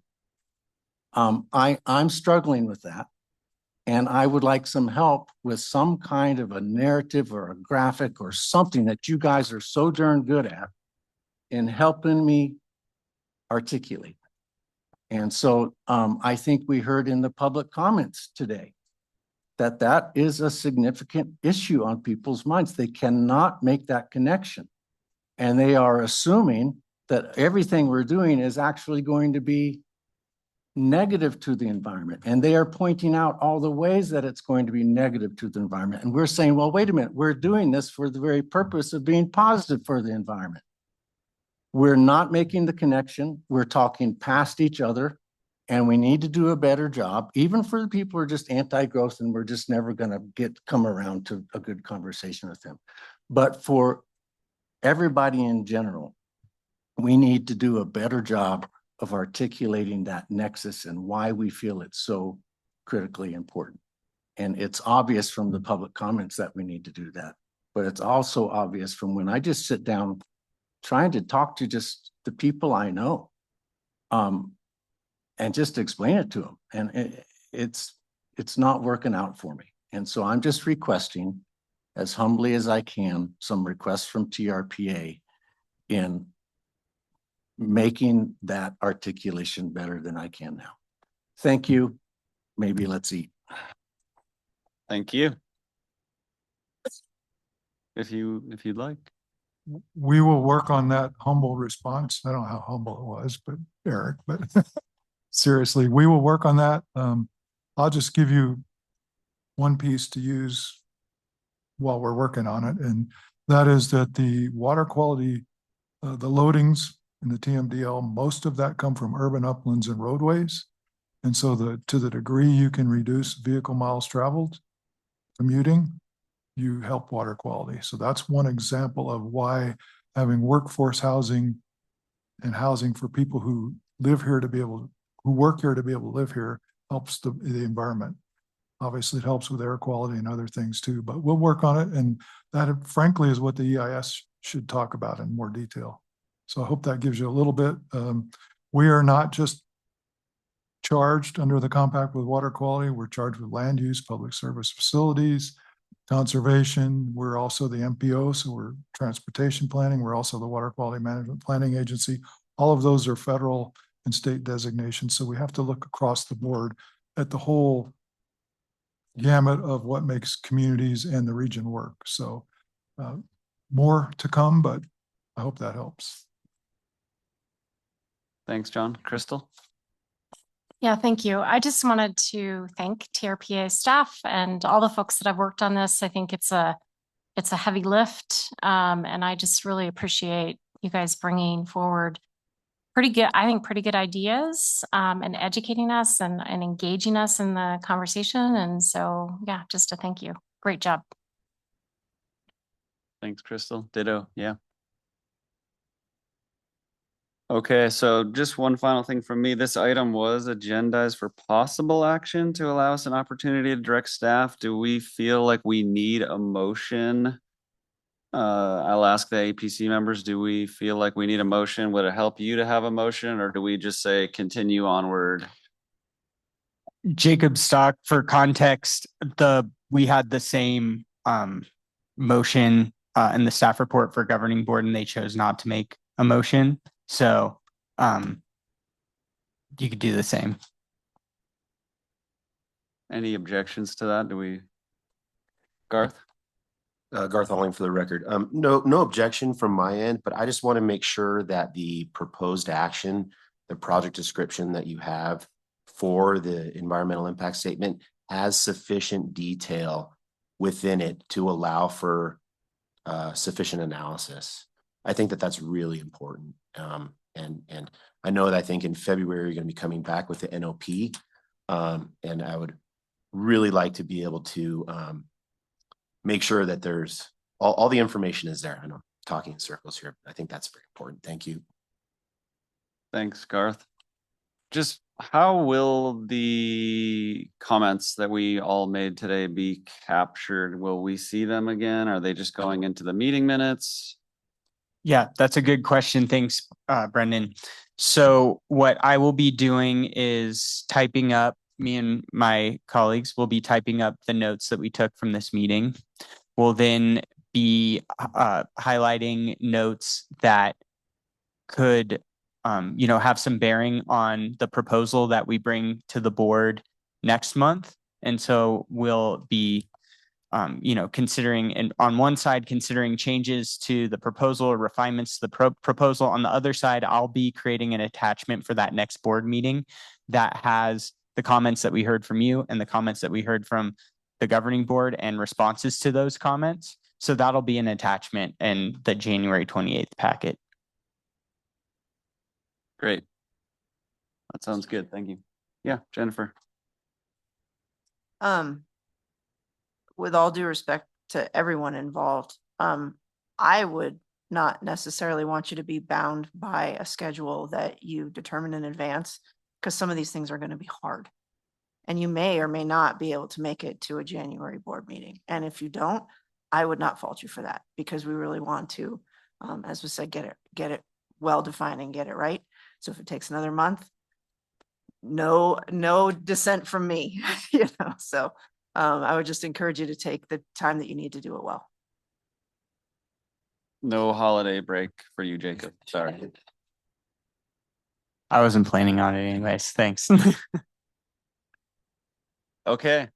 I'm struggling with that. And I would like some help with some kind of a narrative or a graphic or something that you guys are so darn good at in helping me articulate. And so I think we heard in the public comments today that is a significant issue on people's minds. They cannot make that connection. And they are assuming that everything we're doing is actually going to be negative to the environment. And they are pointing out all the ways that it's going to be negative to the environment. And we're saying, well, wait a minute, we're doing this for the very purpose of being positive for the environment. We're not making the connection. We're talking past each other, and we need to do a better job, even for the people who are just anti-growth and we're just never going to come around to a good conversation with them. But for everybody in general, we need to do a better job of articulating that nexus and why we feel it's so critically important. And it's obvious from the public comments that we need to do that. But it's also obvious from when I just sit down trying to talk to just the people I know and just explain it to them. And it's not working out for me. And so I'm just requesting, as humbly as I can, some requests from TRPA in making that articulation better than I can now. Thank you. Maybe let's eat. Thank you. If you'd like. We will work on that humble response. I don't know how humble it was, but Eric, but seriously, we will work on that. I'll just give you one piece to use while we're working on it. And that is that the water quality, the loadings in the TMDL, most of that come from urban uplands and roadways. And so to the degree you can reduce vehicle miles traveled, commuting, you help water quality. So that's one example of why having workforce housing and housing for people who live here who work here to be able to live here helps the environment. Obviously, it helps with air quality and other things too, but we'll work on it. And that, frankly, is what the EIS should talk about in more detail. So I hope that gives you a little bit. We are not just charged under the compact with water quality. We're charged with land use, public service facilities, conservation. We're also the MPO, so we're transportation planning. We're also the Water Quality Management Planning Agency. All of those are federal and state designations. So we have to look across the board at the whole gamut of what makes communities and the region work. So more to come, but I hope that helps. Thanks, John. Crystal? Yeah, thank you. I just wanted to thank TRPA staff and all the folks that have worked on this. I think it's a heavy lift, and I just really appreciate you guys bringing forward pretty good ideas, and educating us and engaging us in the conversation. And so, yeah, just a thank you. Great job. Thanks, Crystal. Ditto. Yeah. Okay, so just one final thing from me. This item was agendized for possible action to allow us an opportunity to direct staff. Do we feel like we need a motion? I'll ask the APC members, do we feel like we need a motion? Would it help you to have a motion, or do we just say continue onward? Jacob Stock, for context, we had the same motion in the staff report for governing board, and they chose not to make a motion. So you could do the same. Any objections to that? Garth? Garth Alling for the record. No objection from my end, but I just want to make sure that the proposed action, the project description that you have for the environmental impact statement has sufficient detail within it to allow for sufficient analysis. I think that that's really important. And I know that I think in February, you're going to be coming back with the NOP. And I would really like to be able to make sure that there's all the information is there. I know I'm talking in circles here, but I think that's very important. Thank you. Thanks, Garth. Just how will the comments that we all made today be captured? Will we see them again? Are they just going into the meeting minutes? Yeah, that's a good question. Thanks, Brendan. So what I will be doing is typing up, me and my colleagues will be typing up the notes that we took from this meeting. We'll then be highlighting notes that could have some bearing on the proposal that we bring to the board next month. And so we'll be considering, and on one side, considering changes to the proposal or refinements to the proposal. On the other side, I'll be creating an attachment for that next board meeting that has the comments that we heard from you and the comments that we heard from the governing board and responses to those comments. So that'll be an attachment in the January 28th packet. Great. That sounds good. Thank you. Yeah, Jennifer. With all due respect to everyone involved, I would not necessarily want you to be bound by a schedule that you determine in advance, because some of these things are going to be hard. And you may or may not be able to make it to a January board meeting. And if you don't, I would not fault you for that, because we really want to, as we said, get it well defined and get it right. So if it takes another month, no dissent from me, so I would just encourage you to take the time that you need to do it well. No holiday break for you, Jacob. Sorry. I wasn't planning on it anyways. Thanks. Okay.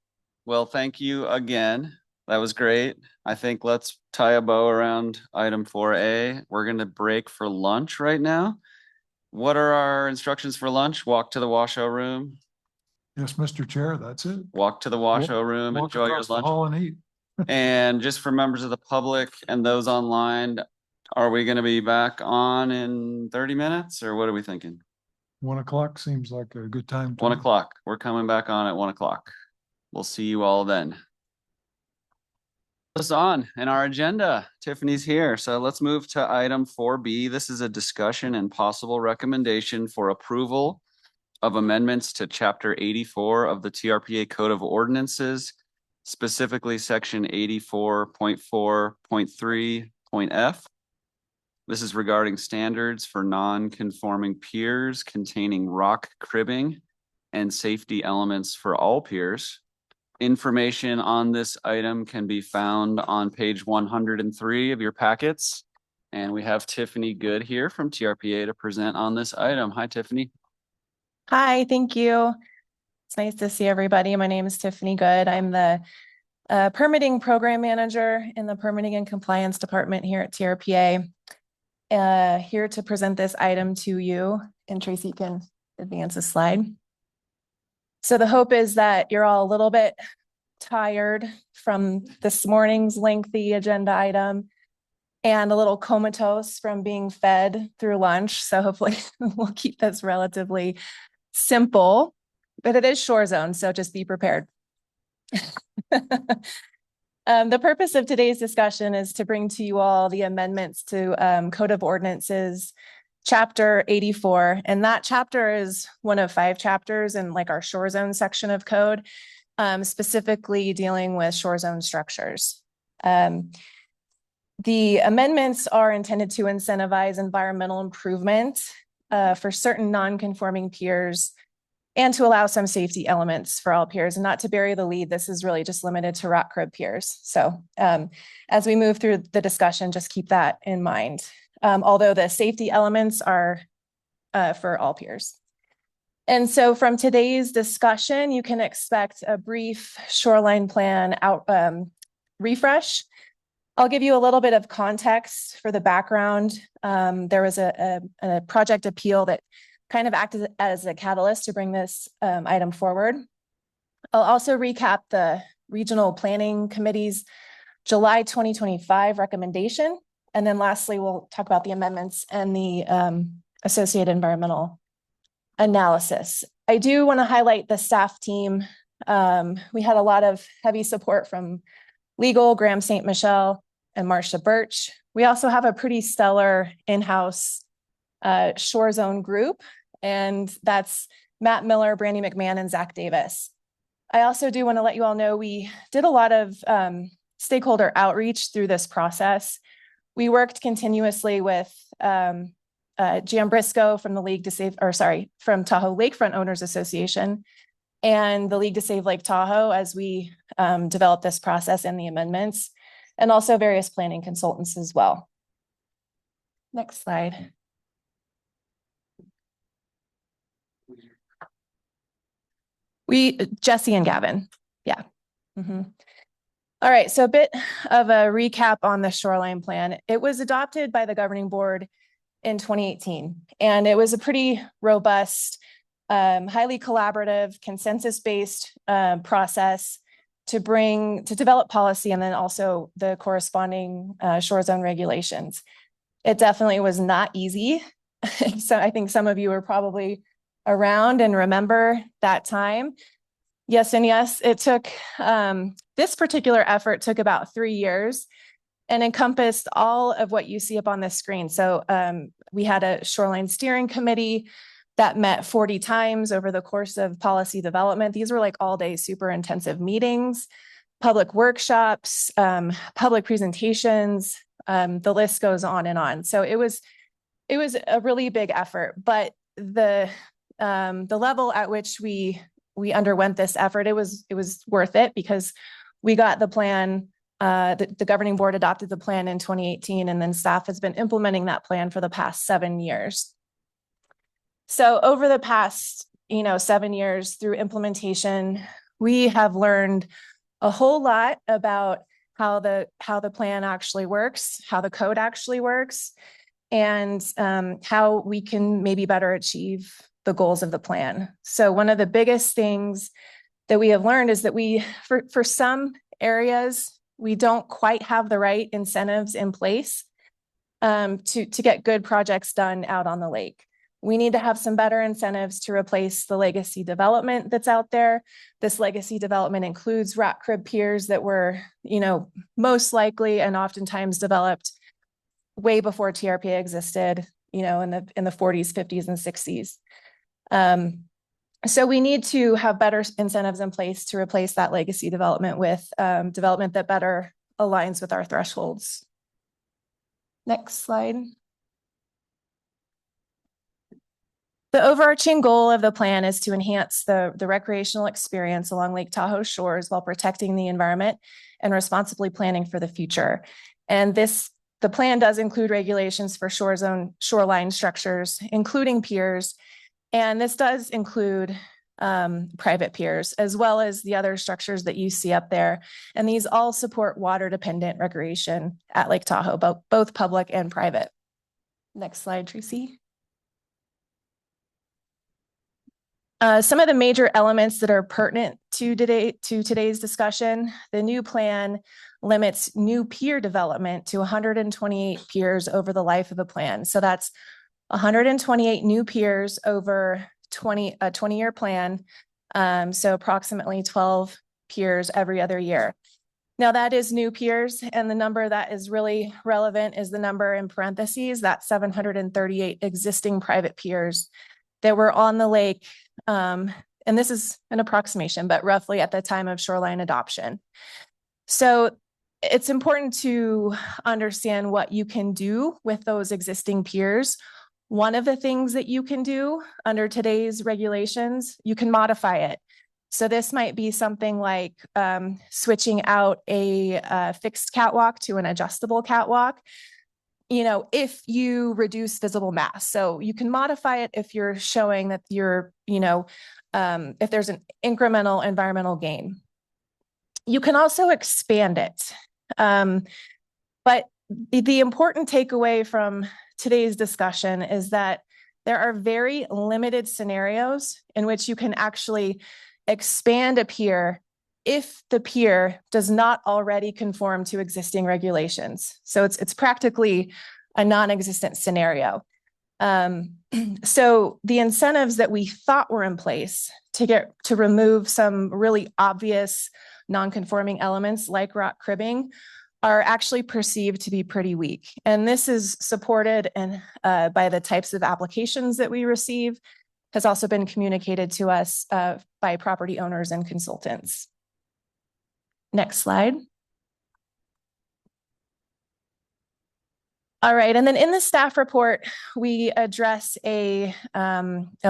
Well, thank you again. That was great. I think let's tie a bow around item 4A. We're going to break for lunch right now. What are our instructions for lunch? Walk to the washoe room. Yes, Mr. Chair, that's it. Walk to the washoe room, Walk enjoy your across the lunch. hall and eat. And just for members of the public and those online, are we going to be back on in 30 minutes or what are we thinking? 1 o'clock seems like a good time. 1 o'clock. We're coming back on at 1 o'clock. We'll see you all then. What's on in our agenda? Tiffany's here. So let's move to item 4B. This is a discussion and possible recommendation for approval of amendments to Chapter 84 of the TRPA Code of Ordinances, specifically Section 84.4.3.f, This is regarding standards for non-conforming piers containing rock cribbing and safety elements for all piers. Information on this item can be found on page 103 of your packets. And we have Tiffany Good here from TRPA to present on this item. Hi, Tiffany. Hi, thank you. It's nice to see everybody. My name is Tiffany Good. I'm the permitting program manager in the permitting and compliance department here at TRPA. Here to present this item to you. And Tracy can advance a slide. So the hope is that you're all a little bit tired from this morning's lengthy agenda item and a little comatose from being fed through lunch. So hopefully we'll keep this relatively simple, but it is shore zone, so just be prepared. The purpose of today's discussion is to bring to you all the amendments to Code of Ordinances, Chapter 84. And that chapter is one of 5 chapters in like our shore zone section of code, specifically dealing with shore zone structures. The amendments are intended to incentivize environmental improvement for certain non-conforming piers and to allow some safety elements for all piers. And not to bury the lead, this is really just limited to rock crib piers. So as we move through the discussion, just keep that in mind. Although the safety elements are for all piers. And so from today's discussion, you can expect a brief shoreline plan refresh. I'll give you a little bit of context for the background. There was a project appeal that kind of acted as a catalyst to bring this item forward. I'll also recap the Regional Planning Committee's July 2025 recommendation. And then lastly, we'll talk about the amendments and the associated environmental analysis. I do want to highlight the staff team. We had a lot of heavy support from legal, Graham St. Michel and Marcia Birch. We also have a pretty stellar in-house shore zone group, and that's Matt Miller, Brandy McMahon, and Zach Davis. I also do want to let you all know we did a lot of stakeholder outreach through this process. We worked continuously with Jan Briscoe from the from Tahoe Lakefront Owners Association and the League to Save Lake Tahoe as we developed this process and the amendments, and also various planning consultants as well. Next slide. Jesse and Gavin, yeah. All right, so a bit of a recap on the shoreline plan. It was adopted by the governing board in 2018, and it was a pretty robust, highly collaborative, consensus-based process to develop policy and then also the corresponding shore zone regulations. It definitely was not easy. So I think some of you are probably around and remember that time. Yes, and yes, it took, this particular effort took about 3 years and encompassed all of what you see up on this screen. So we had a shoreline steering committee that met 40 times over the course of policy development. These were like all day super intensive meetings, public workshops, public presentations, the list goes on and on. So it was a really big effort, but the level at which we underwent this effort, it was worth it because we got the plan, the governing board adopted the plan in 2018, and then staff has been implementing that plan for the past 7 years. So over the past, 7 years through implementation, we have learned a whole lot about how the plan actually works, how the code actually works, and how we can maybe better achieve the goals of the plan. So one of the biggest things that we have learned is that for some areas, we don't quite have the right incentives in place to get good projects done out on the lake. We need to have some better incentives to replace the legacy development that's out there. This legacy development includes rock crib piers that were, most likely and oftentimes developed way before TRPA existed, in the 40s, 50s, and 60s. So we need to have better incentives in place to replace that legacy development with development that better aligns with our thresholds. Next slide. The overarching goal of the plan is to enhance the recreational experience along Lake Tahoe shores while protecting the environment and responsibly planning for the future. And the plan does include regulations for shoreline structures, including piers. And this does include private piers, as well as the other structures that you see up there. And these all support water-dependent recreation at Lake Tahoe, both public and private. Next slide, Tracy. Some of the major elements that are pertinent to today's discussion: the new plan limits new pier development to 128 piers over the life of the plan. So that's 128 new piers over a 20-year plan. So approximately 12 piers every other year. Now that is new piers, and the number that is really relevant is the number in parentheses, that's 738 existing private piers that were on the lake. And this is an approximation, but roughly at the time of shoreline adoption. So it's important to understand what you can do with those existing piers. One of the things that you can do under today's regulations, you can modify it. So this might be something like switching out a fixed catwalk to an adjustable catwalk, if you reduce visible mass. So you can modify it if you're showing that you're, if there's an incremental environmental gain. You can also expand it. But the important takeaway from today's discussion is that there are very limited scenarios in which you can actually expand a pier if the pier does not already conform to existing regulations. So it's practically a non-existent scenario. So the incentives that we thought were in place to remove some really obvious non-conforming elements like rock cribbing are actually perceived to be pretty weak. And this is supported by the types of applications that we receive, has also been communicated to us by property owners and consultants. Next slide. All right, and then in the staff report, we address a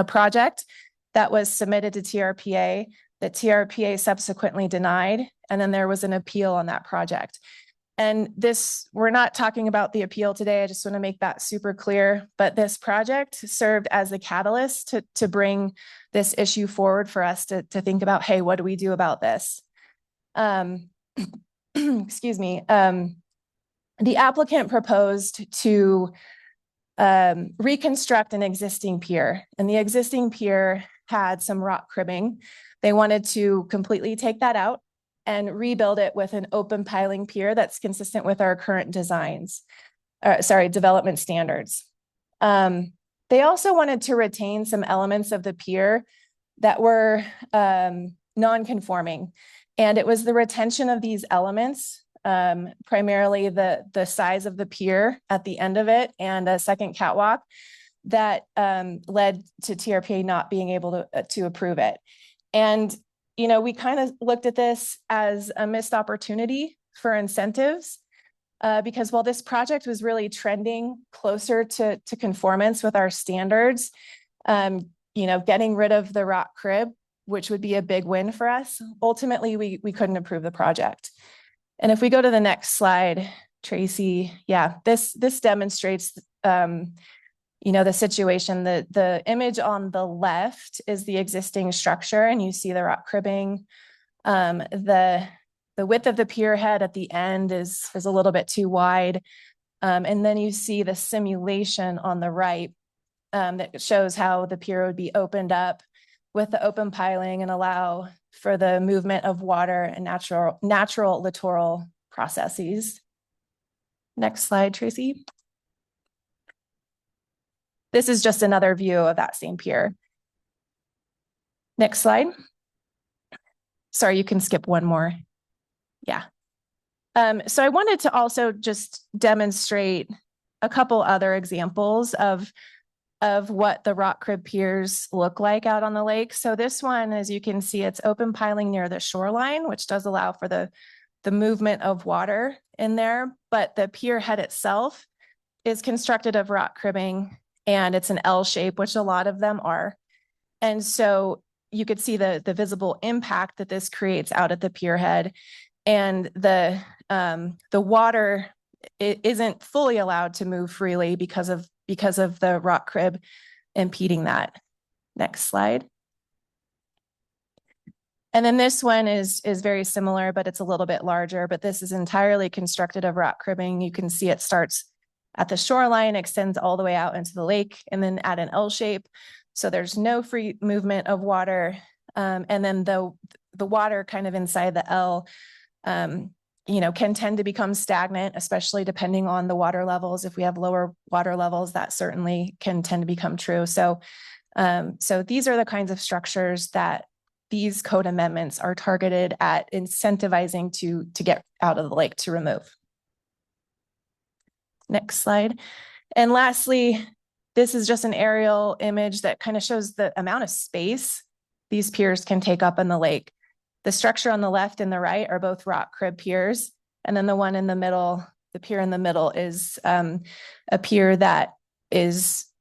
project that was submitted to TRPA that TRPA subsequently denied, and then there was an appeal on that project. And we're not talking about the appeal today, I just want to make that super clear, but this project served as the catalyst to bring this issue forward for us to think about, hey, what do we do about this? Excuse me. The applicant proposed to reconstruct an existing pier, and the existing pier had some rock cribbing. They wanted to completely take that out and rebuild it with an open piling pier that's consistent with our current development standards. They also wanted to retain some elements of the pier that were non-conforming, and it was the retention of these elements, primarily the size of the pier at the end of it and a second catwalk, that led to TRPA not being able to approve it. And we kind of looked at this as a missed opportunity for incentives, because while this project was really trending closer to conformance with our standards, getting rid of the rock crib, which would be a big win for us, ultimately we couldn't approve the project. And if we go to the next slide, Tracy, yeah, this demonstrates the situation. The image on the left is the existing structure, and you see the rock cribbing. The width of the pier head at the end is a little bit too wide. And then you see the simulation on the right that shows how the pier would be opened up with the open piling and allow for the movement of water and natural littoral processes. Next slide, Tracy. This is just another view of that same pier. Next slide. Sorry, you can skip one more. Yeah. So I wanted to also just demonstrate a couple other examples of what the rock crib piers look like out on the lake. So this one, as you can see, it's open piling near the shoreline, which does allow for the movement of water in there, but the pier head itself is constructed of rock cribbing, and it's an L shape, which a lot of them are. And so you could see the visible impact that this creates out at the pier head, and the water isn't fully allowed to move freely because of the rock crib impeding that. Next slide. And then this one is very similar, but it's a little bit larger, but this is entirely constructed of rock cribbing. You can see it starts at the shoreline, extends all the way out into the lake, and then at an L shape. So there's no free movement of water. And then the water kind of inside the L, can tend to become stagnant, especially depending on the water levels. If we have lower water levels, that certainly can tend to become true. So these are the kinds of structures that these code amendments are targeted at incentivizing to get out of the lake, to remove. Next slide. And lastly, this is just an aerial image that kind of shows the amount of space these piers can take up in the lake. The structure on the left and the right are both rock crib piers. And then the one in the middle, the pier in the middle, is a pier that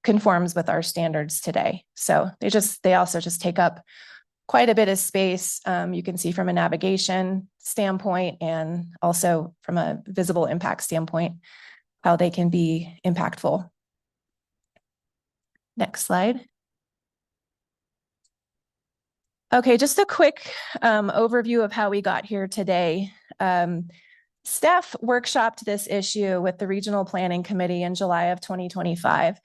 conforms with our standards today. So they also just take up quite a bit of space. You can see from a navigation standpoint and also from a visible impact standpoint how they can be impactful. Next slide. Okay, just a quick overview of how we got here today. Staff workshopped this issue with the Regional Planning Committee in July of 2025.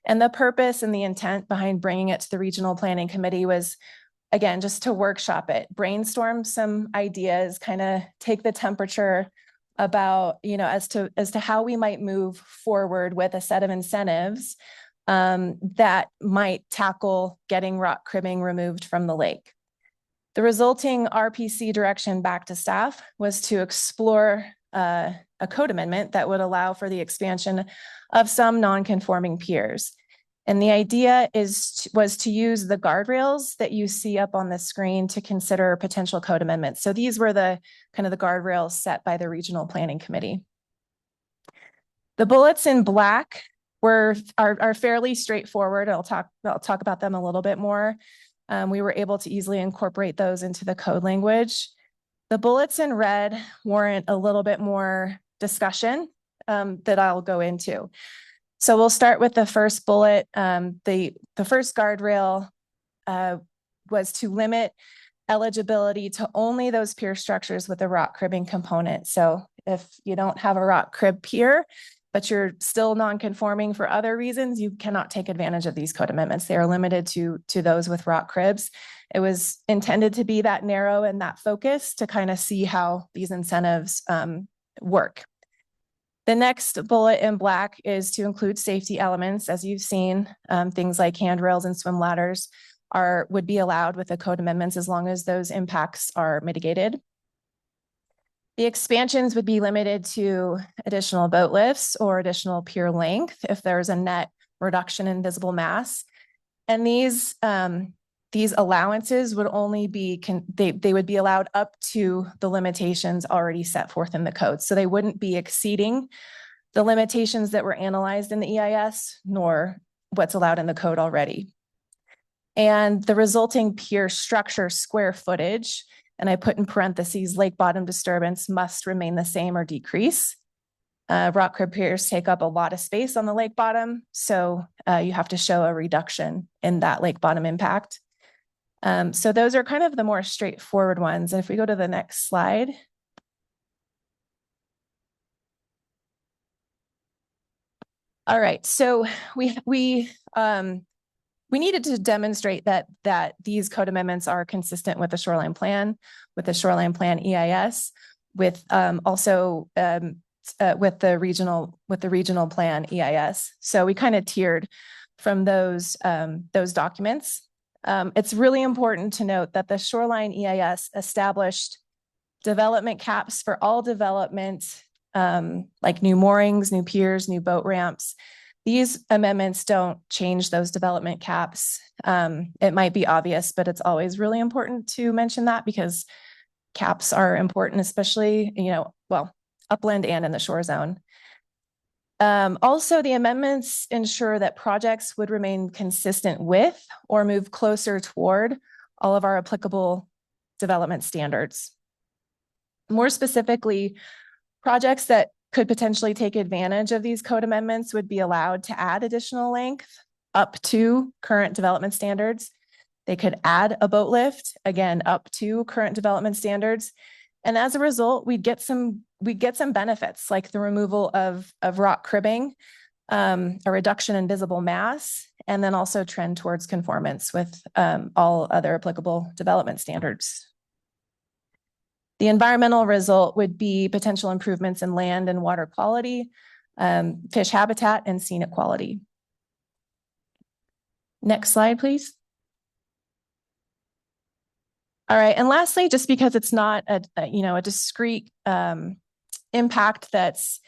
And the purpose and the intent behind bringing it to the Regional Planning Committee was, again, just to workshop it, brainstorm some ideas, kind of take the temperature about, as to how we might move forward with a set of incentives that might tackle getting rock cribbing removed from the lake. The resulting RPC direction back to staff was to explore a code amendment that would allow for the expansion of some non-conforming piers. And the idea was to use the guardrails that you see up on the screen to consider potential code amendments. So these were the kind of the guardrails set by the Regional Planning Committee. The bullets in black are fairly straightforward. I'll talk about them a little bit more. We were able to easily incorporate those into the code language. The bullets in red warrant a little bit more discussion that I'll go into. So we'll start with the first bullet. The first guardrail was to limit eligibility to only those pier structures with a rock cribbing component. So if you don't have a rock crib pier, but you're still non-conforming for other reasons, you cannot take advantage of these code amendments. They are limited to those with rock cribs. It was intended to be that narrow and that focus to kind of see how these incentives work. The next bullet in black is to include safety elements. As you've seen, things like handrails and swim ladders would be allowed with the code amendments as long as those impacts are mitigated. The expansions would be limited to additional boat lifts or additional pier length if there's a net reduction in visible mass. And these allowances would only be, they would be allowed up to the limitations already set forth in the code. So they wouldn't be exceeding the limitations that were analyzed in the EIS, nor what's allowed in the code already. And the resulting pier structure square footage, and I put in parentheses, lake bottom disturbance must remain the same or decrease. Rock crib piers take up a lot of space on the lake bottom, so you have to show a reduction in that lake bottom impact. So those are kind of the more straightforward ones. And if we go to the next slide. All right, so we needed to demonstrate that these code amendments are consistent with the shoreline plan, with the shoreline plan EIS, with also with the regional plan EIS. So we kind of tiered from those documents. It's really important to note that the shoreline EIS established development caps for all development, like new moorings, new piers, new boat ramps. These amendments don't change those development caps. It might be obvious, but it's always really important to mention that because caps are important, especially, well, upland and in the shore zone. Also, the amendments ensure that projects would remain consistent with or move closer toward all of our applicable development standards. More specifically, projects that could potentially take advantage of these code amendments would be allowed to add additional length up to current development standards. They could add a boat lift, again, up to current development standards. And as a result, we'd get some benefits like the removal of rock cribbing, a reduction in visible mass, and then also trend towards conformance with all other applicable development standards. The environmental result would be potential improvements in land and water quality, fish habitat, and scenic quality. Next slide, please. All right, and lastly, just because it's not a discrete impact that's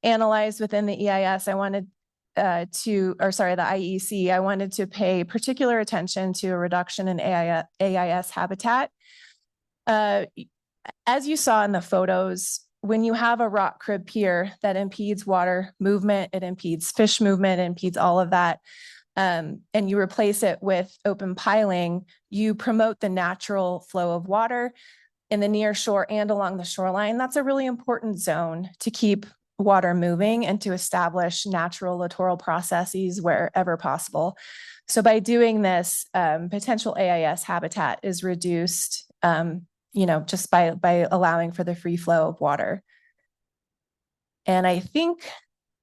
analyzed within the EIS, I wanted the IEC, I wanted to pay particular attention to a reduction in AIS habitat. As you saw in the photos, when you have a rock crib pier that impedes water movement, it impedes fish movement, it impedes all of that, and you replace it with open piling, you promote the natural flow of water in the near shore and along the shoreline. That's a really important zone to keep water moving and to establish natural littoral processes wherever possible. So by doing this, potential AIS habitat is reduced, just by allowing for the free flow of water. And I think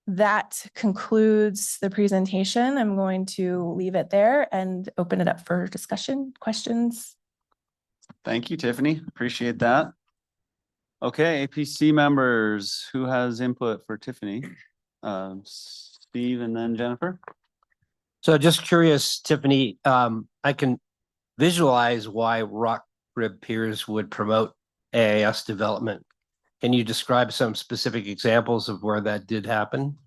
that concludes the presentation. I'm going to leave it there and open it up for discussion, questions. Thank you, Tiffany. Appreciate that. Okay, APC members, who has input for Tiffany? Steve and then Jennifer. So just curious, Tiffany, I can visualize why rock crib piers would promote AIS development. Can you describe some specific examples of where that did happen?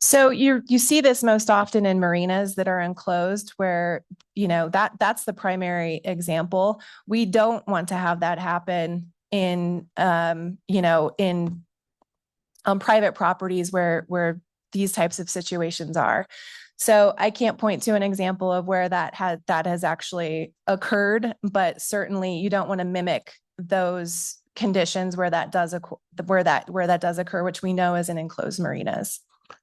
So you see this most often in marinas that are enclosed where, that's the primary example. We don't want to have that happen in, on private properties where these types of situations are. So I can't point to an example of where that has actually occurred, but certainly you don't want to mimic those conditions where that does occur, which we know is in enclosed marinas.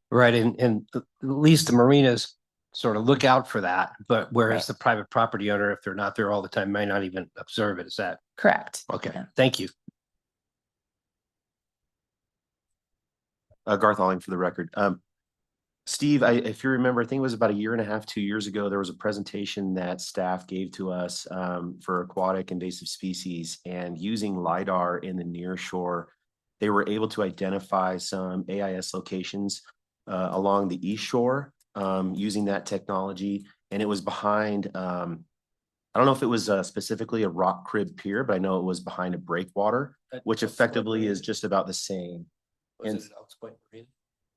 Right, and at least the marinas sort of look out for that, but whereas the private property owner, if they're not there all the time, might not even observe it. Is that correct? Okay, yeah. Thank you. Garth Alling for the record. Steve, if you remember, I think it was about 1.5 to 2 years ago, there was a presentation that staff gave to us for aquatic invasive species, and using LiDAR in the near shore, they were able to identify some AIS locations along the east shore using that technology. And it was behind, I don't know if it was specifically a rock crib pier, but I know it was behind a breakwater, which effectively is just about the same. And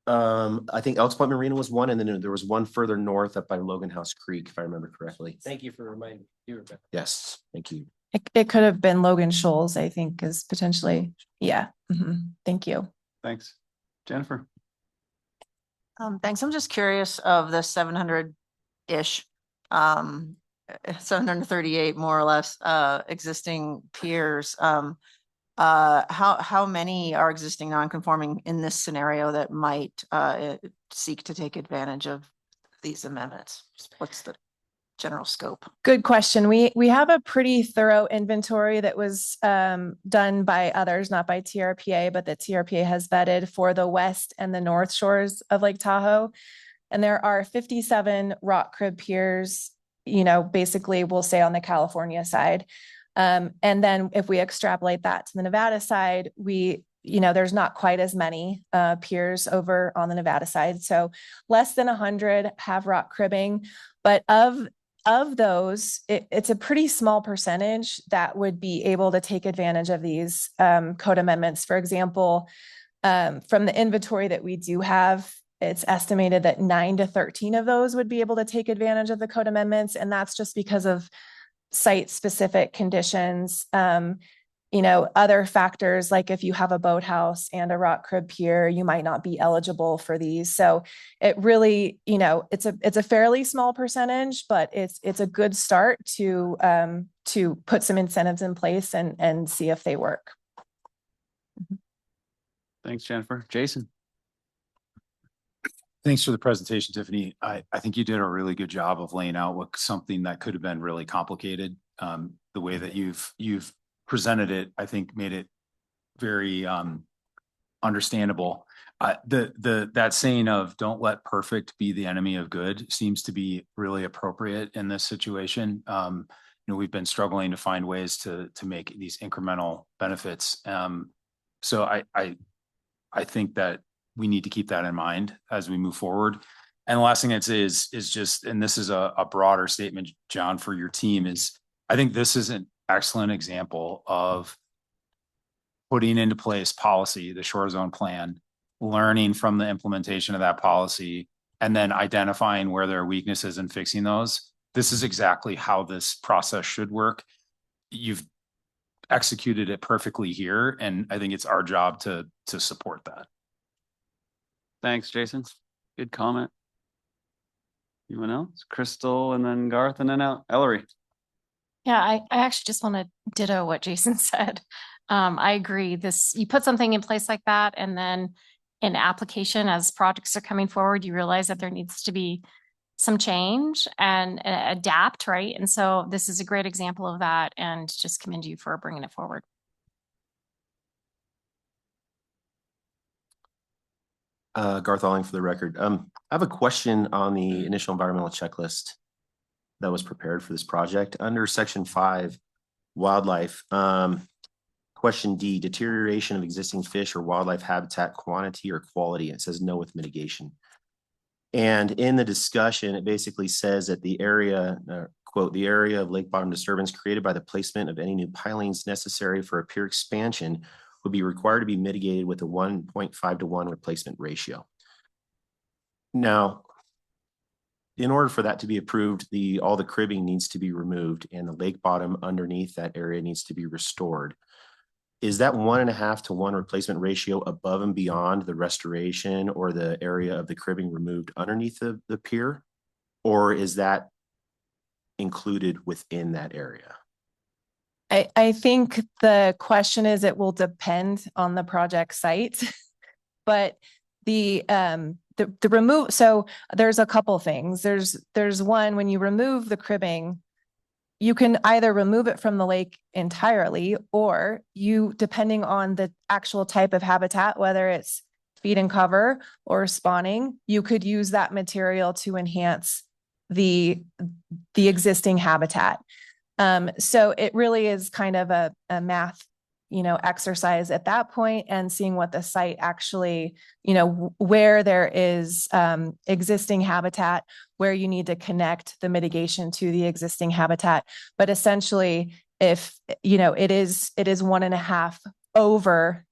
I think Elks Point Marina was one, and then there was one further north up by Logan House Creek, if I remember correctly. Thank you for reminding me. Yes, thank you. It could have been Logan Shoals, I think, is potentially, yeah. Thank you. Thanks. Jennifer. Thanks. I'm just curious of the 700-ish, 738 more or less existing piers. How many are existing non-conforming in this scenario that might seek to take advantage of these amendments? What's the general scope? Good question. We have a pretty thorough inventory that was done by others, not by TRPA, but that TRPA has vetted for the west and the north shores of Lake Tahoe. And there are 57 rock crib piers, basically we'll say on the California side. And then if we extrapolate that to the Nevada side, there's not quite as many piers over on the Nevada side. So less than 100 have rock cribbing, but of those, it's a pretty small percentage that would be able to take advantage of these code amendments. For example, from the inventory that we do have, it's estimated that 9 to 13 of those would be able to take advantage of the code amendments. And that's just because of site-specific conditions. other factors, like if you have a boathouse and a rock crib pier, you might not be eligible for these. So it really, it's a fairly small percentage, but it's a good start to put some incentives in place and see if they work. Thanks, Jennifer. Jason. Thanks for the presentation, Tiffany. I think you did a really good job of laying out what something that could have been really complicated. The way that you've presented it, I think made it very understandable. That saying of "don't let perfect be the enemy of good" seems to be really appropriate in this situation. We've been struggling to find ways to make these incremental benefits. So I think that we need to keep that in mind as we move forward. And the last thing I'd say is just, and this is a broader statement, John, for your team, is I think this is an excellent example of putting into place policy, the shore zone plan, learning from the implementation of that policy, and then identifying where there are weaknesses and fixing those. This is exactly how this process should work. You've executed it perfectly here, and I think it's our job to support that. Thanks, Jason. Good comment. Anyone else? Crystal, and then Garth, and then Ellery. Yeah, I actually just want to ditto what Jason said. I agree. You put something in place like that, and then in application, as projects are coming forward, you realize that there needs to be some change and adapt, right? And so this is a great example of that, and just commend you for bringing it forward. Garth Alling for the record. I have a question on the initial environmental checklist that was prepared for this project. Under section 5, wildlife, question D, deterioration of existing fish or wildlife habitat quantity or quality. It says no with mitigation. And in the discussion, it basically says that the area, quote, the area of lake bottom disturbance created by the placement of any new pilings necessary for a pier expansion would be required to be mitigated with a 1.5 to 1 replacement ratio. Now, in order for that to be approved, all the cribbing needs to be removed and the lake bottom underneath that area needs to be restored. Is that 1.5 to 1 replacement ratio above and beyond the restoration or the area of the cribbing removed underneath the pier? Or is that included within that area? I think the question is, it will depend on the project site, but the remove, so there's a couple things. There's one, when you remove the cribbing, you can either remove it from the lake entirely, or you, depending on the actual type of habitat, whether it's feed and cover or spawning, you could use that material to enhance the existing habitat. So it really is kind of a math, exercise at that point, and seeing what the site actually, where there is existing habitat, where you need to connect the mitigation to the existing habitat. But essentially, if, it is 1.5 over,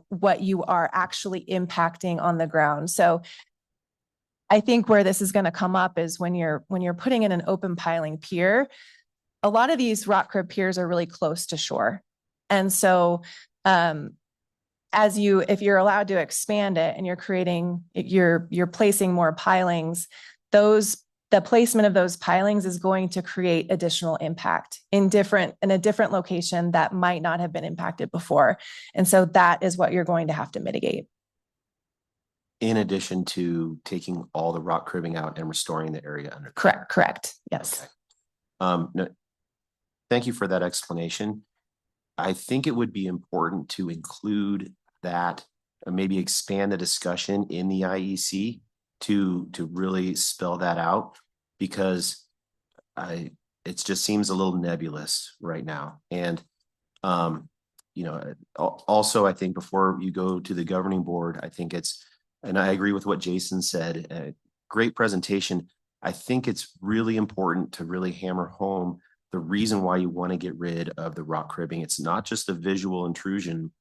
what you are actually impacting on the ground. So I think where this is going to come up is when you're putting in an open piling pier, a lot of these rock crib piers are really close to shore. And so if you're allowed to expand it and you're placing more pilings, the placement of those pilings is going to create additional impact in a different location that might not have been impacted before. And so that is what you're going to have to mitigate. In addition to taking all the rock cribbing out and restoring the area under. Correct. Yes. Okay. No, thank you for that explanation. I think it would be important to include that, maybe expand the discussion in the IEC to really spell that out, because it just seems a little nebulous right now. And also I think before you go to the governing board, I think and I agree with what Jason said, great presentation. I think it's really important to really hammer home the reason why you want to get rid of the rock cribbing. It's not just a visual intrusion.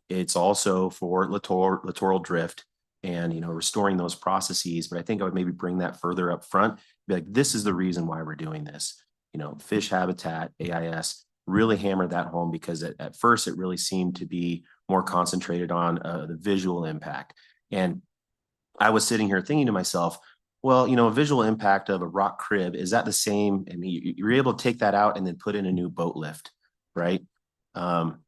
It's also for littoral drift and, restoring those processes. But I think I would maybe bring that further up front, be like, this is the reason why we're doing this. Fish habitat, AIS, really hammer that home, because at first it really seemed to be more concentrated on the visual impact. And I was sitting here thinking to myself, well, you know, a visual impact of a rock crib, is that the same? I mean, you're able to take that out and then put in a new boat lift, right?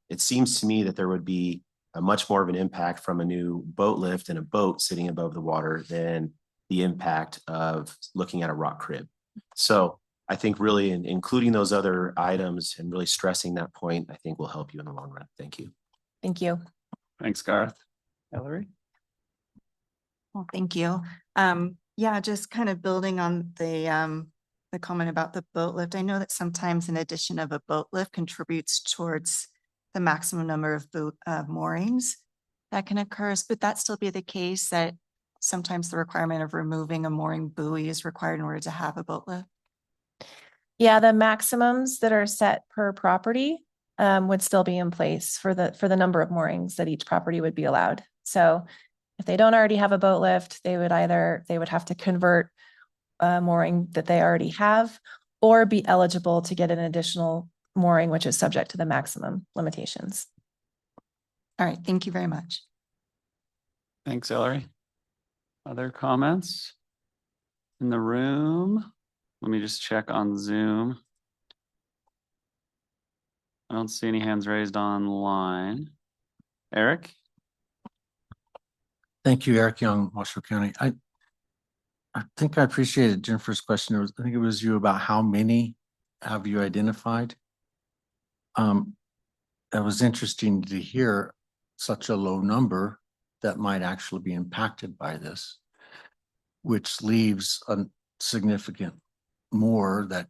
It seems to me that there would be a much more of an impact from a new boat lift and a boat sitting above the water than the impact of looking at a rock crib. So I think really including those other items and really stressing that point, I think will help you in the long run. Thank you. Thank you. Thanks, Garth. Ellery? Well, thank you. Yeah, just kind of building on the comment about the boat lift. I know that sometimes an addition of a boat lift contributes towards the maximum number of boat moorings that can occur. Would that still be the case, that sometimes the requirement of removing a mooring buoy is required in order to have a boat lift? Yeah, the maximums that are set per property would still be in place for the number of moorings that each property would be allowed. So if they don't already have a boat lift, they would have to convert a mooring that they already have, or be eligible to get an additional mooring, which is subject to the maximum limitations. All right, thank you very much. Thanks, Ellery. Other comments in the room? Let me just check on Zoom. I don't see any hands raised online. Eric? Thank you, Eric Young, Washoe County. I think I appreciated Jennifer's question. I think it was you about how many have you identified? That was interesting to hear such a low number that might actually be impacted by this, which leaves a significant more that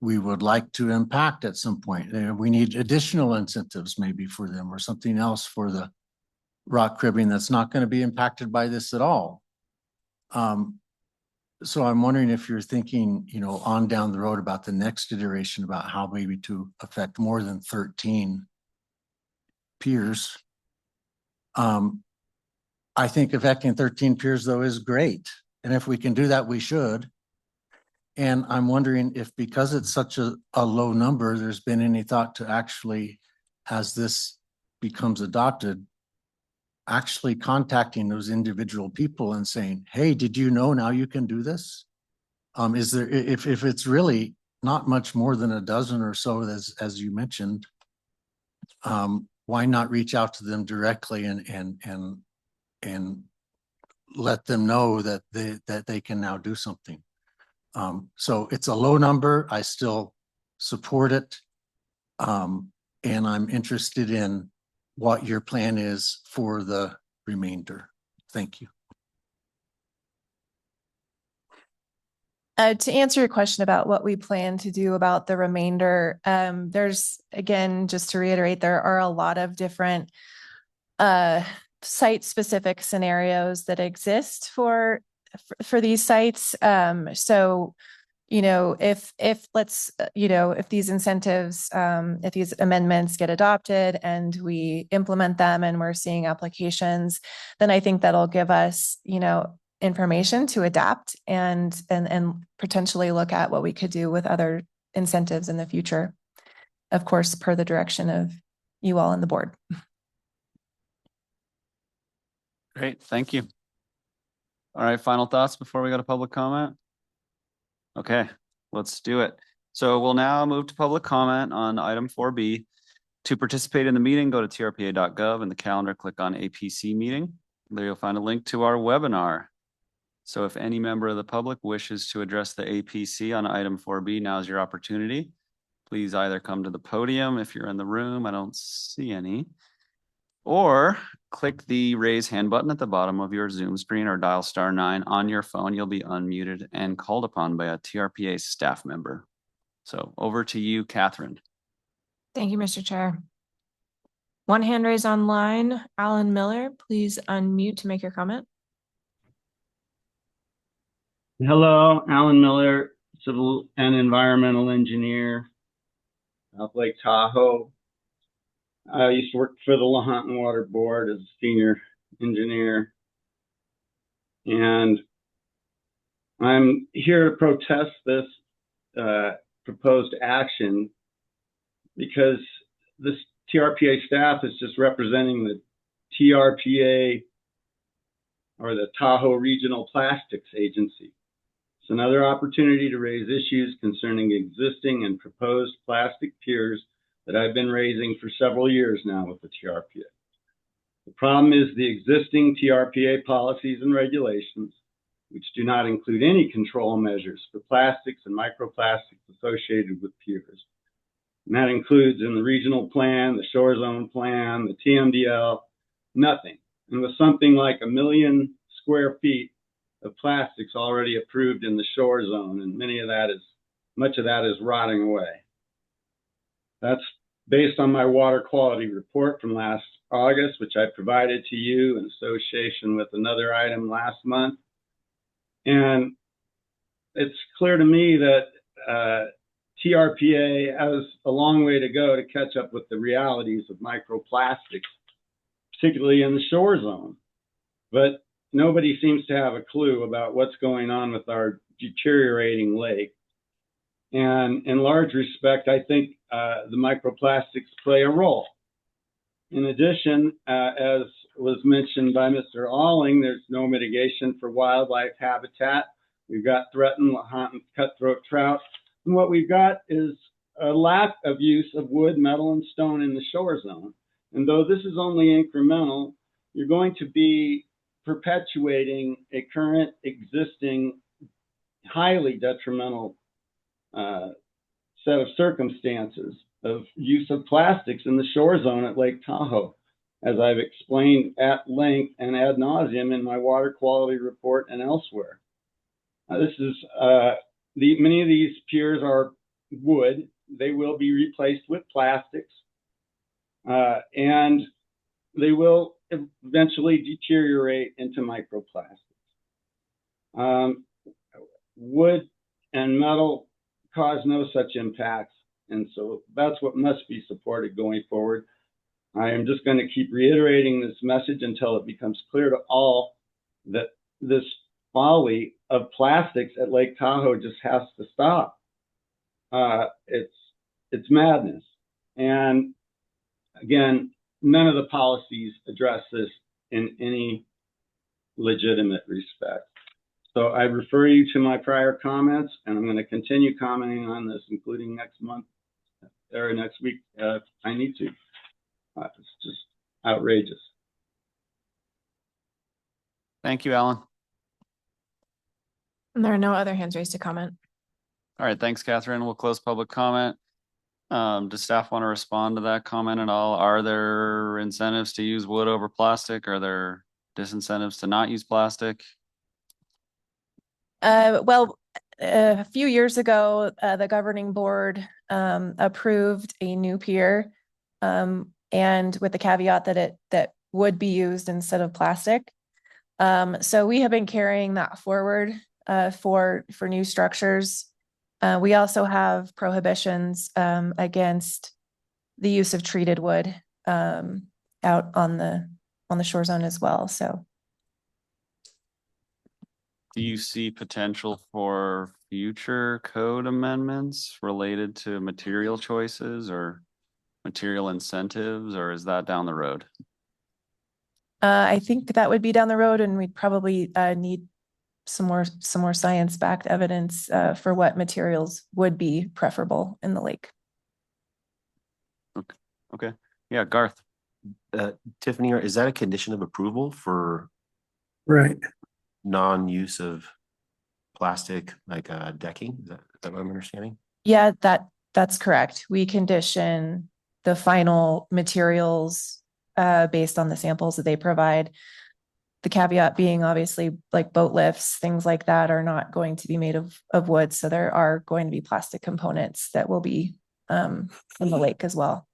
we would like to impact at some point. We need additional incentives maybe for them, or something else for the rock cribbing that's not going to be impacted by this at all. So I'm wondering if you're thinking, you know, on down the road about the next iteration, about how maybe to affect more than 13 piers. I think affecting 13 piers though is great. And if we can do that, we should. And I'm wondering if, because it's such a low number, there's been any thought to actually, as this becomes adopted, actually contacting those individual people and saying, hey, did you know now you can do this? Is there, if it's really not much more than a dozen or so, as you mentioned, why not reach out to them directly and let them know that they can now do something? So it's a low number. I still support it. And I'm interested in what your plan is for the remainder. Thank you. To answer your question about what we plan to do about the remainder, there's, again, just to reiterate, there are a lot of different site-specific scenarios that exist for these sites. So, you know, if let's, you know, if these incentives, if these amendments get adopted and we implement them and we're seeing applications, then I think that'll give us, you know, information to adapt and potentially look at what we could do with other incentives in the future, of course, per the direction of you all on the board. Great, thank you. All right, final thoughts before we go to public comment? Okay, let's do it. So we'll now move to public comment on item 4B. To participate in the meeting, go to trpa.gov and the calendar, click on APC meeting. There you'll find a link to our webinar. So if any member of the public wishes to address the APC on item 4B, now's your opportunity. Please either come to the podium if you're in the room. I don't see any. Or click the raise hand button at the bottom of your Zoom screen, or dial *9 on your phone. You'll be unmuted and called upon by a TRPA staff member. So over to you, Catherine. Thank you, Mr. Chair. One hand raised online. Alan Miller, please unmute to make your comment. Hello, Alan Miller, civil and environmental engineer, South Lake Tahoe. I used to work for the Lahontan Water Board as a senior engineer. And I'm here to protest this proposed action because this TRPA staff is just representing the TRPA, or the Tahoe Regional Plastics Agency. It's another opportunity to raise issues concerning existing and proposed plastic piers that I've been raising for several years now with the TRPA. The problem is the existing TRPA policies and regulations, which do not include any control measures for plastics and microplastics associated with piers. And that includes in the regional plan, the shore zone plan, the TMDL, nothing. And with something like 1 million square feet of plastics already approved in the shore zone, and much of that is rotting away. That's based on my water quality report from last August, which I provided to you in association with another item last month. And it's clear to me that TRPA has a long way to go to catch up with the realities of microplastics, particularly in the shore zone. But nobody seems to have a clue about what's going on with our deteriorating lake. And in large respect, I think the microplastics play a role. In addition, as was mentioned by Mr. Alling, there's no mitigation for wildlife habitat. We've got threatened and cutthroat trout. And what we've got is a lack of use of wood, metal, and stone in the shore zone. And though this is only incremental, you're going to be perpetuating a current existing highly detrimental set of circumstances of use of plastics in the shore zone at Lake Tahoe, as I've explained at length and ad nauseum in my water quality report and elsewhere. Many of these piers are wood. They will be replaced with plastics, and they will eventually deteriorate into microplastics. Wood and metal cause no such impacts, and so that's what must be supported going forward. I am just going to keep reiterating this message until it becomes clear to all that this folly of plastics at Lake Tahoe just has to stop. It's madness. And again, none of the policies address this in any legitimate respect. So I refer you to my prior comments, and I'm going to continue commenting on this, including next month or next week if I need to. It's just outrageous. Thank you, Alan. And there are no other hands raised to comment. All right, thanks, Catherine. We'll close public comment. Does staff want to respond to that comment at all? Are there incentives to use wood over plastic? Are there disincentives to not use plastic? Well, a few years ago, the governing board approved a new pier, and with the caveat that would be used instead of plastic. So we have been carrying that forward for new structures. We also have prohibitions against the use of treated wood out on the shore zone as well. So. Do you see potential for future code amendments related to material choices or material incentives, or is that down the road? I think that would be down the road, and we'd probably need some more science-backed evidence for what materials would be preferable in the lake. Okay. Yeah, Garth. Tiffany, is that a condition of approval for right non-use of plastic, like decking? Is that what I'm understanding? Yeah, that's correct. We condition the final materials based on the samples that they provide. The caveat being obviously like boat lifts, things like that are not going to be made of wood. So there are going to be plastic components that will be in the lake as well.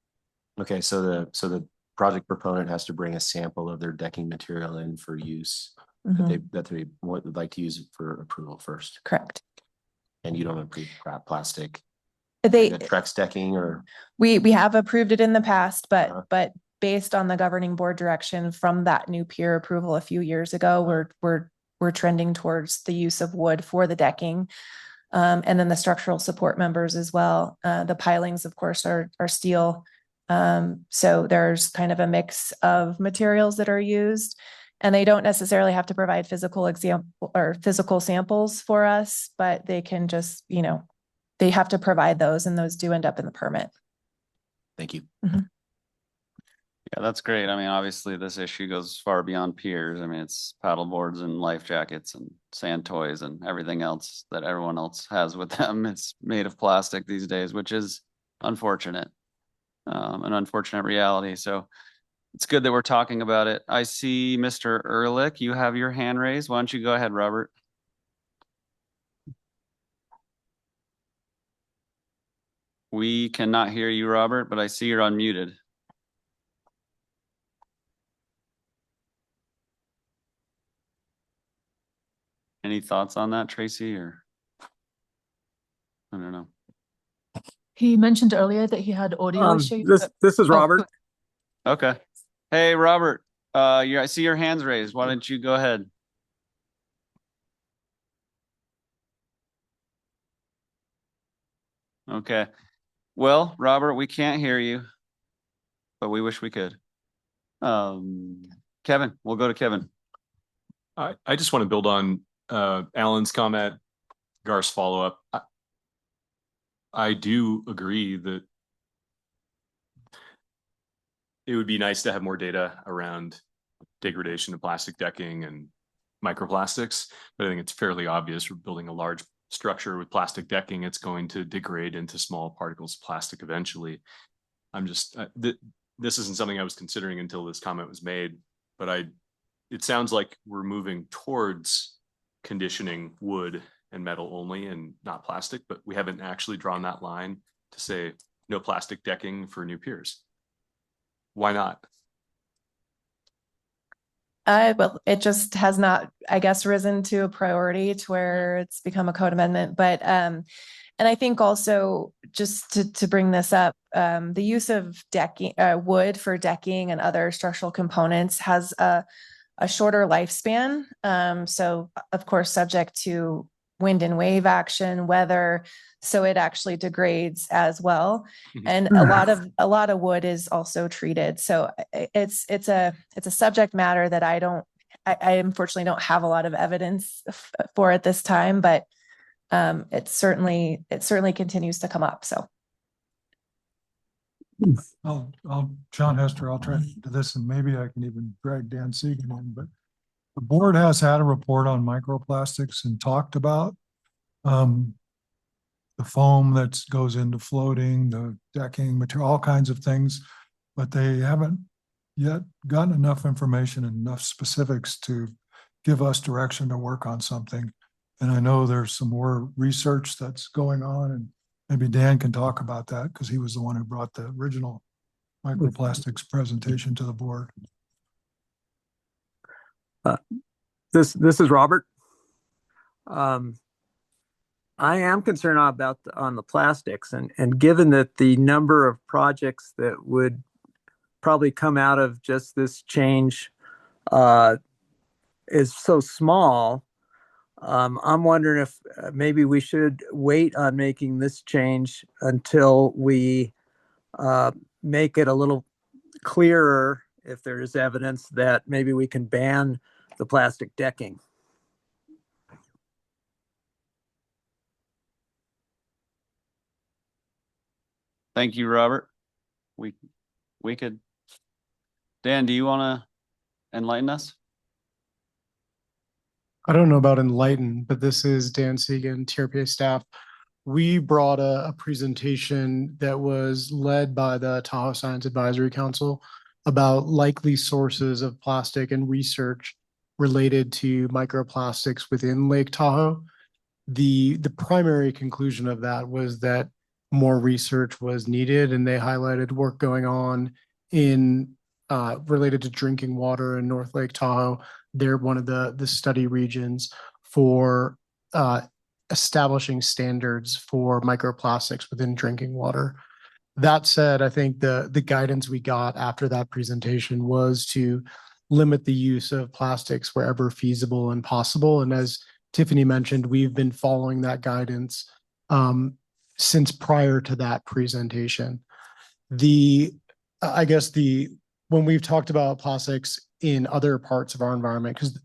Okay, so the project proponent has to bring a sample of their decking material in for use. That they would like to use it for approval first. Correct. And you don't approve plastic. The Trex decking, or we have approved it in the past, but based on the governing board direction from that new pier approval a few years ago, we're trending towards the use of wood for the decking. And then the structural support members as well. The pilings, of course, are steel. So there's kind of a mix of materials that are used, and they don't necessarily have to provide physical example or physical samples for us, but they can just, they have to provide those, and those do end up in the permit. Thank you. Yeah, that's great. I mean, obviously this issue goes far beyond piers. I mean, it's paddle boards and life jackets and sand toys and everything else that everyone else has with them. It's made of plastic these days, which is unfortunate, an unfortunate reality. So it's good that we're talking about it. I see Mr. Ehrlich, you have your hand raised. Why don't you go ahead, Robert? We cannot hear you, Robert, but I see you're unmuted. Any thoughts on that, Tracy, or? I don't know. He mentioned earlier that he had audio issues. This is Robert. Okay. Hey, Robert, I see your hands raised. Why don't you go ahead? Okay. Well, Robert, we can't hear you, but we wish we could. Kevin, we'll go to Kevin. I just want to build on Alan's comment, Gar's follow-up. I do agree that it would be nice to have more data around degradation of plastic decking and microplastics, but I think it's fairly obvious we're building a large structure with plastic decking, it's going to degrade into small particles of plastic eventually. I'm just, this isn't something I was considering until this comment was made, but it sounds like we're moving towards conditioning wood and metal only and not plastic, but we haven't actually drawn that line to say no plastic decking for new piers. Why not? Well, it just has not, I guess, risen to a priority to where it's become a code amendment. But and I think also just to bring this up, the use of decking, wood for decking and other structural components has a shorter lifespan. So of course, subject to wind and wave action, weather, so it actually degrades as well. And a lot of wood is also treated. So it's a subject matter that I unfortunately don't have a lot of evidence for at this time, but it certainly continues to come up. So John Hester, I'll try to do this, and maybe I can even drag Dan Segan in, but the board has had a report on microplastics and talked about the foam that goes into floating, the decking material, all kinds of things, but they haven't yet gotten enough information and enough specifics to give us direction to work on something. And I know there's some more research that's going on, and maybe Dan can talk about that because he was the one who brought the original microplastics presentation to the board. This is Robert. I am concerned about on the plastics, and given that the number of projects that would probably come out of just this change is so small, I'm wondering if maybe we should wait on making this change until we make it a little clearer if there is evidence that maybe we can ban the plastic decking. Thank you, Robert. We could, Dan, do you want to enlighten us? I don't know about enlighten, but this is Dan Segan, TRPA staff. We brought a presentation that was led by the Tahoe Science Advisory Council about likely sources of plastic and research related to microplastics within Lake Tahoe. The primary conclusion of that was that more research was needed, and they highlighted work going on in related to drinking water in North Lake Tahoe. They're one of the study regions for establishing standards for microplastics within drinking water. That said, I think the guidance we got after that presentation was to limit the use of plastics wherever feasible and possible. And as Tiffany mentioned, we've been following that guidance since prior to that presentation. I guess when we've talked about plastics in other parts of our environment, because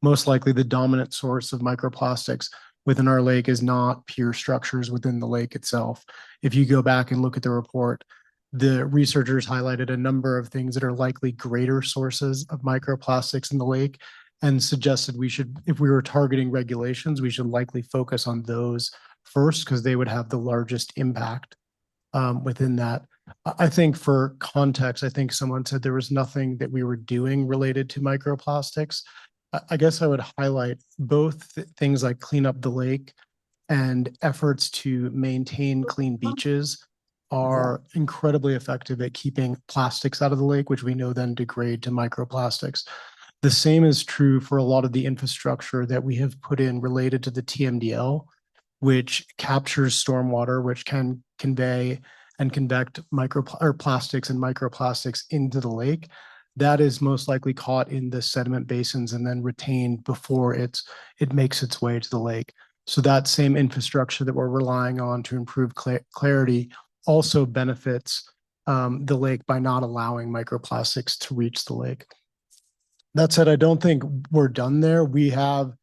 most likely the dominant source of microplastics within our lake is not pier structures within the lake itself. If you go back and look at the report, the researchers highlighted a number of things that are likely greater sources of microplastics in the lake and suggested we should, if we were targeting regulations, we should likely focus on those first because they would have the largest impact within that. I think for context, I think someone said there was nothing that we were doing related to microplastics. I guess I would highlight both things like clean up the lake and efforts to maintain clean beaches are incredibly effective at keeping plastics out of the lake, which we know then degrade to microplastics. The same is true for a lot of the infrastructure that we have put in related to the TMDL, which captures stormwater, which can convey and convect plastics and microplastics into the lake. That is most likely caught in the sediment basins and then retained before it makes its way to the lake. So that same infrastructure that we're relying on to improve clarity also benefits the lake by not allowing microplastics to reach the lake. That said, I don't think we're done there. We have,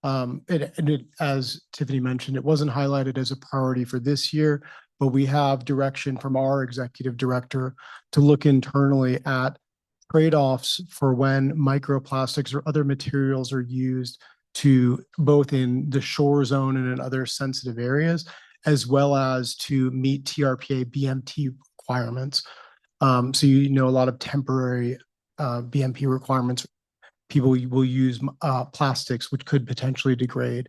as Tiffany mentioned, it wasn't highlighted as a priority for this year, but we have direction from our executive director to look internally at trade-offs for when microplastics or other materials are used to both in the shore zone and in other sensitive areas, as well as to meet TRPA BMT requirements. So a lot of temporary BMP requirements, people will use plastics which could potentially degrade.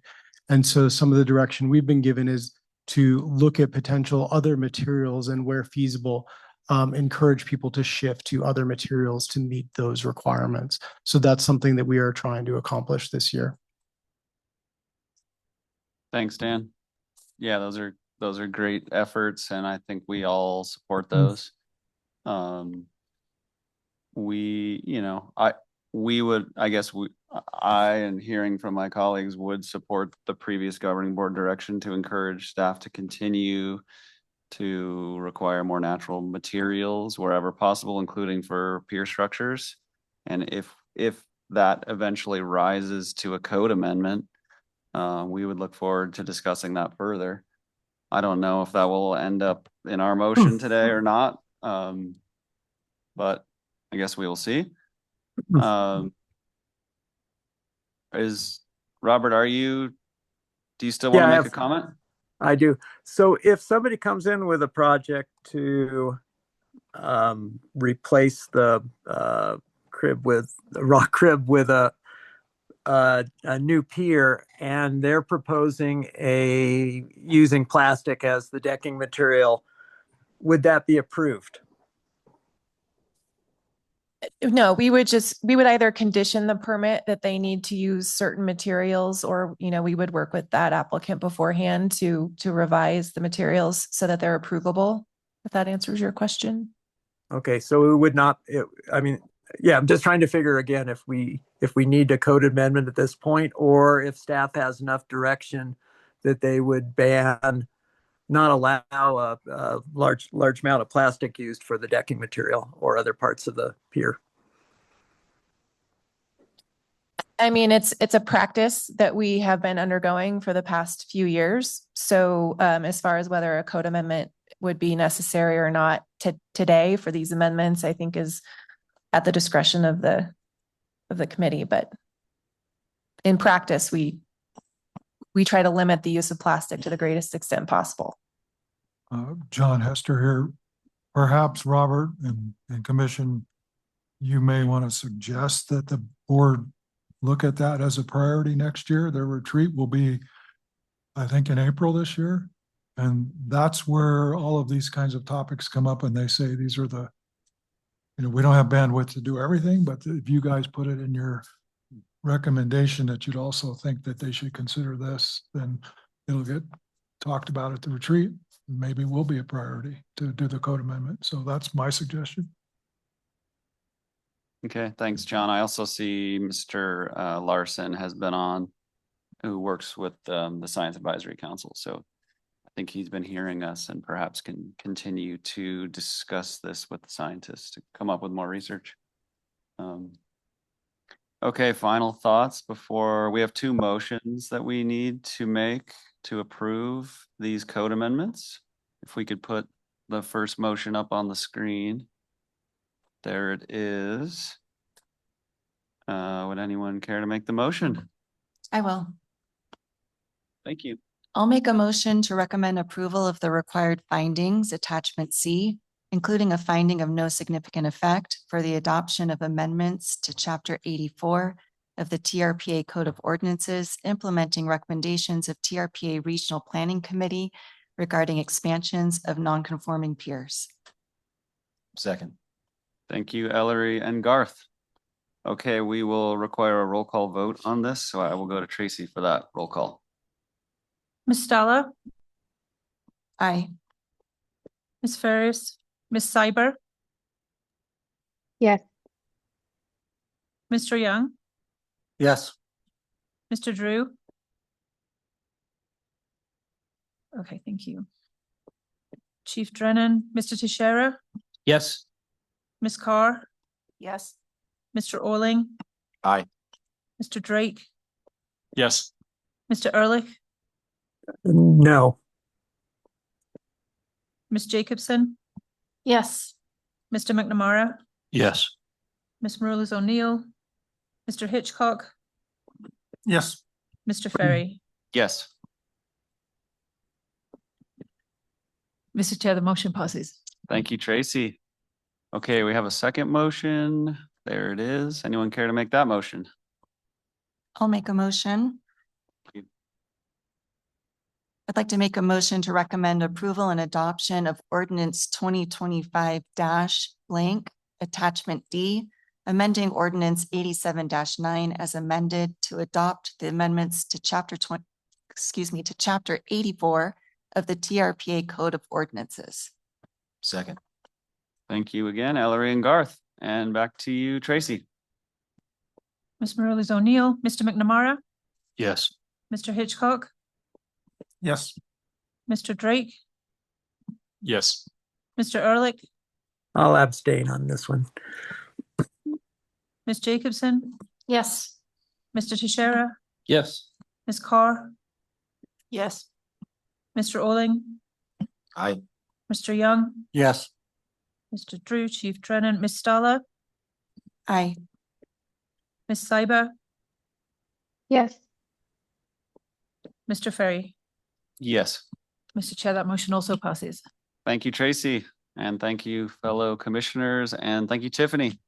And so some of the direction we've been given is to look at potential other materials and where feasible, encourage people to shift to other materials to meet those requirements. So that's something that we are trying to accomplish this year. Thanks, Dan. Yeah, those are great efforts, and I think we all support those. I and hearing from my colleagues would support the previous governing board direction to encourage staff to continue to require more natural materials wherever possible, including for pier structures. And if that eventually rises to a code amendment, we would look forward to discussing that further. I don't know if that will end up in our motion today or not, but I guess we will see. Robert, do you still want to make a comment? I do. So if somebody comes in with a project to replace the rock crib with a new pier, and they're proposing using plastic as the decking material, would that be approved? No, we would either condition the permit that they need to use certain materials, or, we would work with that applicant beforehand to revise the materials so that they're approvable, if that answers your question. Okay, so it would not, I'm just trying to figure again if we need a code amendment at this point, or if staff has enough direction that they would not allow a large amount of plastic used for the decking material or other parts of the pier. It's a practice that we have been undergoing for the past few years. So as far as whether a code amendment would be necessary or not today for these amendments, I think is at the discretion of the committee. But in practice, we try to limit the use of plastic to the greatest extent possible. John Hester here. Perhaps Robert and Commission, you may want to suggest that the board look at that as a priority next year. Their retreat will be, I think, in April this year. And that's where all of these kinds of topics come up, and they say these are we don't have bandwidth to do everything, but if you guys put it in your recommendation that you'd also think that they should consider this, then it'll get talked about at the retreat. Maybe will be a priority to do the code amendment. So that's my suggestion. Okay, thanks, John. I also see Mr. Larson has been on. who works with the Science Advisory Council. So I think he's been hearing us and perhaps can continue to discuss this with the scientists to come up with more research. Okay, final thoughts before we have two motions that we need to make to approve these code amendments. If we could put the first motion up on the screen. There it is. Would anyone care to make the motion? I will. Thank you. I'll make a motion to recommend approval of the required findings, attachment C, including a finding of no significant effect for the adoption of amendments to Chapter 84 of the TRPA Code of Ordinances, implementing recommendations of TRPA Regional Planning Committee regarding expansions of nonconforming piers. Second. Thank you, Ellery and Garth. Okay, we will require a roll call vote on this, so I will go to Tracy for that roll call. Ms. Stala, Aye. Ms. Ferris, Ms. Cyber, Yes. Mr. Young, Yes. Mr. Drew. Okay, thank you. Chief Drennan, Mr. Teixeira, Yes. Ms. Carr, Yes. Mr. Orling, Aye. Mr. Drake, Yes. Mr. Ehrlich, No. Ms. Jacobson, Yes. Mr. McNamara, Yes. Ms. Marulis O'Neill, Mr. Hitchcock, Yes. Mr. Ferry. Yes. Mr. Chair, the motion passes. Thank you, Tracy. Okay, we have a second motion. There it is. Anyone care to make that motion? I'll make a motion. I'd like to make a motion to recommend approval and adoption of ordinance 2025 blank attachment D, amending ordinance 87-9 as amended to adopt the amendments to chapter 84 of the TRPA Code of Ordinances. Second. Thank you again, Ellery and Garth. And back to you, Tracy. Ms. Marulis O'Neill, Mr. McNamara, Yes. Mr. Hitchcock, Yes. Mr. Drake, Yes. Mr. Ehrlich, I'll abstain on this one. Ms. Jacobson, Yes. Mr. Teixeira, Yes. Ms. Carr, Yes. Mr. Orling, Aye. Mr. Young, Yes. Mr. Drew, Chief Drennan, Ms. Stala, Aye. Ms. Cyber, Yes. Mr. Ferry. Yes. Mr. Chair, that motion also passes. Thank you, Tracy. And thank you, fellow commissioners. And thank you, Tiffany,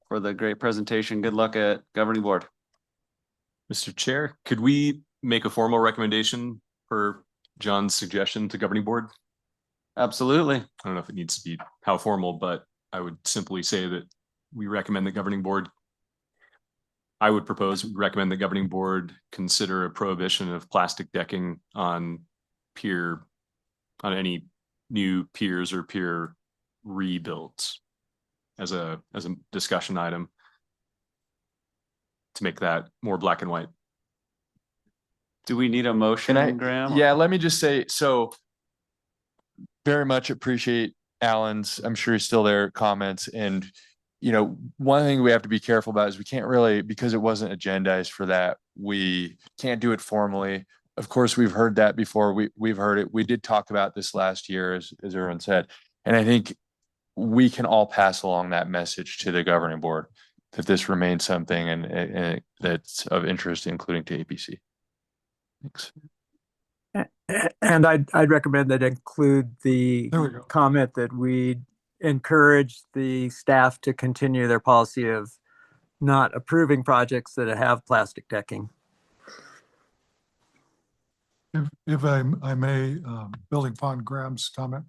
for the great presentation. Good luck at governing board. Mr. Chair, could we make a formal recommendation for John's suggestion to governing board? Absolutely. I don't know if it needs to be how formal, but I would simply say that we recommend the governing board. I would propose, we recommend the governing board consider a prohibition of plastic decking on any new piers or pier rebuilds as a discussion item to make that more black and white. Do we need a motion, Graham? Yeah, let me just say, so very much appreciate Alan's, I'm sure he's still there, comments. And, one thing we have to be careful about is we can't really, because it wasn't agendized for that, we can't do it formally. Of course, we've heard that before. We've heard it. We did talk about this last year, as everyone said. And I think we can all pass along that message to the governing board that this remains something and that's of interest, including to APC. Thanks. And I'd recommend that include the comment that we encourage the staff to continue their policy of not approving projects that have plastic decking. If I may, building upon Graham's comment,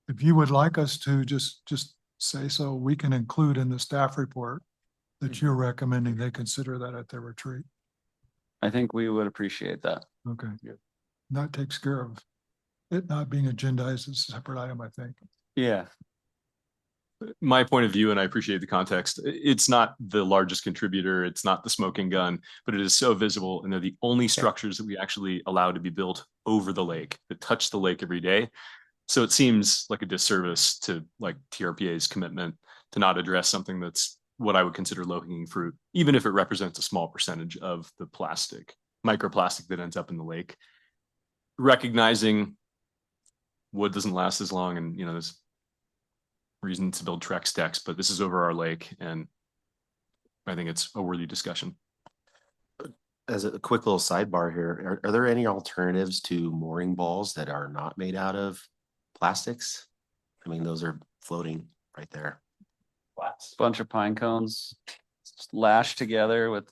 if you would like us to just say so, we can include in the staff report that you're recommending they consider that at their retreat. I think we would appreciate that. Okay. That takes care of it not being agendized as a separate item, I think. Yeah. my point of view, and I appreciate the context, it's not the largest contributor, it's not the smoking gun, but it is so visible, and they're the only structures that we actually allow to be built over the lake, that touch the lake every day. So it seems like a disservice to like TRPA's commitment to not address something that's what I would consider low-hanging fruit, even if it represents a small percentage of the plastic, microplastic that ends up in the lake. Recognizing wood doesn't last as long, and there's reason to build Trex decks, but this is over our lake, and I think it's a worthy discussion. As a quick little sidebar here, are there any alternatives to mooring balls that are not made out of plastics? I mean, those are floating right there. Bunch of pine cones lashed together with.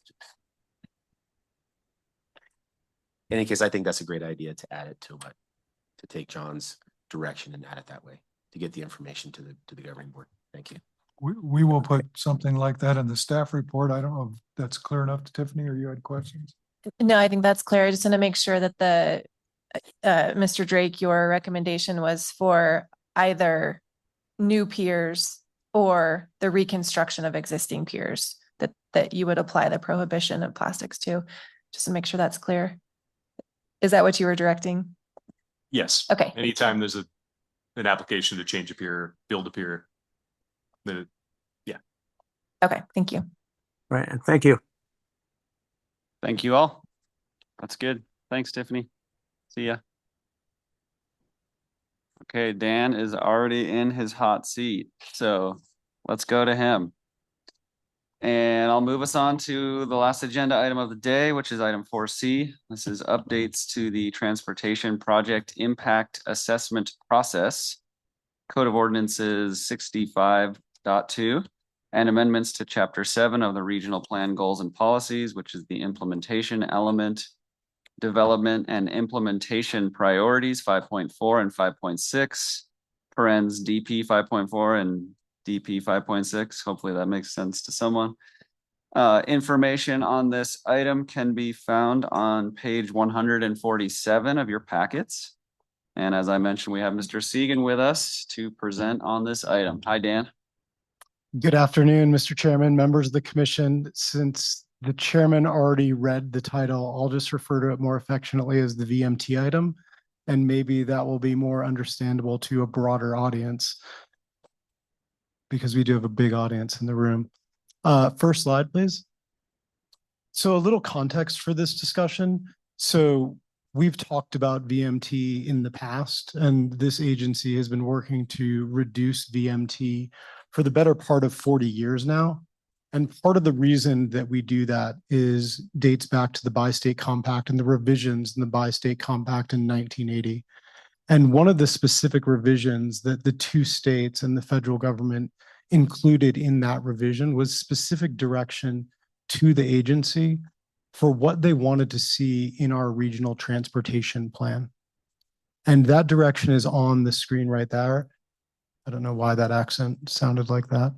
In any case, I think that's a great idea to add it to take John's direction and add it that way to get the information to the governing board. Thank you. We will put something like that in the staff report. I don't know if that's clear enough to Tiffany, or you had questions? No, I think that's clear. I just want to make sure that Mr. Drake, your recommendation was for either new piers or the reconstruction of existing piers, that you would apply the prohibition of plastics to, just to make sure that's clear. Is that what you were directing? Yes. Okay. Anytime there's an application to change a pier, build a pier, yeah. Okay, thank you. Right, and thank you. Thank you all. That's good. Thanks, Tiffany. See ya. Okay, Dan is already in his hot seat, so let's go to him. And I'll move us on to the last agenda item of the day, which is item 4C. This is updates to the Transportation Project Impact Assessment Process, Code of Ordinances 65.2, and amendments to Chapter 7 of the Regional Plan Goals and Policies, which is the implementation element, development and implementation priorities 5.4 and 5.6, parens DP 5.4 and DP 5.6. Hopefully that makes sense to someone. Information on this item can be found on page 147 of your packets. And as I mentioned, we have Mr. Segan with us to present on this item. Hi, Dan. Good afternoon, Mr. Chairman, members of the commission. Since the chairman already read the title, I'll just refer to it more affectionately as the VMT item, and maybe that will be more understandable to a broader audience, because we do have a big audience in the room. First slide, please. So a little context for this discussion. So we've talked about VMT in the past, and this agency has been working to reduce VMT for the better part of 40 years now. And part of the reason that we do that dates back to the Bi-State Compact and the revisions in the Bi-State Compact in 1980. And one of the specific revisions that the two states and the federal government included in that revision was specific direction to the agency for what they wanted to see in our regional transportation plan. And that direction is on the screen right there. I don't know why that accent sounded like that.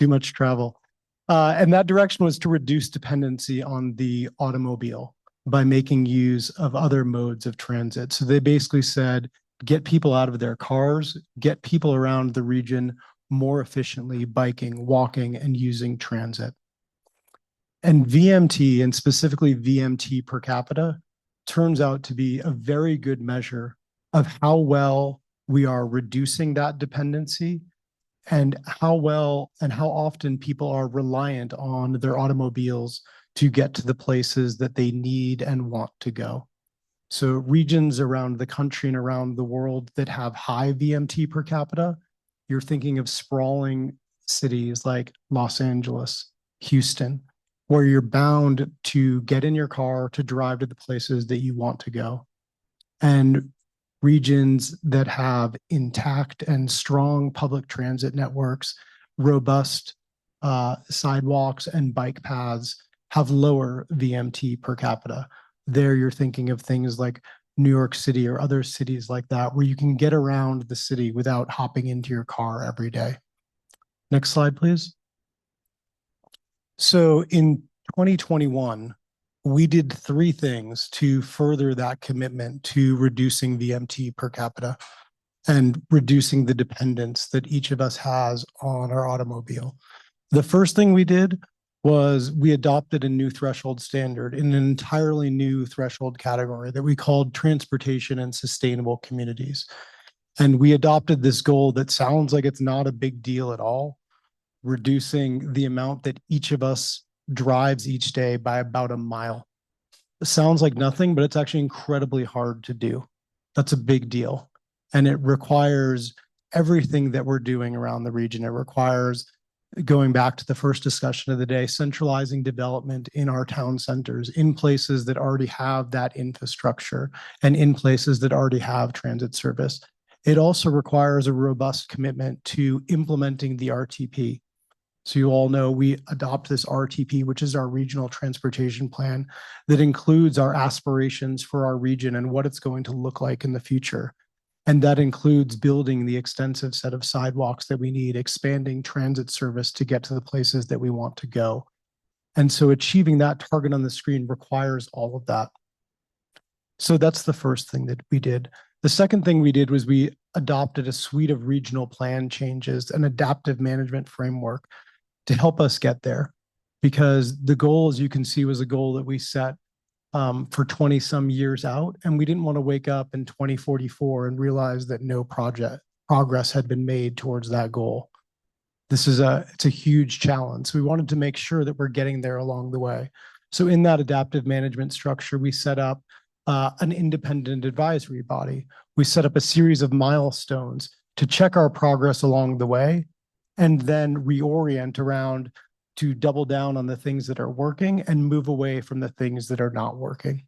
Too much travel. And that direction was to reduce dependency on the automobile by making use of other modes of transit. So they basically said, get people out of their cars, get people around the region more efficiently, biking, walking, and using transit. And VMT, and specifically VMT per capita, turns out to be a very good measure of how well we are reducing that dependency, and how well and how often people are reliant on their automobiles to get to the places that they need and want to go. So regions around the country and around the world that have high VMT per capita, you're thinking of sprawling cities like Los Angeles, Houston, where you're bound to get in your car to drive to the places that you want to go. And regions that have intact and strong public transit networks, robust sidewalks and bike paths have lower VMT per capita. There you're thinking of things like New York City or other cities like that, where you can get around the city without hopping into your car every day. Next slide, please. So in 2021, we did 3 things to further that commitment to reducing VMT per capita. and reducing the dependence that each of us has on our automobile. The first thing we did was we adopted a new threshold standard in an entirely new threshold category that we called transportation and sustainable communities. And we adopted this goal that sounds like it's not a big deal at all, reducing the amount that each of us drives each day by about a mile. It sounds like nothing, but it's actually incredibly hard to do. That's a big deal. And it requires everything that we're doing around the region. It requires, going back to the first discussion of the day, centralizing development in our town centers, in places that already have that infrastructure and in places that already have transit service. It also requires a robust commitment to implementing the RTP. So you all know we adopt this RTP, which is our regional transportation plan, that includes our aspirations for our region and what it's going to look like in the future. And that includes building the extensive set of sidewalks that we need, expanding transit service to get to the places that we want to go. And so achieving that target on the screen requires all of that. So that's the first thing that we did. The second thing we did was we adopted a suite of regional plan changes, an adaptive management framework to help us get there. Because the goal, as you can see, was a goal that we set for 20 some years out. And we didn't want to wake up in 2044 and realize that no progress had been made towards that goal. It's a huge challenge. So we wanted to make sure that we're getting there along the way. So in that adaptive management structure, we set up an independent advisory body. We set up a series of milestones to check our progress along the way and then reorient around to double down on the things that are working and move away from the things that are not working.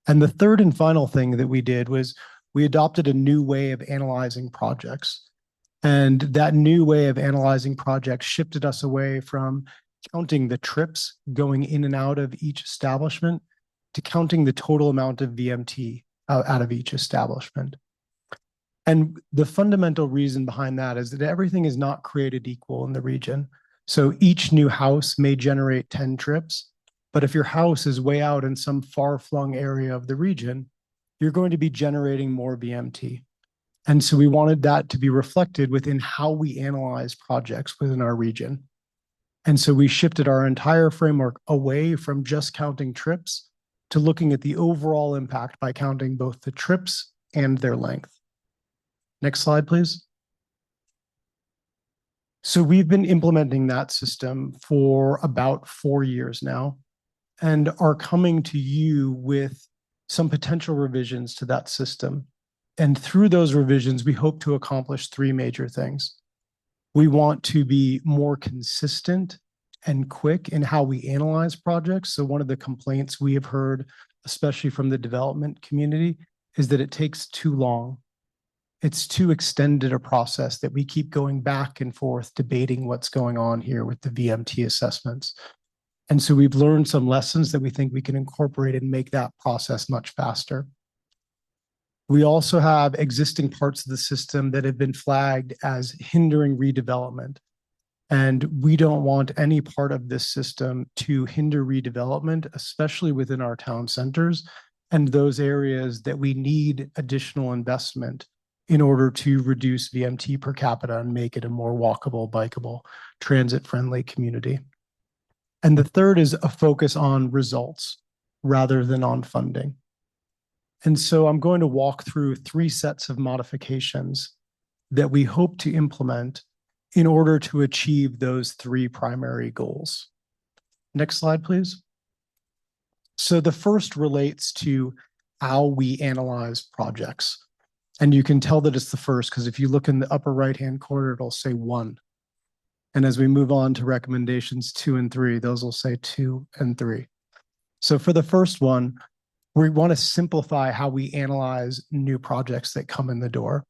And the third and final thing that we did was we adopted a new way of analyzing projects. And that new way of analyzing projects shifted us away from counting the trips going in and out of each establishment to counting the total amount of VMT out of each establishment. And the fundamental reason behind that is that everything is not created equal in the region. So each new house may generate 10 trips, but if your house is way out in some far-flung area of the region, you're going to be generating more VMT. And so we wanted that to be reflected within how we analyze projects within our region. And so we shifted our entire framework away from just counting trips to looking at the overall impact by counting both the trips and their length. Next slide, please. So we've been implementing that system for about 4 years now and are coming to you with some potential revisions to that system. And through those revisions, we hope to accomplish 3 major things. We want to be more consistent and quick in how we analyze projects. So one of the complaints we have heard, especially from the development community, is that it takes too long. It's too extended a process that we keep going back and forth debating what's going on here with the VMT assessments. And so we've learned some lessons that we think we can incorporate and make that process much faster. We also have existing parts of the system that have been flagged as hindering redevelopment. And we don't want any part of this system to hinder redevelopment, especially within our town centers and those areas that we need additional investment in order to reduce VMT per capita and make it a more walkable, bikeable, transit-friendly community. And the third is a focus on results rather than on funding. And so I'm going to walk through 3 sets of modifications that we hope to implement in order to achieve those 3 primary goals. Next slide, please. So the first relates to how we analyze projects. And you can tell that it's the first because if you look in the upper right-hand corner, it'll say 1. And as we move on to recommendations 2 and 3, those will say 2 and 3. So for the first one, we want to simplify how we analyze new projects that come in the door.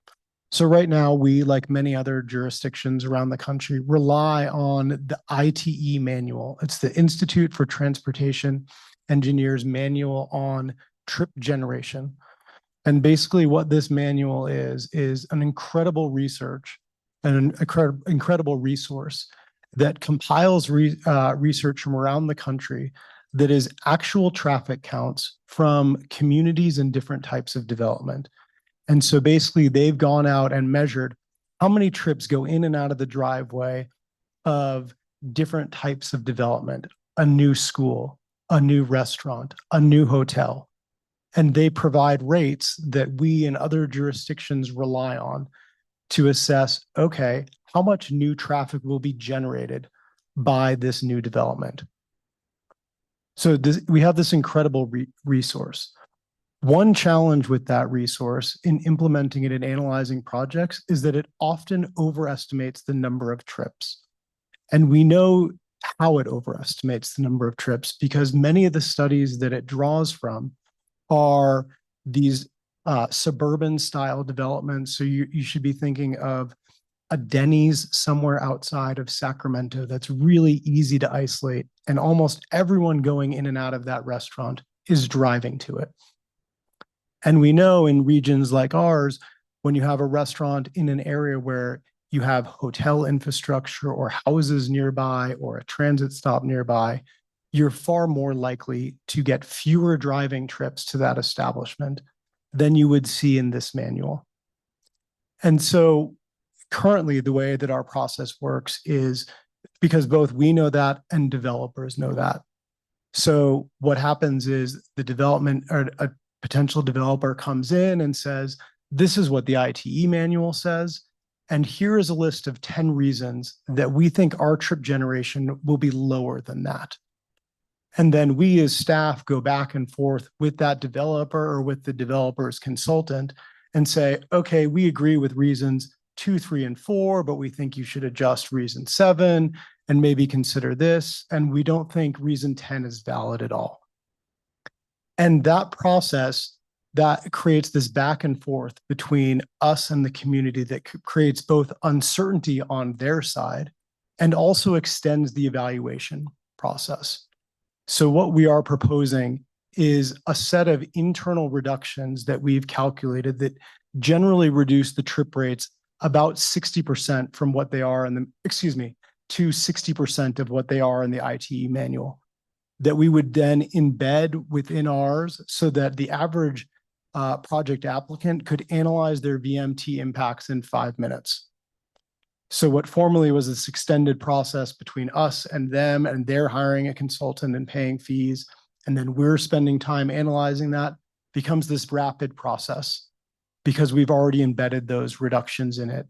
So right now, we, like many other jurisdictions around the country, rely on the ITE manual. It's the Institute for Transportation Engineers manual on trip generation. And basically what this manual is an incredible research and an incredible resource that compiles research from around the country that is actual traffic counts from communities and different types of development. And so basically they've gone out and measured how many trips go in and out of the driveway of different types of development, a new school, a new restaurant, a new hotel. And they provide rates that we in other jurisdictions rely on to assess, okay, how much new traffic will be generated by this new development. So we have this incredible resource. One challenge with that resource in implementing it and analyzing projects is that it often overestimates the number of trips. And we know how it overestimates the number of trips because many of the studies that it draws from are these suburban style developments. So you should be thinking of a Denny's somewhere outside of Sacramento that's really easy to isolate. And almost everyone going in and out of that restaurant is driving to it. And we know in regions like ours, when you have a restaurant in an area where you have hotel infrastructure or houses nearby or a transit stop nearby, you're far more likely to get fewer driving trips to that establishment than you would see in this manual. And so currently the way that our process works is because both we know that and developers know that. So what happens is the development or a potential developer comes in and says, this is what the ITE manual says. And here is a list of 10 reasons that we think our trip generation will be lower than that. And then we as staff go back and forth with that developer or with the developer's consultant and say, okay, we agree with reasons 2, 3, and 4, but we think you should adjust reason 7 and maybe consider this. And we don't think reason 10 is valid at all. And that process that creates this back and forth between us and the community that creates both uncertainty on their side and also extends the evaluation process. So what we are proposing is a set of internal reductions that we've calculated that generally reduce the trip rates about 60% from what they are in the, to 60% of what they are in the ITE manual that we would then embed within ours so that the average project applicant could analyze their VMT impacts in 5 minutes. So what formerly was this extended process between us and them, and they're hiring a consultant and paying fees, and then we're spending time analyzing that, becomes this rapid process because we've already embedded those reductions in it.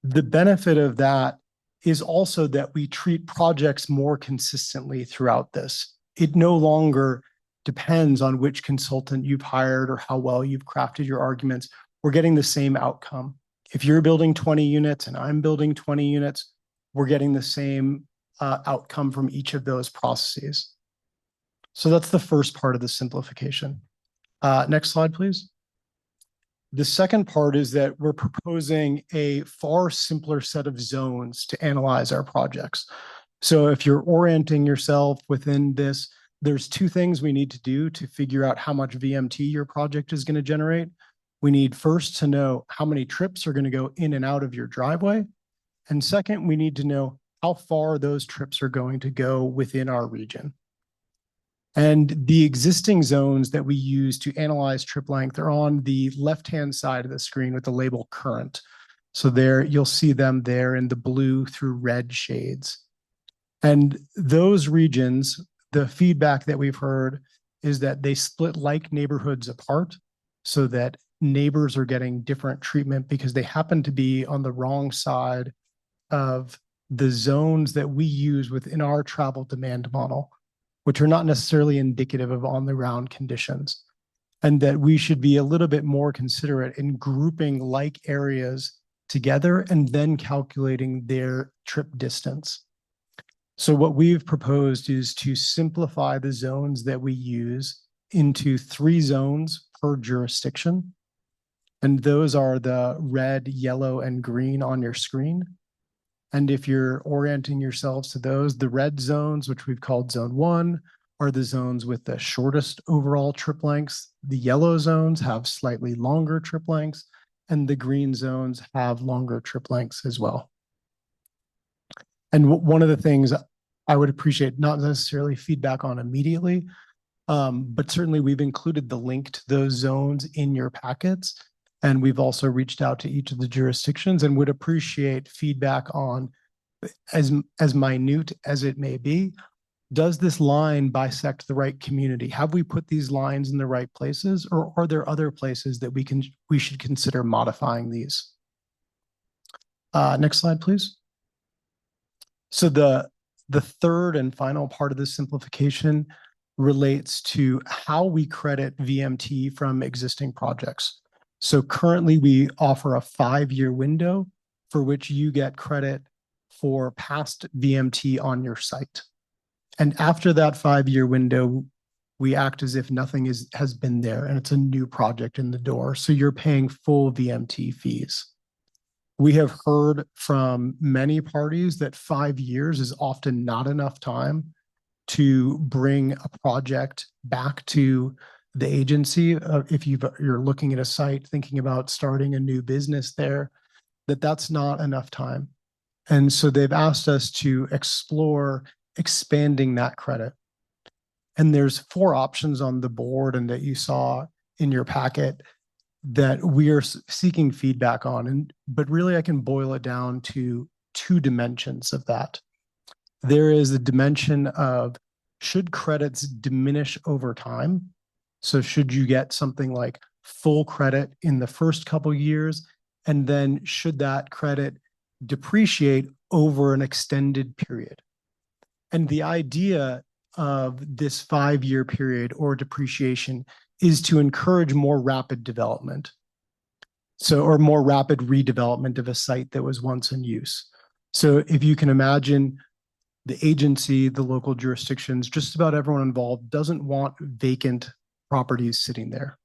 The benefit of that is also that we treat projects more consistently throughout this. It no longer depends on which consultant you've hired or how well you've crafted your arguments. We're getting the same outcome. If you're building 20 units and I'm building 20 units, we're getting the same outcome from each of those processes. So that's the first part of the simplification. Next slide, please. The second part is that we're proposing a far simpler set of zones to analyze our projects. So if you're orienting yourself within this, there's 2 things we need to do to figure out how much VMT your project is going to generate. We need first to know how many trips are going to go in and out of your driveway. And second, we need to know how far those trips are going to go within our region. And the existing zones that we use to analyze trip length are on the left-hand side of the screen with the label current. So there, you'll see them there in the blue through red shades. And those regions, the feedback that we've heard is that they split like neighborhoods apart so that neighbors are getting different treatment because they happen to be on the wrong side of the zones that we use within our travel demand model, which are not necessarily indicative of on the ground conditions. And that we should be a little bit more considerate in grouping like areas together and then calculating their trip distance. So what we've proposed is to simplify the zones that we use into 3 zones per jurisdiction. And those are the red, yellow, and green on your screen. And if you're orienting yourselves to those, the red zones, which we've called zone 1, are the zones with the shortest overall trip lengths. The yellow zones have slightly longer trip lengths, and the green zones have longer trip lengths as well. And one of the things I would appreciate, not necessarily feedback on immediately, But certainly we've included the link to those zones in your packets. And we've also reached out to each of the jurisdictions and would appreciate feedback on, as minute as it may be, does this line bisect the right community? Have we put these lines in the right places, or are there other places that we should consider modifying these? Next slide, please. So the third and final part of this simplification relates to how we credit VMT from existing projects. So currently we offer a 5-year window for which you get credit for past VMT on your site. And after that 5-year window, we act as if nothing has been there and it's a new project in the door. So you're paying full VMT fees. We have heard from many parties that 5 years is often not enough time to bring a project back to the agency. If you're looking at a site, thinking about starting a new business there, that's not enough time. And so they've asked us to explore expanding that credit. And there's 4 options on the board and that you saw in your packet that we are seeking feedback on. But really I can boil it down to 2 dimensions of that. There is a dimension of, should credits diminish over time? So should you get something like full credit in the first couple years, and then should that credit depreciate over an extended period? And the idea of this 5-year period or depreciation is to encourage more rapid development. So, or more rapid redevelopment of a site that was once in use. So if you can imagine, the agency, the local jurisdictions, just about everyone involved doesn't want vacant properties sitting there.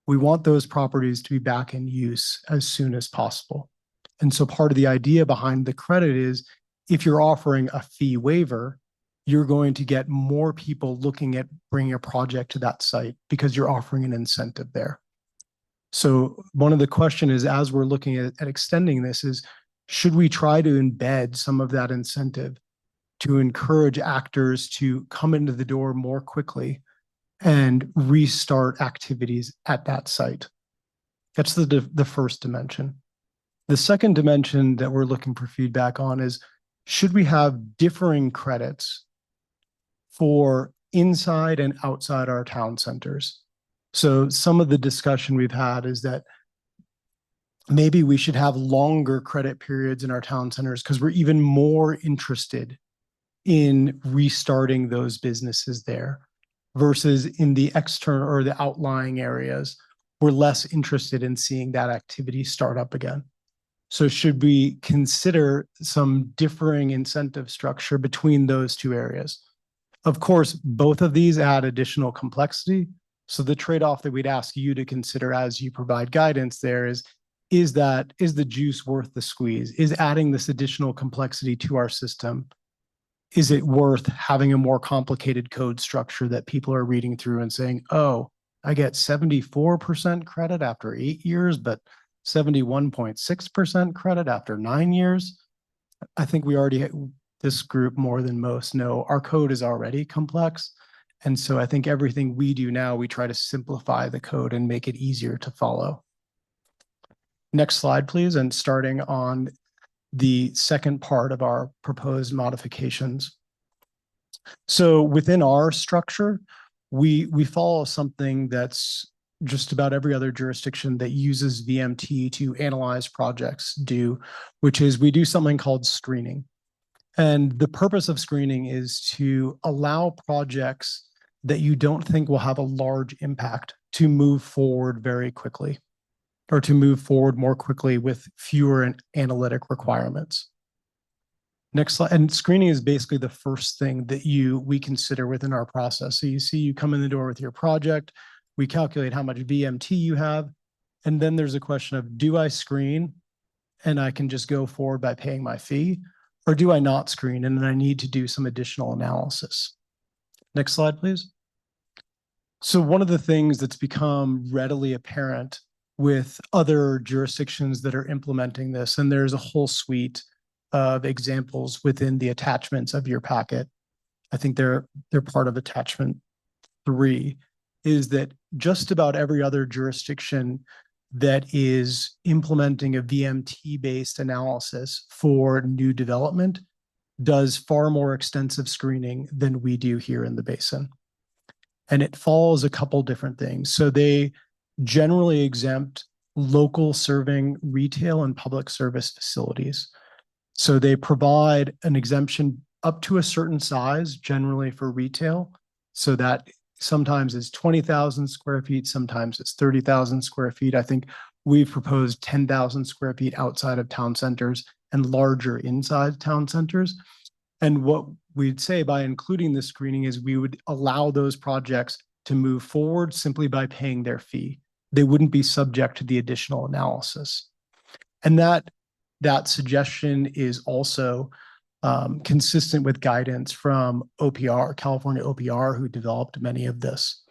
We want those properties to be back in use as soon as possible. And so part of the idea behind the credit is, if you're offering a fee waiver, you're going to get more people looking at bringing a project to that site because you're offering an incentive there. So one of the questions is, as we're looking at extending this, is should we try to embed some of that incentive to encourage actors to come into the door more quickly and restart activities at that site? That's the first dimension. The second dimension that we're looking for feedback on is, should we have differing credits for inside and outside our town centers? So some of the discussion we've had is that maybe we should have longer credit periods in our town centers because we're even more interested in restarting those businesses there, versus in the external or the outlying areas, we're less interested in seeing that activity start up again. So should we consider some differing incentive structure between those 2 areas? Of course, both of these add additional complexity. So the trade-off that we'd ask you to consider as you provide guidance there is the juice worth the squeeze? Is adding this additional complexity to our system, is it worth having a more complicated code structure that people are reading through and saying, oh, I get 74% credit after 8 years, but 71.6% credit after 9 years? I think we already, this group more than most know, our code is already complex. And so I think everything we do now, we try to simplify the code and make it easier to follow. Next slide, please. And starting on the second part of our proposed modifications. So within our structure, we follow something that's just about every other jurisdiction that uses VMT to analyze projects do, which is we do something called screening. And the purpose of screening is to allow projects that you don't think will have a large impact to move forward very quickly, or to move forward more quickly with fewer analytic requirements. Next slide. And screening is basically the first thing that we consider within our process. So you see, you come in the door with your project, we calculate how much VMT you have, and then there's a question of, do I screen and I can just go forward by paying my fee, or do I not screen and then I need to do some additional analysis? Next slide, please. So one of the things that's become readily apparent with other jurisdictions that are implementing this, and there's a whole suite of examples within the attachments of your packet. I think they're part of attachment 3 is that just about every other jurisdiction that is implementing a VMT-based analysis for new development does far more extensive screening than we do here in the basin. And it follows a couple different things. So they generally exempt local serving retail and public service facilities. So they provide an exemption up to a certain size, generally for retail. So that sometimes is 20,000 square feet, sometimes it's 30,000 square feet. I think we've proposed 10,000 square feet outside of town centers and larger inside town centers. And what we'd say by including this screening is we would allow those projects to move forward simply by paying their fee. They wouldn't be subject to the additional analysis. And that suggestion is also consistent with guidance from OPR, California OPR, who developed many of this.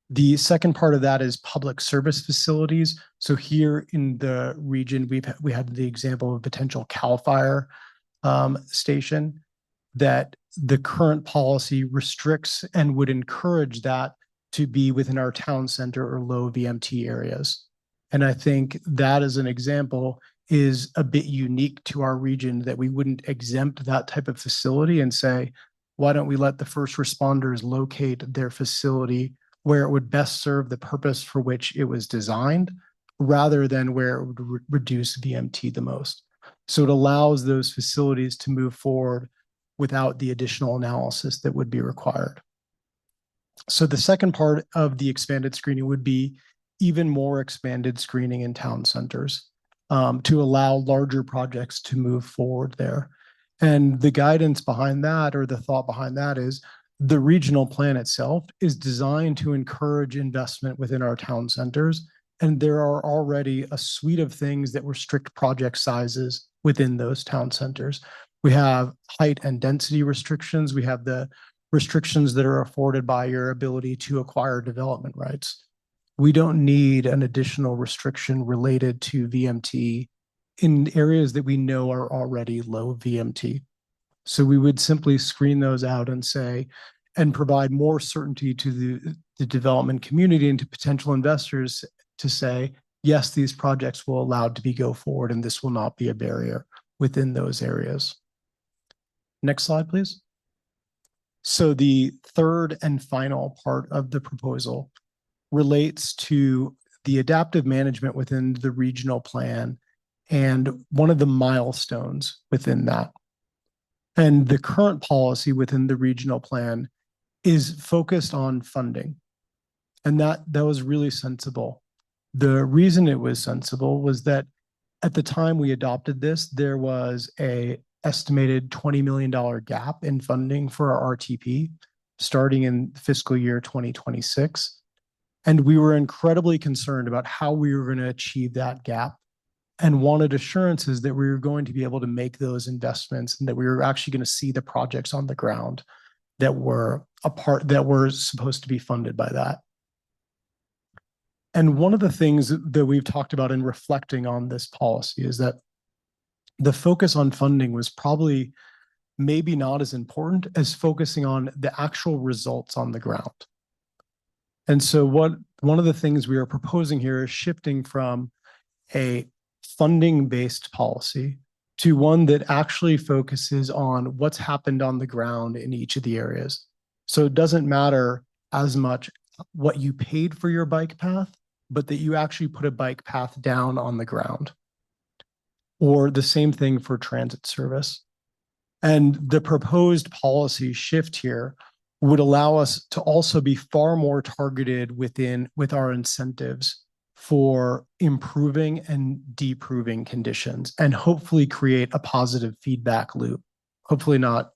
The second part of that is public service facilities. So here in the region, we had the example of a potential CAL FIRE station that the current policy restricts and would encourage that to be within our town center or low VMT areas. And I think that as an example is a bit unique to our region, that we wouldn't exempt that type of facility and say, why don't we let the first responders locate their facility where it would best serve the purpose for which it was designed, rather than where it would reduce VMT the most. So it allows those facilities to move forward without the additional analysis that would be required. So the second part of the expanded screening would be even more expanded screening in town centers to allow larger projects to move forward there. And the guidance behind that, or the thought behind that, is the regional plan itself is designed to encourage investment within our town centers. And there are already a suite of things that restrict project sizes within those town centers. We have height and density restrictions. We have the restrictions that are afforded by your ability to acquire development rights. We don't need an additional restriction related to VMT in areas that we know are already low VMT. So we would simply screen those out and say, and provide more certainty to the development community and to potential investors to say, yes, these projects will allow to go forward, and this will not be a barrier within those areas. Next slide, please. So the third and final part of the proposal relates to the adaptive management within the regional plan and one of the milestones within that. And the current policy within the regional plan is focused on funding. And that was really sensible. The reason it was sensible was that at the time we adopted this, there was a estimated $20 million gap in funding for our RTP starting in fiscal year 2026. And we were incredibly concerned about how we were going to achieve that gap and wanted assurances that we were going to be able to make those investments and that we were actually going to see the projects on the ground that were supposed to be funded by that. And one of the things that we've talked about in reflecting on this policy is that the focus on funding was probably maybe not as important as focusing on the actual results on the ground. And so one of the things we are proposing here is shifting from a funding-based policy to one that actually focuses on what's happened on the ground in each of the areas. So it doesn't matter as much what you paid for your bike path, but that you actually put a bike path down on the ground. Or the same thing for transit service. And the proposed policy shift here would allow us to also be far more targeted with our incentives for improving and deproving conditions, and hopefully create a positive feedback loop. Hopefully not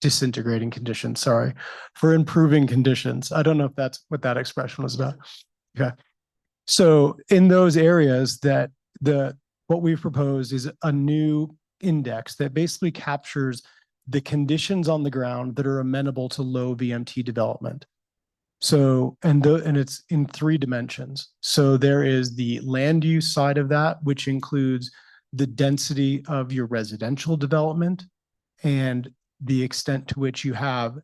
disintegrating conditions, sorry, for improving conditions. I don't know if that's what that expression was about. Okay. So in those areas what we've proposed is a new index that basically captures the conditions on the ground that are amenable to low VMT development. So, and it's in 3 dimensions. So there is the land use side of that, which includes the density of your residential development and the extent to which you have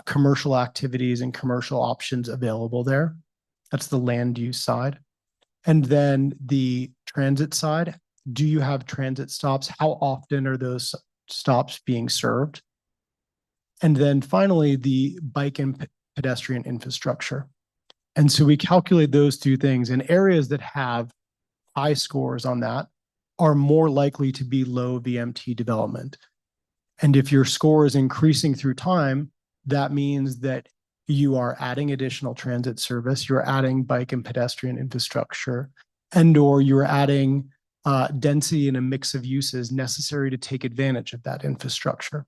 commercial activities and commercial options available there. That's the land use side. And then the transit side, do you have transit stops? How often are those stops being served? And then finally, the bike and pedestrian infrastructure. And so we calculate those two things, and areas that have high scores on that are more likely to be low VMT development. And if your score is increasing through time, that means that you are adding additional transit service, you're adding bike and pedestrian infrastructure, and or you're adding density in a mix of uses necessary to take advantage of that infrastructure.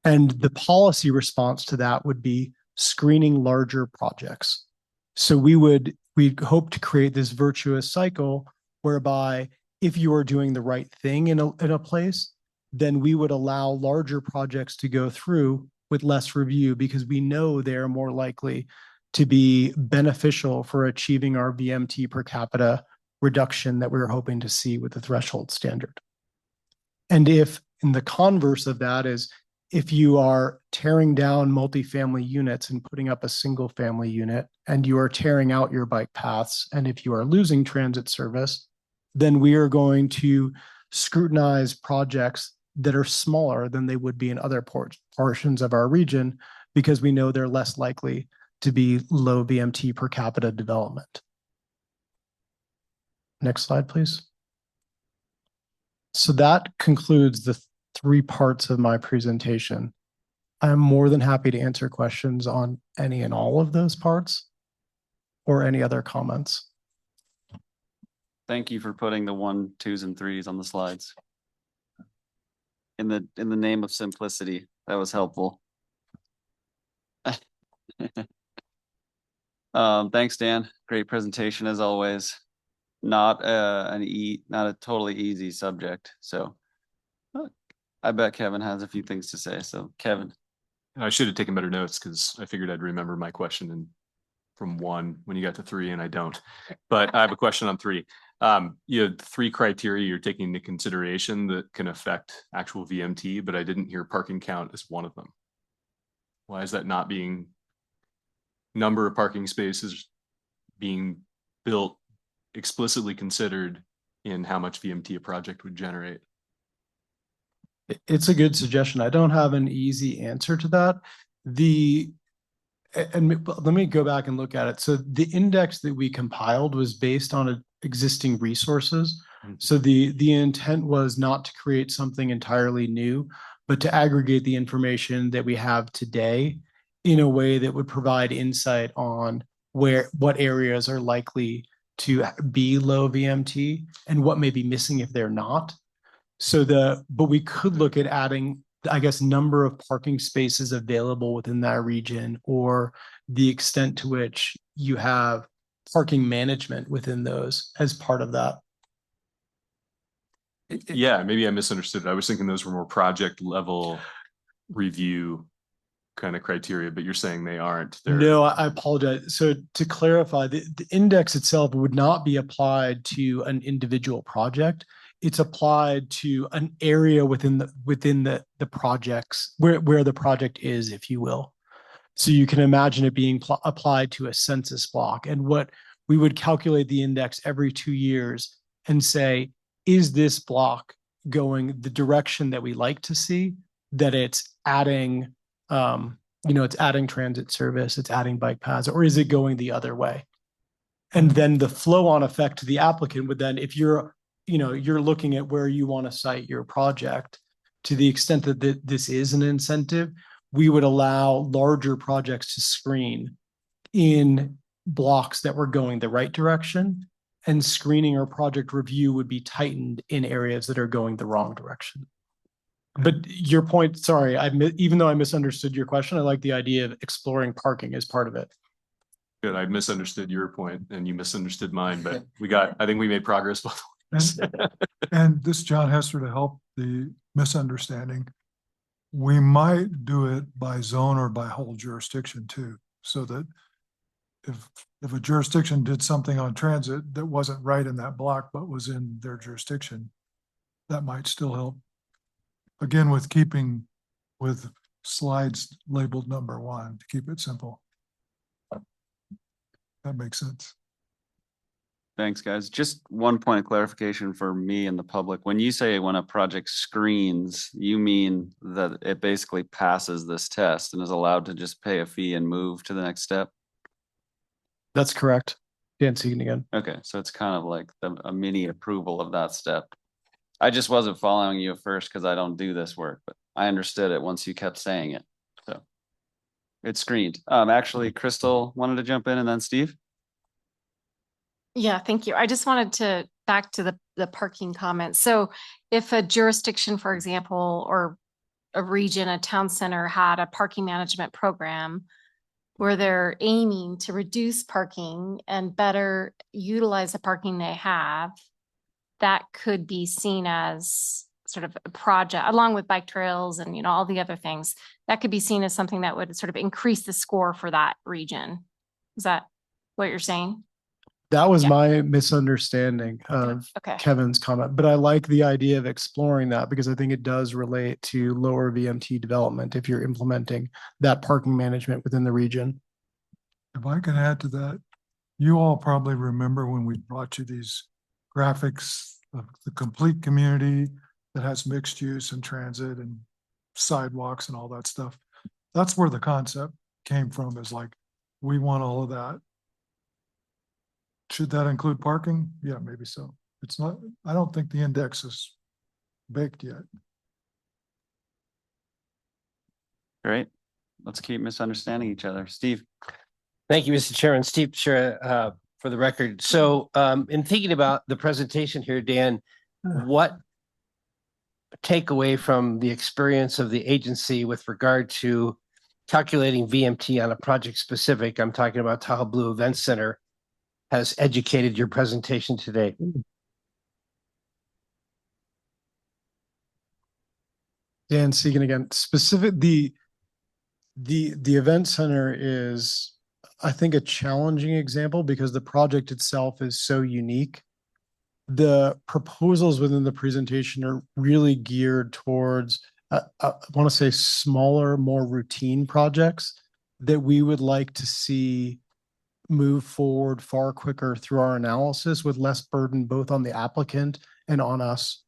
And the policy response to that would be screening larger projects. So we'd hope to create this virtuous cycle whereby if you are doing the right thing in a place, then we would allow larger projects to go through with less review because we know they're more likely to be beneficial for achieving our VMT per capita reduction that we were hoping to see with the threshold standard. And if in the converse of that is if you are tearing down multifamily units and putting up a single family unit and you are tearing out your bike paths, and if you are losing transit service, then we are going to scrutinize projects that are smaller than they would be in other portions of our region because we know they're less likely to be low VMT per capita development. Next slide, please. So that concludes the three parts of my presentation. I'm more than happy to answer questions on any and all of those parts or any other comments. Thank you for putting the 1, 2s, and 3s on the slides. In the name of simplicity, that was helpful. Thanks, Dan. Great presentation as always. Not a totally easy subject. So I bet Kevin has a few things to say. So Kevin. I should have taken better notes because I figured I'd remember my question from 1 when you got to 3, and I don't. But I have a question on 3. You had 3 criteria you're taking into consideration that can affect actual VMT, but I didn't hear parking count as one of them. Why is that not being number of parking spaces being built explicitly considered in how much VMT a project would generate? It's a good suggestion. I don't have an easy answer to that. And let me go back and look at it. So the index that we compiled was based on existing resources. Mm-hmm. So the intent was not to create something entirely new, but to aggregate the information that we have today in a way that would provide insight on what areas are likely to be low VMT and what may be missing if they're not. But we could look at adding, I guess, number of parking spaces available within that region or the extent to which you have parking management within those as part of that. Yeah, maybe I misunderstood. I was thinking those were more project level review kind of criteria, but you're saying they aren't. No, I apologize. So to clarify, the index itself would not be applied to an individual project. It's applied to an area within the projects where the project is, if you will. So you can imagine it being applied to a census block, and what we would calculate the index every 2 years and say, is this block going the direction that we like to see? That it's adding, it's adding transit service, it's adding bike paths, or is it going the other way? And then the flow-on effect to the applicant would then, if you're looking at where you want to site your project, to the extent that this is an incentive, we would allow larger projects to screen in blocks that were going the right direction, and screening or project review would be tightened in areas that are going the wrong direction. But your point, sorry, even though I misunderstood your question, I like the idea of exploring parking as part of it. Good. I misunderstood your point and you misunderstood mine, but I think we made progress both ways. And this, John Hester, to help the misunderstanding, we might do it by zone or by whole jurisdiction too, so that if a jurisdiction did something on transit that wasn't right in that block but was in their jurisdiction, that might still help. Again, with keeping with slides labeled number 1 to keep it simple. That makes sense. Thanks, guys. Just one point of clarification for me and the public. When you say when a project screens, you mean that it basically passes this test and is allowed to just pay a fee and move to the next step? That's correct. Dan Segan again. Okay, so it's kind of like a mini approval of that step. I just wasn't following you at first because I don't do this work, but I understood it once you kept saying it. So it's screened. Actually, Crystal wanted to jump in and then Steve. Yeah, thank you. I just wanted to back to the parking comment. So if a jurisdiction, for example, or a region, a town center had a parking management program where they're aiming to reduce parking and better utilize the parking they have, that could be seen as sort of a project along with bike trails and, you know, all the other things that could be seen as something that would sort of increase the score for that region. Is that what you're saying? That was my misunderstanding of Okay. Kevin's comment, but I like the idea of exploring that because I think it does relate to lower VMT development if you're implementing that parking management within the region. If I can add to that, you all probably remember when we brought you these graphics of the complete community that has mixed use and transit and sidewalks and all that stuff. That's where the concept came from, is like, we want all of that. Should that include parking? Yeah, maybe so. It's not, I don't think the index is baked yet. Great. Let's keep misunderstanding each other. Steve. Thank you, Mr. Chairman. Steve Shira, for the record. So in thinking about the presentation here, Dan, what takeaway from the experience of the agency with regard to calculating VMT on a project specific, I'm talking about Tahoe Blue Event Center, has educated your presentation today? Dan Segan again. The event center is, I think, a challenging example because the project itself is so unique. The proposals within the presentation are really geared towards, I want to say, smaller, more routine projects that we would like to see move forward far quicker through our analysis with less burden both on the applicant and on us.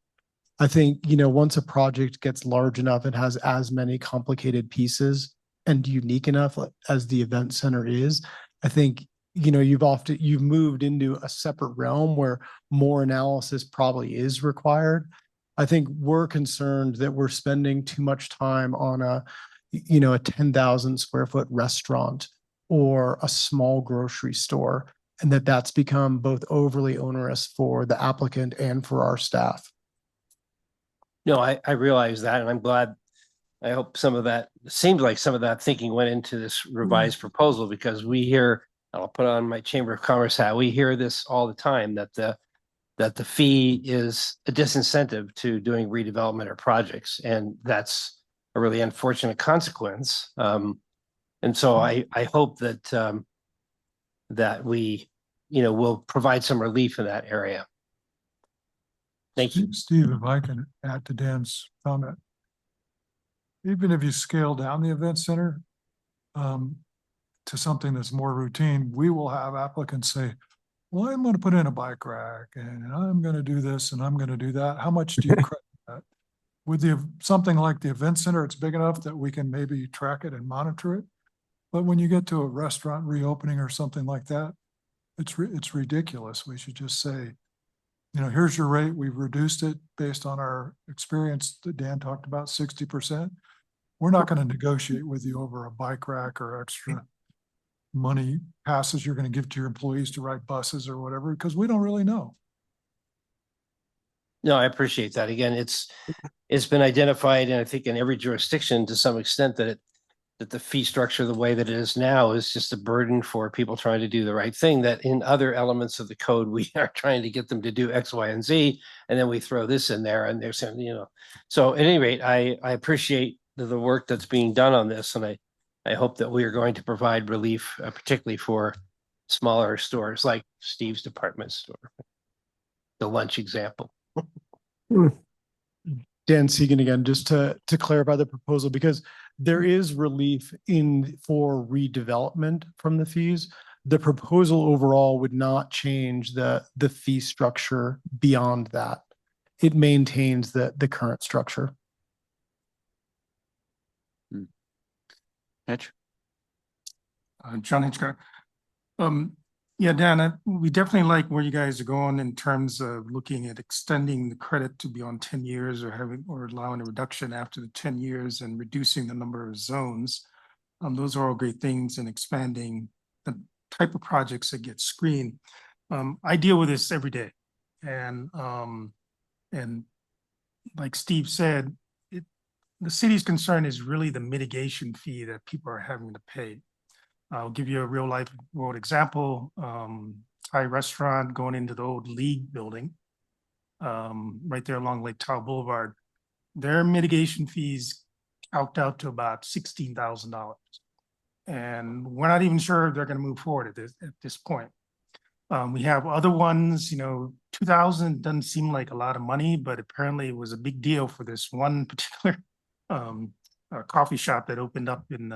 I think, you know, once a project gets large enough, it has as many complicated pieces and unique enough as the event center is. I think, you know, you've moved into a separate realm where more analysis probably is required. I think we're concerned that we're spending too much time on a 10,000 square foot restaurant or a small grocery store, and that's become both overly onerous for the applicant and for our staff. No, I realize that, and I'm glad. I hope some of that seems like some of that thinking went into this revised proposal, because we hear, I'll put on my Chamber of Commerce hat, we hear this all the time, that the fee is a disincentive to doing redevelopment or projects, and that's a really unfortunate consequence. And so I hope that that we, will provide some relief in that area. Thank you. Steve, if I can add to Dan's comment. Even if you scale down the event center to something that's more routine, we will have applicants say, well, I'm going to put in a bike rack and I'm going to do this and I'm going to do that. How much do you credit that? With something like the event center, it's big enough that we can maybe track it and monitor it. But when you get to a restaurant reopening or something like that, it's ridiculous. We should just say, here's your rate. We've reduced it based on our experience that Dan talked about, 60%. We're not going to negotiate with you over a bike rack or extra money passes you're going to give to your employees to ride buses or whatever, because we don't really know. No, I appreciate that. Again, it's been identified, and I think in every jurisdiction to some extent, that the fee structure the way that it is now is just a burden for people trying to do the right thing, that in other elements of the code we are trying to get them to do X, Y, and Z, and then we throw this in there and they're saying, so at any rate, I appreciate the work that's being done on this, and I hope that we are going to provide relief, particularly for smaller stores like Steve's department store, the lunch example. Dan Segan again, just to clarify the proposal, because there is relief for redevelopment from the fees. The proposal overall would not change the fee structure beyond that. It maintains the current structure. Mitch? John Hitchcock. Yeah, Dan, we definitely like where you guys are going in terms of looking at extending the credit to beyond 10 years or allowing a reduction after the 10 years and reducing the number of zones. Those are all great things and expanding the type of projects that get screened. I deal with this every day. And like Steve said, the city's concern is really the mitigation fee that people are having to pay. I'll give you a real life world example. Thai restaurant going into the old League building, right there along Lake Tahoe Boulevard. Their mitigation fees calced out to about $16,000. And we're not even sure if they're going to move forward at this point. We have other ones, 2000 doesn't seem like a lot of money, but apparently it was a big deal for this one particular coffee shop that opened up in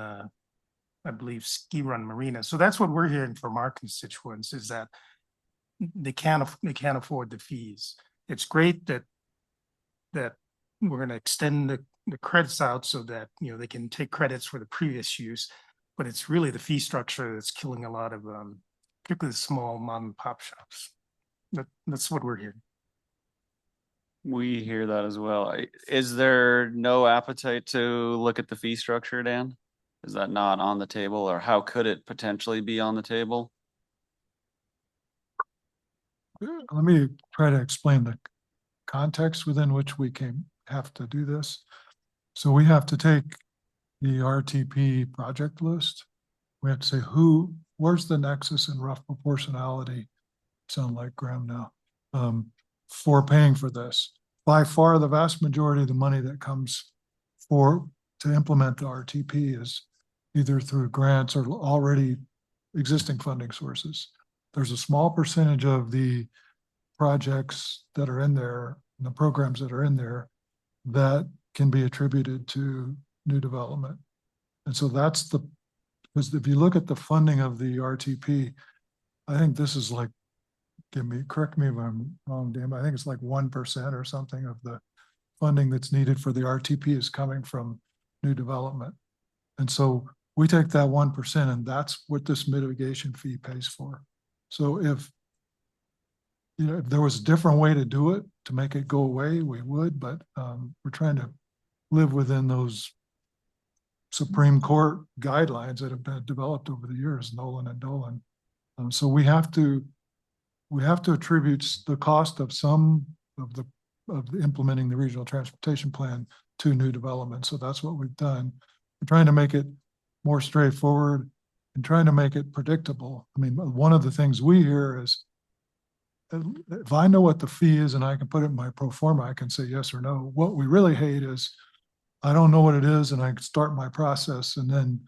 I believe Ski Run Marina. So that's what we're hearing from our constituents, is that they can't afford the fees. It's great that we're going to extend the credits out so that they can take credits for the previous use, but it's really the fee structure that's killing a lot of particularly the small mom and pop shops. That's what we're hearing. We hear that as well. Is there no appetite to look at the fee structure, Dan? Is that not on the table, or how could it potentially be on the table? Let me try to explain the context within which we have to do this. So we have to take the RTP project list. We have to say where's the nexus and rough proportionality, sound like Graham now, for paying for this. By far, the vast majority of the money that comes to implement the RTP is either through grants or already existing funding sources. There's a small percentage of the projects that are in there, the programs that are in there, that can be attributed to new development. And so because if you look at the funding of the RTP, I think this is like, correct me if I'm wrong, Dan, I think it's like 1% or something of the funding that's needed for the RTP is coming from new development. And so we take that 1% and that's what this mitigation fee pays for. So if there was a different way to do it to make it go away, we would, but we're trying to live within those Supreme Court guidelines that have been developed over the years, Nolan and Dolan. So we have to attribute the cost of some of implementing the regional transportation plan to new development. So that's what we've done. We're trying to make it more straightforward and trying to make it predictable. I mean, one of the things we hear is, if I know what the fee is and I can put it in my pro forma, I can say yes or no. What we really hate is I don't know what it is and I start my process and then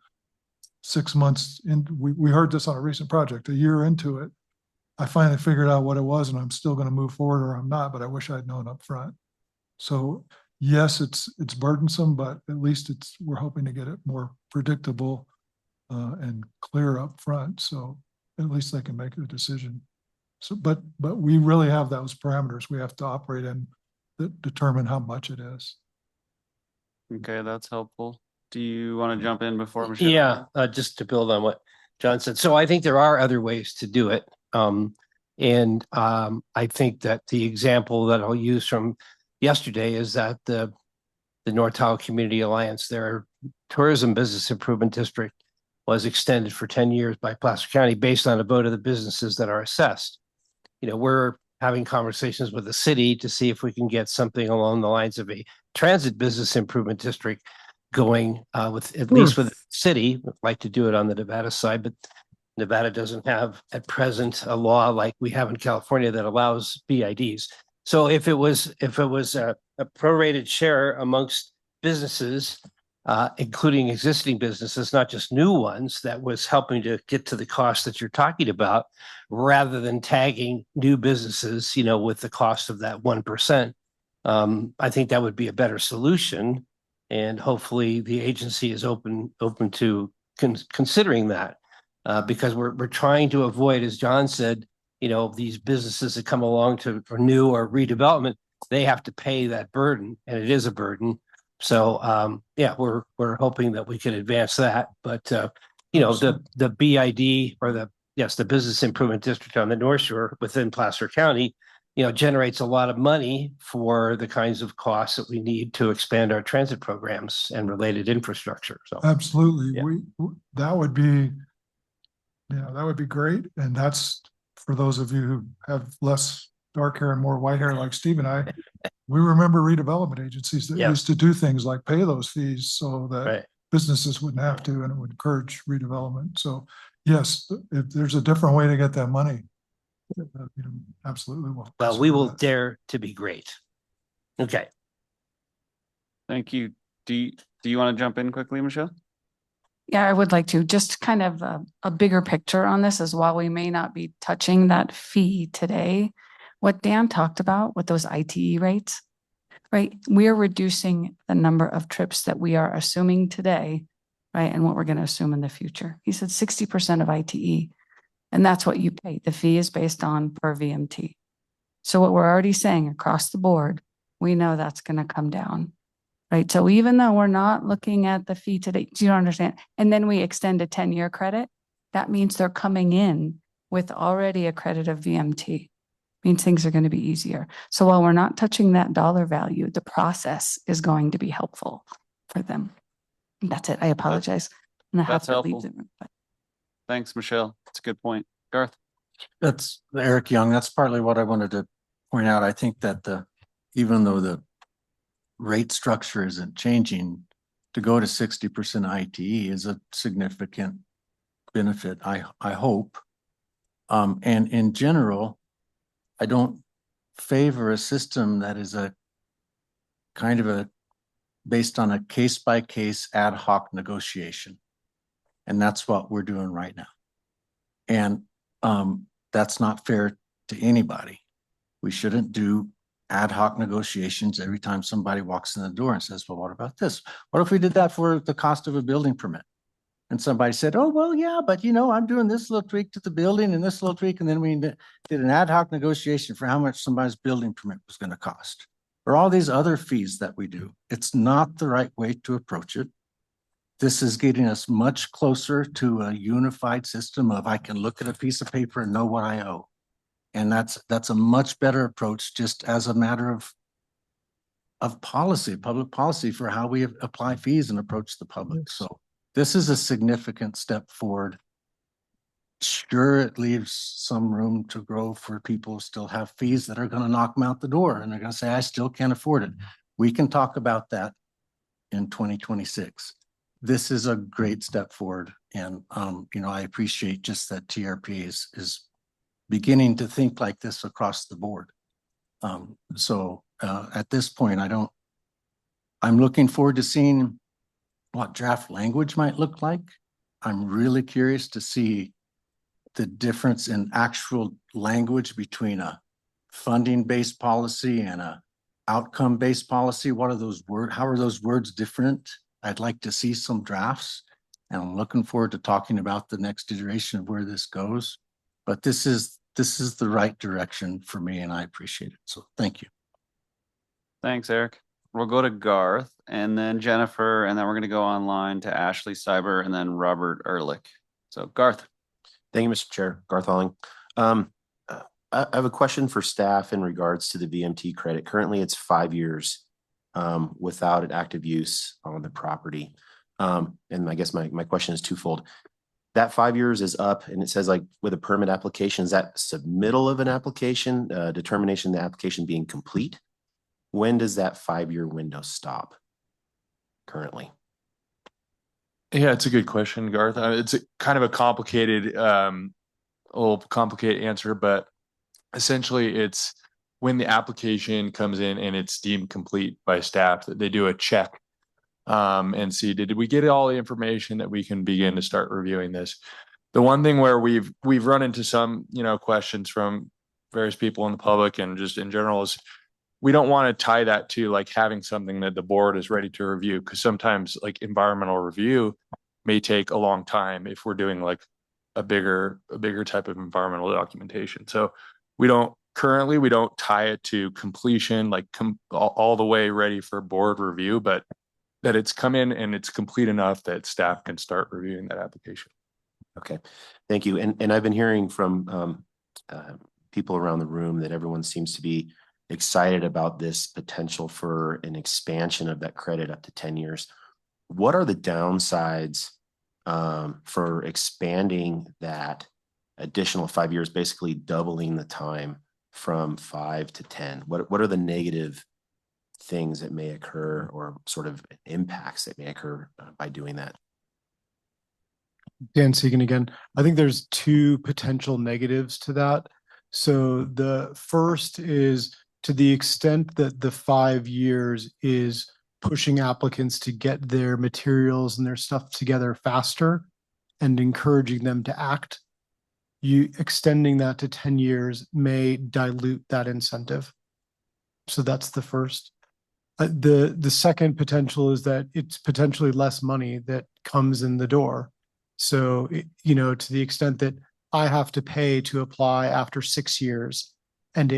6 months in, we heard this on a recent project, a year into it, I finally figured out what it was and I'm still going to move forward or I'm not, but I wish I'd known up front. So yes, it's burdensome, but at least we're hoping to get it more predictable and clear up front. So at least they can make a decision. So, but we really have those parameters we have to operate in that determine how much it is. Okay, that's helpful. Do you want to jump in before Michelle? Yeah, just to build on what John said. So I think there are other ways to do it. I think that the example that I'll use from yesterday is that the North Tahoe Community Alliance, their tourism business improvement district, was extended for 10 years by Placer County based on a vote of the businesses that are assessed. We're having conversations with the city to see if we can get something along the lines of a transit business improvement district going with at least with the city. We'd like to do it on the Nevada side, but Nevada doesn't have at present a law like we have in California that allows BIDs. So if it was a prorated share amongst businesses, including existing businesses, not just new ones, that was helping to get to the cost that you're talking about, rather than tagging new businesses, with the cost of that 1%. I think that would be a better solution. And hopefully the agency is open to considering that. Because we're trying to avoid, as John said, these businesses that come along to renew or redevelopment, they have to pay that burden, and it is a burden. So yeah, we're hoping that we can advance that. But the BID or the Business Improvement District on the North Shore within Placer County, generates a lot of money for the kinds of costs that we need to expand our transit programs and related infrastructure. So Absolutely. yeah. That would be, that would be great. And that's for those of you who have less dark hair and more white hair like Steve and I, we remember redevelopment agencies that used to do things like pay those fees so that businesses wouldn't have to, and it would encourage redevelopment. So yes, if there's a different way to get that money, absolutely. Well, we will dare to be great. Okay. Thank you. Do you want to jump in quickly, Michelle? Yeah, I would like to. Just kind of a bigger picture on this as well. We may not be touching that fee today. What Dan talked about with those ITE rates, right? We are reducing the number of trips that we are assuming today, right? And what we're going to assume in the future. He said 60% of ITE, and that's what you pay. The fee is based on per VMT. So what we're already saying across the board, we know that's going to come down. Right. So even though we're not looking at the fee today, do you understand? And then we extend a 10-year credit. That means they're coming in with already a credit of VMT. Means things are going to be easier. So while we're not touching that dollar value, the process is going to be helpful for them. And that's it. I apologize. And I have to leave the room. Thanks, Michelle. That's a good point. Garth? That's Eric Young. That's partly what I wanted to point out. I think that even though the rate structure isn't changing, to go to 60% ITE is a significant benefit, I hope. And in general, I don't favor a system that is a kind of based on a case-by-case ad hoc negotiation. And that's what we're doing right now. And that's not fair to anybody. We shouldn't do ad hoc negotiations every time somebody walks in the door and says, well, what about this? What if we did that for the cost of a building permit? And somebody said, oh, well, yeah, but I'm doing this little tweak to the building and this little tweak. And then we did an ad hoc negotiation for how much somebody's building permit was going to cost, or all these other fees that we do. It's not the right way to approach it. This is getting us much closer to a unified system of I can look at a piece of paper and know what I owe. And that's a much better approach, just as a matter of policy, public policy, for how we apply fees and approach the public. So this is a significant step forward. Sure, it leaves some room to grow for people who still have fees that are going to knock them out the door, and they're going to say, I still can't afford it. We can talk about that in 2026. This is a great step forward. And, I appreciate just that TRPA is beginning to think like this across the board. So at this point, I'm looking forward to seeing what draft language might look like. I'm really curious to see the difference in actual language between a funding-based policy and a outcome-based policy. What are those words? How are those words different? I'd like to see some drafts, and I'm looking forward to talking about the next iteration of where this goes. But this is the right direction for me, and I appreciate it. So thank you. Thanks, Eric. We'll go to Garth and then Jennifer, and then we're going to go online to Ashley Cyber and then Robert Ehrlich. So Garth. Thank you, Mr. Chair. Garth Halling. I have a question for staff in regards to the VMT credit. Currently, it's 5 years without an active use on the property. And I guess my question is twofold. That 5 years is up, and it says like with a permit application, is that submittal of an application, determination of the application being complete? When does that 5-year window stop currently? Yeah, it's a good question, Garth. It's kind of a complicated, answer, but essentially it's when the application comes in and it's deemed complete by staff, that they do a check and see, did we get all the information that we can begin to start reviewing this? The one thing where we've run into some, questions from various people in the public and just in general is we don't want to tie that to like having something that the board is ready to review, because sometimes like environmental review may take a long time if we're doing like a bigger type of environmental documentation. So we don't tie it to completion, like all the way ready for board review, but that it's come in and it's complete enough that staff can start reviewing that application. Okay, thank you. And I've been hearing from people around the room that everyone seems to be excited about this potential for an expansion of that credit up to 10 years. What are the downsides for expanding that additional 5 years, basically doubling the time from 5 to 10? What are the negative things that may occur, or sort of impacts that may occur by doing that? Dan Segan again. I think there's two potential negatives to that. So the first is, to the extent that the 5 years is pushing applicants to get their materials and their stuff together faster and encouraging them to act, you extending that to 10 years may dilute that incentive. So that's the first. The second potential is that it's potentially less money that comes in the door. So, to the extent that I have to pay to apply after 6 years, and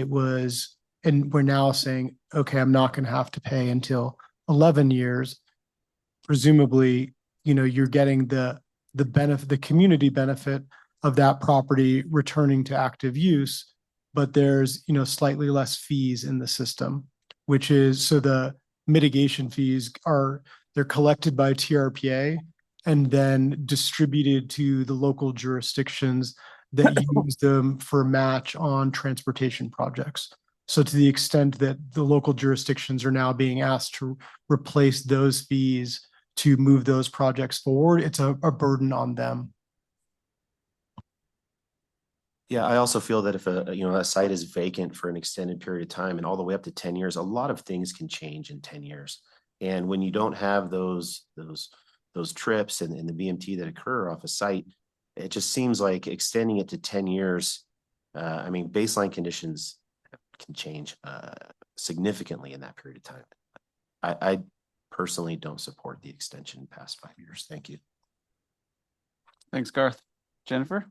we're now saying, okay, I'm not going to have to pay until 11 years. Presumably, you're getting the benefit, the community benefit of that property returning to active use, but there's, slightly less fees in the system, which is, so the mitigation fees they're collected by TRPA and then distributed to the local jurisdictions that use them for match on transportation projects. So to the extent that the local jurisdictions are now being asked to replace those fees to move those projects forward, it's a burden on them. Yeah, I also feel that if a site is vacant for an extended period of time and all the way up to 10 years, a lot of things can change in 10 years. And when you don't have those trips and the BMT that occur off a site, it just seems like extending it to 10 years. Baseline conditions can change significantly in that period of time. I personally don't support the extension past 5 years. Thank you. Thanks, Garth. Jennifer?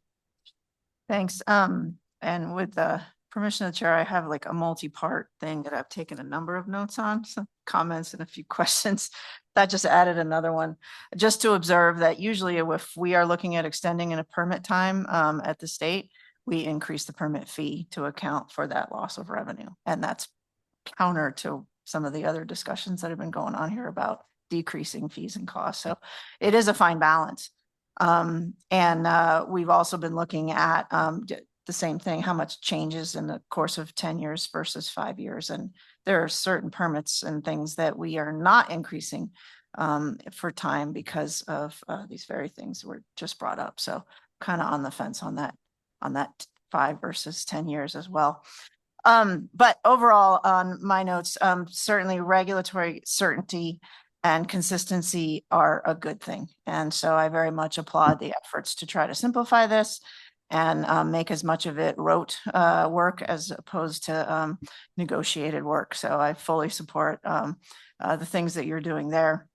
Thanks. And with the permission of the chair, I have like a multi-part thing that I've taken a number of notes on, some comments and a few questions. That just added another one, just to observe that usually if we are looking at extending in a permit time at the state, we increase the permit fee to account for that loss of revenue. And that's counter to some of the other discussions that have been going on here about decreasing fees and costs. So it is a fine balance. We've also been looking at the same thing, how much changes in the course of 10 years versus 5 years. And there are certain permits and things that we are not increasing for time because of these very things were just brought up. So kind of on the fence on that 5 versus 10 years as well. But overall on my notes, certainly regulatory certainty and consistency are a good thing. And so I very much applaud the efforts to try to simplify this and make as much of it rote work as opposed to negotiated work. So I fully support the things that you're doing there.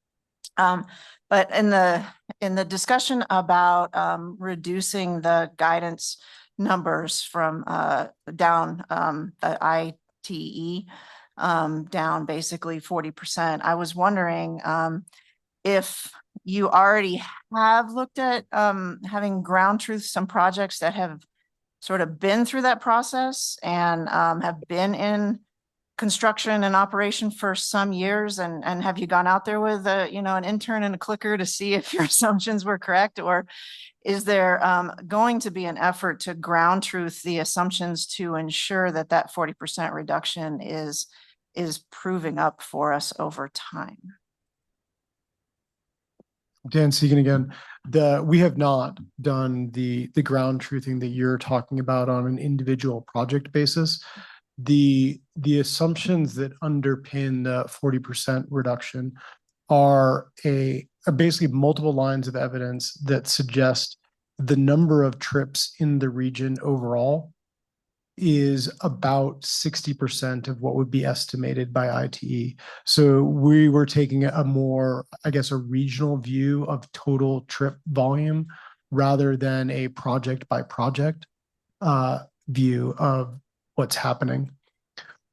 But in the discussion about reducing the guidance numbers from down the ITE down basically 40%. I was wondering if you already have looked at having ground truth some projects that have sort of been through that process and have been in construction and operation for some years, and have you gone out there with an intern and a clicker to see if your assumptions were correct, or is there going to be an effort to ground truth the assumptions to ensure that that 40% reduction is proving up for us over time? Dan Segan again. We have not done the ground truthing that you're talking about on an individual project basis. The assumptions that underpin the 40% reduction are basically multiple lines of evidence that suggest the number of trips in the region overall is about 60% of what would be estimated by ITE. So we were taking a more, I guess, a regional view of total trip volume rather than a project by project view of what's happening.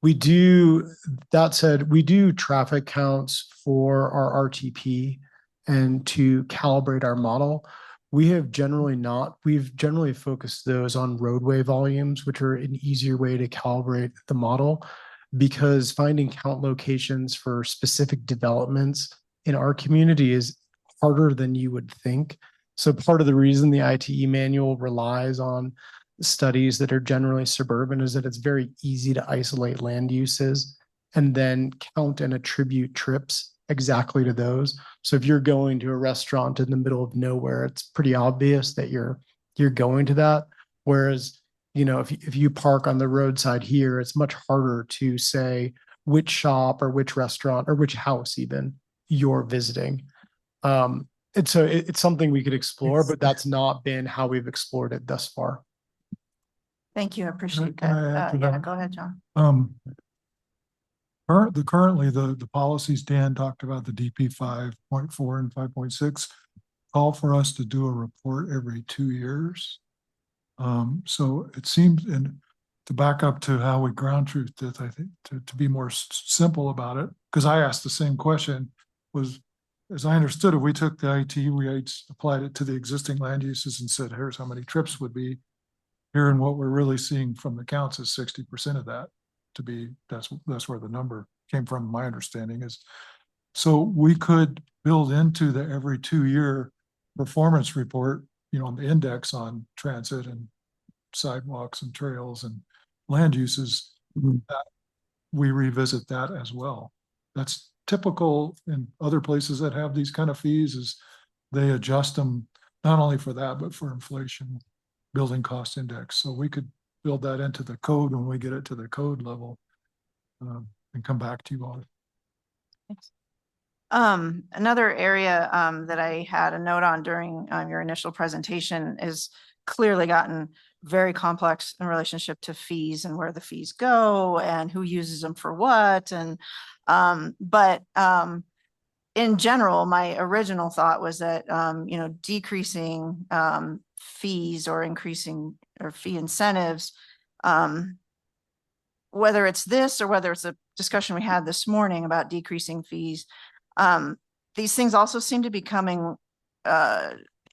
That said, we do traffic counts for our RTP and to calibrate our model. We've generally focused those on roadway volumes, which are an easier way to calibrate the model, because finding count locations for specific developments in our community is harder than you would think. So part of the reason the ITE manual relies on studies that are generally suburban is that it's very easy to isolate land uses and then count and attribute trips exactly to those. So if you're going to a restaurant in the middle of nowhere, it's pretty obvious that you're going to that. Whereas, if you park on the roadside here, it's much harder to say which shop or which restaurant or which house even you're visiting. And so it's something we could explore, but that's not been how we've explored it thus far. Thank you. I appreciate Can I that. add to Yeah, that? go ahead, John. Currently the policies Dan talked about, the DP 5.4 and 5.6 call for us to do a report every 2 years. So it seems, and to back up to how we ground truth this, I think to be more simple about it, because I asked the same question, was, as I understood it, we took the IT rates, applied it to the existing land uses and said, here's how many trips would be here. And what we're really seeing from the counts is 60% of that to be, that's where the number came from. My understanding is, so we could build into the every 2-year performance report, on the index on transit and sidewalks and trails and land uses, that we revisit that as well. That's typical in other places that have these kind of fees, is they adjust them not only for that, but for inflation, building cost index. So we could build that into the code when we get it to the code level, and come back to you on it. Another area that I had a note on during your initial presentation is clearly gotten very complex in relationship to fees and where the fees go and who uses them for what. And but in general, my original thought was that decreasing fees or increasing or fee incentives, whether it's this or whether it's a discussion we had this morning about decreasing fees, these things also seem to be coming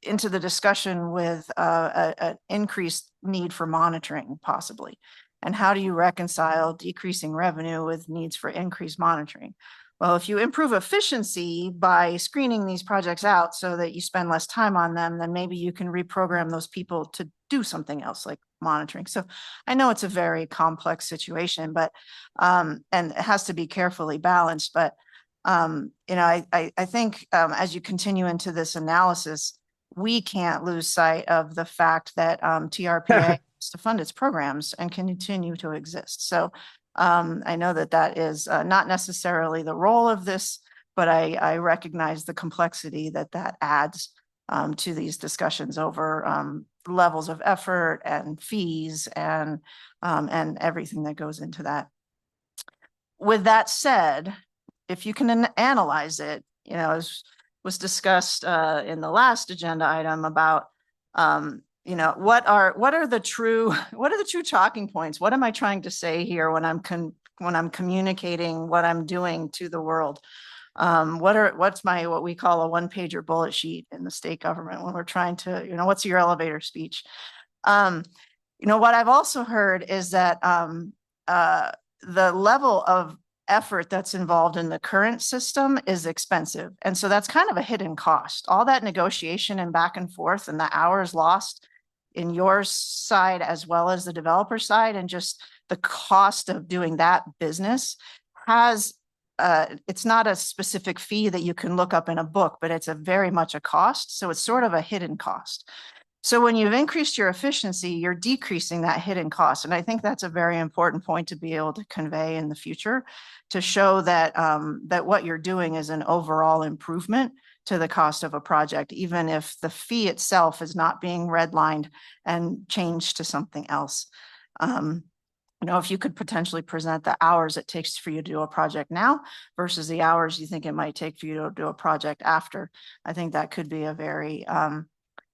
into the discussion with an increased need for monitoring, possibly. And how do you reconcile decreasing revenue with needs for increased monitoring? Well, if you improve efficiency by screening these projects out so that you spend less time on them, then maybe you can reprogram those people to do something else like monitoring. So I know it's a very complex situation, but and it has to be carefully balanced. But I think as you continue into this analysis, we can't lose sight of the fact that TRPA has to fund its programs and continue to exist. So I know that is not necessarily the role of this, but I recognize the complexity that adds to these discussions over levels of effort and fees and everything that goes into that. With that said, if you can analyze it, as was discussed in the last agenda item about, what are the true talking points? What am I trying to say here when I'm communicating what I'm doing to the world? What's what we call a one-pager bullet sheet in the state government when we're trying to, what's your elevator speech? What I've also heard is that the level of effort that's involved in the current system is expensive. And so that's kind of a hidden cost. All that negotiation and back and forth and the hours lost in your side as well as the developer side, and just the cost of doing that business has, it's not a specific fee that you can look up in a book, but it's very much a cost. So it's sort of a hidden cost. So when you've increased your efficiency, you're decreasing that hidden cost. And I think that's a very important point to be able to convey in the future, to show that that what you're doing is an overall improvement to the cost of a project, even if the fee itself is not being redlined and changed to something else. if you could potentially present the hours it takes for you to do a project now versus the hours you think it might take for you to do a project after, I think that could be a very,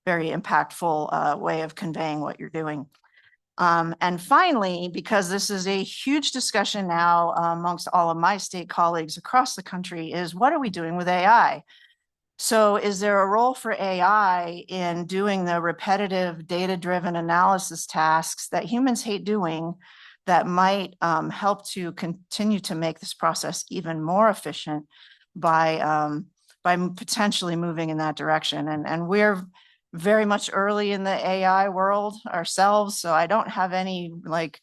very impactful way of conveying what you're doing. And finally, because this is a huge discussion now amongst all of my state colleagues across the country, is what are we doing with AI? So is there a role for AI in doing the repetitive data-driven analysis tasks that humans hate doing that might help to continue to make this process even more efficient by potentially moving in that direction? And we're very much early in the AI world ourselves, so I don't have any like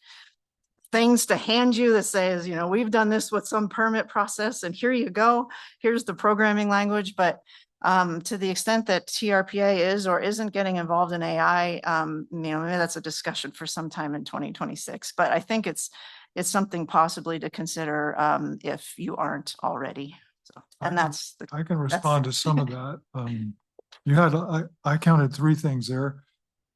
things to hand you that says, we've done this with some permit process and here you go, here's the programming language. But to the extent that TRPA is or isn't getting involved in AI, maybe that's a discussion for some time in 2026. But I think it's something possibly to consider if you aren't already. So, and I can respond to some of that. You had, I counted 3 things there.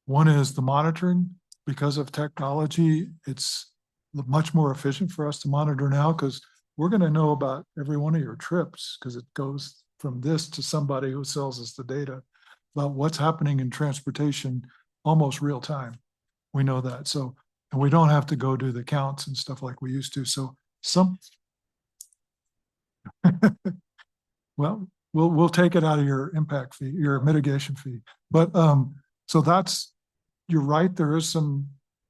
One is the monitoring. Because of technology, it's much more efficient for us to monitor now because we're going to know about every one of your trips because it goes from this to somebody who sells us the data about what's happening in transportation almost real time. We know that. So, and we don't have to go do the counts and stuff like we used to. So well, we'll take it out of your impact fee, your mitigation fee. But so you're right, there is some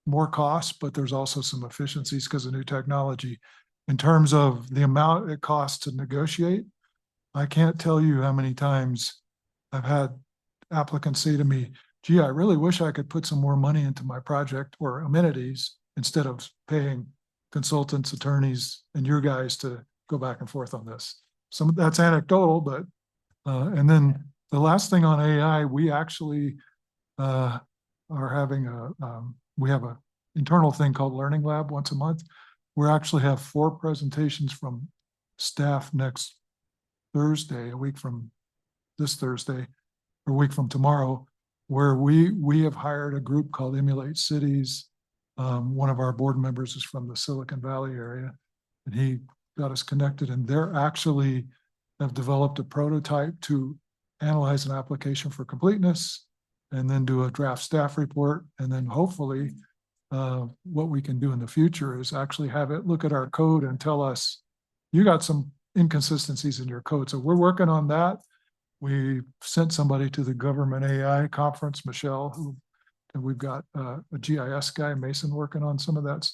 more costs, but there's also some efficiencies because of new technology. In terms of the amount it costs to negotiate, I can't tell you how many times I've had applicants say to me, gee, I really wish I could put some more money into my project or amenities instead of paying consultants, attorneys, and your guys to go back and forth on this. Some of that's anecdotal, but and then the last thing on AI, we actually are having we have a internal thing called Learning Lab once a month. We actually have 4 presentations from staff next Thursday, a week from this Thursday, or a week from tomorrow, where we have hired a group called Emulate Cities. One of our board members is from the Silicon Valley area, and he got us connected, and they're actually have developed a prototype to analyze an application for completeness and then do a draft staff report. And then hopefully what we can do in the future is actually have it look at our code and tell us, you got some inconsistencies in your code. So we're working on that. We sent somebody to the government AI conference, Michelle, and we've got a GIS guy, Mason, working on some of that.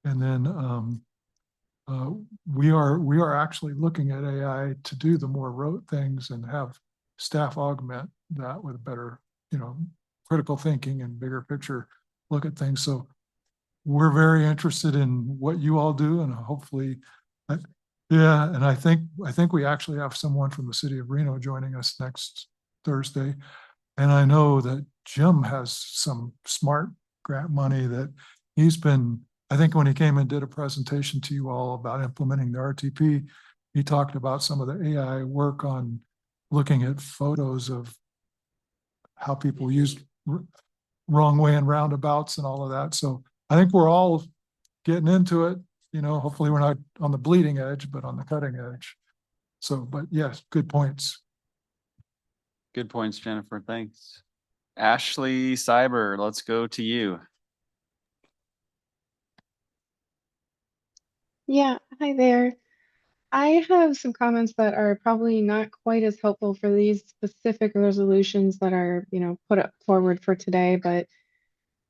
And then we are actually looking at AI to do the more rote things and have staff augment that with better, critical thinking and bigger picture look at things. So we're very interested in what you all do, and hopefully, yeah. And I think we actually have someone from the city of Reno joining us next Thursday. And I know that Jim has some smart grant money that he's been, I think when he came and did a presentation to you all about implementing the RTP, he talked about some of the AI work on looking at photos of how people used wrong way and roundabouts and all of that. So I think we're all getting into it. Hopefully we're not on the bleeding edge, but on the cutting edge. So, but yes, good points. Good points, Jennifer. Thanks. Ashley Cyber, let's go to you. Yeah, hi there. I have some comments that are probably not quite as helpful for these specific resolutions that are, put up forward for today, but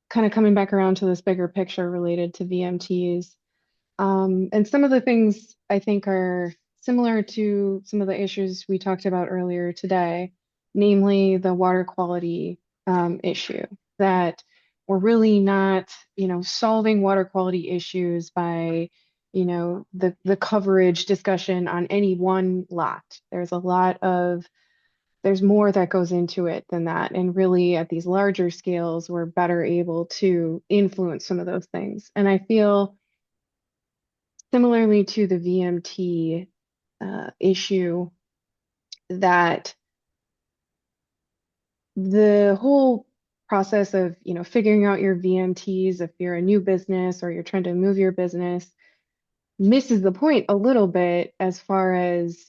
kind of coming back around to this bigger picture related to VMTs. And some of the things I think are similar to some of the issues we talked about earlier today, namely the water quality issue, that we're really not, solving water quality issues by, the coverage discussion on any one lot. There's more that goes into it than that. And really at these larger scales, we're better able to influence some of those things. And I feel similarly to the VMT issue, that the whole process of, figuring out your VMTs if you're a new business or you're trying to move your business misses the point a little bit as far as,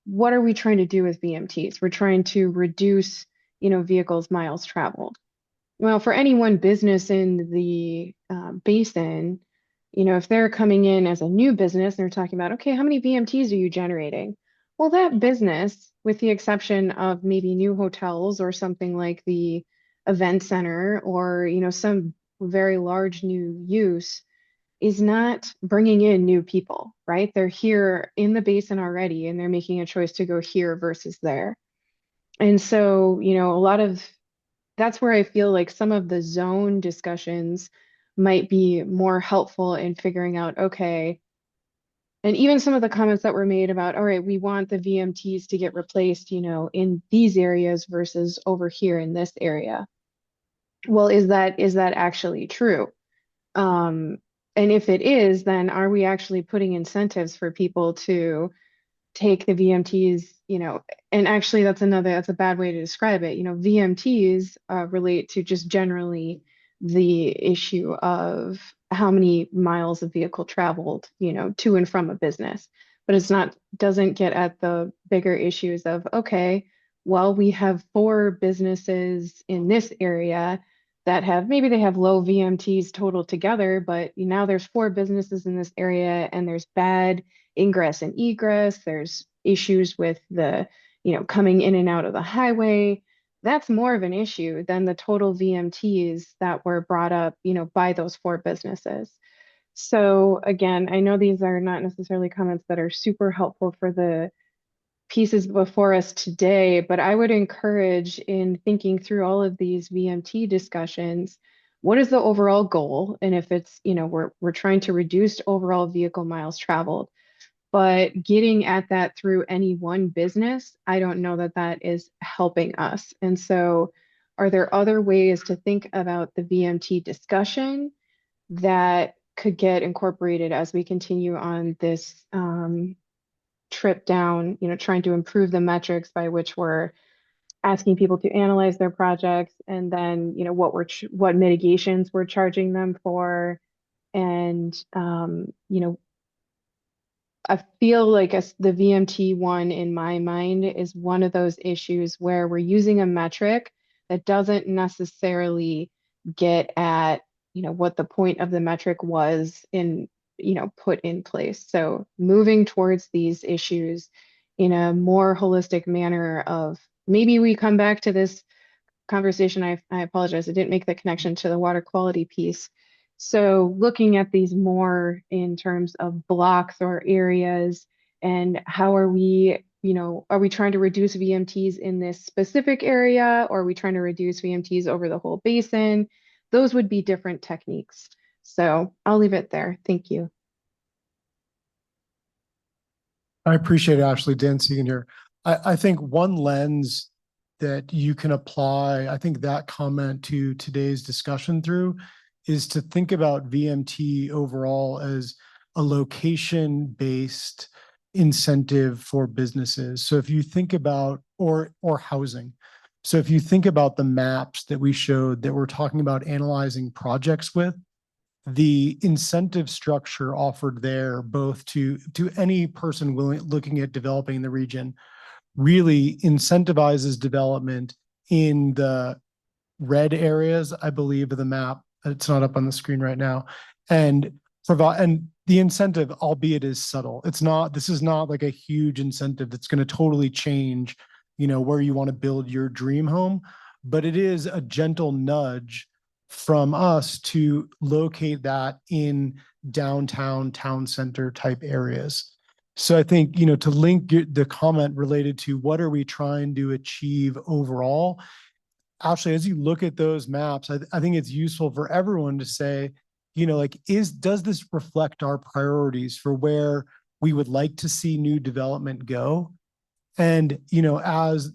what are we trying to do with VMTs? We're trying to reduce, vehicles miles traveled. Well, for any one business in the basin, if they're coming in as a new business and they're talking about, okay, how many VMTs are you generating? Well, that business, with the exception of maybe new hotels or something like the event center or, some very large new use, is not bringing in new people, right? They're here in the basin already and they're making a choice to go here versus there. And so, a lot of that's where I feel like some of the zone discussions might be more helpful in figuring out, okay, and even some of the comments that were made about, all right, we want the VMTs to get replaced, in these areas versus over here in this area. Well, is that actually true? And if it is, then are we actually putting incentives for people to take the VMTs, and actually that's a bad way to describe it. VMTs relate to just generally the issue of how many miles of vehicle traveled, to and from a business. But doesn't get at the bigger issues of, okay, well, we have 4 businesses in this area that maybe they have low VMTs total together, but now there's 4 businesses in this area and there's bad ingress and egress. There's issues with the, coming in and out of the highway. That's more of an issue than the total VMTs that were brought up, by those 4 businesses. So again, I know these are not necessarily comments that are super helpful for the pieces before us today, but I would encourage in thinking through all of these VMT discussions, what is the overall goal? And if it's, we're trying to reduce overall vehicle miles traveled, but getting at that through any one business, I don't know that that is helping us. And so are there other ways to think about the VMT discussion that could get incorporated as we continue on this trip down, trying to improve the metrics by which we're asking people to analyze their projects, and then, what mitigations we're charging them for. And, I feel like the VMT one in my mind is one of those issues where we're using a metric that doesn't necessarily get at, what the point of the metric was put in place. So moving towards these issues in a more holistic manner of maybe we come back to this conversation. I apologize. I didn't make the connection to the water quality piece. So looking at these more in terms of blocks or areas and how are we trying to reduce VMTs in this specific area, or are we trying to reduce VMTs over the whole basin? Those would be different techniques. So I'll leave it there. Thank you. I appreciate Ashley Danzigen here. I think one lens that you can apply, I think that comment to today's discussion through is to think about VMT overall as a location-based incentive for businesses. So if you think about, or housing. So if you think about the maps that we showed that we're talking about analyzing projects with, the incentive structure offered there, both to any person looking at developing the region, really incentivizes development in the red areas, I believe, of the map. It's not up on the screen right now. And the incentive, albeit is subtle. This is not like a huge incentive that's going to totally change, where you want to build your dream home, but it is a gentle nudge from us to locate that in downtown town center type areas. So I think, to link the comment related to what are we trying to achieve overall, actually, as you look at those maps, I think it's useful for everyone to say, does this reflect our priorities for where we would like to see new development go? And, as,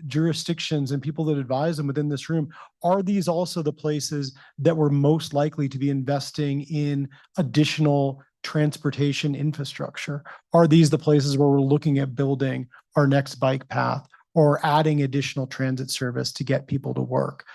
jurisdictions and people that advise them within this room, are these also the places that we're most likely to be investing in additional transportation infrastructure? Are these the places where we're looking at building our next bike path or adding additional transit service to get people to work?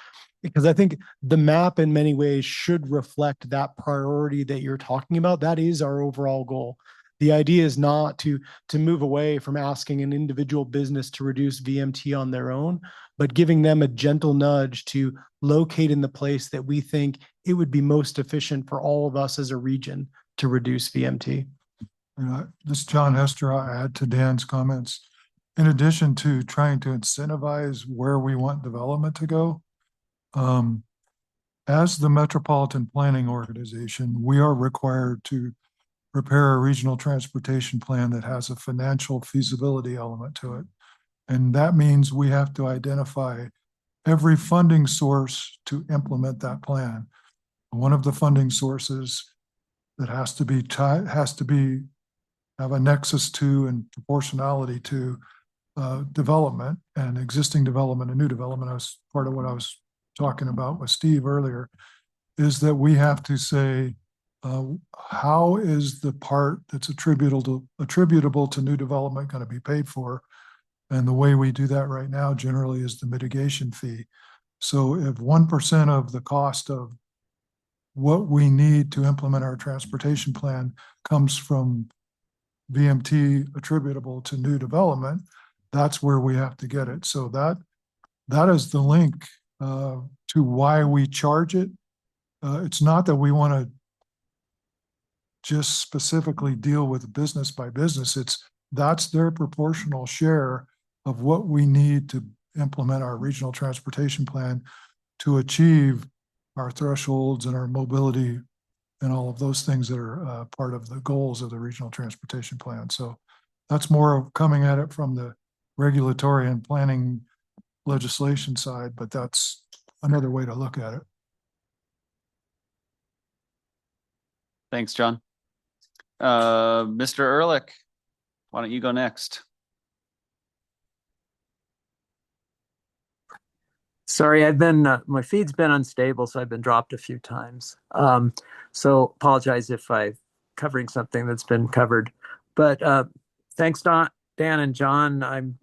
because I think the map in many ways should reflect that priority that you're talking about. That is our overall goal. The idea is not to move away from asking an individual business to reduce VMT on their own, but giving them a gentle nudge to locate in the place that we think it would be most efficient for all of us as a region to reduce VMT. This is John Hester. I add to Dan's comments. In addition to trying to incentivize where we want development to go, as the Metropolitan Planning Organization, we are required to prepare a regional transportation plan that has a financial feasibility element to it. And that means we have to identify every funding source to implement that plan. One of the funding sources that has to have a nexus to and proportionality to development and existing development and new development. As part of what I was talking about with Steve earlier, is that we have to say, how is the part that's attributable to new development going to be paid for? And the way we do that right now generally is the mitigation fee. So if 1% of the cost of what we need to implement our transportation plan comes from VMT attributable to new development, that's where we have to get it. So that is the link to why we charge it. It's not that we want to just specifically deal with business by business. That's their proportional share of what we need to implement our regional transportation plan to achieve our thresholds and our mobility and all of those things that are part of the goals of the regional transportation plan. So that's more of coming at it from the regulatory and planning legislation side, but that's another way to look at it. Thanks, John. Mr. Ehrlich, why don't you go next? Sorry, my feed's been unstable, so I've been dropped a few times. So apologize if I'm covering something that's been covered. But thanks, Dan and John.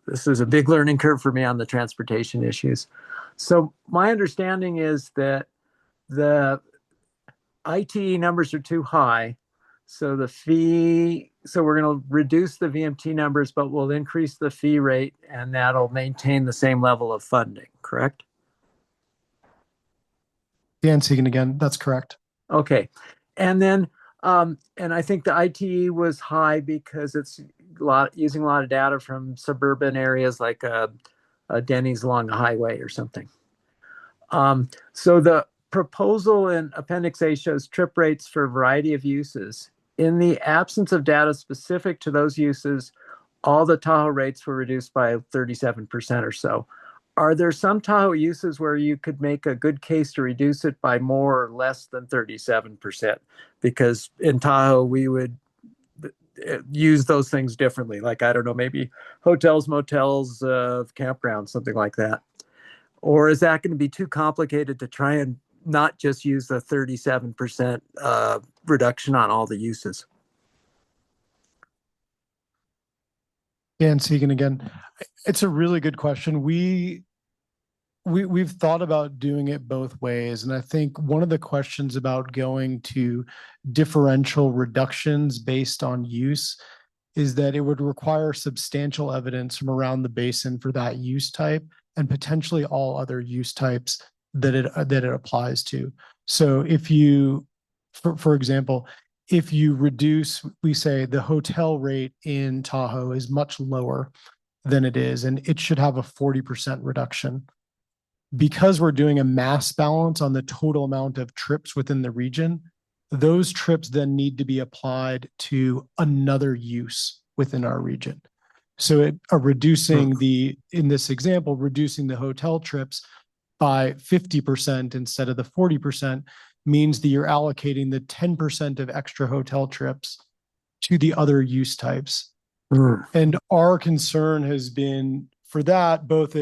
This is a big learning curve for me on the transportation issues. So my understanding is that the ITE numbers are too high. So we're going to reduce the VMT numbers, but we'll increase the fee rate, and that'll maintain the same level of funding, correct? Dan Segan again, that's correct. Okay. And then, and I think the ITE was high because it's using a lot of data from suburban areas like Denny's along a highway or something. So the proposal in Appendix A shows trip rates for a variety of uses. In the absence of data specific to those uses, all the Tahoe rates were reduced by 37% or so. Are there some Tahoe uses where you could make a good case to reduce it by more or less than 37%? Because in Tahoe, we would use those things differently. Like, I don't know, maybe hotels, motels, campgrounds, something like that. Or is that going to be too complicated to try and not just use the 37% reduction on all the uses? Dan Segan again. It's a really good question. We've thought about doing it both ways. And I think one of the questions about going to differential reductions based on use is that it would require substantial evidence from around the basin for that use type and potentially all other use types that it applies to. So if you, for example, if you reduce, we say the hotel rate in Tahoe is much lower than it is, and it should have a 40% reduction. Because we're doing a mass balance on the total amount of trips within the region, those trips then need to be applied to another use within our region. So in this example, reducing the hotel trips by 50% instead of the 40% means that you're allocating the 10% of extra hotel trips to the other use types. And our concern has been for that, both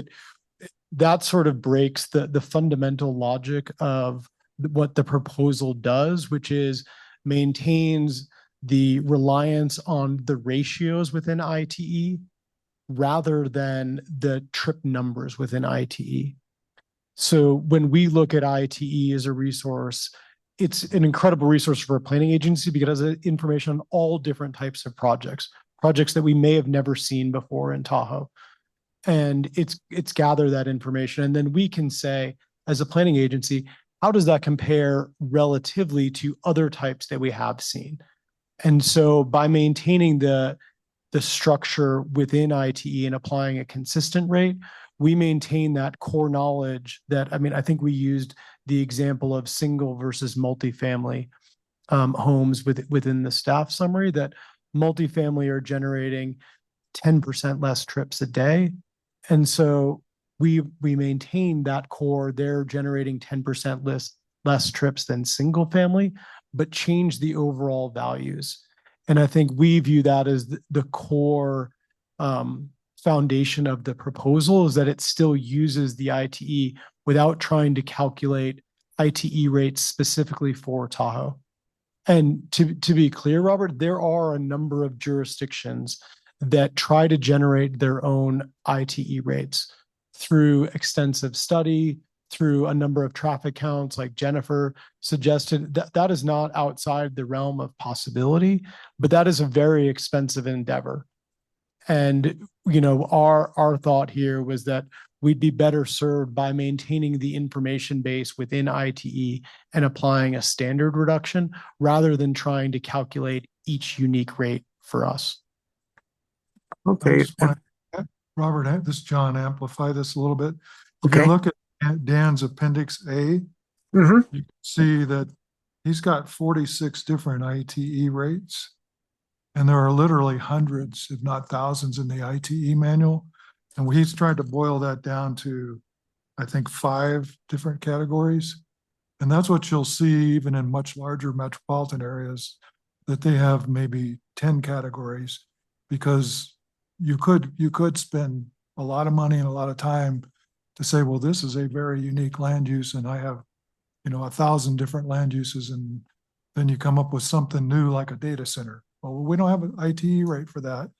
that sort of breaks the fundamental logic of what the proposal does, which is maintains the reliance on the ratios within ITE rather than the trip numbers within ITE. So when we look at ITE as a resource, it's an incredible resource for a planning agency because it has information on all different types of projects that we may have never seen before in Tahoe. And it's gather that information. And then we can say, as a planning agency, how does that compare relatively to other types that we have seen? And so by maintaining the structure within ITE and applying a consistent rate, we maintain that core knowledge that, I mean, I think we used the example of single versus multifamily homes within the staff summary, that multifamily are generating 10% less trips a day. And so we maintain that core. They're generating 10% less trips than single family, but change the overall values. And I think we view that as the core foundation of the proposal, is that it still uses the ITE without trying to calculate ITE rates specifically for Tahoe. And to be clear, Robert, there are a number of jurisdictions that try to generate their own ITE rates through extensive study, through a number of traffic counts, like Jennifer suggested. That is not outside the realm of possibility, but that is a very expensive endeavor. And, you know, our thought here was that we'd be better served by maintaining the information base within ITE and applying a standard reduction rather than trying to calculate each unique rate for us. Okay. Robert, this is John, amplify this a little bit. If Okay. you look at Dan's Appendix A, Mm-hmm. you can see that he's got 46 different ITE rates. And there are literally hundreds, if not thousands, in the ITE manual. And he's tried to boil that down to, I think, 5 different categories. And that's what you'll see even in much larger metropolitan areas, that they have maybe 10 categories, because you could spend a lot of money and a lot of time to say, well, this is a very unique land use, and I have, 1,000 different land uses, and then you come up with something new like a data center. Well, we don't have an ITE rate for that.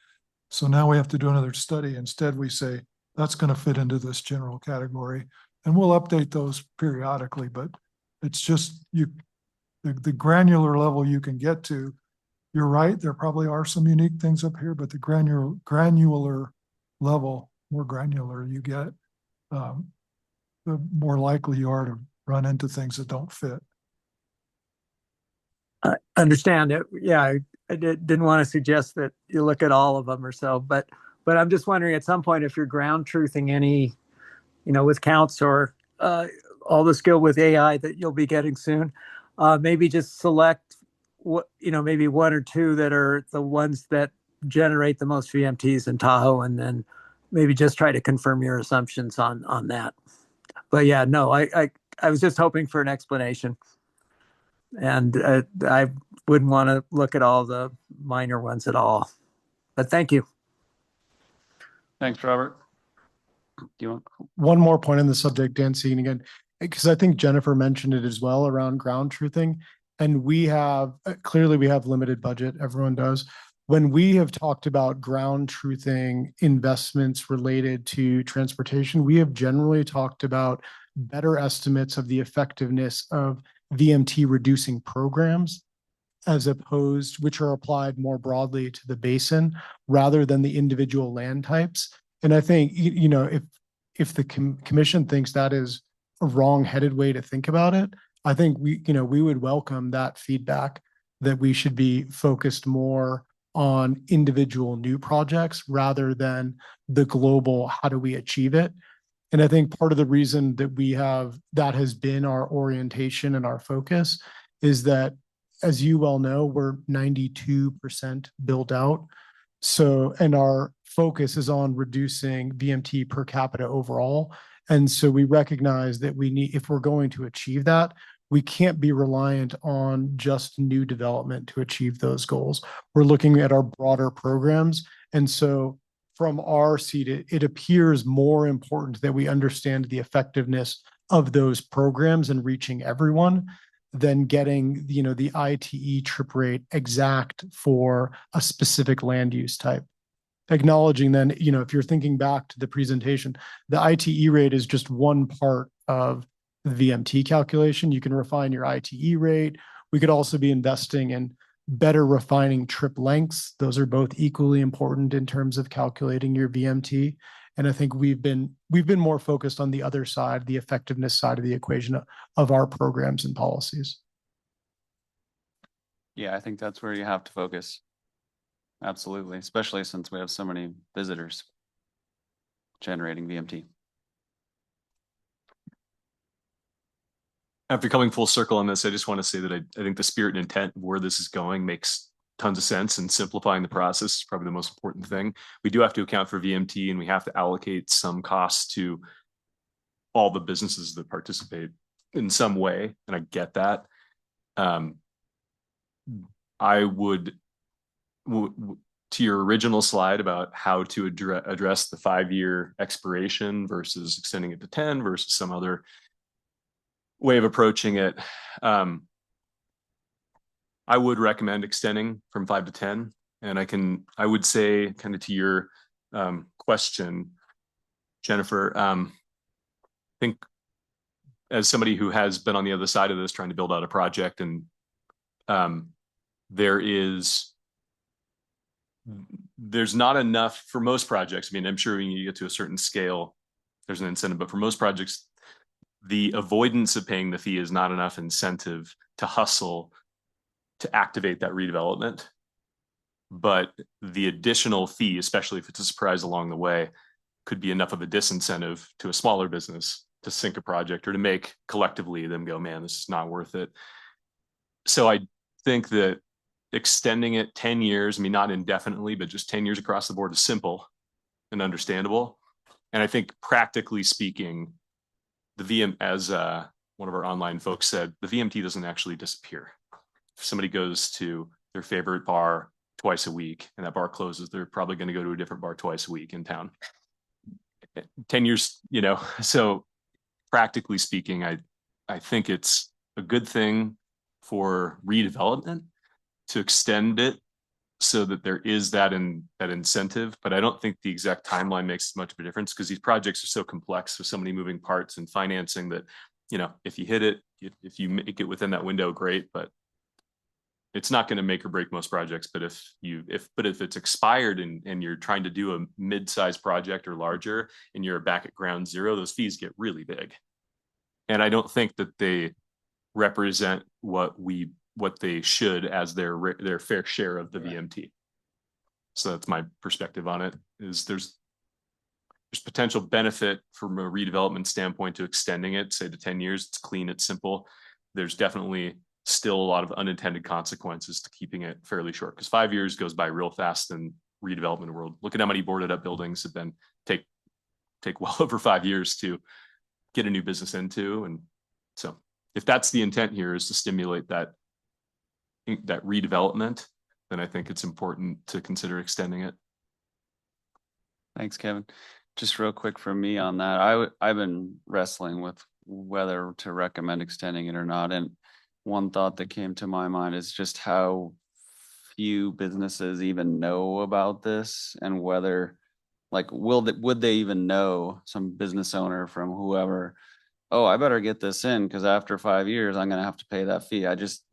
So now we have to do another study. Instead, we say that's going to fit into this general category, and we'll update those periodically, but it's just the granular level you can get to. You're right, there probably are some unique things up here, but the granular level, more granular you get, the more likely you are to run into things that don't fit. I understand it. Yeah, I didn't want to suggest that you look at all of them or so, but I'm just wondering at some point if you're ground truthing any, with counts or all the skill with AI that you'll be getting soon, maybe just select maybe 1 or 2 that are the ones that generate the most VMTs in Tahoe, and then maybe just try to confirm your assumptions on that. But yeah, no, I was just hoping for an explanation. And I wouldn't want to look at all the minor ones at all. But thank you. Thanks, Robert. Do you want? One more point on the subject, Dan Segan again, because I think Jennifer mentioned it as well around ground truthing. And we have, clearly we have limited budget, everyone does. When we have talked about ground truthing investments related to transportation, we have generally talked about better estimates of the effectiveness of VMT reducing programs, as opposed, which are applied more broadly to the basin rather than the individual land types. And I think, if the commission thinks that is a wrong-headed way to think about it, I think we would welcome that feedback, that we should be focused more on individual new projects rather than the global, how do we achieve it? And I think part of the reason that that has been our orientation and our focus is that, as you well know, we're 92% built out. So, and our focus is on reducing VMT per capita overall. And so we recognize that if we're going to achieve that, we can't be reliant on just new development to achieve those goals. We're looking at our broader programs. And so from our seat, it appears more important that we understand the effectiveness of those programs and reaching everyone than getting, the ITE trip rate exact for a specific land use type. acknowledging then, if you're thinking back to the presentation, the ITE rate is just one part of the VMT calculation. You can refine your ITE rate. We could also be investing in better refining trip lengths. Those are both equally important in terms of calculating your VMT. And I think we've been more focused on the other side, the effectiveness side of the equation of our programs and policies. Yeah, I think that's where you have to focus. Absolutely, especially since we have so many visitors generating VMT. After coming full circle on this, I just want to say that I think the spirit and intent of where this is going makes tons of sense, and simplifying the process is probably the most important thing. We do have to account for VMT, and we have to allocate some costs to all the businesses that participate in some way, and I get that. I would, to your original slide about how to address the 5-year expiration versus extending it to 10 versus some other way of approaching it, I would recommend extending from 5 to 10. And I would say, kind of to your question, Jennifer, I think as somebody who has been on the other side of this trying to build out a project, and there's not enough for most projects. I mean, I'm sure when you get to a certain scale, there's an incentive, but for most projects, the avoidance of paying the fee is not enough incentive to hustle to activate that redevelopment. But the additional fee, especially if it's a surprise along the way, could be enough of a disincentive to a smaller business to sink a project or to make collectively them go, man, this is not worth it. So I think that extending it 10 years, I mean, not indefinitely, but just 10 years across the board is simple and understandable. And I think practically speaking, the VM, as one of our online folks said, the VMT doesn't actually disappear. If somebody goes to their favorite bar twice a week and that bar closes, they're probably going to go to a different bar twice a week in town. 10 years, so practically speaking, I think it's a good thing for redevelopment to extend it so that there is that incentive. But I don't think the exact timeline makes much of a difference, because these projects are so complex with so many moving parts and financing that, if you hit it, if you make it within that window, great, but it's not going to make or break most projects. But if it's expired and you're trying to do a mid-sized project or larger and you're back at ground zero, those fees get really big. And I don't think that they represent what they should as their fair share of the VMT. So that's my perspective on it. Is there's potential benefit from a redevelopment standpoint to extending it, say, to 10 years. It's clean, it's simple. There's definitely still a lot of unintended consequences to keeping it fairly short, because 5 years goes by real fast in redevelopment world. Look at how many boarded up buildings have been take well over 5 years to get a new business into. And so if that's the intent here, is to stimulate that redevelopment, then I think it's important to consider extending it. Thanks, Kevin. Just real quick from me on that. I've been wrestling with whether to recommend extending it or not. And one thought that came to my mind is just how few businesses even know about this, and whether, would they even know, some business owner from whoever, oh, I better get this in because after 5 years, I'm going to have to pay that fee. I just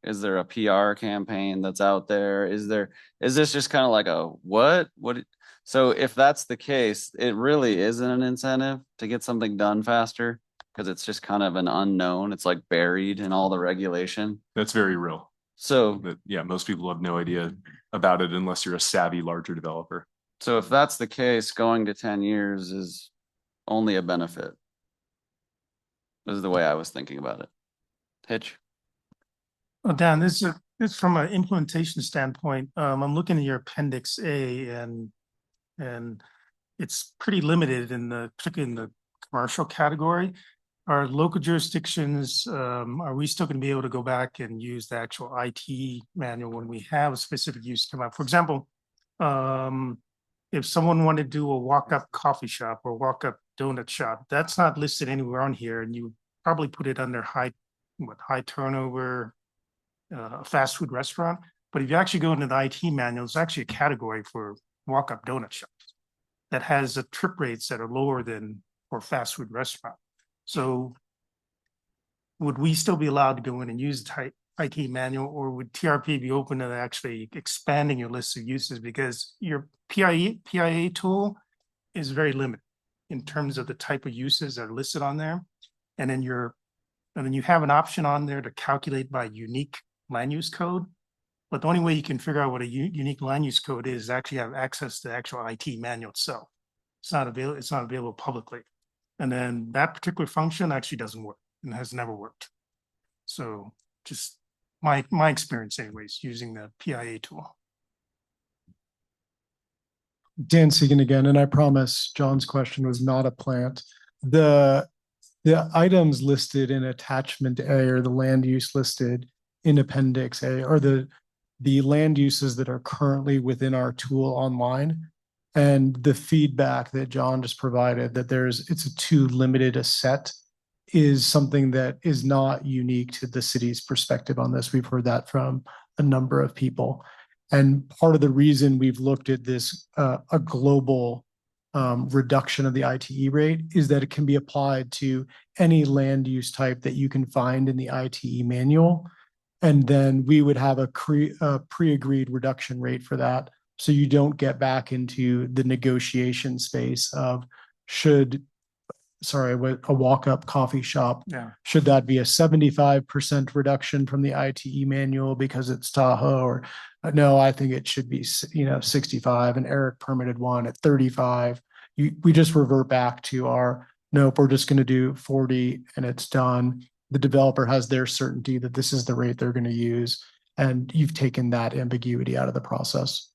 is there a PR campaign that's out there? Is this just kind of like a what? So if that's the case, it really isn't an incentive to get something done faster, because it's just kind of an unknown. It's like buried in all the regulation. That's very real. So most people have no idea about it unless you're a savvy larger developer. So if that's the case, going to 10 years is only a benefit. This is the way I was thinking about it. Hitch? Well, Dan, this is from an implementation standpoint. I'm looking at your Appendix A, and it's pretty limited particularly in the commercial category. Our local jurisdictions, are we still going to be able to go back and use the actual IT manual when we have a specific use come up? For example, if someone wanted to do a walk-up coffee shop or walk-up donut shop, that's not listed anywhere on here, and you probably put it under high turnover fast food restaurant. But if you actually go into the IT manual, it's actually a category for walk-up donut shops that has trip rates that are lower than for a fast food restaurant. So would we still be allowed to go in and use the IT manual, or would TRP be open to actually expanding your list of uses? Because your PIA tool is very limited in terms of the type of uses that are listed on there. And then you have an option on there to calculate by unique land use code. But the only way you can figure out what a unique land use code is actually have access to the actual IT manual itself. It's not available publicly. And then that particular function actually doesn't work and has never worked. So just my experience anyways, using the PIA tool. Dan Segan again, and I promise John's question was not a plant. The items listed in attachment A, or the land use listed in appendix A, are the land uses that are currently within our tool online. And the feedback that John just provided, that it's too limited a set, is something that is not unique to the city's perspective on this. We've heard that from a number of people. And part of the reason we've looked at this, a global reduction of the ITE rate, is that it can be applied to any land use type that you can find in the ITE manual. And then we would have a pre-agreed reduction rate for that. So you don't get back into the negotiation space of a walk-up coffee shop. Yeah. Should that be a 75% reduction from the ITE manual because it's Tahoe, or no, I think it should be, 65, and Eric permitted one at 35. We just revert back to nope, we're just going to do 40 and it's done. The developer has their certainty that this is the rate they're going to use, and you've taken that ambiguity out of the process.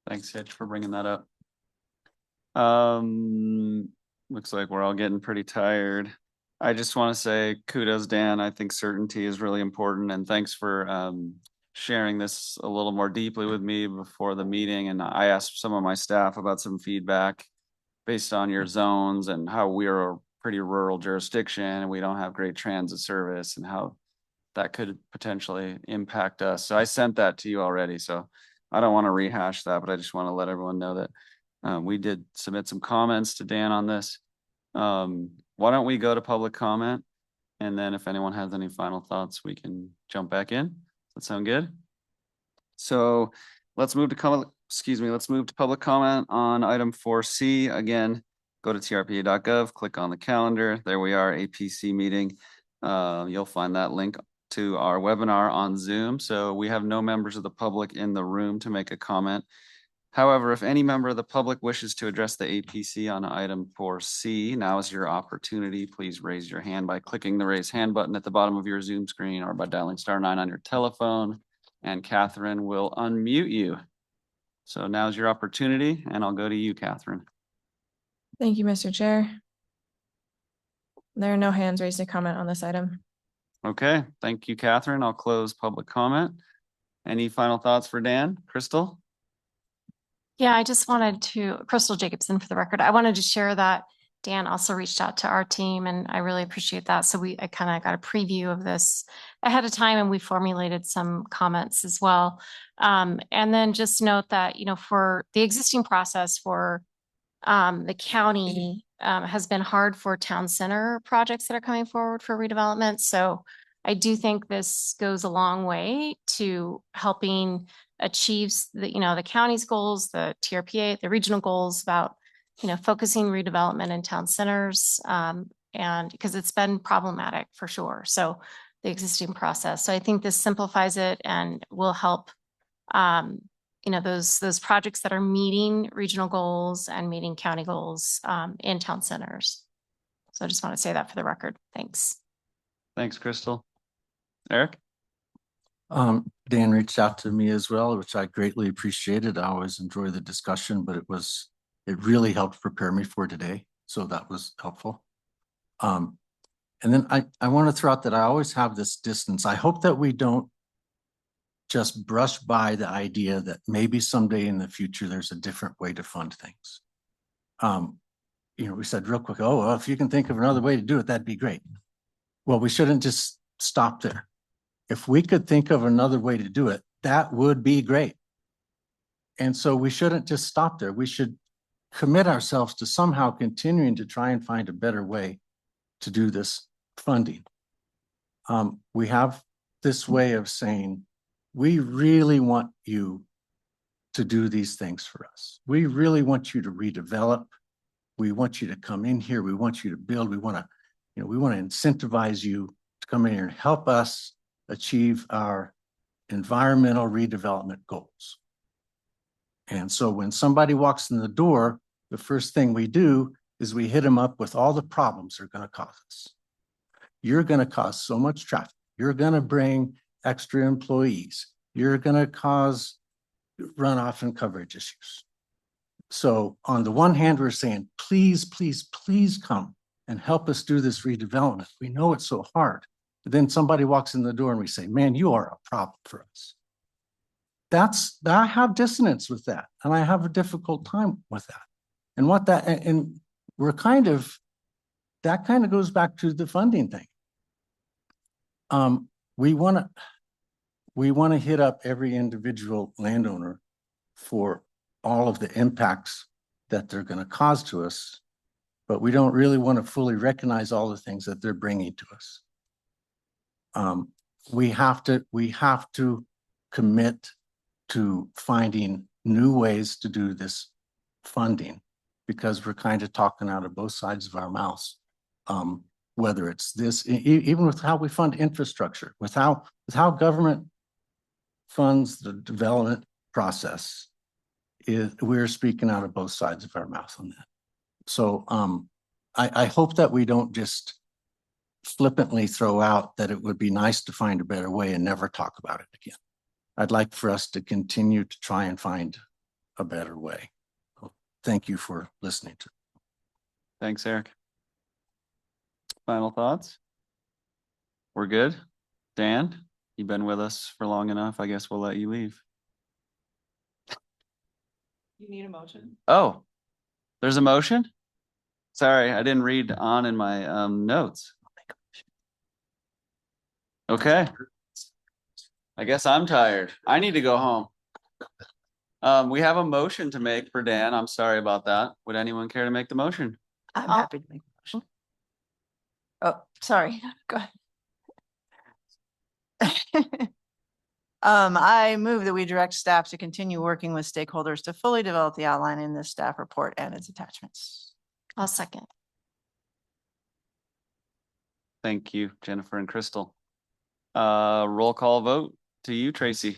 Thanks, Hitch, for bringing that up. Looks like we're all getting pretty tired. I just want to say kudos, Dan. I think certainty is really important, and thanks for sharing this a little more deeply with me before the meeting. And I asked some of my staff about some feedback based on your zones and how we're a pretty rural jurisdiction and we don't have great transit service, and how that could potentially impact us. So I sent that to you already, so I don't want to rehash that, but I just want to let everyone know that we did submit some comments to Dan on this. Why don't we go to public comment? And then if anyone has any final thoughts, we can jump back in. Does that sound good? So let's move to public comment on item 4C. Again, go to trpa.gov, click on the calendar. There we are, APC meeting. You'll find that link to our webinar on Zoom. So we have no members of the public in the room to make a comment. However, if any member of the public wishes to address the APC on item 4C, now is your opportunity. Please raise your hand by clicking the raise hand button at the bottom of your Zoom screen, or by dialing *9 on your telephone, and Catherine will unmute you. So now's your opportunity, and I'll go to you, Catherine. Thank you, Mr. Chair. There are no hands raised to comment on this item. Okay, thank you, Catherine. I'll close public comment. Any final thoughts for Dan? Crystal? Yeah, I just wanted to, Crystal Jacobson for the record, I wanted to share that Dan also reached out to our team, and I really appreciate that. So I kind of got a preview of this ahead of time, and we formulated some comments as well. And then just note that, for the existing process for the county has been hard for town center projects that are coming forward for redevelopment. So I do think this goes a long way to helping achieve the county's goals, the TRPA, the regional goals about, focusing redevelopment in town centers. And because it's been problematic for sure. So the existing process. So I think this simplifies it and will help, those projects that are meeting regional goals and meeting county goals in town centers. So I just want to say that for the record. Thanks. Thanks, Crystal. Eric? Dan reached out to me as well, which I greatly appreciated. I always enjoy the discussion, but it really helped prepare me for today. So that was helpful. And then I want to throw out that I always have this distance. I hope that we don't just brush by the idea that maybe someday in the future, there's a different way to fund things. We said real quick, well, if you can think of another way to do it, that'd be great. Well, we shouldn't just stop there. If we could think of another way to do it, that would be great. And so we shouldn't just stop there. We should commit ourselves to somehow continuing to try and find a better way to do this funding. We have this way of saying, we really want you to do these things for us. We really want you to redevelop. We want you to come in here. We want you to build. We want to, we want to incentivize you to come in here and help us achieve our environmental redevelopment goals. And so when somebody walks in the door, the first thing we do is we hit them up with all the problems they're going to cause us. You're going to cause so much traffic. You're going to bring extra employees. You're going to cause runoff and coverage issues. So on the one hand, we're saying, please, please, please come and help us do this redevelopment. We know it's so hard. But then somebody walks in the door and we say, man, you are a problem for us. I have dissonance with that. And I have a difficult time with that. And we're that kind of goes back to the funding thing. We want to hit up every individual landowner for all of the impacts that they're going to cause to us, but we don't really want to fully recognize all the things that they're bringing to us. We have to commit to finding new ways to do this funding, because we're kind of talking out of both sides of our mouths. Whether it's this, even with how we fund infrastructure, with how government funds the development process, we're speaking out of both sides of our mouth on that. So I hope that we don't just flippantly throw out that it would be nice to find a better way and never talk about it again. I'd like for us to continue to try and find a better way. Thank you for listening to. Thanks, Eric. Final thoughts? We're good? Dan, you've been with us for long enough. I guess we'll let you leave. You need a motion? Oh, there's a motion? Sorry, I didn't read on in my notes. Okay. I guess I'm tired. I need to go home. We have a motion to make for Dan. I'm sorry about that. Would anyone care to make the motion? I'm happy to make the motion. Oh, sorry. Go ahead. I move that we direct staff to continue working with stakeholders to fully develop the outline in this staff report and its attachments. I'll second. Thank you, Jennifer and Crystal. Roll call vote to you, Tracy.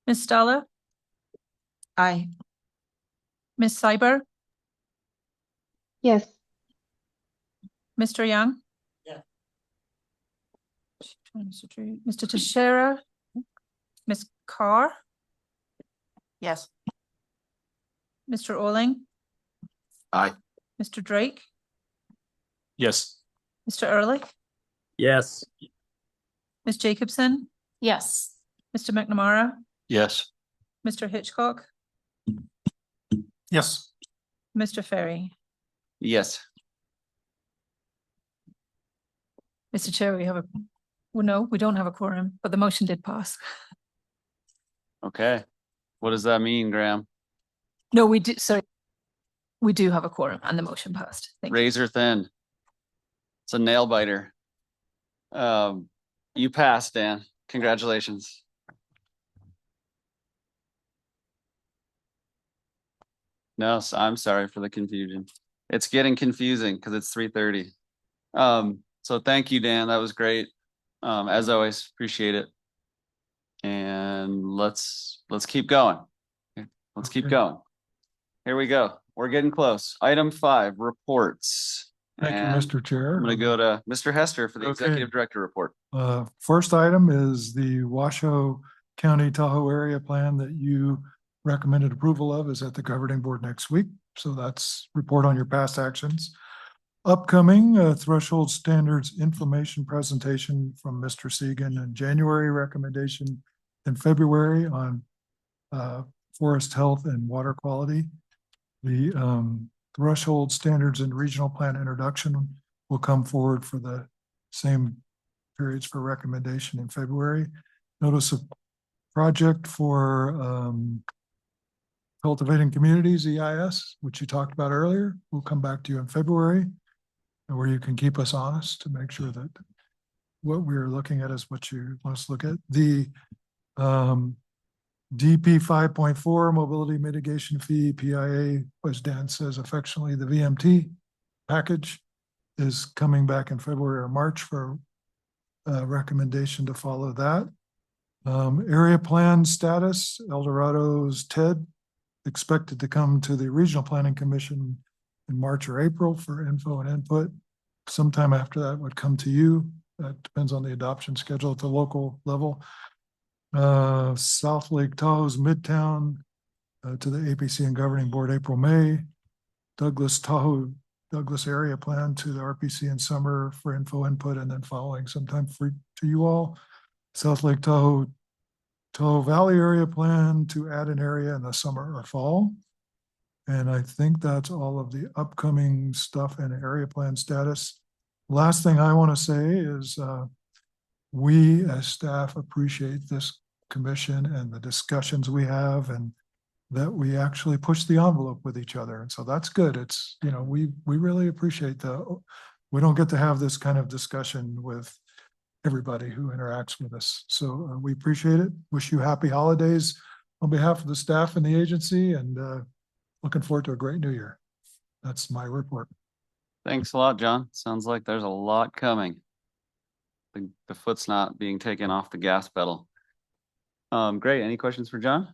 Ms. Stala, Aye. Ms. Cyber, Yes. Mr. Young. Yeah. Mr. Teixeira, Ms. Carr, Yes. Mr. Orling, Aye. Mr. Drake, Yes. Mr. Ehrlich, Yes. Ms. Jacobson, Yes. Mr. McNamara, Yes. Mr. Hitchcock, Yes. Mr. Ferry. Yes. Mr. Chair, no, we don't have a quorum, but the motion did pass. Okay. What does that mean, Graham? No, we do, sorry. We do have a quorum and the motion passed. Thank you. Razor thin. It's a nail biter. You passed, Dan. Congratulations. No, I'm sorry for the confusion. It's getting confusing because it's 3:30. So thank you, Dan. That was great. As always, appreciate it. And let's keep going. Let's keep going. Here we go. We're getting close. Item 5, reports. Thank you, And Mr. Chair. I'm going to go to Mr. Hester for the Okay. executive director report. First item is the Washoe County Tahoe area plan that you recommended approval of is at the governing board next week. So that's report on your past actions. Upcoming threshold standards information presentation from Mr. Segan in January, recommendation in February on forest health and water quality. The threshold standards and regional plan introduction will come forward for the same periods for recommendation in February. Notice of project for cultivating communities, EIS, which you talked about earlier. We'll come back to you in February, where you can keep us honest to make sure that what we're looking at is what you want us to look at. The DP 5.4 mobility mitigation fee, PIA, as Dan says affectionately, the VMT package is coming back in February or March for a recommendation to follow that. Area plan status, El Dorado's TED expected to come to the Regional Planning Commission in March or April for info and input. Sometime after that would come to you. That depends on the adoption schedule at the local level. South Lake Tahoe's Midtown to the APC and Governing Board April, May. Douglas area plan to the RPC in summer for info input, and then following sometime to you all. South Lake Tahoe Valley area plan to add an area in the summer or fall. And I think that's all of the upcoming stuff in area plan status. Last thing I want to say is we as staff appreciate this commission and the discussions we have, and that we actually push the envelope with each other. And so that's good. It's, you know, we really appreciate we don't get to have this kind of discussion with everybody who interacts with us. So we appreciate it. Wish you happy holidays on behalf of the staff and the agency, and looking forward to a great new year. That's my report. Thanks a lot, John. Sounds like there's a lot coming. The foot's not being taken off the gas pedal. Great. Any questions for John?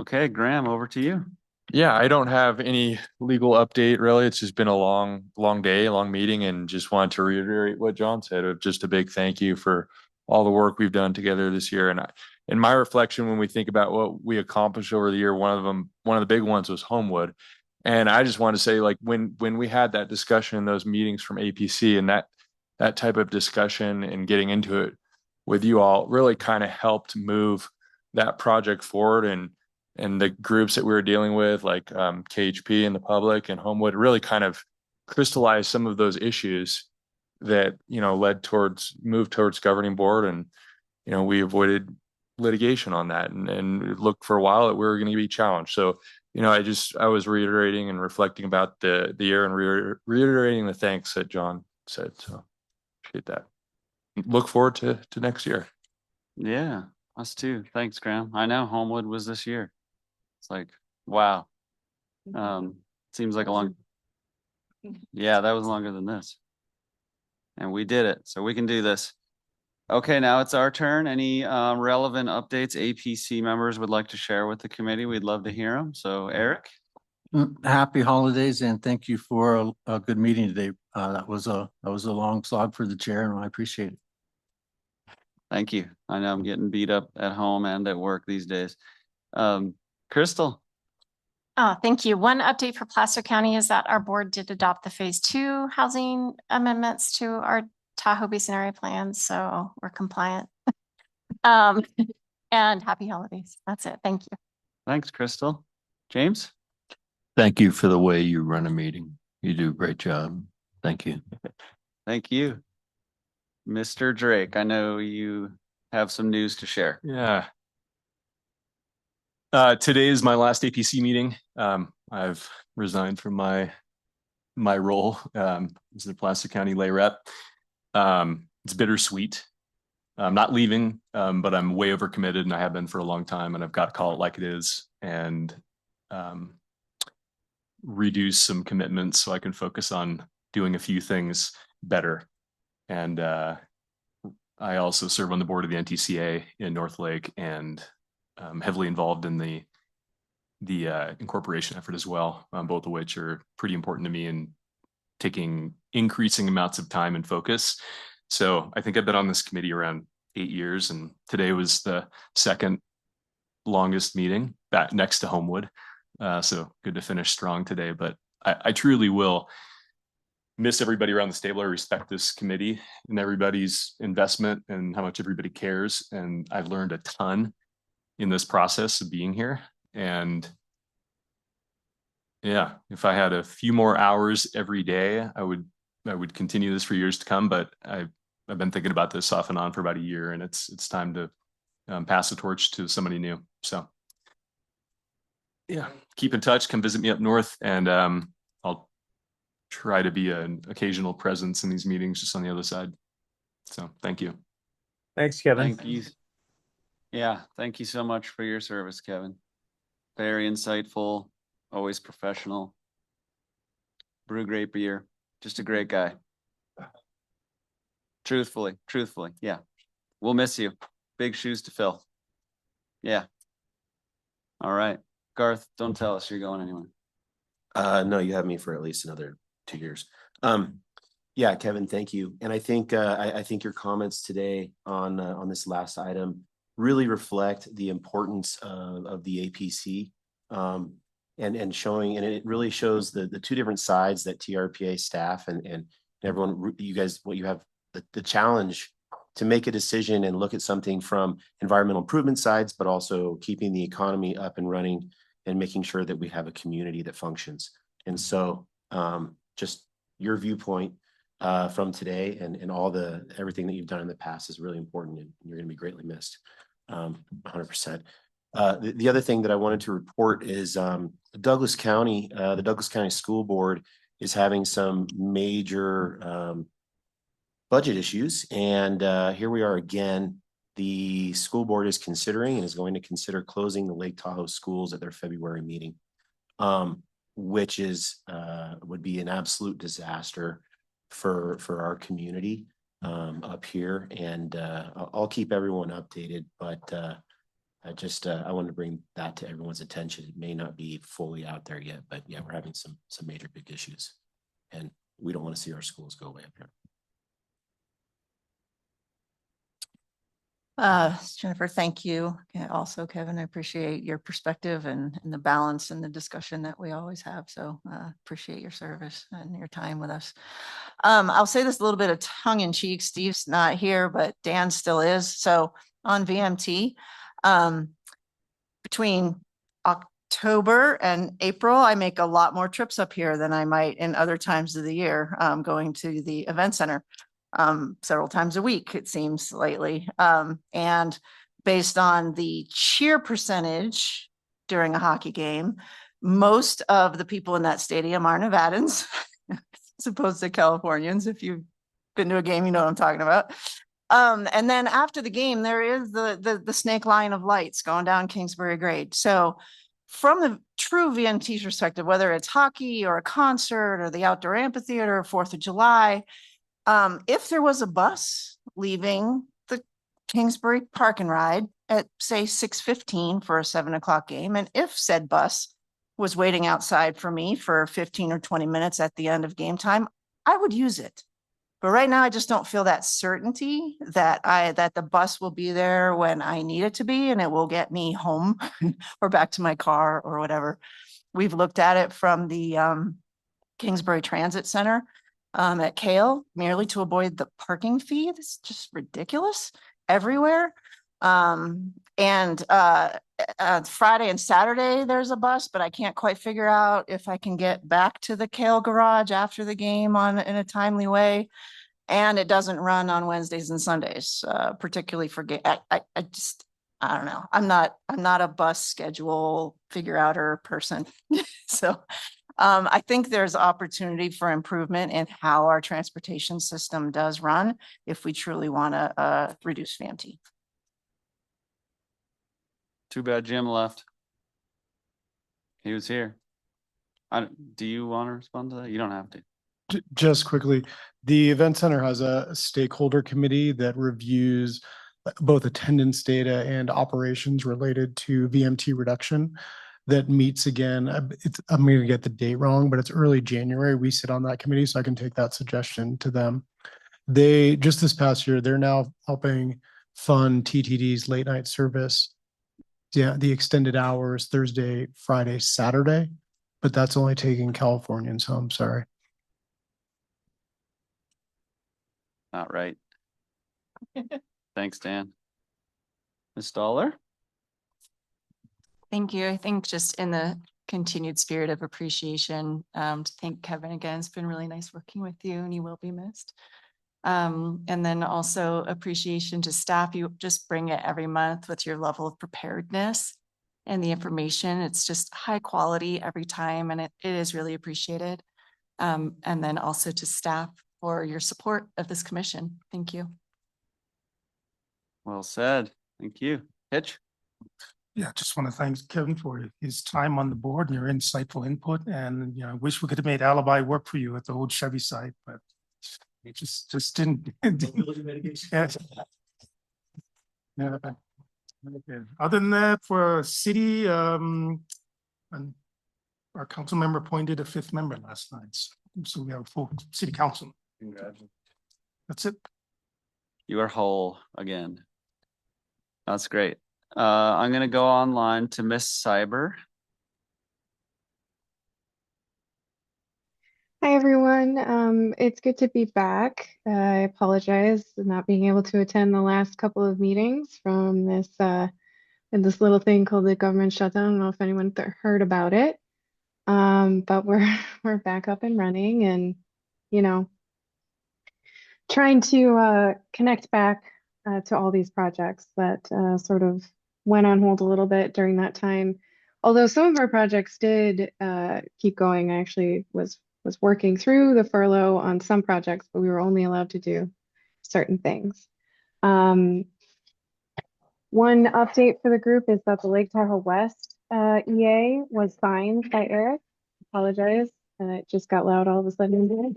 Okay, Graham, over to you. Yeah, I don't have any legal update really. It's just been a long day, long meeting, and just wanted to reiterate what John said. Just a big thank you for all the work we've done together this year. And in my reflection, when we think about what we accomplished over the year, one of the big ones was Homewood. And I just want to say, like, when we had that discussion in those meetings from APC, and that type of discussion and getting into it with you all really kind of helped move that project forward. And the groups that we were dealing with, like KHP and the public and Homewood, really kind of crystallized some of those issues that, you know, moved towards governing board. And, you know, we avoided litigation on that, and it looked for a while that we were going to be challenged. So, you know, I was reiterating and reflecting about the year, and reiterating the thanks that John said. So appreciate that. Look forward to next year. Yeah, us too. Thanks, Graham. I know Homewood was this year. It's like, wow. Seems like yeah, that was longer than this. And we did it, so we can do this. Okay, now it's our turn. Any relevant updates APC members would like to share with the committee? We'd love to hear them. So Eric? Happy holidays, and thank you for a good meeting today. That was a long slog for the chair, and I appreciate it. Thank you. I know I'm getting beat up at home and at work these days. Crystal? Oh, thank you. One update for Placer County is that our board did adopt the phase 2 housing amendments to our Tahoe Basin area plan, so we're compliant. And happy holidays. That's it. Thank you. Thanks, Crystal. James? Thank you for the way you run a meeting. You do a great job. Thank you. Thank you. Mr. Drake, I know you have some news to share. Yeah. Today is my last APC meeting. I've resigned from my role as the Placer County lay rep. It's bittersweet. I'm not leaving, but I'm way overcommitted, and I have been for a long time, and I've got to call it like it is and reduce some commitments so I can focus on doing a few things better. And I also serve on the board of the NTCA in North Lake, and heavily involved in the incorporation effort as well, both of which are pretty important to me and taking increasing amounts of time and focus. So I think I've been on this committee around 8 years, and today was the second longest meeting back next to Homewood. So good to finish strong today, but I truly will miss everybody around this table. I respect this committee and everybody's investment and how much everybody cares. And I've learned a ton in this process of being here. And yeah, if I had a few more hours every day, I would continue this for years to come. But I've been thinking about this off and on for about a year, and it's time to pass the torch to somebody new. So yeah, keep in touch, come visit me up north, and I'll try to be an occasional presence in these meetings just on the other side. So thank you. Thanks, Kevin. Thank you. Yeah, thank you so much for your service, Kevin. Very insightful, always professional. Brew great beer, just a great guy. Truthfully, yeah. We'll miss you. Big shoes to fill. Yeah. All right. Garth, don't tell us you're going anywhere. No, you have me for at least another 2 years. Yeah, Kevin, thank you. And I think I think your comments today on this last item really reflect the importance of the APC, and showing, and it really shows the two different sides that TRPA staff and everyone, you guys, what you have, the challenge to make a decision and look at something from environmental improvement sides, but also keeping the economy up and running and making sure that we have a community that functions. And so just your viewpoint from today and everything that you've done in the past is really important, and you're going to be greatly missed. 100%. The other thing that I wanted to report is Douglas County, the Douglas County School Board is having some major budget issues. And here we are again. The school board is considering and is going to consider closing the Lake Tahoe schools at their February meeting, which is would be an absolute disaster for our community up here. And I'll keep everyone updated, but I wanted to bring that to everyone's attention. It may not be fully out there yet, but yeah, we're having some major big issues, and we don't want to see our schools go away up here. Jennifer, thank you. Also, Kevin, I appreciate your perspective and the balance and the discussion that we always have. So appreciate your service and your time with us. I'll say this a little bit of tongue in cheek. Steve's not here, but Dan still is. So on VMT, between October and April, I make a lot more trips up here than I might in other times of the year, going to the event center several times a week, it seems lately. And based on the cheer percentage during a hockey game, most of the people in that stadium are Nevadans, as opposed to Californians. If you've been to a game, you know what I'm talking about. And then after the game, there is the snake line of lights going down Kingsbury Grade. So from the true VMT perspective, whether it's hockey or a concert or the outdoor amphitheater or 4th of July, if there was a bus leaving the Kingsbury Park and Ride at say 6:15 for a 7 o'clock game, and if said bus was waiting outside for me for 15 or 20 minutes at the end of game time, I would use it. But right now, I just don't feel that certainty that the bus will be there when I need it to be, and it will get me home or back to my car or whatever. We've looked at it from the Kingsbury Transit Center at Kale, merely to avoid the parking fee. It's just ridiculous everywhere. And Friday and Saturday, there's a bus, but I can't quite figure out if I can get back to the Kale garage after the game in a timely way. And it doesn't run on Wednesdays and Sundays, particularly for game. I don't know. I'm not a bus schedule figure outer person. So I think there's opportunity for improvement in how our transportation system does run if we truly want to reduce VMT. Too bad Jim left. He was here. Do you want to respond to that? You don't have to. Just quickly, the event center has a stakeholder committee that reviews both attendance data and operations related to VMT reduction that meets again. I'm going to get the date wrong, but it's early January. We sit on that committee, so I can take that suggestion to them. They just this past year, they're now helping fund TTD's late night service. Yeah, the extended hours, Thursday, Friday, Saturday, but that's only taking Californians home. Sorry. Not right. Thanks, Dan. Ms. Dollar? Thank you. I think just in the continued spirit of appreciation, to thank Kevin again. It's been really nice working with you, and you will be missed. And then also appreciation to staff. You just bring it every month with your level of preparedness and the information. It's just high quality every time, and it is really appreciated. And then also to staff for your support of this commission. Thank you. Well said. Thank you. Hitch? Yeah, just want to thank Kevin for his time on the board and your insightful input. And, I wish we could have made Alibi work for you at the old Chevy site, but it just didn't. Yes. Yeah. Okay. Other than that, for city, and our council member appointed a 5th member last night. So we have a full city council. That's it. You are whole again. That's great. I'm gonna go online to Miss Cyber. Hi, everyone. It's good to be back. I apologize for not being able to attend the last couple of meetings from this little thing called the government shutdown. I don't know if anyone heard about it. But we're back up and running, and you know, trying to connect back to all these projects that sort of went on hold a little bit during that time. Although some of our projects did keep going. I actually was working through the furlough on some projects, but we were only allowed to do certain things. One update for the group is that the Lake Tahoe West EA was signed by Eric. Apologize, it just got loud all of a sudden.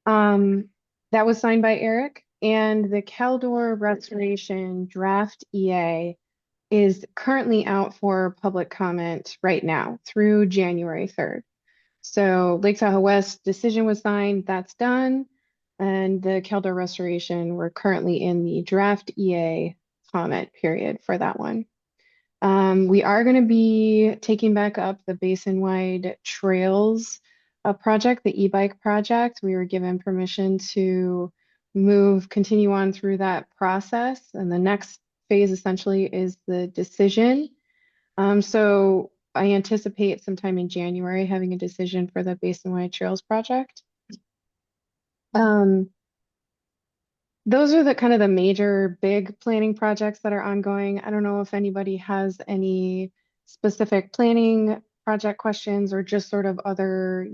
That was signed by Eric, and the Caldor Restoration Draft EA is currently out for public comment right now through January 3rd. So Lake Tahoe West decision was signed, that's done. And the Caldor Restoration, we're currently in the draft EA comment period for that one. We are going to be taking back up the basin-wide trails project, the e-bike project. We were given permission to continue on through that process. And the next phase essentially is the decision. So I anticipate sometime in January having a decision for the basin-wide trails project. Those are the kind of the major big planning projects that are ongoing. I don't know if anybody has any specific planning project questions or just sort of other,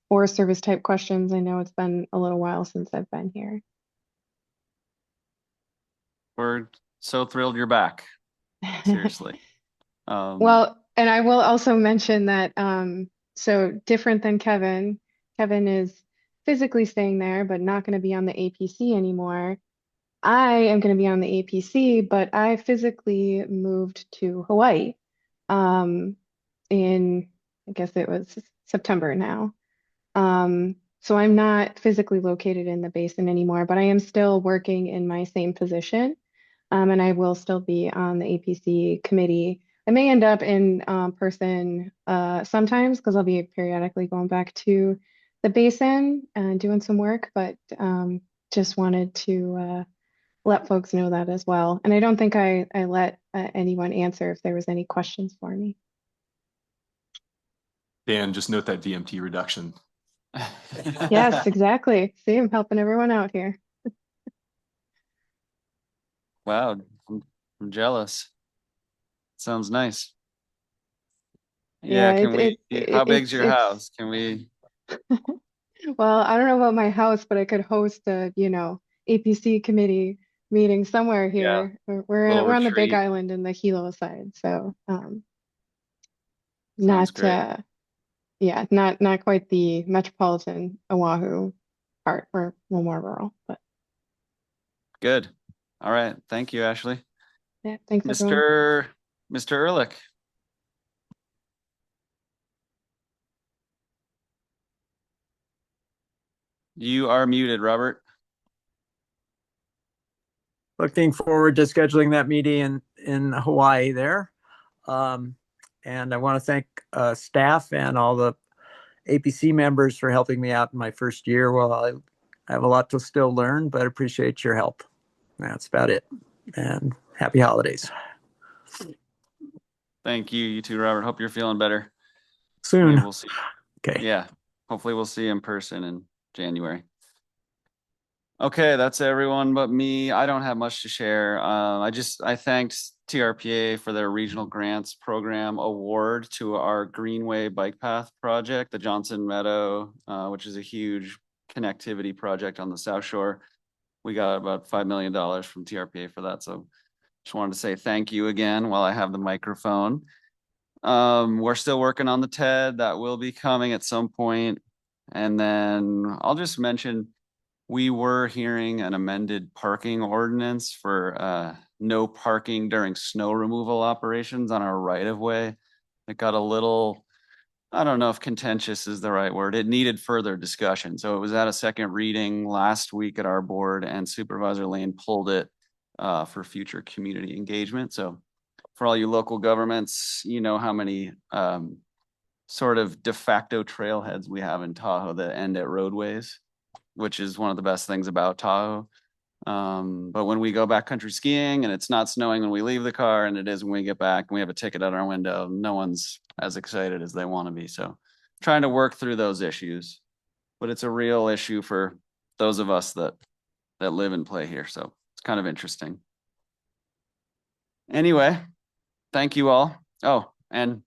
Forest Service type questions. I know it's been a little while since I've been here. We're so thrilled you're back. Seriously. Well, and I will also mention that, so different than Kevin is physically staying there, but not going to be on the APC anymore. I am going to be on the APC, but I physically moved to Hawaii in, I guess it was September now. So I'm not physically located in the basin anymore, but I am still working in my same position. And I will still be on the APC committee. I may end up in person sometimes because I'll be periodically going back to the basin and doing some work, but just wanted to let folks know that as well. And I don't think I let anyone answer if there was any questions for me. Dan, just note that DMT reduction. Yes, exactly. See, I'm helping everyone out here. Wow, I'm jealous. Sounds nice. Yeah, can we, how big's your house? Can we? Well, I don't know about my house, but I could host a, APC committee meeting somewhere here. We're on the Big Island in the Hilo side, so not quite the metropolitan Oahu part. We're a little more rural, but good. All right, thank you, Ashley. Yeah, thanks, everyone. Mr. Ehrlich. You are muted, Robert. Looking forward to scheduling that meeting in Hawaii there. And I want to thank staff and all the APC members for helping me out in my first year. Well, I have a lot to still learn, but appreciate your help. That's about it. And happy holidays. Thank you. You too, Robert. Hope you're feeling better. Soon. Maybe we'll see. Okay. Yeah. Hopefully we'll see you in person in January. Okay, that's everyone but me. I don't have much to share. I thanked TRPA for their regional grants program award to our Greenway Bike Path project, the Johnson Meadow, which is a huge connectivity project on the South Shore. We got about $5 million from TRPA for that. So just wanted to say thank you again while I have the microphone. We're still working on the TED that will be coming at some point. And then I'll just mention, we were hearing an amended parking ordinance for no parking during snow removal operations on our right of way. It got a little, I don't know if contentious is the right word. It needed further discussion. So it was at a second reading last week at our board, and Supervisor Lane pulled it for future community engagement. So for all you local governments, you know how many sort of de facto trailheads we have in Tahoe that end at roadways, which is one of the best things about Tahoe. But when we go backcountry skiing and it's not snowing when we leave the car and it is when we get back and we have a ticket at our window, no one's as excited as they want to be. So trying to work through those issues, but it's a real issue for those of us that live and play here. So it's kind of interesting. Anyway, thank you all. Oh, and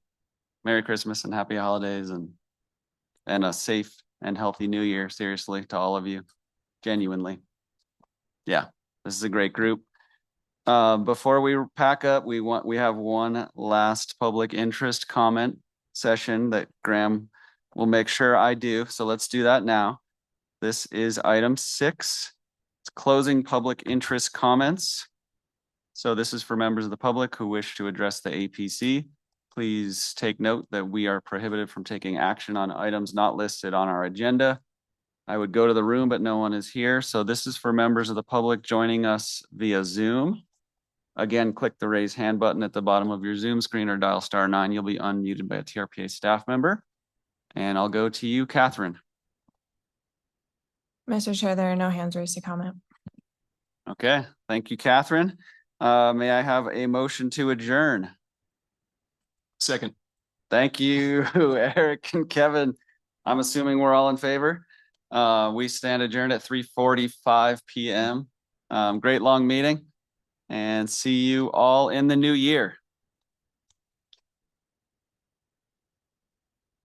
Merry Christmas and Happy Holidays and a safe and healthy New Year, seriously, to all of you, genuinely. Yeah, this is a great group. Before we pack up, we have one last public interest comment session that Graham will make sure I do. So let's do that now. This is item 6. It's closing public interest comments. So this is for members of the public who wish to address the APC. Please take note that we are prohibited from taking action on items not listed on our agenda. I would go to the room, but no one is here. So this is for members of the public joining us via Zoom. Again, click the raise hand button at the bottom of your Zoom screen or dial *9. You'll be unmuted by a TRPA staff member. And I'll go to you, Catherine. Mr. Chair, there are no hands raised to comment. Okay, thank you, Catherine. May I have a motion to adjourn? Second. Thank you, Eric and Kevin. I'm assuming we're all in favor. We stand adjourned at 3:45 p.m. Great long meeting, and see you all in the new year.